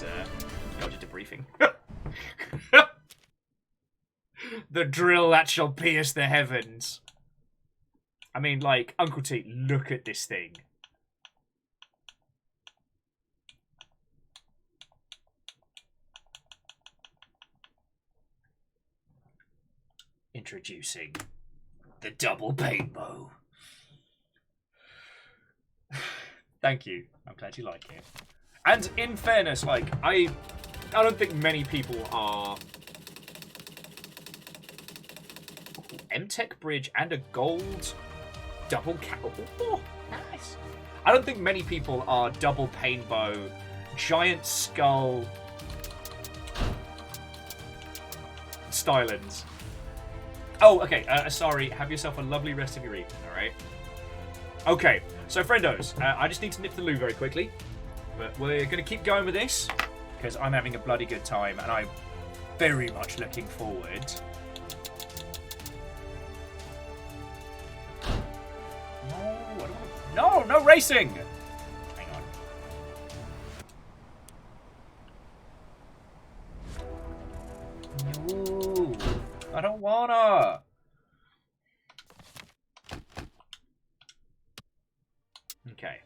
go to debriefing. The drill that shall pierce the heavens. I mean, like, Uncle T, look at this thing. Introducing the double paintbow. Thank you. I'm glad you like it. And in fairness, like, I don't think many people are... M-Tech bridge and a gold double oh, nice. I don't think many people are double painbow, giant skull stylings. Oh, okay, sorry, have yourself a lovely rest of your evening, alright? Okay, so friendos, I just need to nip the loo very quickly. But we're going to keep going with this, because I'm having a bloody good time, and I'm very much looking forward. No racing! Hang on. No, I don't wanna! Okay.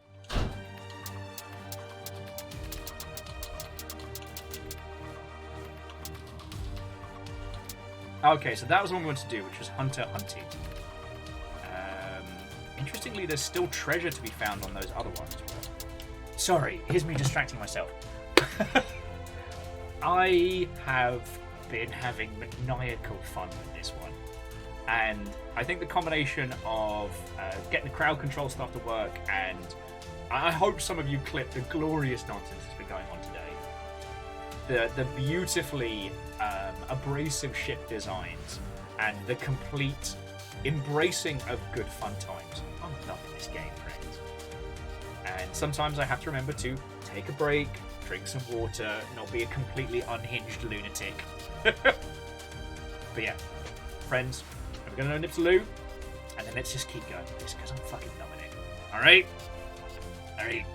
Okay, so that was what we wanted to do, which was Hunter Hunted. Interestingly, there's still treasure to be found on those other ones. Sorry, here's me distracting myself. I have been having maniacal fun with this one. And I think the combination of getting the crowd control stuff to work, and I hope some of you clipped the glorious nonsense that's been going on today. The beautifully abrasive ship designs and the complete embracing of good fun times. I'm loving this game, friends. And sometimes I have to remember to take a break, drink some water, not be a completely unhinged lunatic. But yeah, friends, I'm gonna nip to loo, and then let's just keep going with this because I'm fucking loving it. Alright? Alright.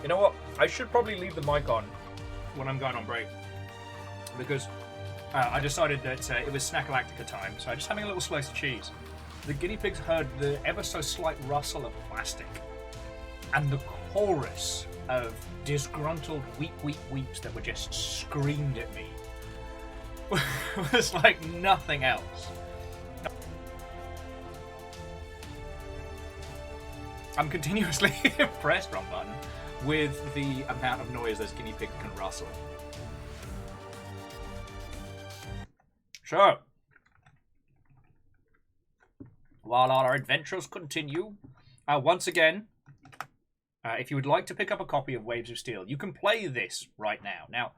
You know what? I should probably leave the mic on when I'm going on break. Because I decided that it was Snackalactica time, so I'm just having a little slice of cheese. The guinea pigs heard the ever so slight rustle of plastic. And the chorus of disgruntled weep weep weeps that were just screamed at me was like nothing else. I'm continuously impressed, wrong button, with the amount of noise those guinea pigs can rustle. So, while our adventures continue, once again, if you would like to pick up a copy of Waves of Steel, you can play this right now. Now,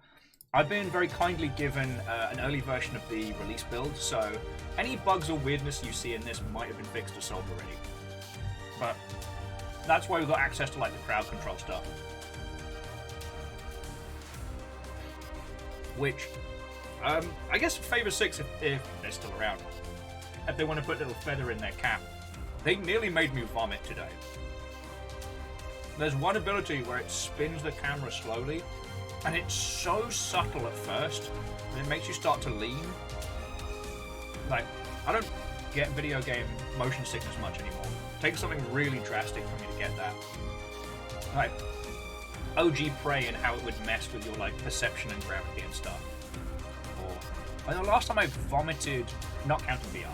I've been very kindly given an early version of the release build, so any bugs or weirdness you see in this might have been fixed or solved already. But that's why we've got access to like the crowd control stuff. Which, I guess Favor 6 if they're still around. If they want to put a little feather in their cap. They nearly made me vomit today. There's one ability where it spins the camera slowly, and it's so subtle at first, and it makes you start to lean. Like, I don't get video game motion sickness much anymore. It takes something really drastic for me to get that. Like, OG Prey and how it would mess with your, like, perception and gravity and stuff. Or, I know last time I vomited, not counting VR,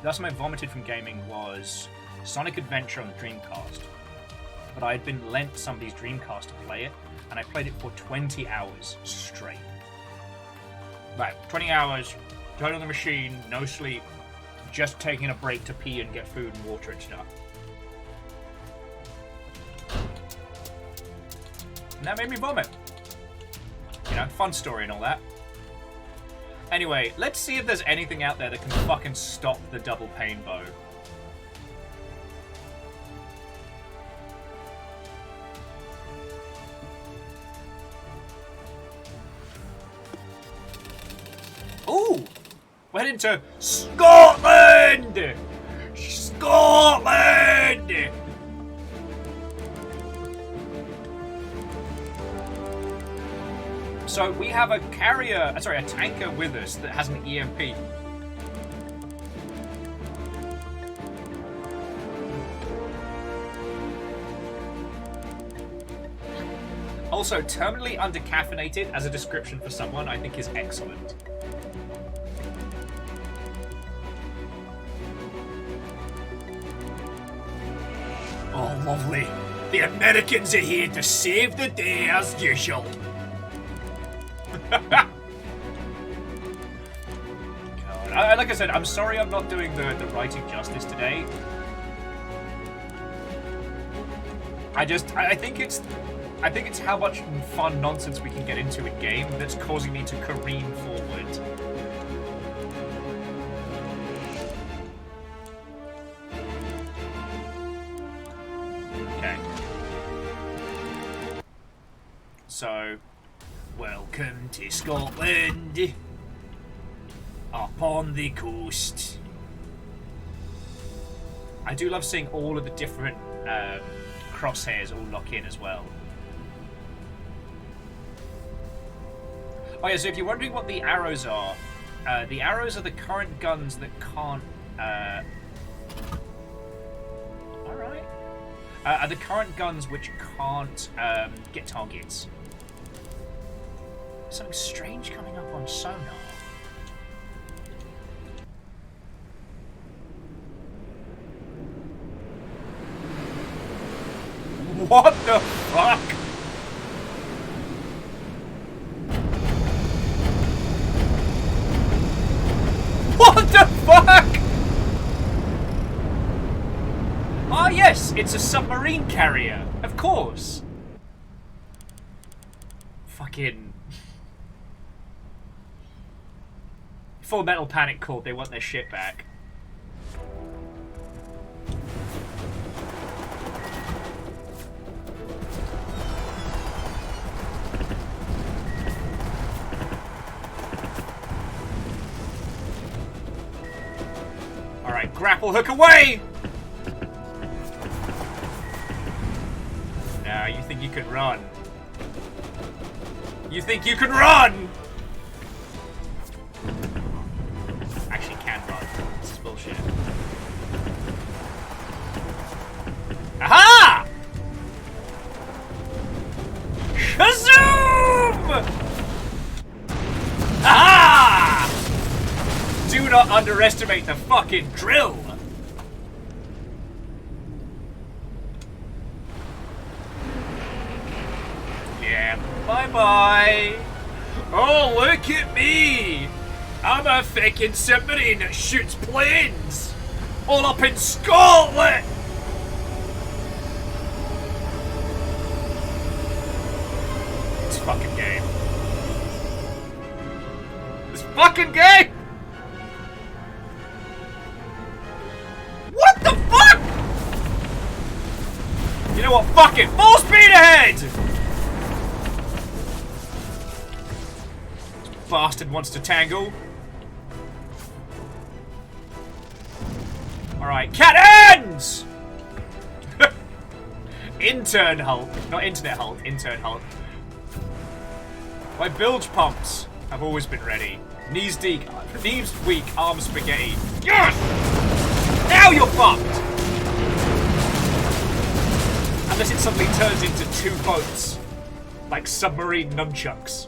last time I vomited from gaming was Sonic Adventure on the Dreamcast. But I had been lent somebody's Dreamcast to play it, and I played it for 20 hours straight. Right, 20 hours, turn on the machine, no sleep, just taking a break to pee and get food and water and stuff. And that made me vomit. You know, fun story and all that. Anyway, let's see if there's anything out there that can fucking stop the double pain bow. Ooh! We're heading to Scotland! Scotland! So we have a a tanker with us that has an EMP. Also, terminally undercaffeinated as a description for someone I think is excellent. Oh, lovely. The Americans are here to save the day as usual. God. Like I said, I'm sorry I'm not doing the writing justice today. I think it's how much fun nonsense we can get into in game that's causing me to careen forward. Okay. So, welcome to Scotland. Up on the coast. I do love seeing all of the different crosshairs all lock in as well. Oh yeah, so if you're wondering what the arrows are the current guns that can't... Alright. Are the current guns which can't get targets. Something strange coming up on sonar. What the fuck? What the fuck? Ah, yes, it's a submarine carrier. Of course. Fucking... Full Metal Panic called, they want their shit back. Alright, grapple hook away! No. You think you can run? You think you can run? Actually, can run. This is bullshit. Aha! Kazoom! Aha! Do not underestimate the fucking drill. Yeah, bye-bye. Oh, look at me. I'm a fucking submarine that shoots planes. All up in Scotland. This fucking game. This fucking game! What the fuck? You know what? Fuck it! Full speed ahead! This bastard wants to tangle. Alright, cannons! Intern Hulk. Not internet Hulk, intern Hulk. My bilge pumps have always been ready. Knees weak, arms spaghetti. Yes! Now you're fucked! Unless it suddenly turns into two boats. Like submarine nunchucks.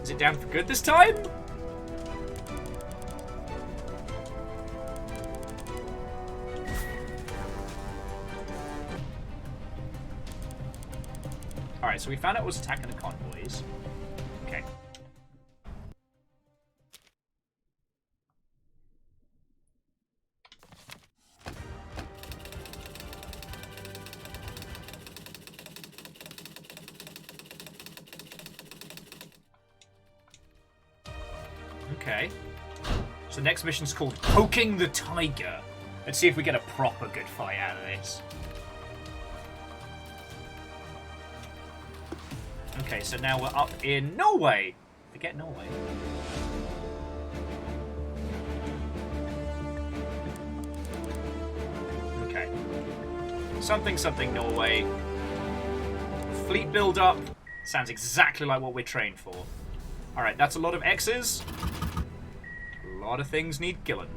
Is it down for good this time? Alright, so we found out it was attacking the convoys. Okay. Okay. So the next mission's called Poking the Tiger. Let's see if we get a proper good fight out of this. Okay, so now we're up in Norway. Forget Norway. Okay. Something Norway. Fleet build up. Sounds exactly like what we're trained for. Alright, that's a lot of X's. A lot of things need killing.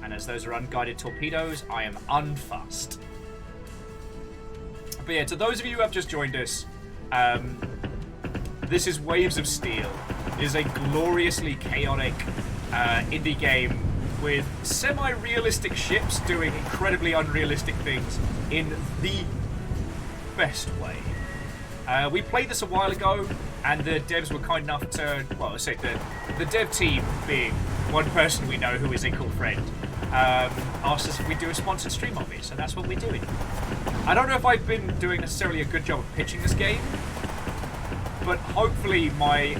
And as those are unguided torpedoes, I am unfussed. But yeah, to those of you who have just joined us, this is Waves of Steel. It is a gloriously chaotic indie game with semi-realistic ships doing incredibly unrealistic things in the best way. We played this a while ago, and the devs were kind enough to, well, I say the dev team being one person we know who is a cool friend, asked us if we'd do a sponsored stream of it, so that's what we're doing. I don't know if I've been doing necessarily a good job of pitching this game, but hopefully my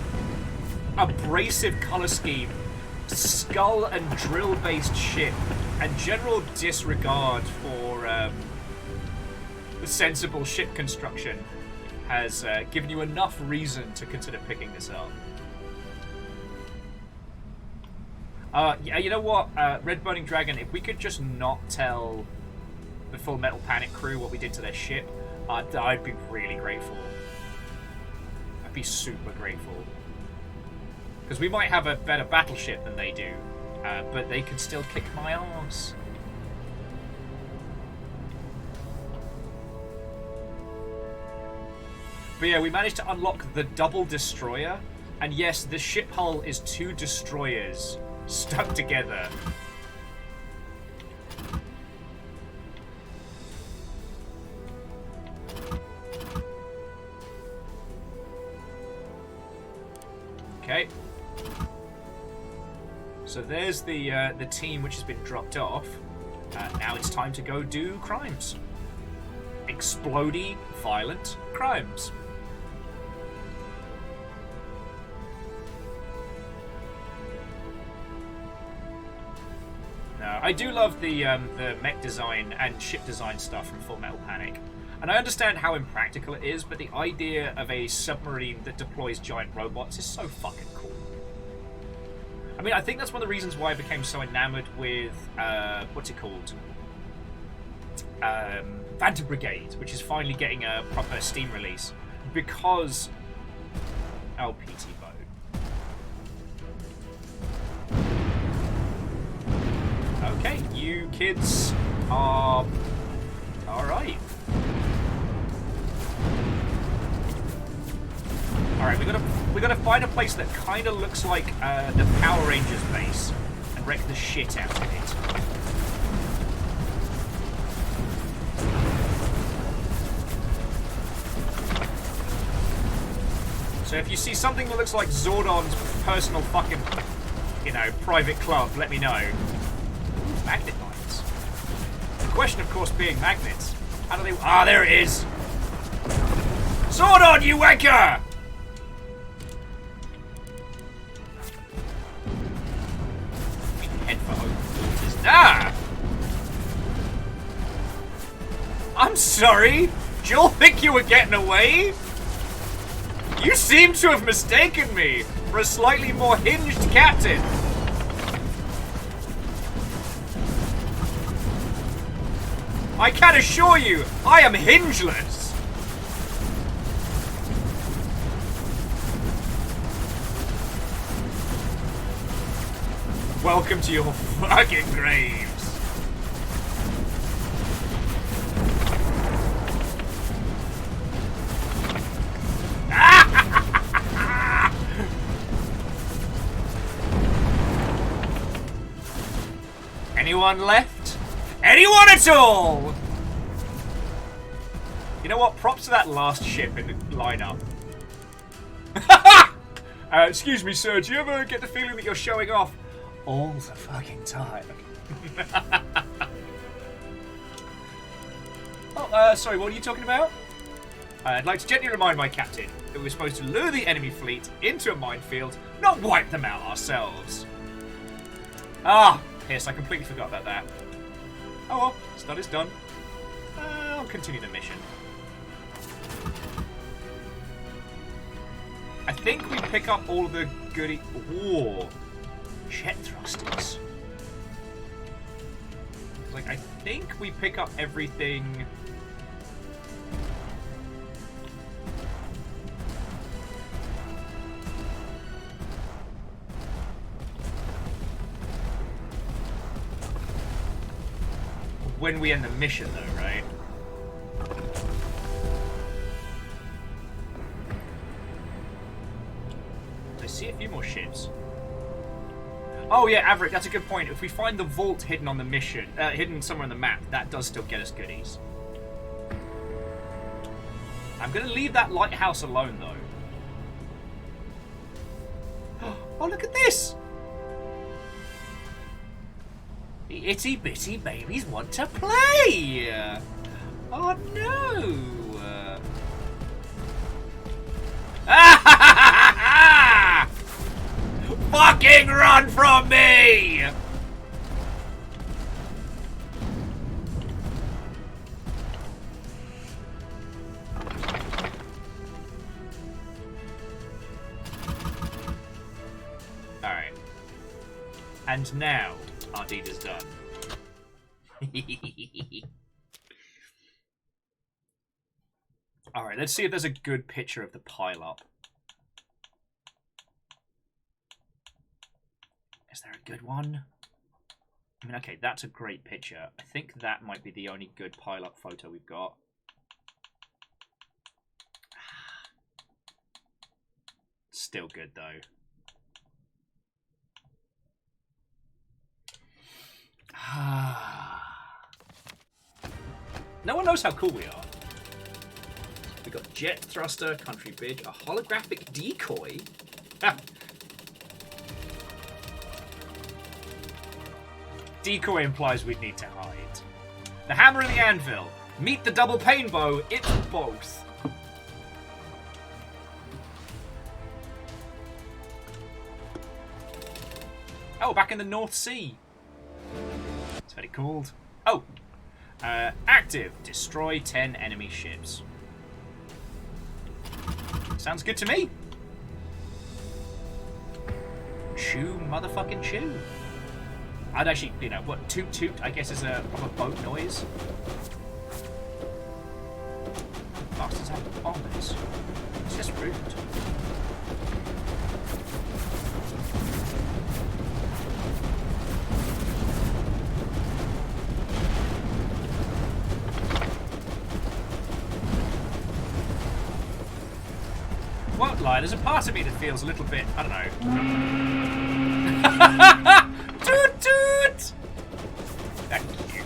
abrasive colour scheme, skull and drill-based ship, and general disregard for the sensible ship construction has given you enough reason to consider picking this up. Yeah, you know what, Red Burning Dragon, if we could just not tell the Full Metal Panic crew what we did to their ship, I'd be really grateful. I'd be super grateful. Because we might have a better battleship than they do, but they can still kick my ass. But yeah, we managed to unlock the double destroyer, and yes, the ship hull is two destroyers stuck together. Okay. So there's the team which has been dropped off. Now it's time to go do crimes. Explodey, violent crimes. No, I do love the mech design and ship design stuff from Full Metal Panic. And I understand how impractical it is, but the idea of a submarine that deploys giant robots is so fucking cool. I mean, I think that's one of the reasons why I became so enamored with, what's it called? Phantom Brigade, which is finally getting a proper Steam release because PT Boat. Okay, you kids are alright. Alright, we gotta find a place that kinda looks like the Power Rangers base and wreck the shit out of it. So if you see something that looks like Zordon's personal fucking, you know, private club, let me know. Magnet mines. The question, of course, being magnets. How do they... Ah, there it is! Zordon, you wanker! Head for open quarters. Ah! I'm sorry! Did you all think you were getting away? You seem to have mistaken me for a slightly more hinged captain. I can assure you, I am hingeless. Welcome to your fucking graves. Anyone left? Anyone at all? You know what? Props to that last ship in the lineup. Excuse me, sir. Do you ever get the feeling that you're showing off all the fucking time? Oh, sorry. What are you talking about? I'd like to gently remind my captain that we're supposed to lure the enemy fleet into a minefield, not wipe them out ourselves. Ah. Yes, I completely forgot about that. Oh well, it's done, it's done. I'll continue the mission. I think we pick up all of the goody... Ooh, jet thrusters. Like, I think we pick up everything... when we end the mission, though, right? I see a few more ships. Oh yeah, Averick, that's a good point. If we find the vault hidden on the mission, hidden somewhere on the map, that does still get us goodies. I'm gonna leave that lighthouse alone, though. Oh, look at this! The itty bitty babies want to play! Oh no! Fucking run from me! Alright. And now, our deed is done. Alright, let's see if there's a good picture of the pile-up. Is there a good one? I mean, okay, that's a great picture. I think that might be the only good pile-up photo we've got. Still good, though. No one knows how cool we are. We got jet thruster, country bridge, a holographic decoy. Decoy implies we'd need to hide. The hammer and the anvil. Meet the double pain bow. It's both. Oh, back in the North Sea. It's very cold. Oh. Active. Destroy 10 enemy ships. Sounds good to me. Chew, motherfucking chew. I'd actually, you know, what toot toot, I guess, is a proper boat noise. Bastards have bombers. It's just rude. Won't lie, there's a part of me that feels a little bit, I don't know. Toot toot! Thank you.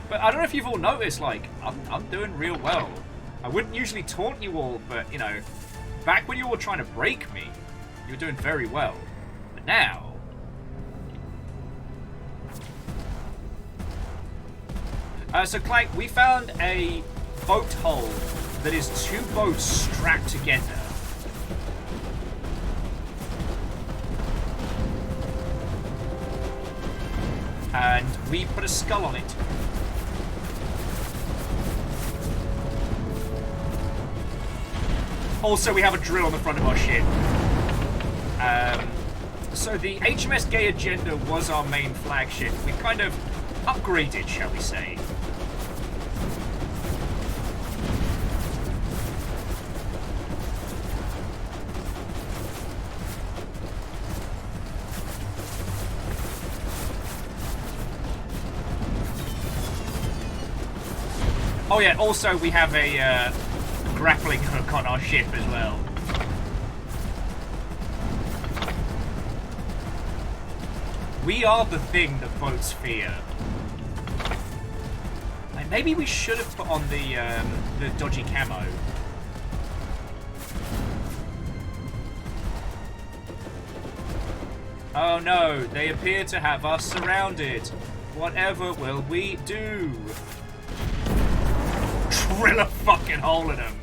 But I don't know if you've all noticed, like, I'm doing real well. I wouldn't usually taunt you all, but, you know, back when you were trying to break me, you were doing very well. But now... so, Clank, we found a boat hull that is 2 boats strapped together. And we put a skull on it. Also, we have a drill on the front of our ship. So the HMS Gay Agenda was our main flagship. We kind of upgraded, shall we say. Oh yeah, also we have a grappling hook on our ship as well. We are the thing that boats fear. Like, maybe we should have put on the dodgy camo. Oh no, they appear to have us surrounded. Whatever will we do? Drill a fucking hole in them.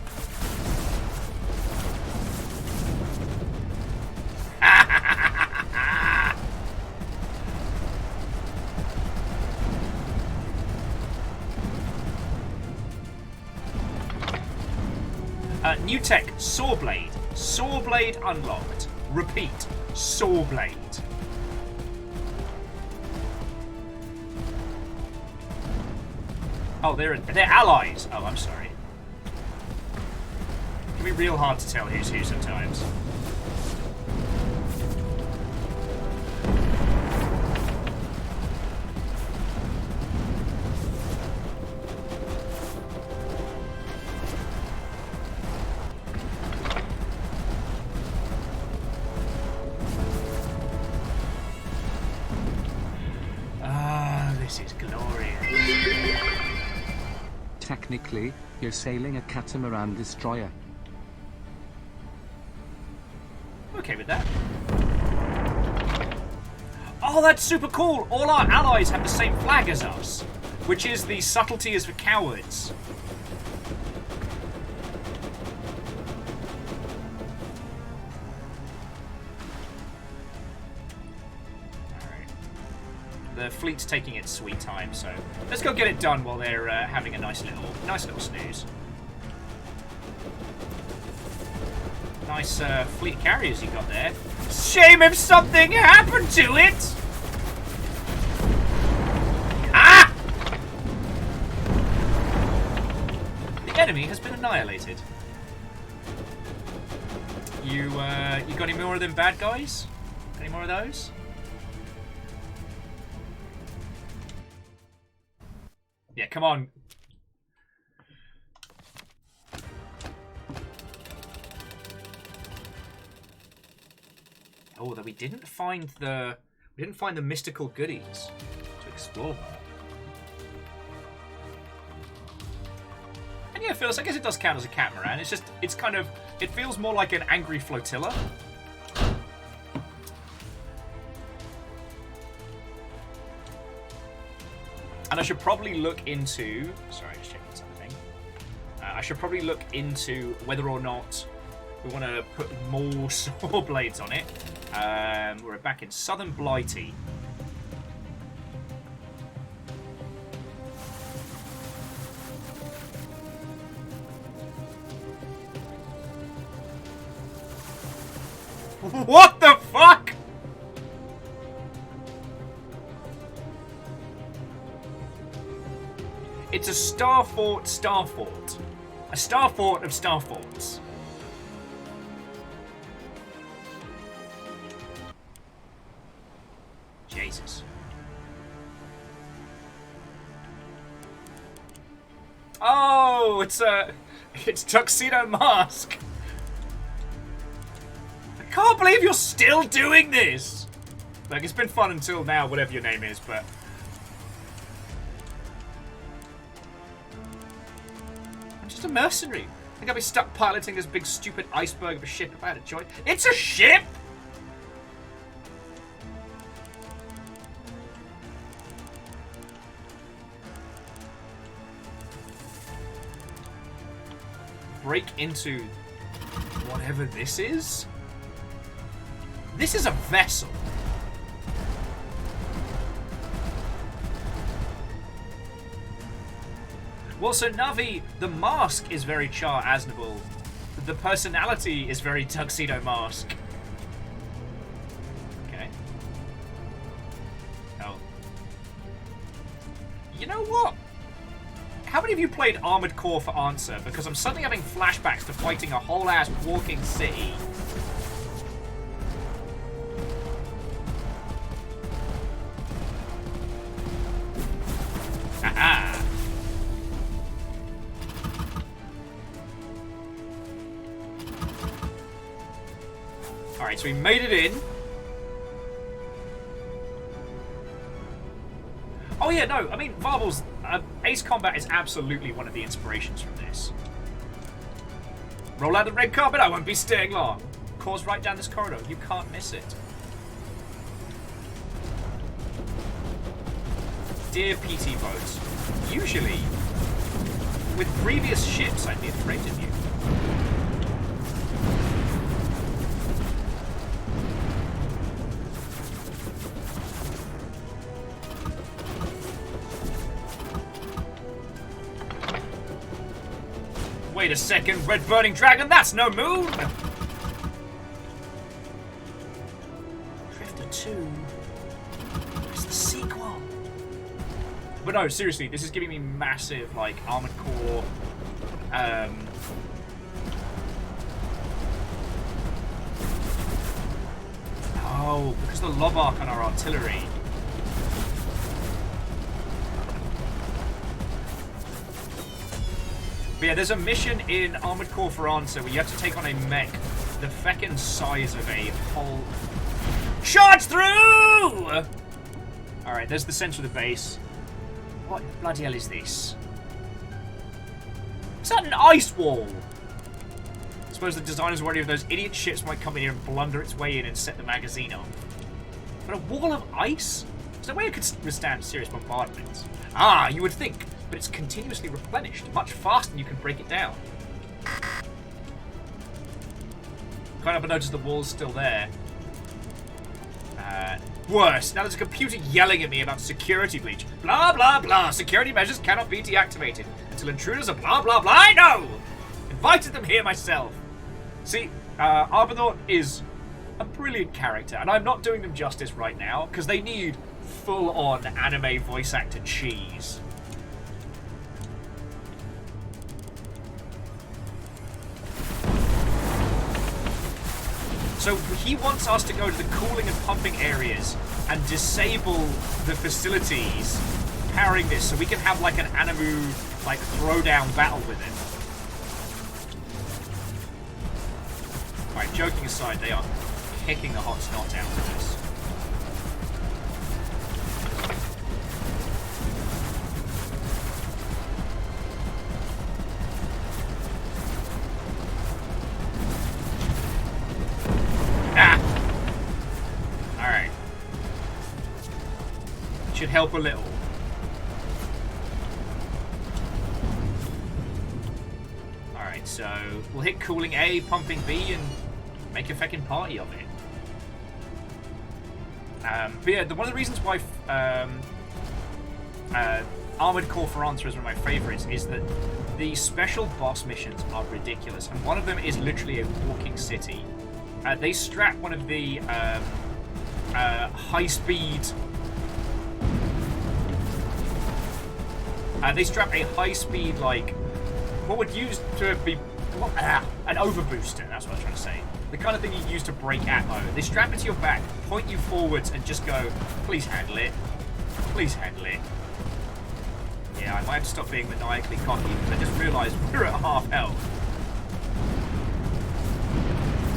New tech, saw blade. Saw blade unlocked. Repeat, saw blade. Oh, they're allies. Oh, I'm sorry. It can be real hard to tell who's who sometimes. Ah, this is glorious. Technically, you're sailing a catamaran destroyer. Okay with that. Oh, that's super cool! All our allies have the same flag as us, which is the subtlety is for cowards. The fleet's taking its sweet time, so let's go get it done while they're having a nice little snooze. Nice fleet of carriers you got there. Shame if something happened to it. Ah! The enemy has been annihilated. You got any more of them bad guys? Any more of those? Yeah, come on. Oh, that we didn't find the mystical goodies to explore. And yeah, Phyllis, I guess it does count as a catamaran. It feels more like an angry flotilla. And I should probably look into... Sorry, just checking something. I should probably look into whether or not we want to put more saw blades on it. We're back in Southern Blighty. What the fuck? It's a star fort. A star fort of star forts. Jesus. Oh, it's Tuxedo Mask. I can't believe you're still doing this. Like, it's been fun until now, whatever your name is, but... I'm just a mercenary. I think I'll be stuck piloting this big stupid iceberg of a ship if I had a choice. It's a ship! Break into whatever this is? This is a vessel. Well, so Navi, the mask is very Char Aznable. The personality is very Tuxedo Mask. Okay. Oh. You know what? How many of you played Armored Core for answer? Because I'm suddenly having flashbacks to fighting a whole-ass walking city. Aha! Alright, so we made it in. Oh yeah, no, I mean, Varbles, Ace Combat is absolutely one of the inspirations from this. Roll out the red carpet, I won't be staying long. Course right down this corridor, you can't miss it. Dear PT boats, usually, with previous ships I'd be afraid of you. Wait a second, red burning dragon, that's no move! Drifter 2. It's the sequel. But no, seriously, this is giving me massive, like, Armored Core, Oh, because the lob arc on our artillery. But yeah, there's a mission in Armored Core for Answer where you have to take on a mech the feckin' size of a whole... Charge through! Alright, there's the center of the base. What the bloody hell is this? Is that an ice wall? I suppose the designers worry if those idiot ships might come in here and blunder its way in and set the magazine off. But a wall of ice? There's no way it could withstand serious bombardment. Ah, you would think. But it's continuously replenished, much faster than you can break it down. Can't help but notice the wall's still there. Worse, now there's a computer yelling at me about security breach. Blah, blah, blah. Security measures cannot be deactivated until intruders are blah, blah, blah. I know! Invited them here myself. See, Arbithor is a brilliant character, and I'm not doing them justice right now, because they need full-on anime voice actor cheese. So he wants us to go to the cooling and pumping areas and disable the facilities powering this so we can have like an Animu like throwdown battle with it. Alright, joking aside, they are kicking the hot snot out of this. Should help a little. Alright, so we'll hit cooling A, pumping B, and make a feckin' party of it. But yeah, one of the reasons why Armored Core for Answer is one of my favorites is that the special boss missions are ridiculous, and one of them is literally a walking city. They strap one of the high-speed They strap a high-speed, like, what would use to be an overbooster. That's what I was trying to say. The kind of thing you use to break ammo. They strap it to your back, point you forwards, and just go, please handle it. Please handle it. Yeah, I might have to stop being maniacally cocky because I just realised we're at half health.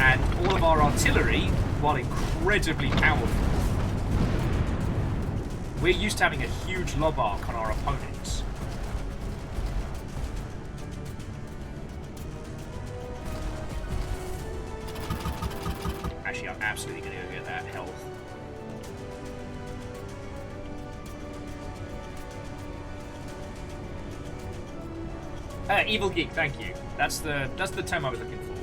And all of our artillery, while incredibly powerful, we're used to having a huge lob arc on our opponents. Actually, I'm absolutely going to go get that health. Evil Geek, thank you. That's the term I was looking for.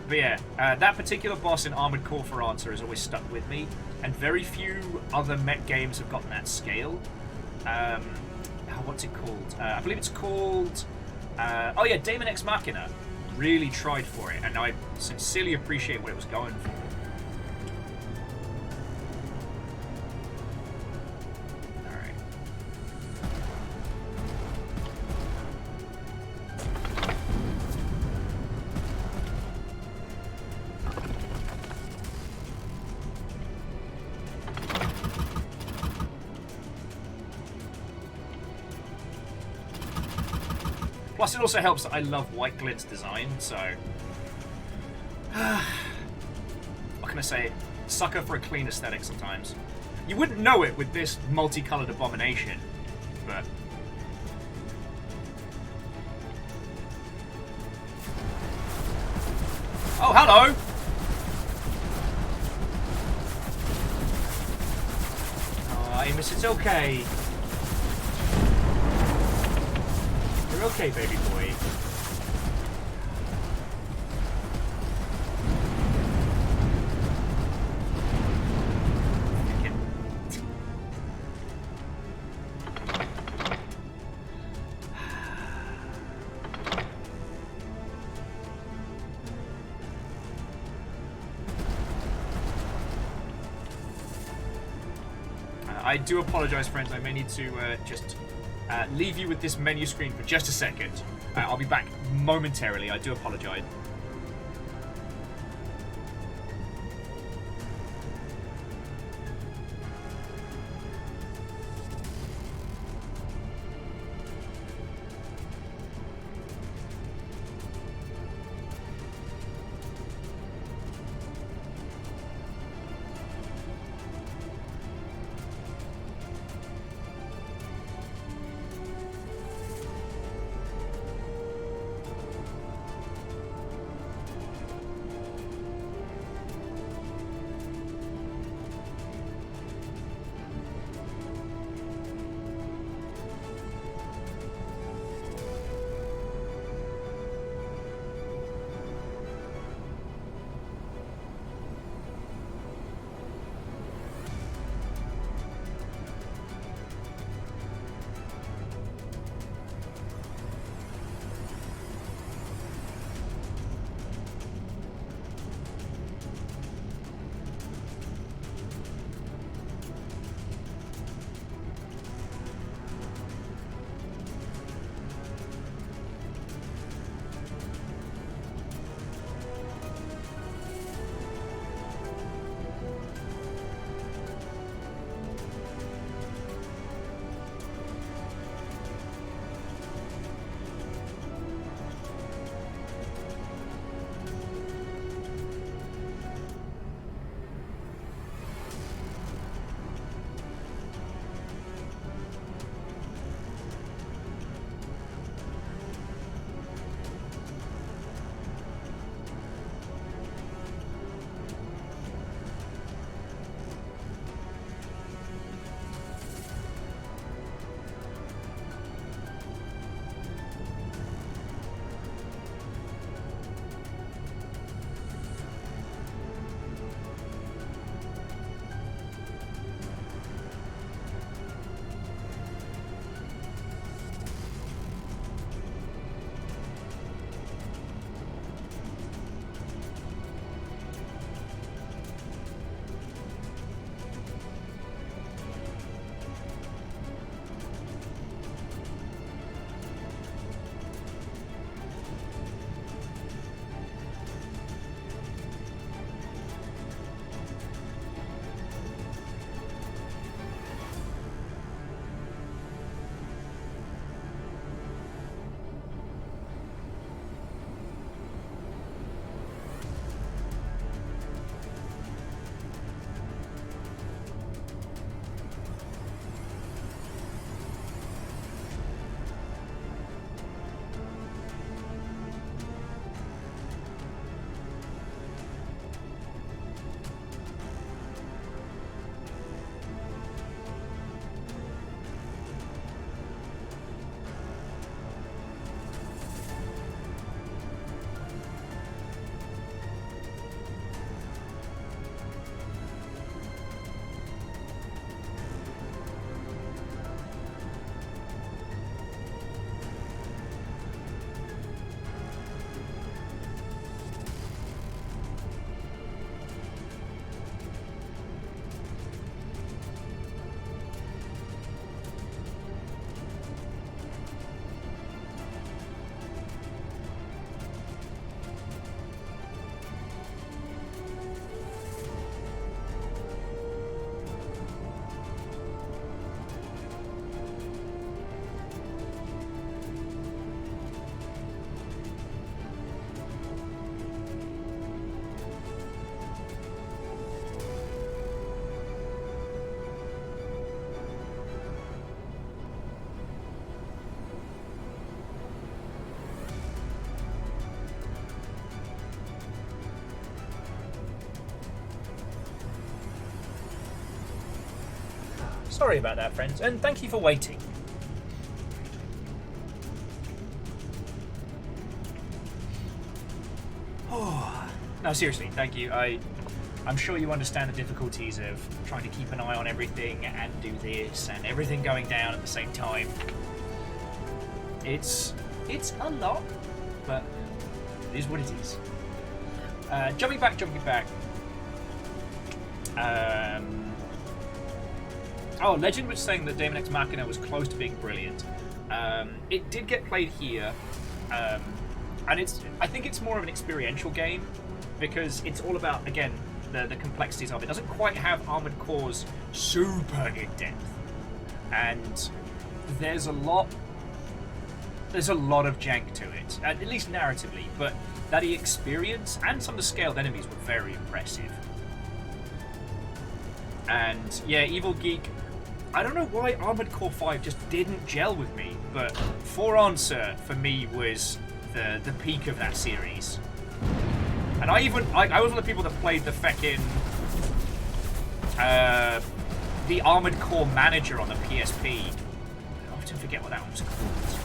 But yeah, that particular boss in Armored Core for Answer has always stuck with me, and very few other mech games have gotten that scale. What's it called? I believe it's called... oh yeah, Daemon Ex Machina. Really tried for it, and I sincerely appreciate what it was going for. Plus, it also helps that I love white glitz design, so... what can I say? Sucker for a clean aesthetic sometimes. You wouldn't know it with this multicolored abomination, but... oh, hello! Oh, Amos, it's okay. You're okay, baby boy. I do apologize, friends. I may need to just leave you with this menu screen for just a second. I'll be back momentarily. I do apologize. Sorry about that, friends, and thank you for waiting. Oh, no, seriously, thank you. I'm sure you understand the difficulties of trying to keep an eye on everything and do this and everything going down at the same time. It's a lot, but it is what it is. Jumping back. Oh, Legend was saying that Daemon X Machina was close to being brilliant. It did get played here, and I think it's more of an experiential game because it's all about, again, the complexities of it. It doesn't quite have Armored Core's super in-depth, and there's a lot of jank to it, at least narratively, but that experience and some of the scaled enemies were very impressive. And yeah, Evil Geek, I don't know why Armored Core 5 just didn't gel with me, but For Answer for me was the peak of that series. And I was one of the people that played the feckin' the Armored Core Manager on the PSP. I often forget what that one was called.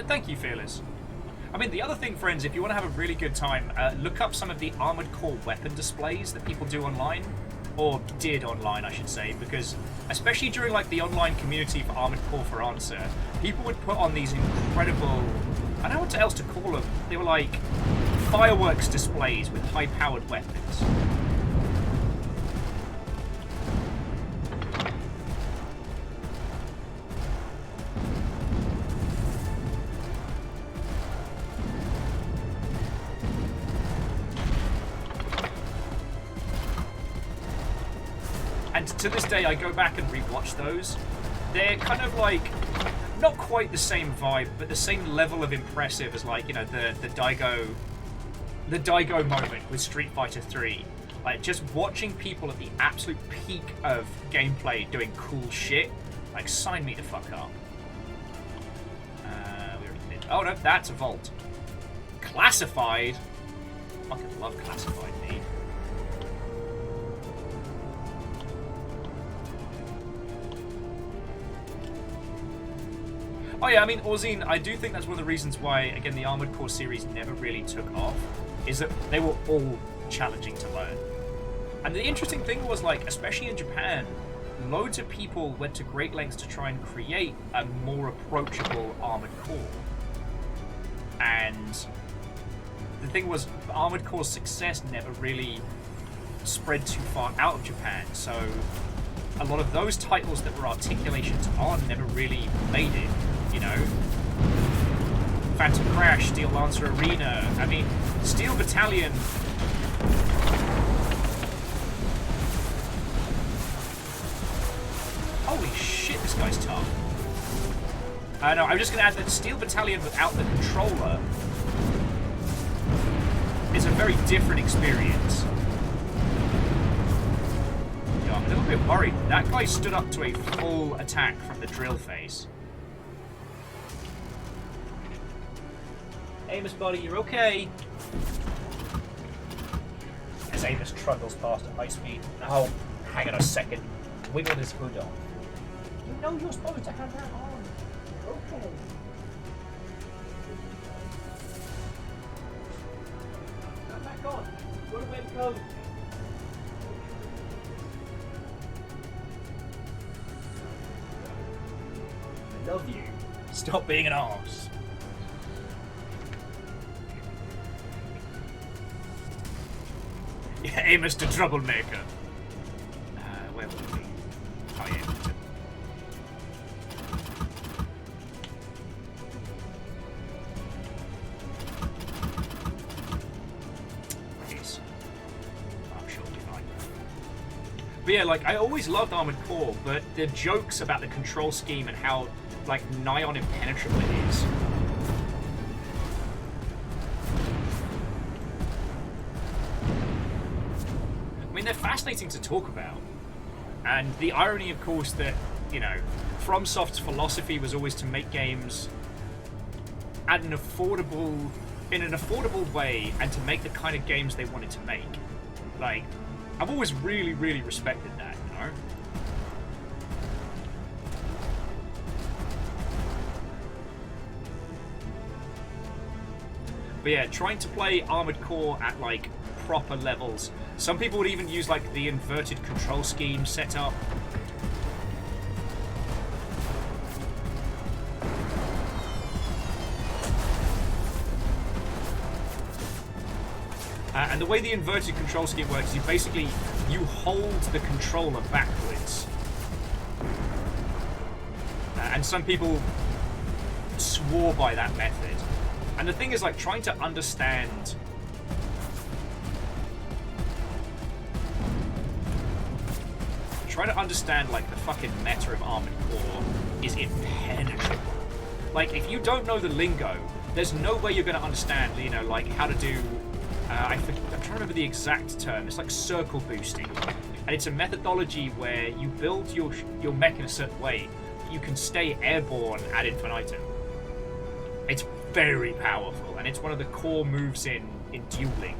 Thank you, Fearless. I mean, the other thing, friends, if you want to have a really good time, look up some of the Armored Core weapon displays that people do online, or did online, I should say, because especially during like the online community for Armored Core for Answer, people would put on these incredible, I don't know what else to call them. They were like fireworks displays with high-powered weapons. To this day, I go back and rewatch those. They're kind of like, not quite the same vibe, but the same level of impressive as, like, you know, the Daigo moment with Street Fighter 3. Like, just watching people at the absolute peak of gameplay doing cool shit, like, sign me the fuck up. We already did. Oh no, that's a vault. Classified. Fucking love classified, me. Oh yeah, I mean, Orzine, I do think that's one of the reasons why, again, the Armored Core series never really took off, is that they were all challenging to learn. And the interesting thing was, like, especially in Japan, loads of people went to great lengths to try and create a more approachable Armored Core. And the thing was, Armored Core's success never really spread too far out of Japan, so a lot of those titles that were articulations on never really made it. You know, Phantom Crash, Steel Lancer Arena. I mean, Steel Battalion. Holy shit, this guy's tough. No, I'm just going to add that Steel Battalion without the controller is a very different experience. Yeah, I'm a little bit worried. That guy stood up to a full attack from the drill phase. Amos, buddy, you're okay. As Amos trundles past at high speed. Oh, hang on a second. Wiggle this hood on. You know you're supposed to have that on. Okay. Come back on. What a way to go. I love you. Stop being an arse. Yeah, Amos the troublemaker. Where would we? Oh yeah. Nice. I'm sure we'll be fine. But yeah, like, I always loved Armored Core, but the jokes about the control scheme and how, like, nigh on impenetrable it is. they're fascinating to talk about. And the irony, of course, that, you know, FromSoft's philosophy was always to make games at in an affordable way, and to make the kind of games they wanted to make. Like, I've always really, really respected that, you know? But yeah, trying to play Armored Core at, like, proper levels. Some people would even use, like, the inverted control scheme setup. And the way the inverted control scheme works, you basically, you hold the controller backwards. And some people swore by that method. And the thing is, like, trying to understand... like, the fucking meta of Armored Core is impenetrable. Like, if you don't know the lingo, there's no way you're going to understand, you know, like, how to do... I'm trying to remember the exact term. It's like circle boosting. And it's a methodology where you build your mech in a certain way, you can stay airborne ad infinitum. It's very powerful, and it's one of the core moves in dueling.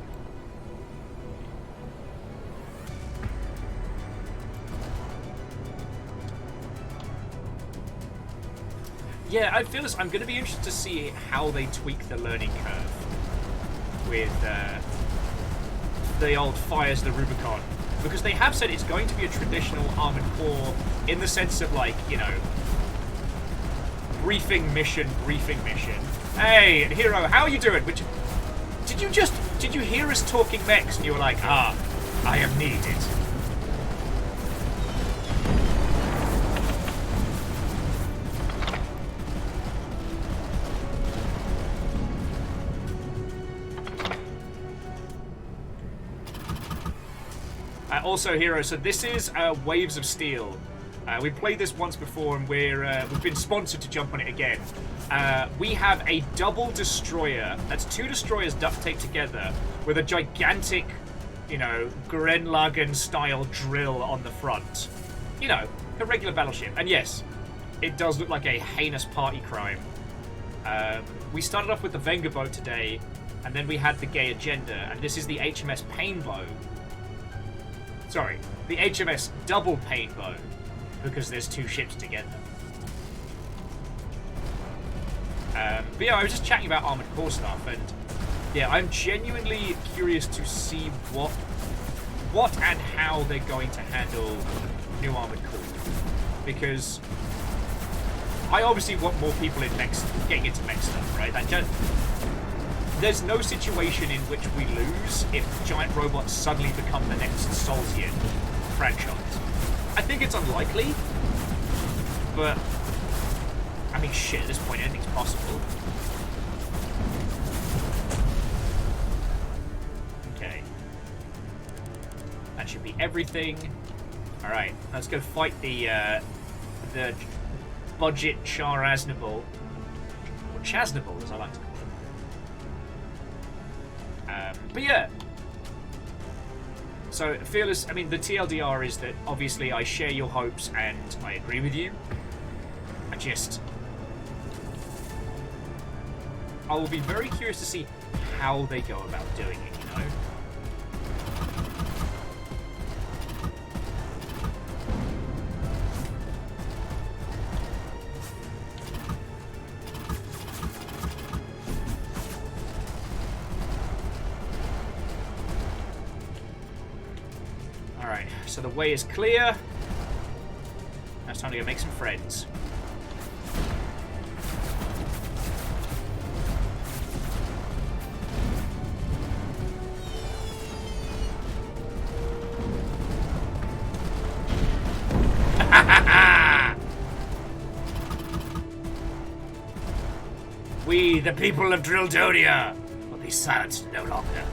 Yeah, I feel I'm going to be interested to see how they tweak the learning curve with the old Fires the Rubicon, because they have said it's going to be a traditional Armored Core in the sense of, like, you know, briefing mission. Hey, hero, how are you doing? Did you hear us talking mechs? And you were like, I am needed. Also, hero, so this is Waves of Steel. We played this once before, and we've been sponsored to jump on it again. We have a double destroyer. That's two destroyers duct taped together with a gigantic, you know, Gurren Lagann style drill on the front. You know, a regular battleship. And yes, it does look like a heinous party crime. We started off with the Vengaboat today, and then we had the gay agenda, and this is the HMS Painbow. Sorry, the HMS Double Painbow, because there's two ships together. But yeah, I was just chatting about Armored Core stuff, and yeah, I'm genuinely curious to see what and how they're going to handle new Armored Core, because I obviously want more people in getting into mech stuff, right? There's no situation in which we lose if giant robots suddenly become the next Soulsian franchise. I think it's unlikely, but I mean, shit, at this point, anything's possible. Okay. That should be everything. Alright, let's go fight the budget Char Aznable. Or Chasnable, as I like to call it. But yeah. So, Fearless, I mean, the TLDR is that obviously I share your hopes and I agree with you. I will be very curious to see how they go about doing it, you know? Alright, so the way is clear. Now it's time to go make some friends. We, the people of Drilldonia, will be silenced no longer.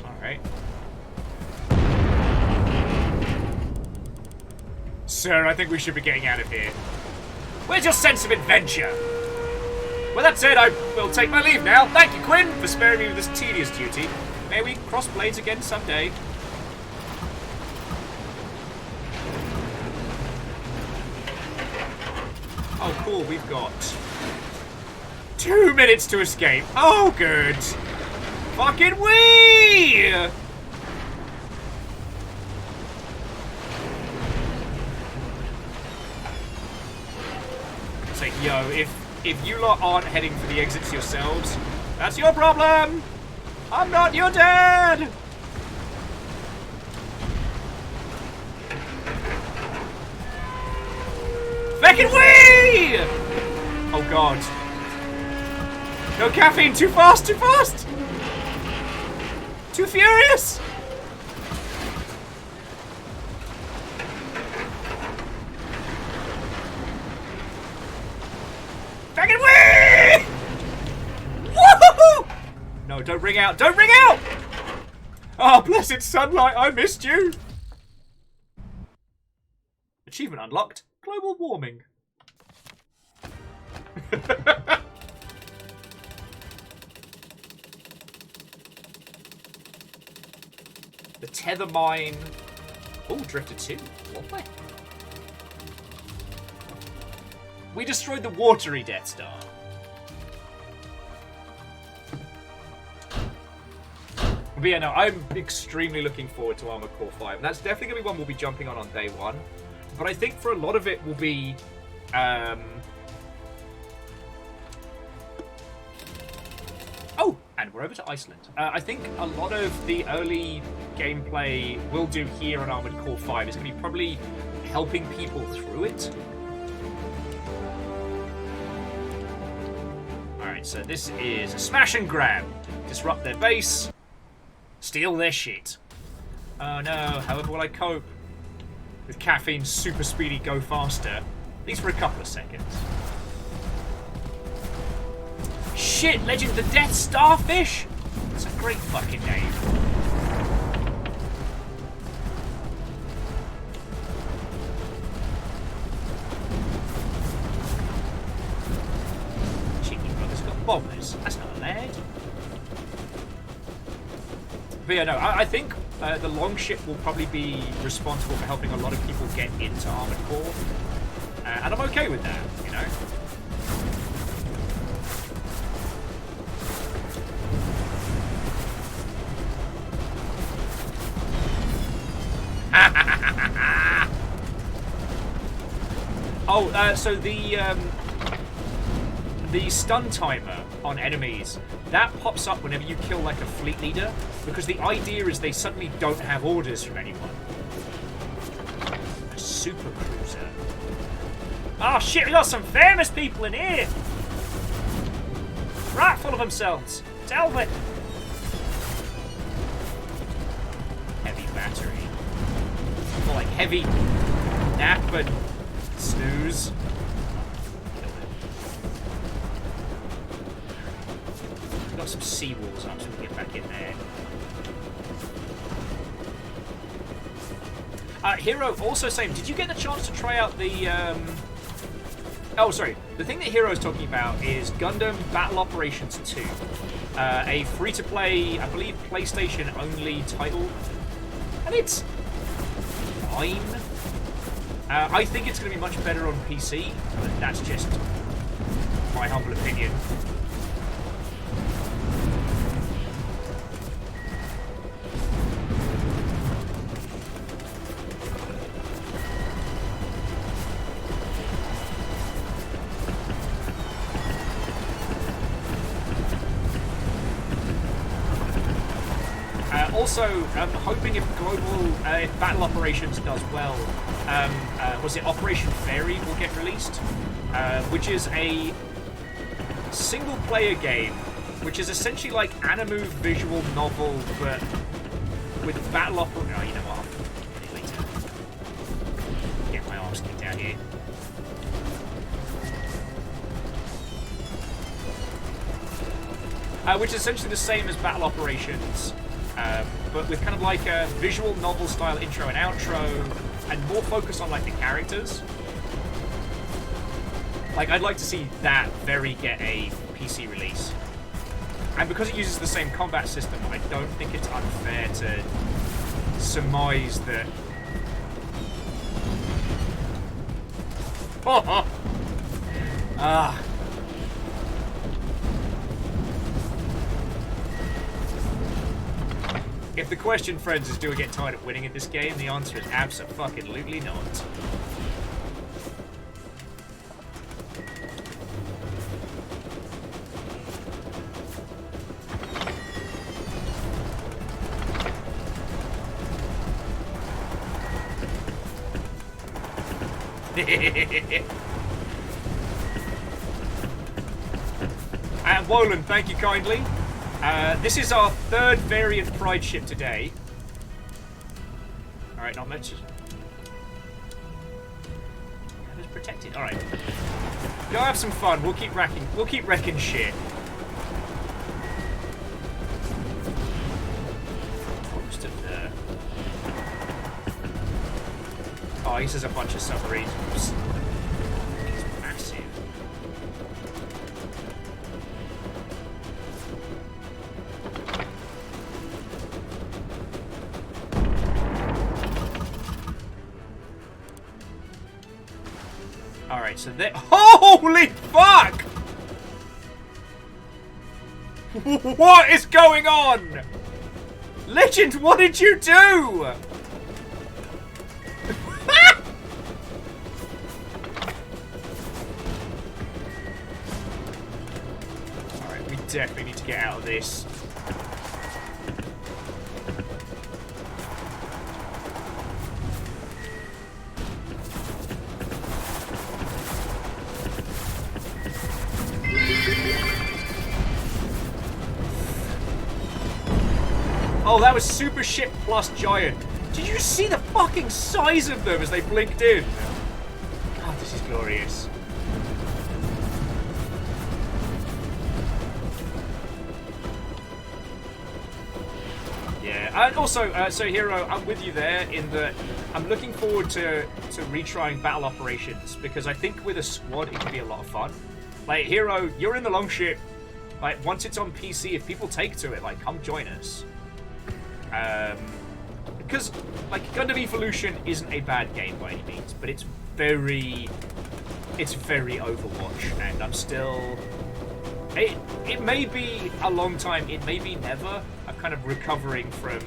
Alright. Sir, I think we should be getting out of here. Where's your sense of adventure? Well, that said, I will take my leave now. Thank you, Quinn, for sparing me with this tedious duty. May we cross blades again someday. Oh, cool, we've got 2 minutes to escape. Oh, good. Fucking wee! It's like, yo, if you lot aren't heading for the exits yourselves, that's your problem! I'm not your dad! Fucking wee! Oh god. No caffeine, too fast, too fast! Too furious! Fucking wee! Woohoo! No, don't ring out, don't ring out! Oh, blessed sunlight, I missed you! Achievement unlocked. Global warming. The tether mine. Oh, Drifter 2. Lovely. We destroyed the watery Death Star. But yeah, no, I'm extremely looking forward to Armored Core 5. And that's definitely going to be one we'll be jumping on day one. But I think for a lot of it will be... Oh, and we're over to Iceland. I think a lot of the early gameplay we'll do here on Armored Core 5 is going to be probably helping people through it. Alright, so this is a smash and grab. Disrupt their base. Steal their shit. Oh no, however will I cope? With caffeine's super speedy go faster. At least for a couple of seconds. Shit, Legend of the Death Starfish? It's a great fucking name. Cheeky brother's got bombers. That's not a lad. But yeah, no, I think the Longship will probably be responsible for helping a lot of people get into Armored Core. And I'm okay with that, you know? Oh, so the stun timer on enemies, that pops up whenever you kill like a fleet leader, because the idea is they suddenly don't have orders from anyone. A super cruiser. Oh shit, we got some famous people in here! Right full of themselves. Tell it. Heavy battery. More like heavy nap and snooze. Got some seawalls up so we can get back in there. Hero also saying, did you get the chance to try out the oh sorry, the thing that Hero's talking about is Gundam Battle Operations 2. A free-to-play, I believe PlayStation only title. And it's fine. I think it's going to be much better on PC, but that's just my humble opinion. Also, I'm hoping if if Battle Operations does well, was it Operation Fairy will get released, which is a single-player game, which is essentially like Animu visual novel, but with Battle Operations. Oh, you know what? I'll get my arms kicked out here. Which is essentially the same as Battle Operations. But with kind of like a visual novel style intro and outro, and more focus on like the characters. Like, I'd like to see that very get a PC release. And because it uses the same combat system, I don't think it's unfair to surmise that... Ah. If the question, friends, is do I get tired of winning at this game, the answer is abso-fucking-lutely not. And Wolan, thank you kindly. This is our third variant pride ship today. Alright, not much. That was protected. Alright. Go have some fun. We'll keep wrecking shit. Most of the... Oh, he says a bunch of submarines. It's massive. Alright, so they... Holy fuck! What is going on? Legend, what did you do? Alright, we definitely need to get out of this. Oh, that was super ship plus giant. Did you see the fucking size of them as they blinked in? God, this is glorious. Yeah, and also, so Hero, I'm with you there in that I'm looking forward to retrying battle operations because I think with a squad it can be a lot of fun. Like, Hero, you're in the longship. Like, once it's on PC, if people take to it, like, come join us. Because, like, Gundam Evolution isn't a bad game by any means, but it's very Overwatch, and I'm still... It may be a long time, it may be never. I'm kind of recovering from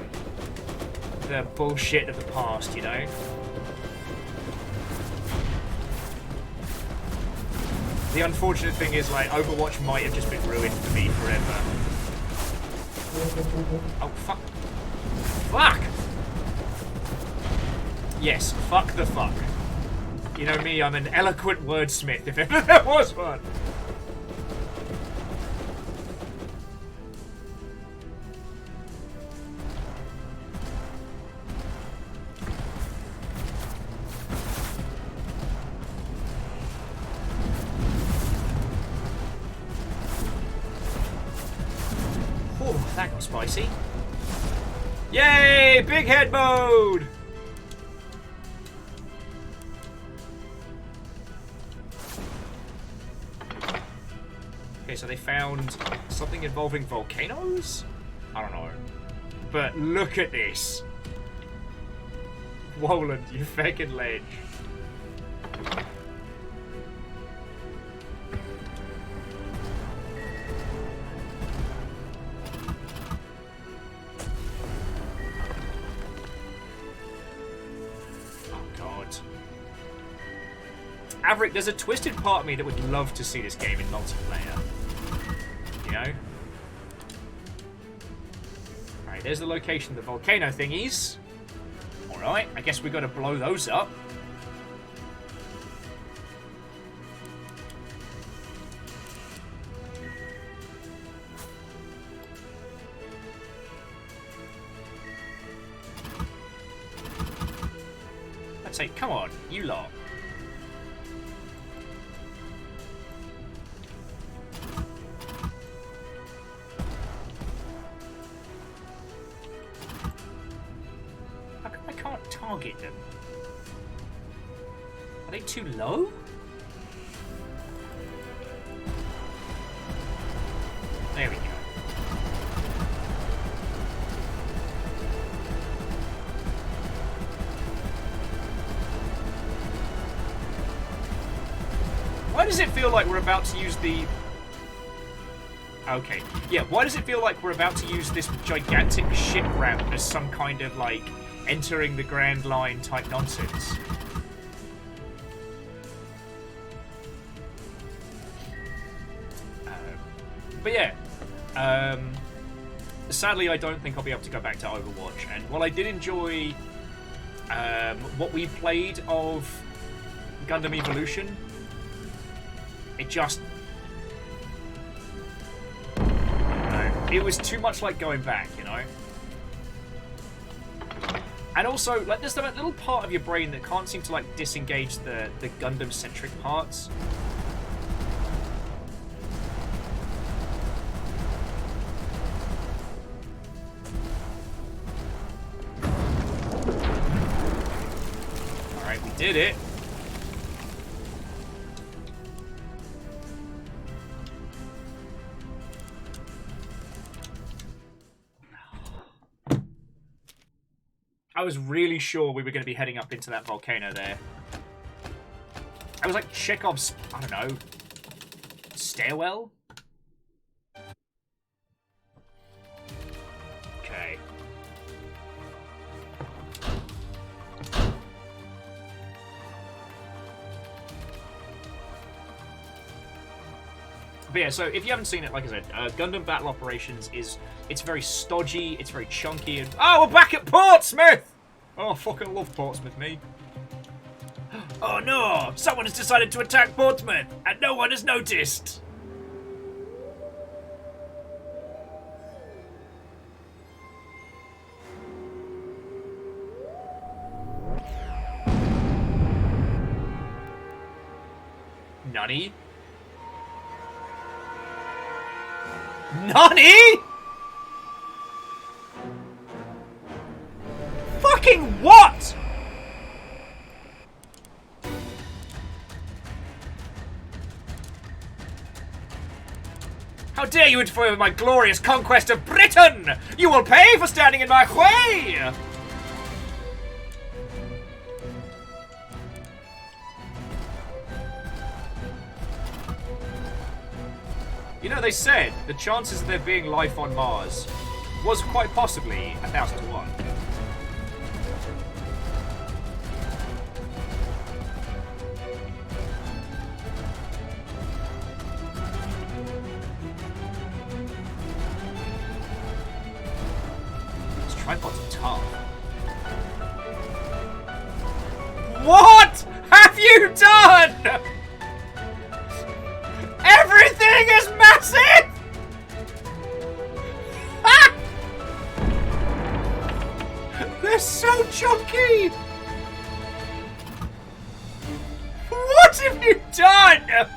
the bullshit of the past, you know? The unfortunate thing is, like, Overwatch might have just been ruined for me forever. Oh, fuck. Fuck! Yes, fuck the fuck. You know me, I'm an eloquent wordsmith, if ever there was one. Oh, that got spicy. Yay! Big head mode! Okay, so they found something involving volcanoes? I don't know. But look at this. Woland, you fucking ledge. Averick, there's a twisted part of me that would love to see this game in multiplayer. You know? Alright, there's the location of the volcano thingies. Alright, I guess we gotta blow those up. I'd say, come on, you lot. Target them. Are they too low? does it feel like we're about to use the... Okay. Yeah, why does it feel like we're about to use this gigantic ship ramp as some kind of, like, entering the Grand Line type nonsense? But yeah. Sadly, I don't think I'll be able to go back to Overwatch. And while I did enjoy what we played of Gundam Evolution, it just... it was too much like going back, you know? And also, like, there's that little part of your brain that can't seem to, like, disengage the Gundam-centric parts. Alright, we did it. I was really sure we were going to be heading up into that volcano there. I was like Chekhov's, I don't know, stairwell? Okay. But yeah, so if you haven't seen it, like I said, Gundam Battle Operations it's very stodgy, it's very chunky, and... Oh, we're back at Portsmouth! Oh, fucking love Portsmouth, me. Oh no! Someone has decided to attack Portsmouth, and no one has noticed! Nani? Nani?! Fucking what?! How dare you interfere with my glorious conquest of Britain! You will pay for standing in my way! You know, they said the chances of there being life on Mars was quite possibly 1,000 to 1. This tripod's tough. What have you done? Everything is massive! Ah! They're so chunky! What have you done?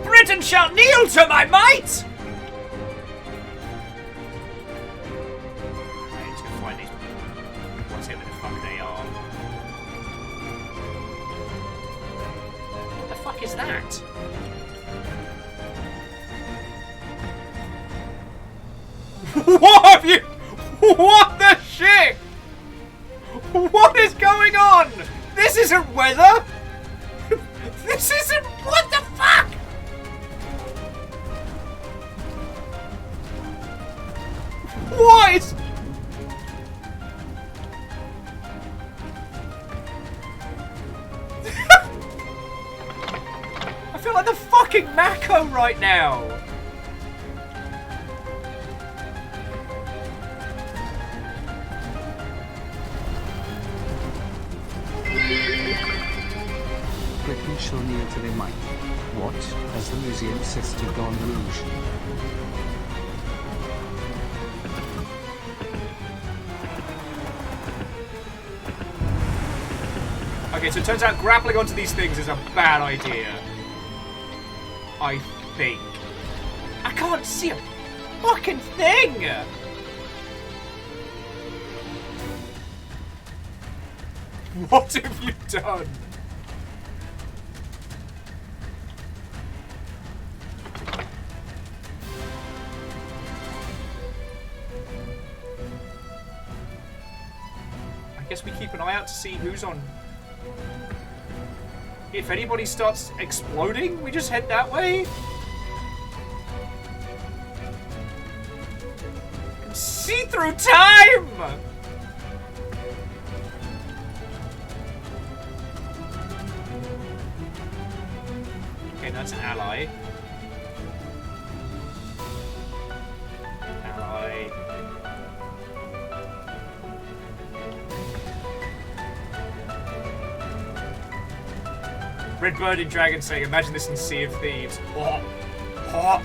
Britain shall kneel to my might! I need to go find these whatever the fuck they are. What the fuck is that? What have you... What the shit? What is going on? This isn't weather! This isn't... What the fuck? What? I feel like the fucking Mako right now. Britain shall kneel to their might. What has the museum sister gone rouge? Okay, so it turns out grappling onto these things is a bad idea. I think. I can't see a fucking thing! What have you done? I guess we keep an eye out to see who's on. If anybody starts exploding, we just head that way. See through time! Okay, that's an ally. Ally. Red Bird in Dragon saying, imagine this in Sea of Thieves. Oh. Oh.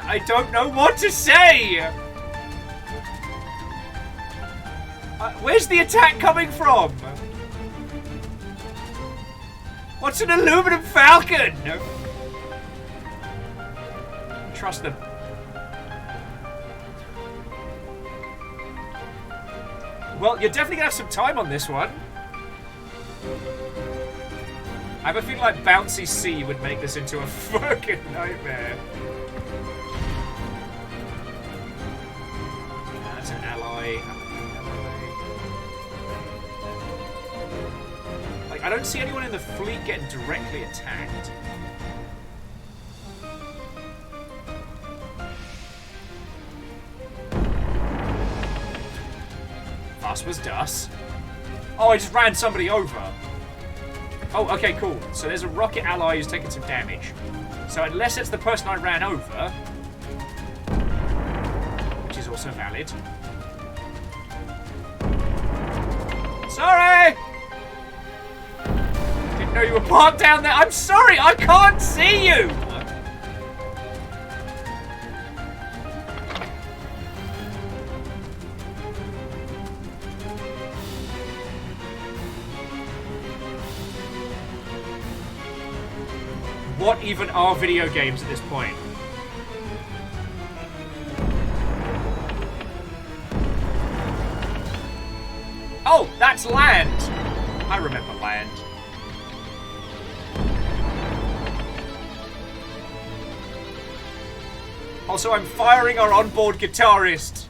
I don't know what to say! Where's the attack coming from? What's an aluminum falcon? Trust them. Well, you're definitely gonna have some time on this one. I have a feeling like Bouncy Sea would make this into a fucking nightmare. That's an ally. Like, I don't see anyone in the fleet getting directly attacked. Fast was Dus. Oh, I just ran somebody over. Oh, okay, cool. So there's a rocket ally who's taking some damage. So unless it's the person I ran over, which is also valid. Sorry! Didn't know you were parked down there. I'm sorry, I can't see you! What even are video games at this point? Oh, that's land! I remember land. Also, I'm firing our onboard guitarist.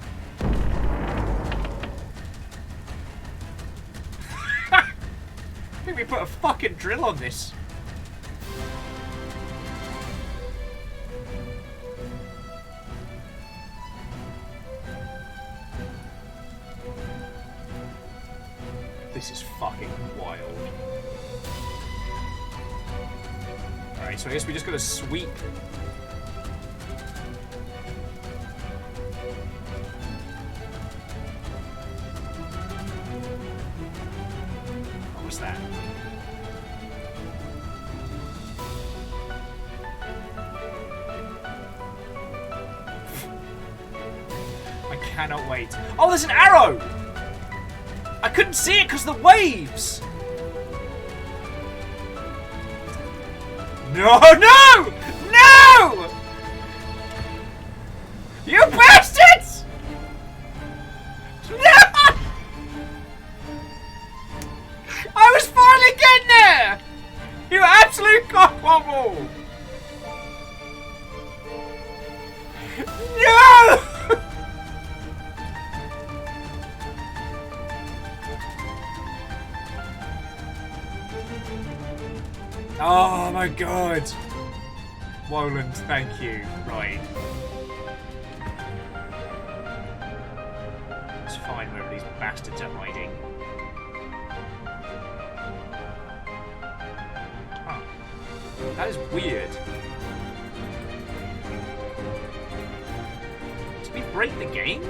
I think we put a fucking drill on this. This is fucking wild. Alright, so I guess we just gotta sweep. What was that? I cannot wait. Oh, there's an arrow! I couldn't see it because of the waves! No, no! No! You bastards! No! I was finally getting there! You absolute cockwobble! No! Oh my god! Woland, thank you. Right. Let's find wherever these bastards are hiding. Huh. That is weird. To be break the game?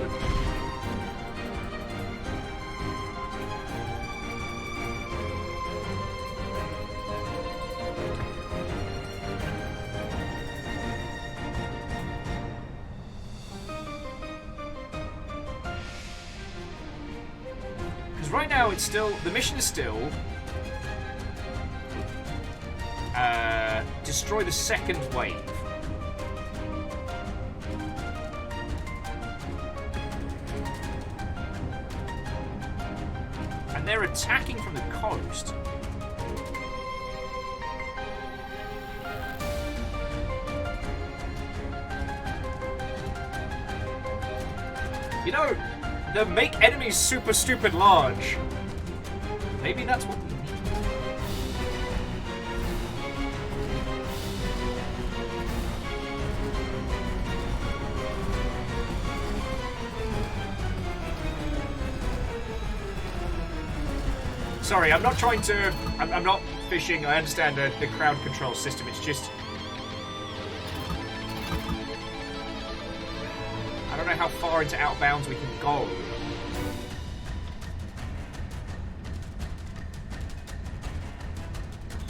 Because right now it's still... The mission is still... destroy the second wave. And they're attacking from the coast. You know, the make enemies super stupid large. Maybe that's what we need. Sorry, I'm not trying to... I'm not fishing. I understand the crowd control system. It's just... I don't know how far into outbounds we can go.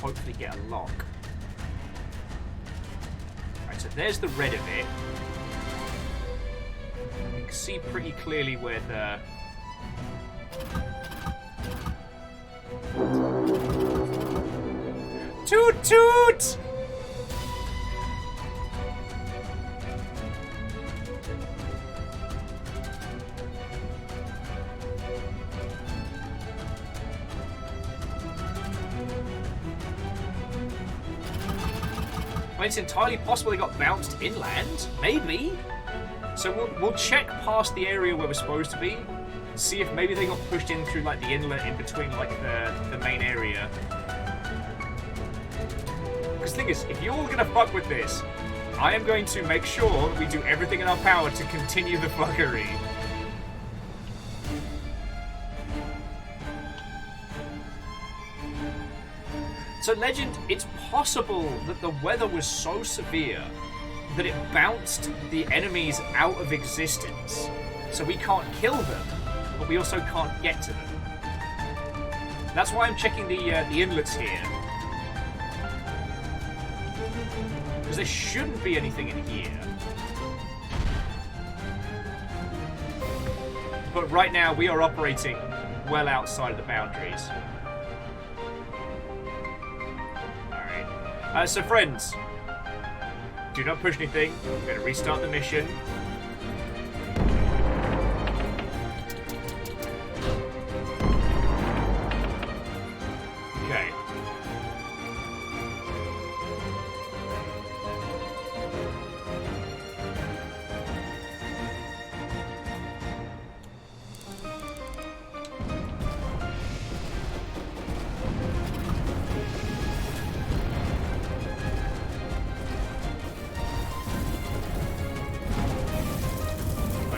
Hopefully get a lock. Right, so there's the red of it. You can see pretty clearly where the... Toot toot! It's entirely possible they got bounced inland. Maybe. So we'll check past the area where we're supposed to be. See if maybe they got pushed in through like the inlet in between like the main area. Because the thing is, if you're gonna fuck with this, I am going to make sure that we do everything in our power to continue the fuckery. So, Legend, it's possible that the weather was so severe that it bounced the enemies out of existence. So we can't kill them, but we also can't get to them. That's why I'm checking the inlets here. Because there shouldn't be anything in here. But right now, we are operating well outside of the boundaries. So friends, do not push anything. I'm going to restart the mission. Okay.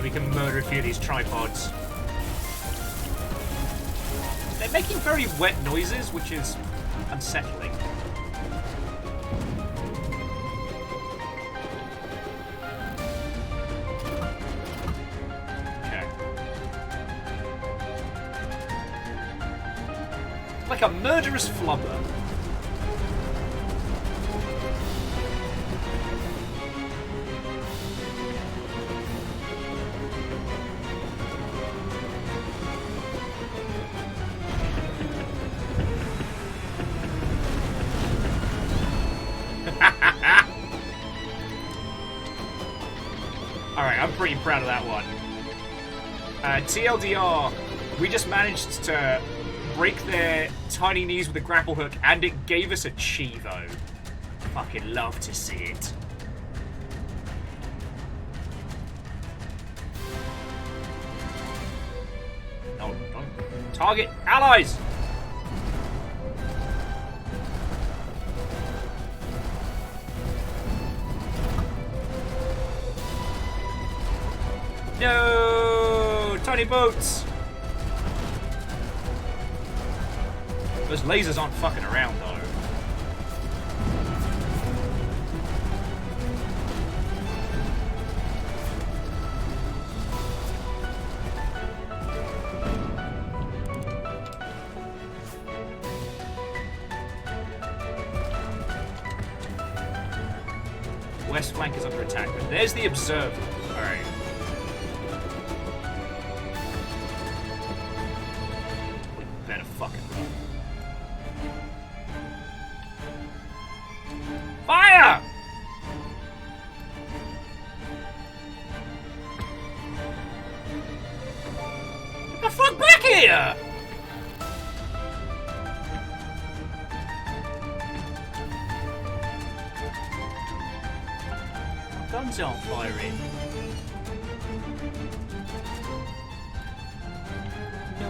We can murder a few of these tripods. They're making very wet noises, which is unsettling. Okay. Like a murderous flubber. Alright, I'm pretty proud of that one. TLDR, we just managed to break their tiny knees with a grapple hook, and it gave us a Chivo. Fucking love to see it. No, don't. Target allies! No! Tiny boats! Those lasers aren't fucking around, though. west flank is under attack. But there's the observer. Alright. Better fucking run. Fire! Get the fuck back here! Guns aren't firing. No.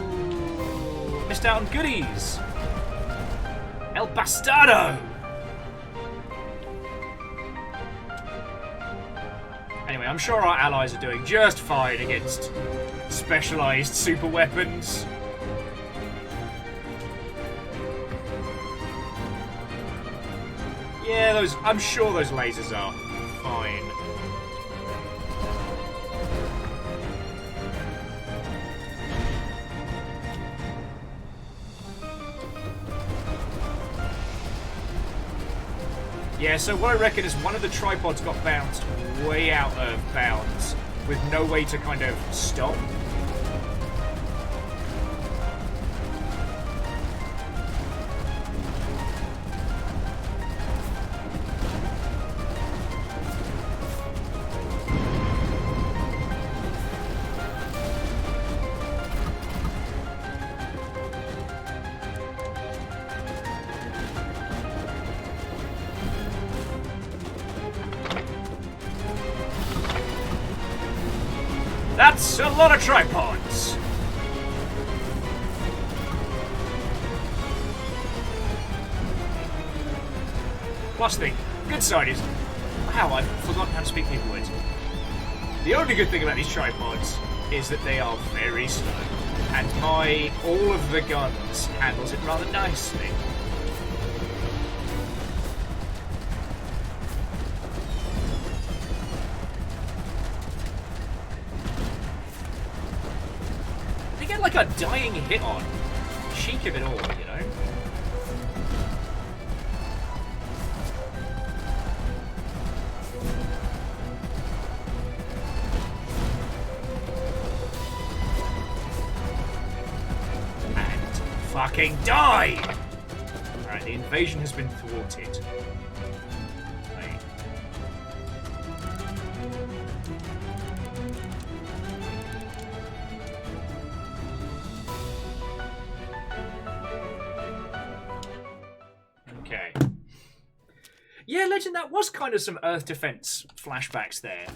Missed out on goodies. El Bastardo! Anyway, I'm sure our allies are doing just fine against specialized super weapons. Yeah, I'm sure those lasers are fine. Yeah, so what I reckon is one of the tripods got bounced way out of bounds with no way to kind of stop. That's a lot of tripods! Plus the good side is... Wow, I've forgotten how to speak people words. The only good thing about these tripods is that they are very slow. And all of the guns handles it rather nicely. Like a dying hit on. Chic of it all, you know? And fucking die! Alright, the invasion has been thwarted. Yeah, Legend, that was kind of some Earth defense flashbacks there.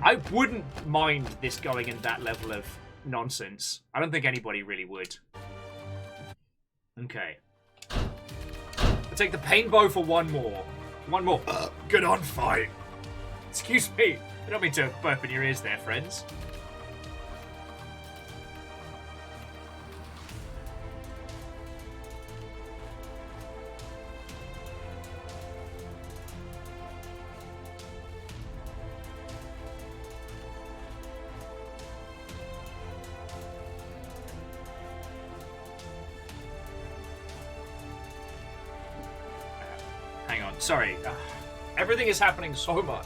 I wouldn't mind this going in that level of nonsense. I don't think anybody really would. Okay. I'll take the pain bow for one more. One more. Good on fight. Excuse me. I don't mean to burp in your ears there, friends. Hang on, sorry. Everything is happening so much.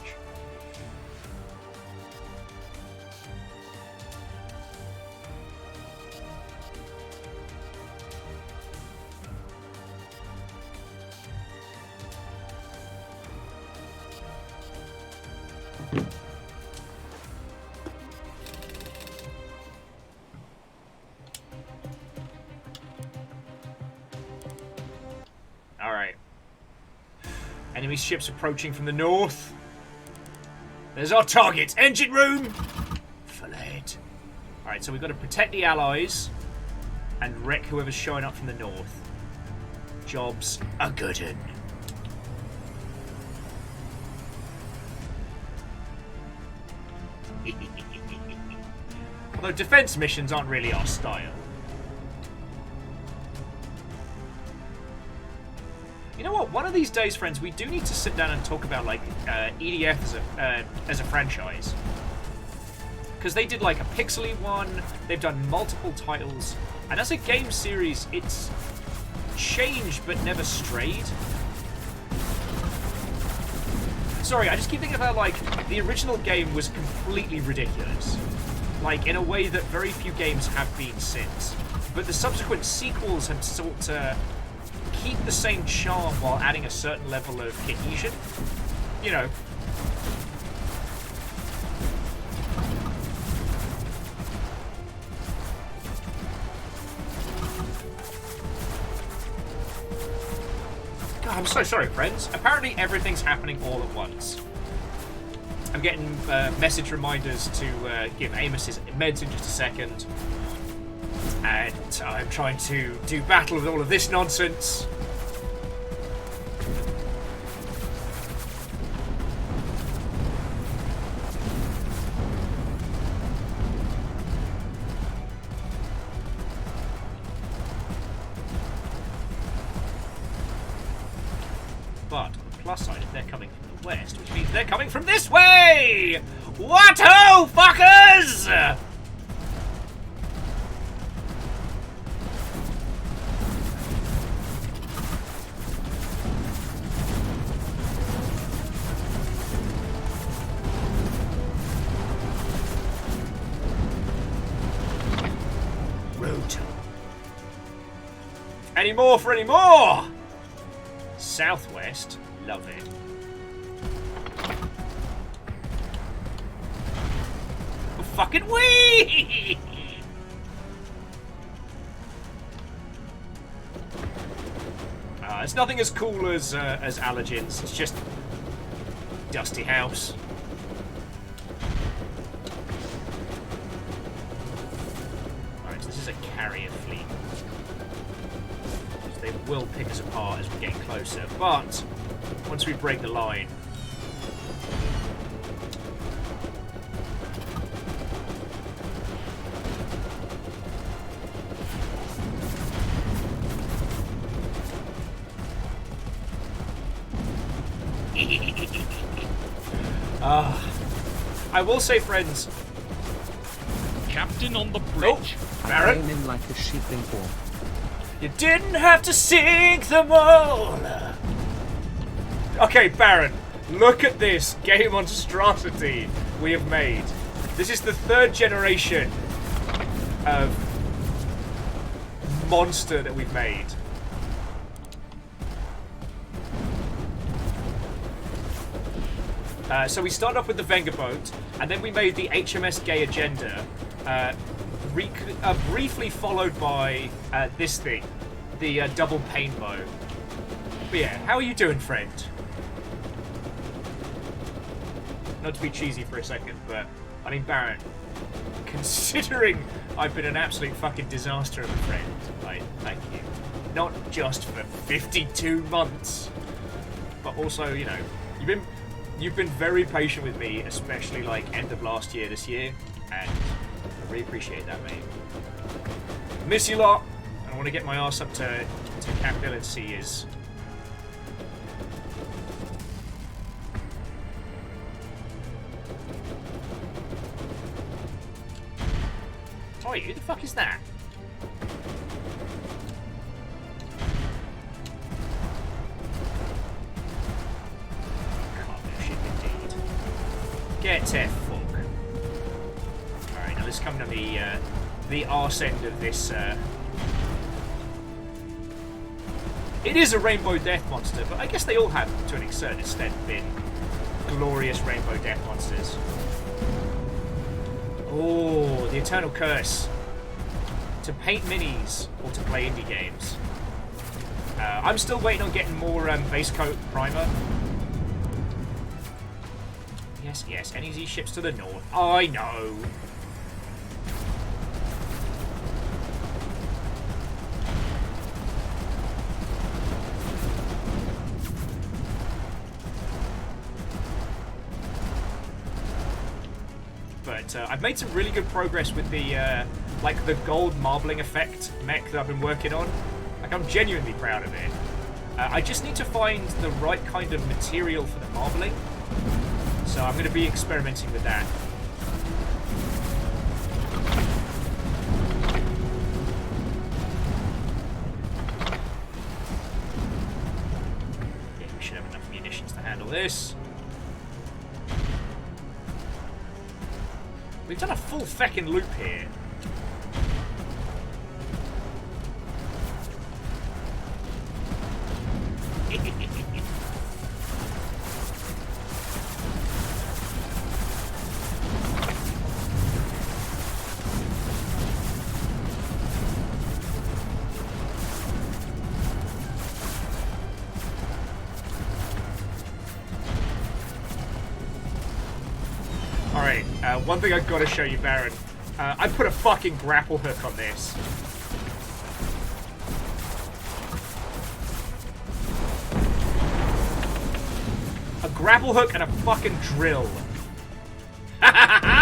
All right. Enemy ships approaching from the north. There's our target. Engine room! Filleted. Alright, so we've got to protect the allies and wreck whoever's showing up from the north. Jobs are good. Although defense missions aren't really our style. You know what? One of these days, friends, we do need to sit down and talk about like EDF as a franchise, because they did like a pixely one. They've done multiple titles, and as a game series, it's changed but never strayed. Sorry, I just keep thinking about, like, the original game was completely ridiculous. Like, in a way that very few games have been since. But the subsequent sequels have sought to keep the same charm while adding a certain level of cohesion. You know. God, I'm so sorry, friends. Apparently everything's happening all at once. I'm getting message reminders to give Amos his meds in just a second. And I'm trying to do battle with all of this nonsense. But on the plus side, if they're coming from the west, which means they're coming from this way! What-ho, fuckers! Any more for any more? Southwest, love it. Oh, fucking wee! It's nothing as cool as allergens. It's just dusty house. Alright, so this is a carrier fleet. They will pick us apart as we get closer, but once we break the line, I will say, friends. Captain on the bridge. I Baron? came in like a sheep in war. You didn't have to sink them all. Okay, Baron, look at this game monstrosity we have made. This is the third generation of monster that we've made. So we started off with the Vengaboat, and then we made the HMS Gay Agenda, briefly followed by this thing, the double painbow. But yeah, how are you doing, friend? Not to be cheesy for a second, but I mean, Baron, considering I've been an absolute fucking disaster of a friend, like, thank you. Not just for 52 months, but also, you know, you've been very patient with me, especially like end of last year, this year, and I really appreciate that, mate. Miss you lot. I want to get my ass up to capability is. Sorry, who the fuck is that? Cargo ship indeed. Get to fuck. Alright, now let's come to the arse end of this. It is a Rainbow Death Monster, but I guess they all have, to a certain extent, been glorious Rainbow Death Monsters. Oh, the Eternal Curse. To paint minis or to play indie games. I'm still waiting on getting more base coat primer. Yes, yes, NEZ ships to the north. I know. But I've made some really good progress with the like the gold marbling effect mech that I've been working on. Like, I'm genuinely proud of it. I just need to find the right kind of material for the marbling. So I'm going to be experimenting with that. Yeah, we should have enough munitions to handle this. We've done a full feckin' loop here. Alright, one thing I've got to show you, Baron. I put a fucking grapple hook on this. A grapple hook and a fucking drill. Ha ha ha!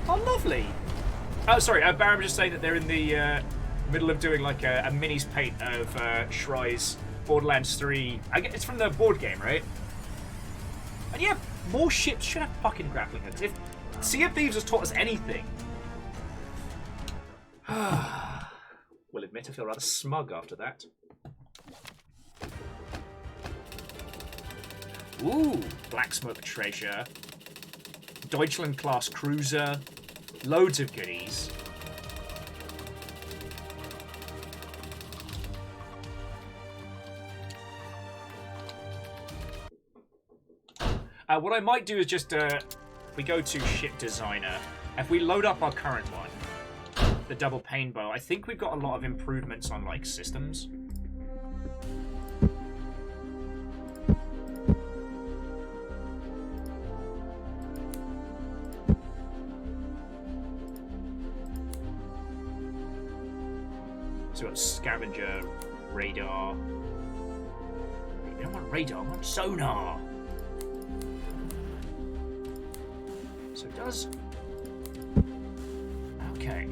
Oh, lovely. Oh, sorry, Baron was just saying that they're in the middle of doing like a minis paint of Shry's Borderlands 3. It's from the board game, right? And yeah, more ships should have fucking grappling hooks. If Sea of Thieves has taught us anything. Will admit I feel rather smug after that. Ooh, Black Smoke treasure. Deutschland class cruiser. Loads of goodies. What I might do is just, we go to ship designer. If we load up our current one, the double pane bow, I think we've got a lot of improvements on, like, systems. So we've got scavenger, radar. We don't want radar, I want sonar. So it does. Okay.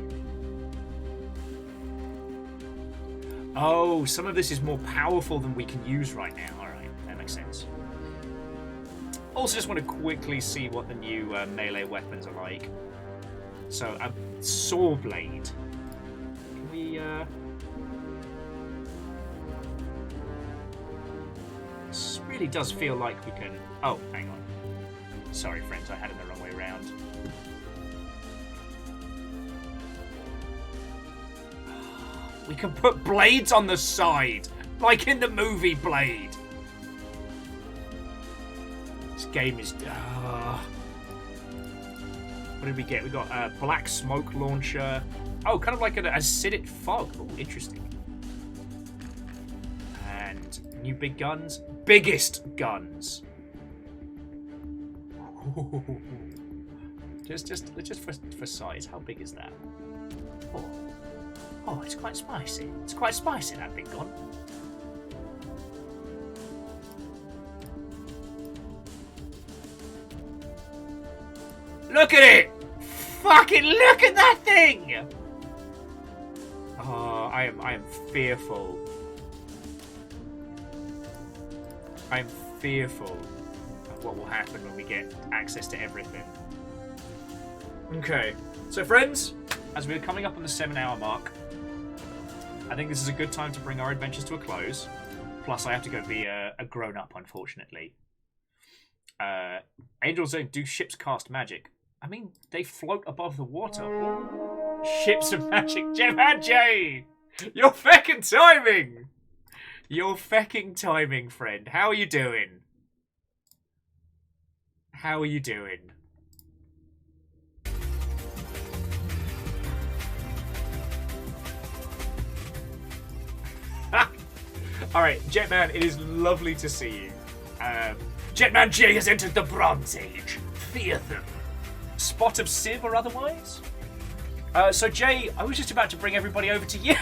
Oh, some of this is more powerful than we can use right now. Alright, that makes sense. Also, just want to quickly see what the new melee weapons are like. So, a saw blade. Can we, This really does feel like we can... Oh, hang on. Sorry, friends, I had it the wrong way around. We can put blades on the side, like in the movie Blade. This game is... What did we get? We got a black smoke launcher. Oh, kind of like an acidic fog. Oh, interesting. And new big guns. Biggest guns. Just for size, how big is that? Oh, it's quite spicy. It's quite spicy, that big gun. Look at it! Fucking look at that thing! Oh, I am fearful. I am fearful of what will happen when we get access to everything. Okay, so friends, as we're coming up on the 7-hour mark, I think this is a good time to bring our adventures to a close. Plus, I have to go be a grown-up, unfortunately. Angels don't do ships cast magic. I mean, they float above the water. Ships of magic. Jay! You're feckin' timing! You're fecking timing, friend. How are you doing? How are you doing? Alright, Jetman, it is lovely to see you. Jetman J has entered the Bronze Age. Fear them. Spot of Civ or otherwise? So Jay, I was just about to bring everybody over to you!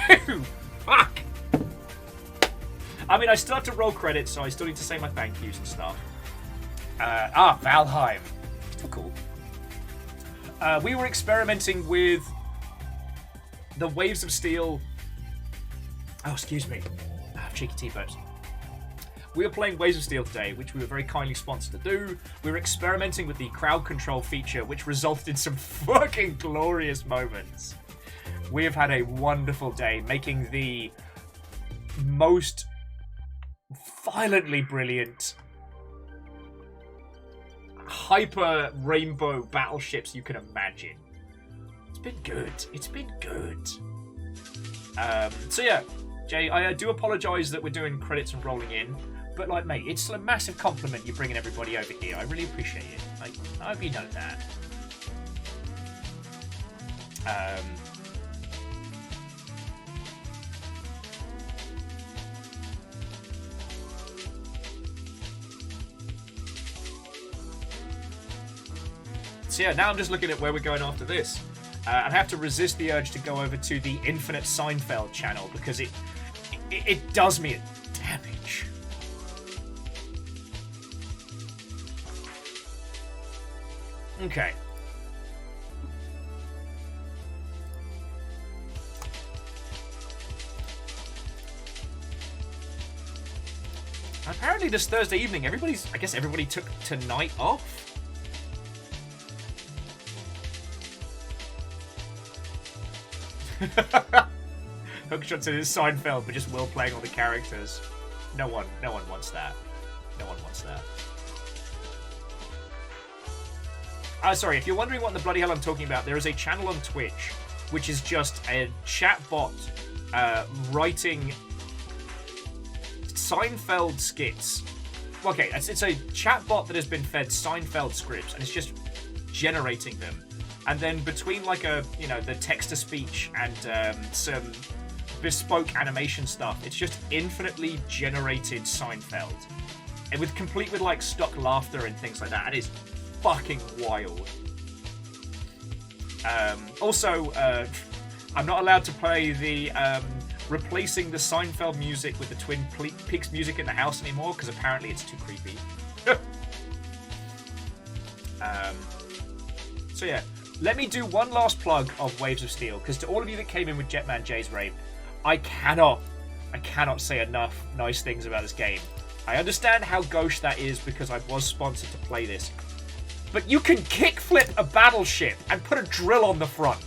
Fuck! I mean, I still have to roll credits, so I still need to say my thank yous and stuff. Valheim. Still cool. We were experimenting with the Waves of Steel... Oh, excuse me. Cheeky T-Boats. We are playing Waves of Steel today, which we were very kindly sponsored to do. We were experimenting with the crowd control feature, which resulted in some fucking glorious moments. We have had a wonderful day making the most violently brilliant hyper rainbow battleships you can imagine. It's been good. It's been good. So yeah, Jay, I do apologise that we're doing credits and rolling in, but like, mate, it's a massive compliment you're bringing everybody over here. I really appreciate it. Like, I hope you know that. So yeah, now I'm just looking at where we're going after this. I have to resist the urge to go over to the Infinite Seinfeld channel because it does me a damage. Okay. Apparently this Thursday evening, I guess everybody took tonight off. Hookshots in his Seinfeld, but just Will playing all the characters. No one wants that. No one wants that. Sorry, if you're wondering what the bloody hell I'm talking about, there is a channel on Twitch which is just a chat bot writing Seinfeld skits. Okay, it's a chat bot that has been fed Seinfeld scripts, and it's just generating them. And then between like the text-to-speech and some bespoke animation stuff, it's just infinitely generated Seinfeld. And complete with like stock laughter and things like that. It is fucking wild. Also, I'm not allowed to play the replacing the Seinfeld music with the Twin Peaks music in the house anymore because apparently it's too creepy. So yeah. Let me do one last plug of Waves of Steel, because to all of you that came in with Jetman Jay's rave, I cannot say enough nice things about this game. I understand how gauche that is because I was sponsored to play this, but you can kickflip a battleship and put a drill on the front.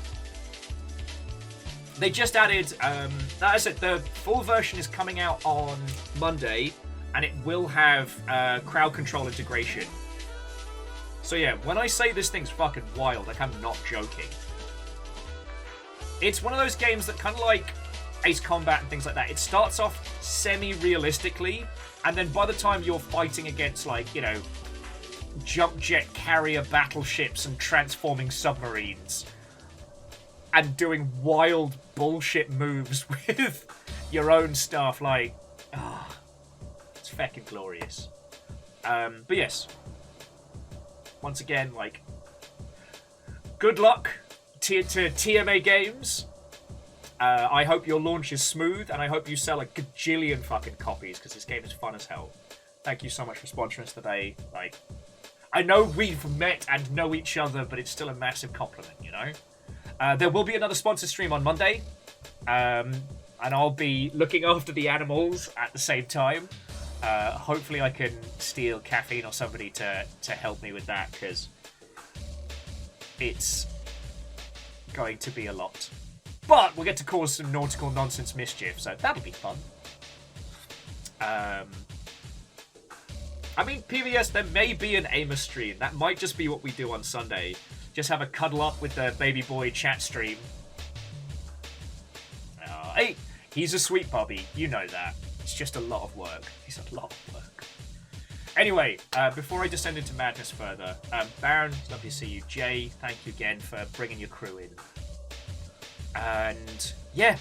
They just added, as I said, the full version is coming out on Monday, and it will have crowd control integration. So yeah, when I say this thing's fucking wild, like I'm not joking. It's one of those games that kind of like Ace Combat and things like that. It starts off semi-realistically, and then by the time you're fighting against like, jump jet carrier battleships and transforming submarines, and doing wild bullshit moves with your own stuff, like, it's fucking glorious. But yes. Once again, like, good luck to TMA Games. I hope your launch is smooth, and I hope you sell a gajillion fucking copies, because this game is fun as hell. Thank you so much for sponsoring us today. Like, I know we've met and know each other, but it's still a massive compliment, There will be another sponsor stream on Monday, and I'll be looking after the animals at the same time. Hopefully I can steal Caffeine or somebody to help me with that, because it's going to be a lot. But we'll get to cause some nautical nonsense mischief, so that'll be fun. I mean, PVS, there may be an Amos stream. That might just be what we do on Sunday. Just have a cuddle up with the baby boy chat stream. Hey, he's a sweet puppy. You know that. It's just a lot of work. It's a lot of work. Anyway, before I descend into madness further, Baron, lovely to see you. Jay, thank you again for bringing your crew in. And yeah,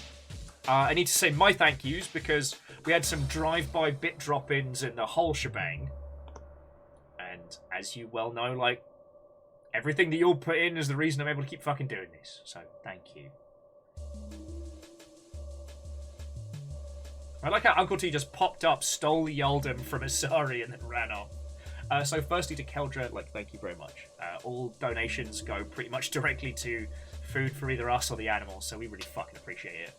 I need to say my thank yous because we had some drive-by bit drop-ins and the whole shebang. And as you well know, like, everything that you all put in is the reason I'm able to keep fucking doing this. So thank you. I like how Uncle T just popped up, stole the Yaldum from Asari, and then ran off. So firstly to Keldra, like, thank you very much. All donations go pretty much directly to food for either us or the animals, so we really fucking appreciate it.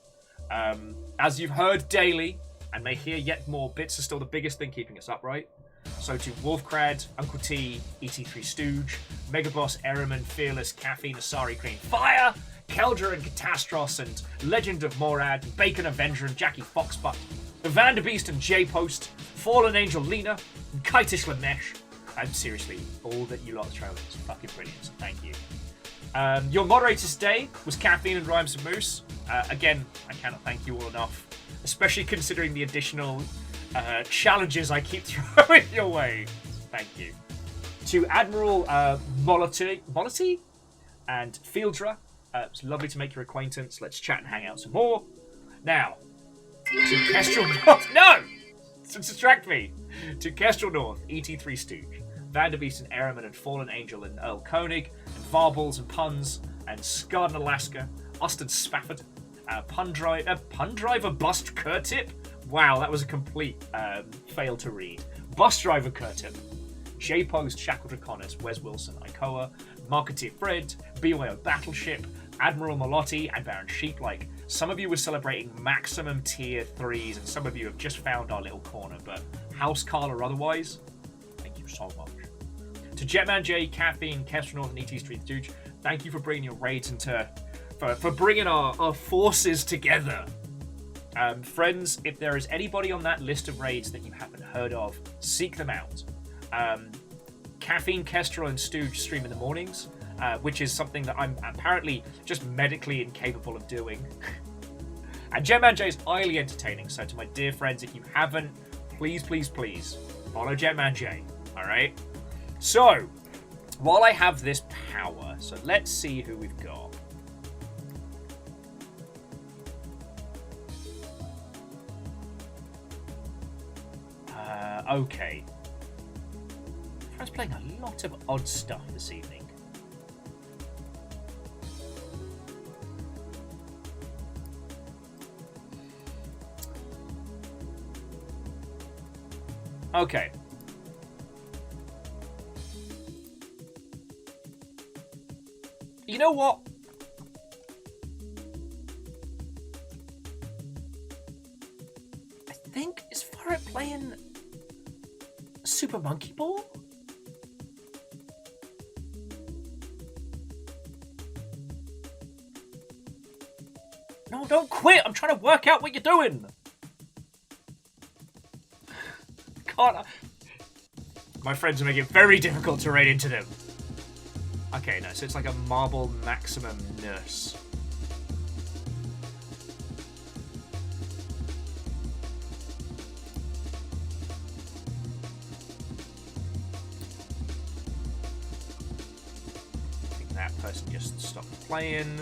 As you've heard daily, and may hear yet more. Bits are still the biggest thing keeping us upright. So to Wolfcrad, Uncle T, ET3 Stooge, Megaboss, Ehrman, Fearless, Caffeine, Asari Cream, Fire, Keldra and Catastros, and Legend of Morad, Bacon Avenger and Jackie Foxbutt, the Vanderbeast and J-Post, Fallen Angel Lena, and Kitish Lamesh. And seriously, all that you lot are trying is fucking brilliant, so thank you. Your moderator today was Caffeine and Rhymes and Moose. Again, I cannot thank you all enough, especially considering the additional challenges I keep throwing your way. Thank you. To Admiral Molity and Fieldra, it's lovely to make your acquaintance. Let's chat and hang out some more. Now, to Kestrel North. No! To distract me. To Kestrel North, ET3 Stooge, Vanderbeest and Ehrman and Fallen Angel and Earl Koenig, and Varbles and Puns, and Scarden Alaska, Austin Spafford, Pun Driver Bust Curtip. Wow, that was a complete fail to read. Bus Driver Curtip, J-Post, Shackled Connors, Wes Wilson, Ikoa, Marketeer Fred, BYO Battleship, Admiral Malotti, and Baron Sheeplike. Some of you were celebrating maximum tier 3s, and some of you have just found our little corner, but House Carl or otherwise, thank you so much. To Jetman J, Caffeine, Kestrel North, and ET Street Stooge, thank you for bringing your raids into... for bringing our forces together. Friends, if there is anybody on that list of raids that you haven't heard of, seek them out. Caffeine, Kestrel, and Stooge stream in the mornings, which is something that I'm apparently just medically incapable of doing. And Jetman J is highly entertaining, so to my dear friends, if you haven't, please, please, please, follow Jetman J, alright? So, while I have this power, so let's see who we've got. Okay. I was playing a lot of odd stuff this evening. Okay. You know what? I think, is Farrett playing Super Monkey Ball? No, don't quit! I'm trying to work out what you're doing! God, my friends are making it very difficult to raid into them. Okay, no, so it's like a marble maximum nurse. I think that person just stopped playing.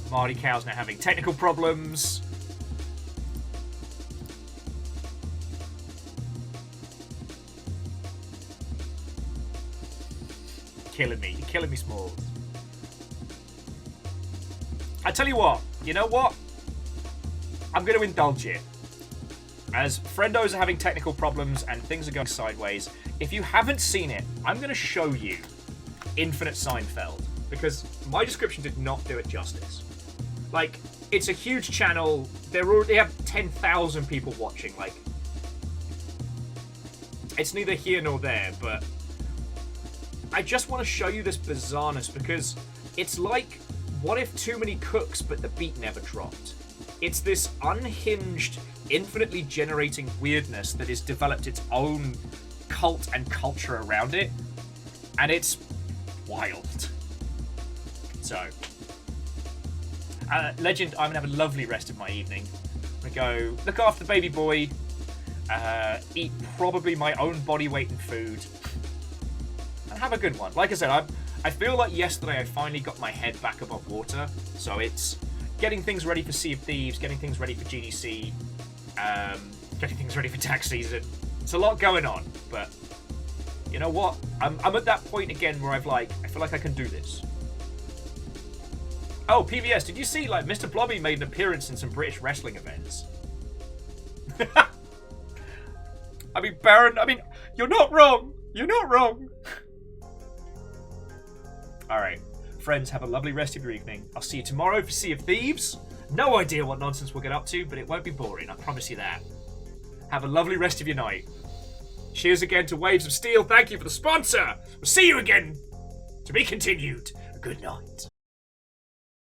Marty Cow's now having technical problems. Killing me. You're killing me, Smalls. I tell you what. You know what? I'm going to indulge it. As friendos are having technical problems and things are going sideways, if you haven't seen it, I'm going to show you Infinite Seinfeld. Because my description did not do it justice. Like, it's a huge channel. They have 10,000 people watching. Like, it's neither here nor there, but I just want to show you this bizarreness because it's like, what if Too Many Cooks, but the beat never dropped? It's this unhinged, infinitely generating weirdness that has developed its own cult and culture around it, and it's wild. So, Legend, I'm going to have a lovely rest of my evening. I'm going to go look after the baby boy, eat probably my own body weight in food, and have a good one. Like I said, I feel like yesterday I finally got my head back above water, so it's getting things ready for Sea of Thieves, getting things ready for GDC, getting things ready for tax season. It's a lot going on, but you know what? I'm at that point again where I feel like I can do this. Oh, PVS, did you see, like, Mr. Blobby made an appearance in some British wrestling events? I mean, Baron, you're not wrong. You're not wrong. Alright. Friends, have a lovely rest of your evening. I'll see you tomorrow for Sea of Thieves. No idea what nonsense we'll get up to, but it won't be boring, I promise you that. Have a lovely rest of your night. Cheers again to Waves of Steel. Thank you for the sponsor. We'll see you again. To be continued. Good night.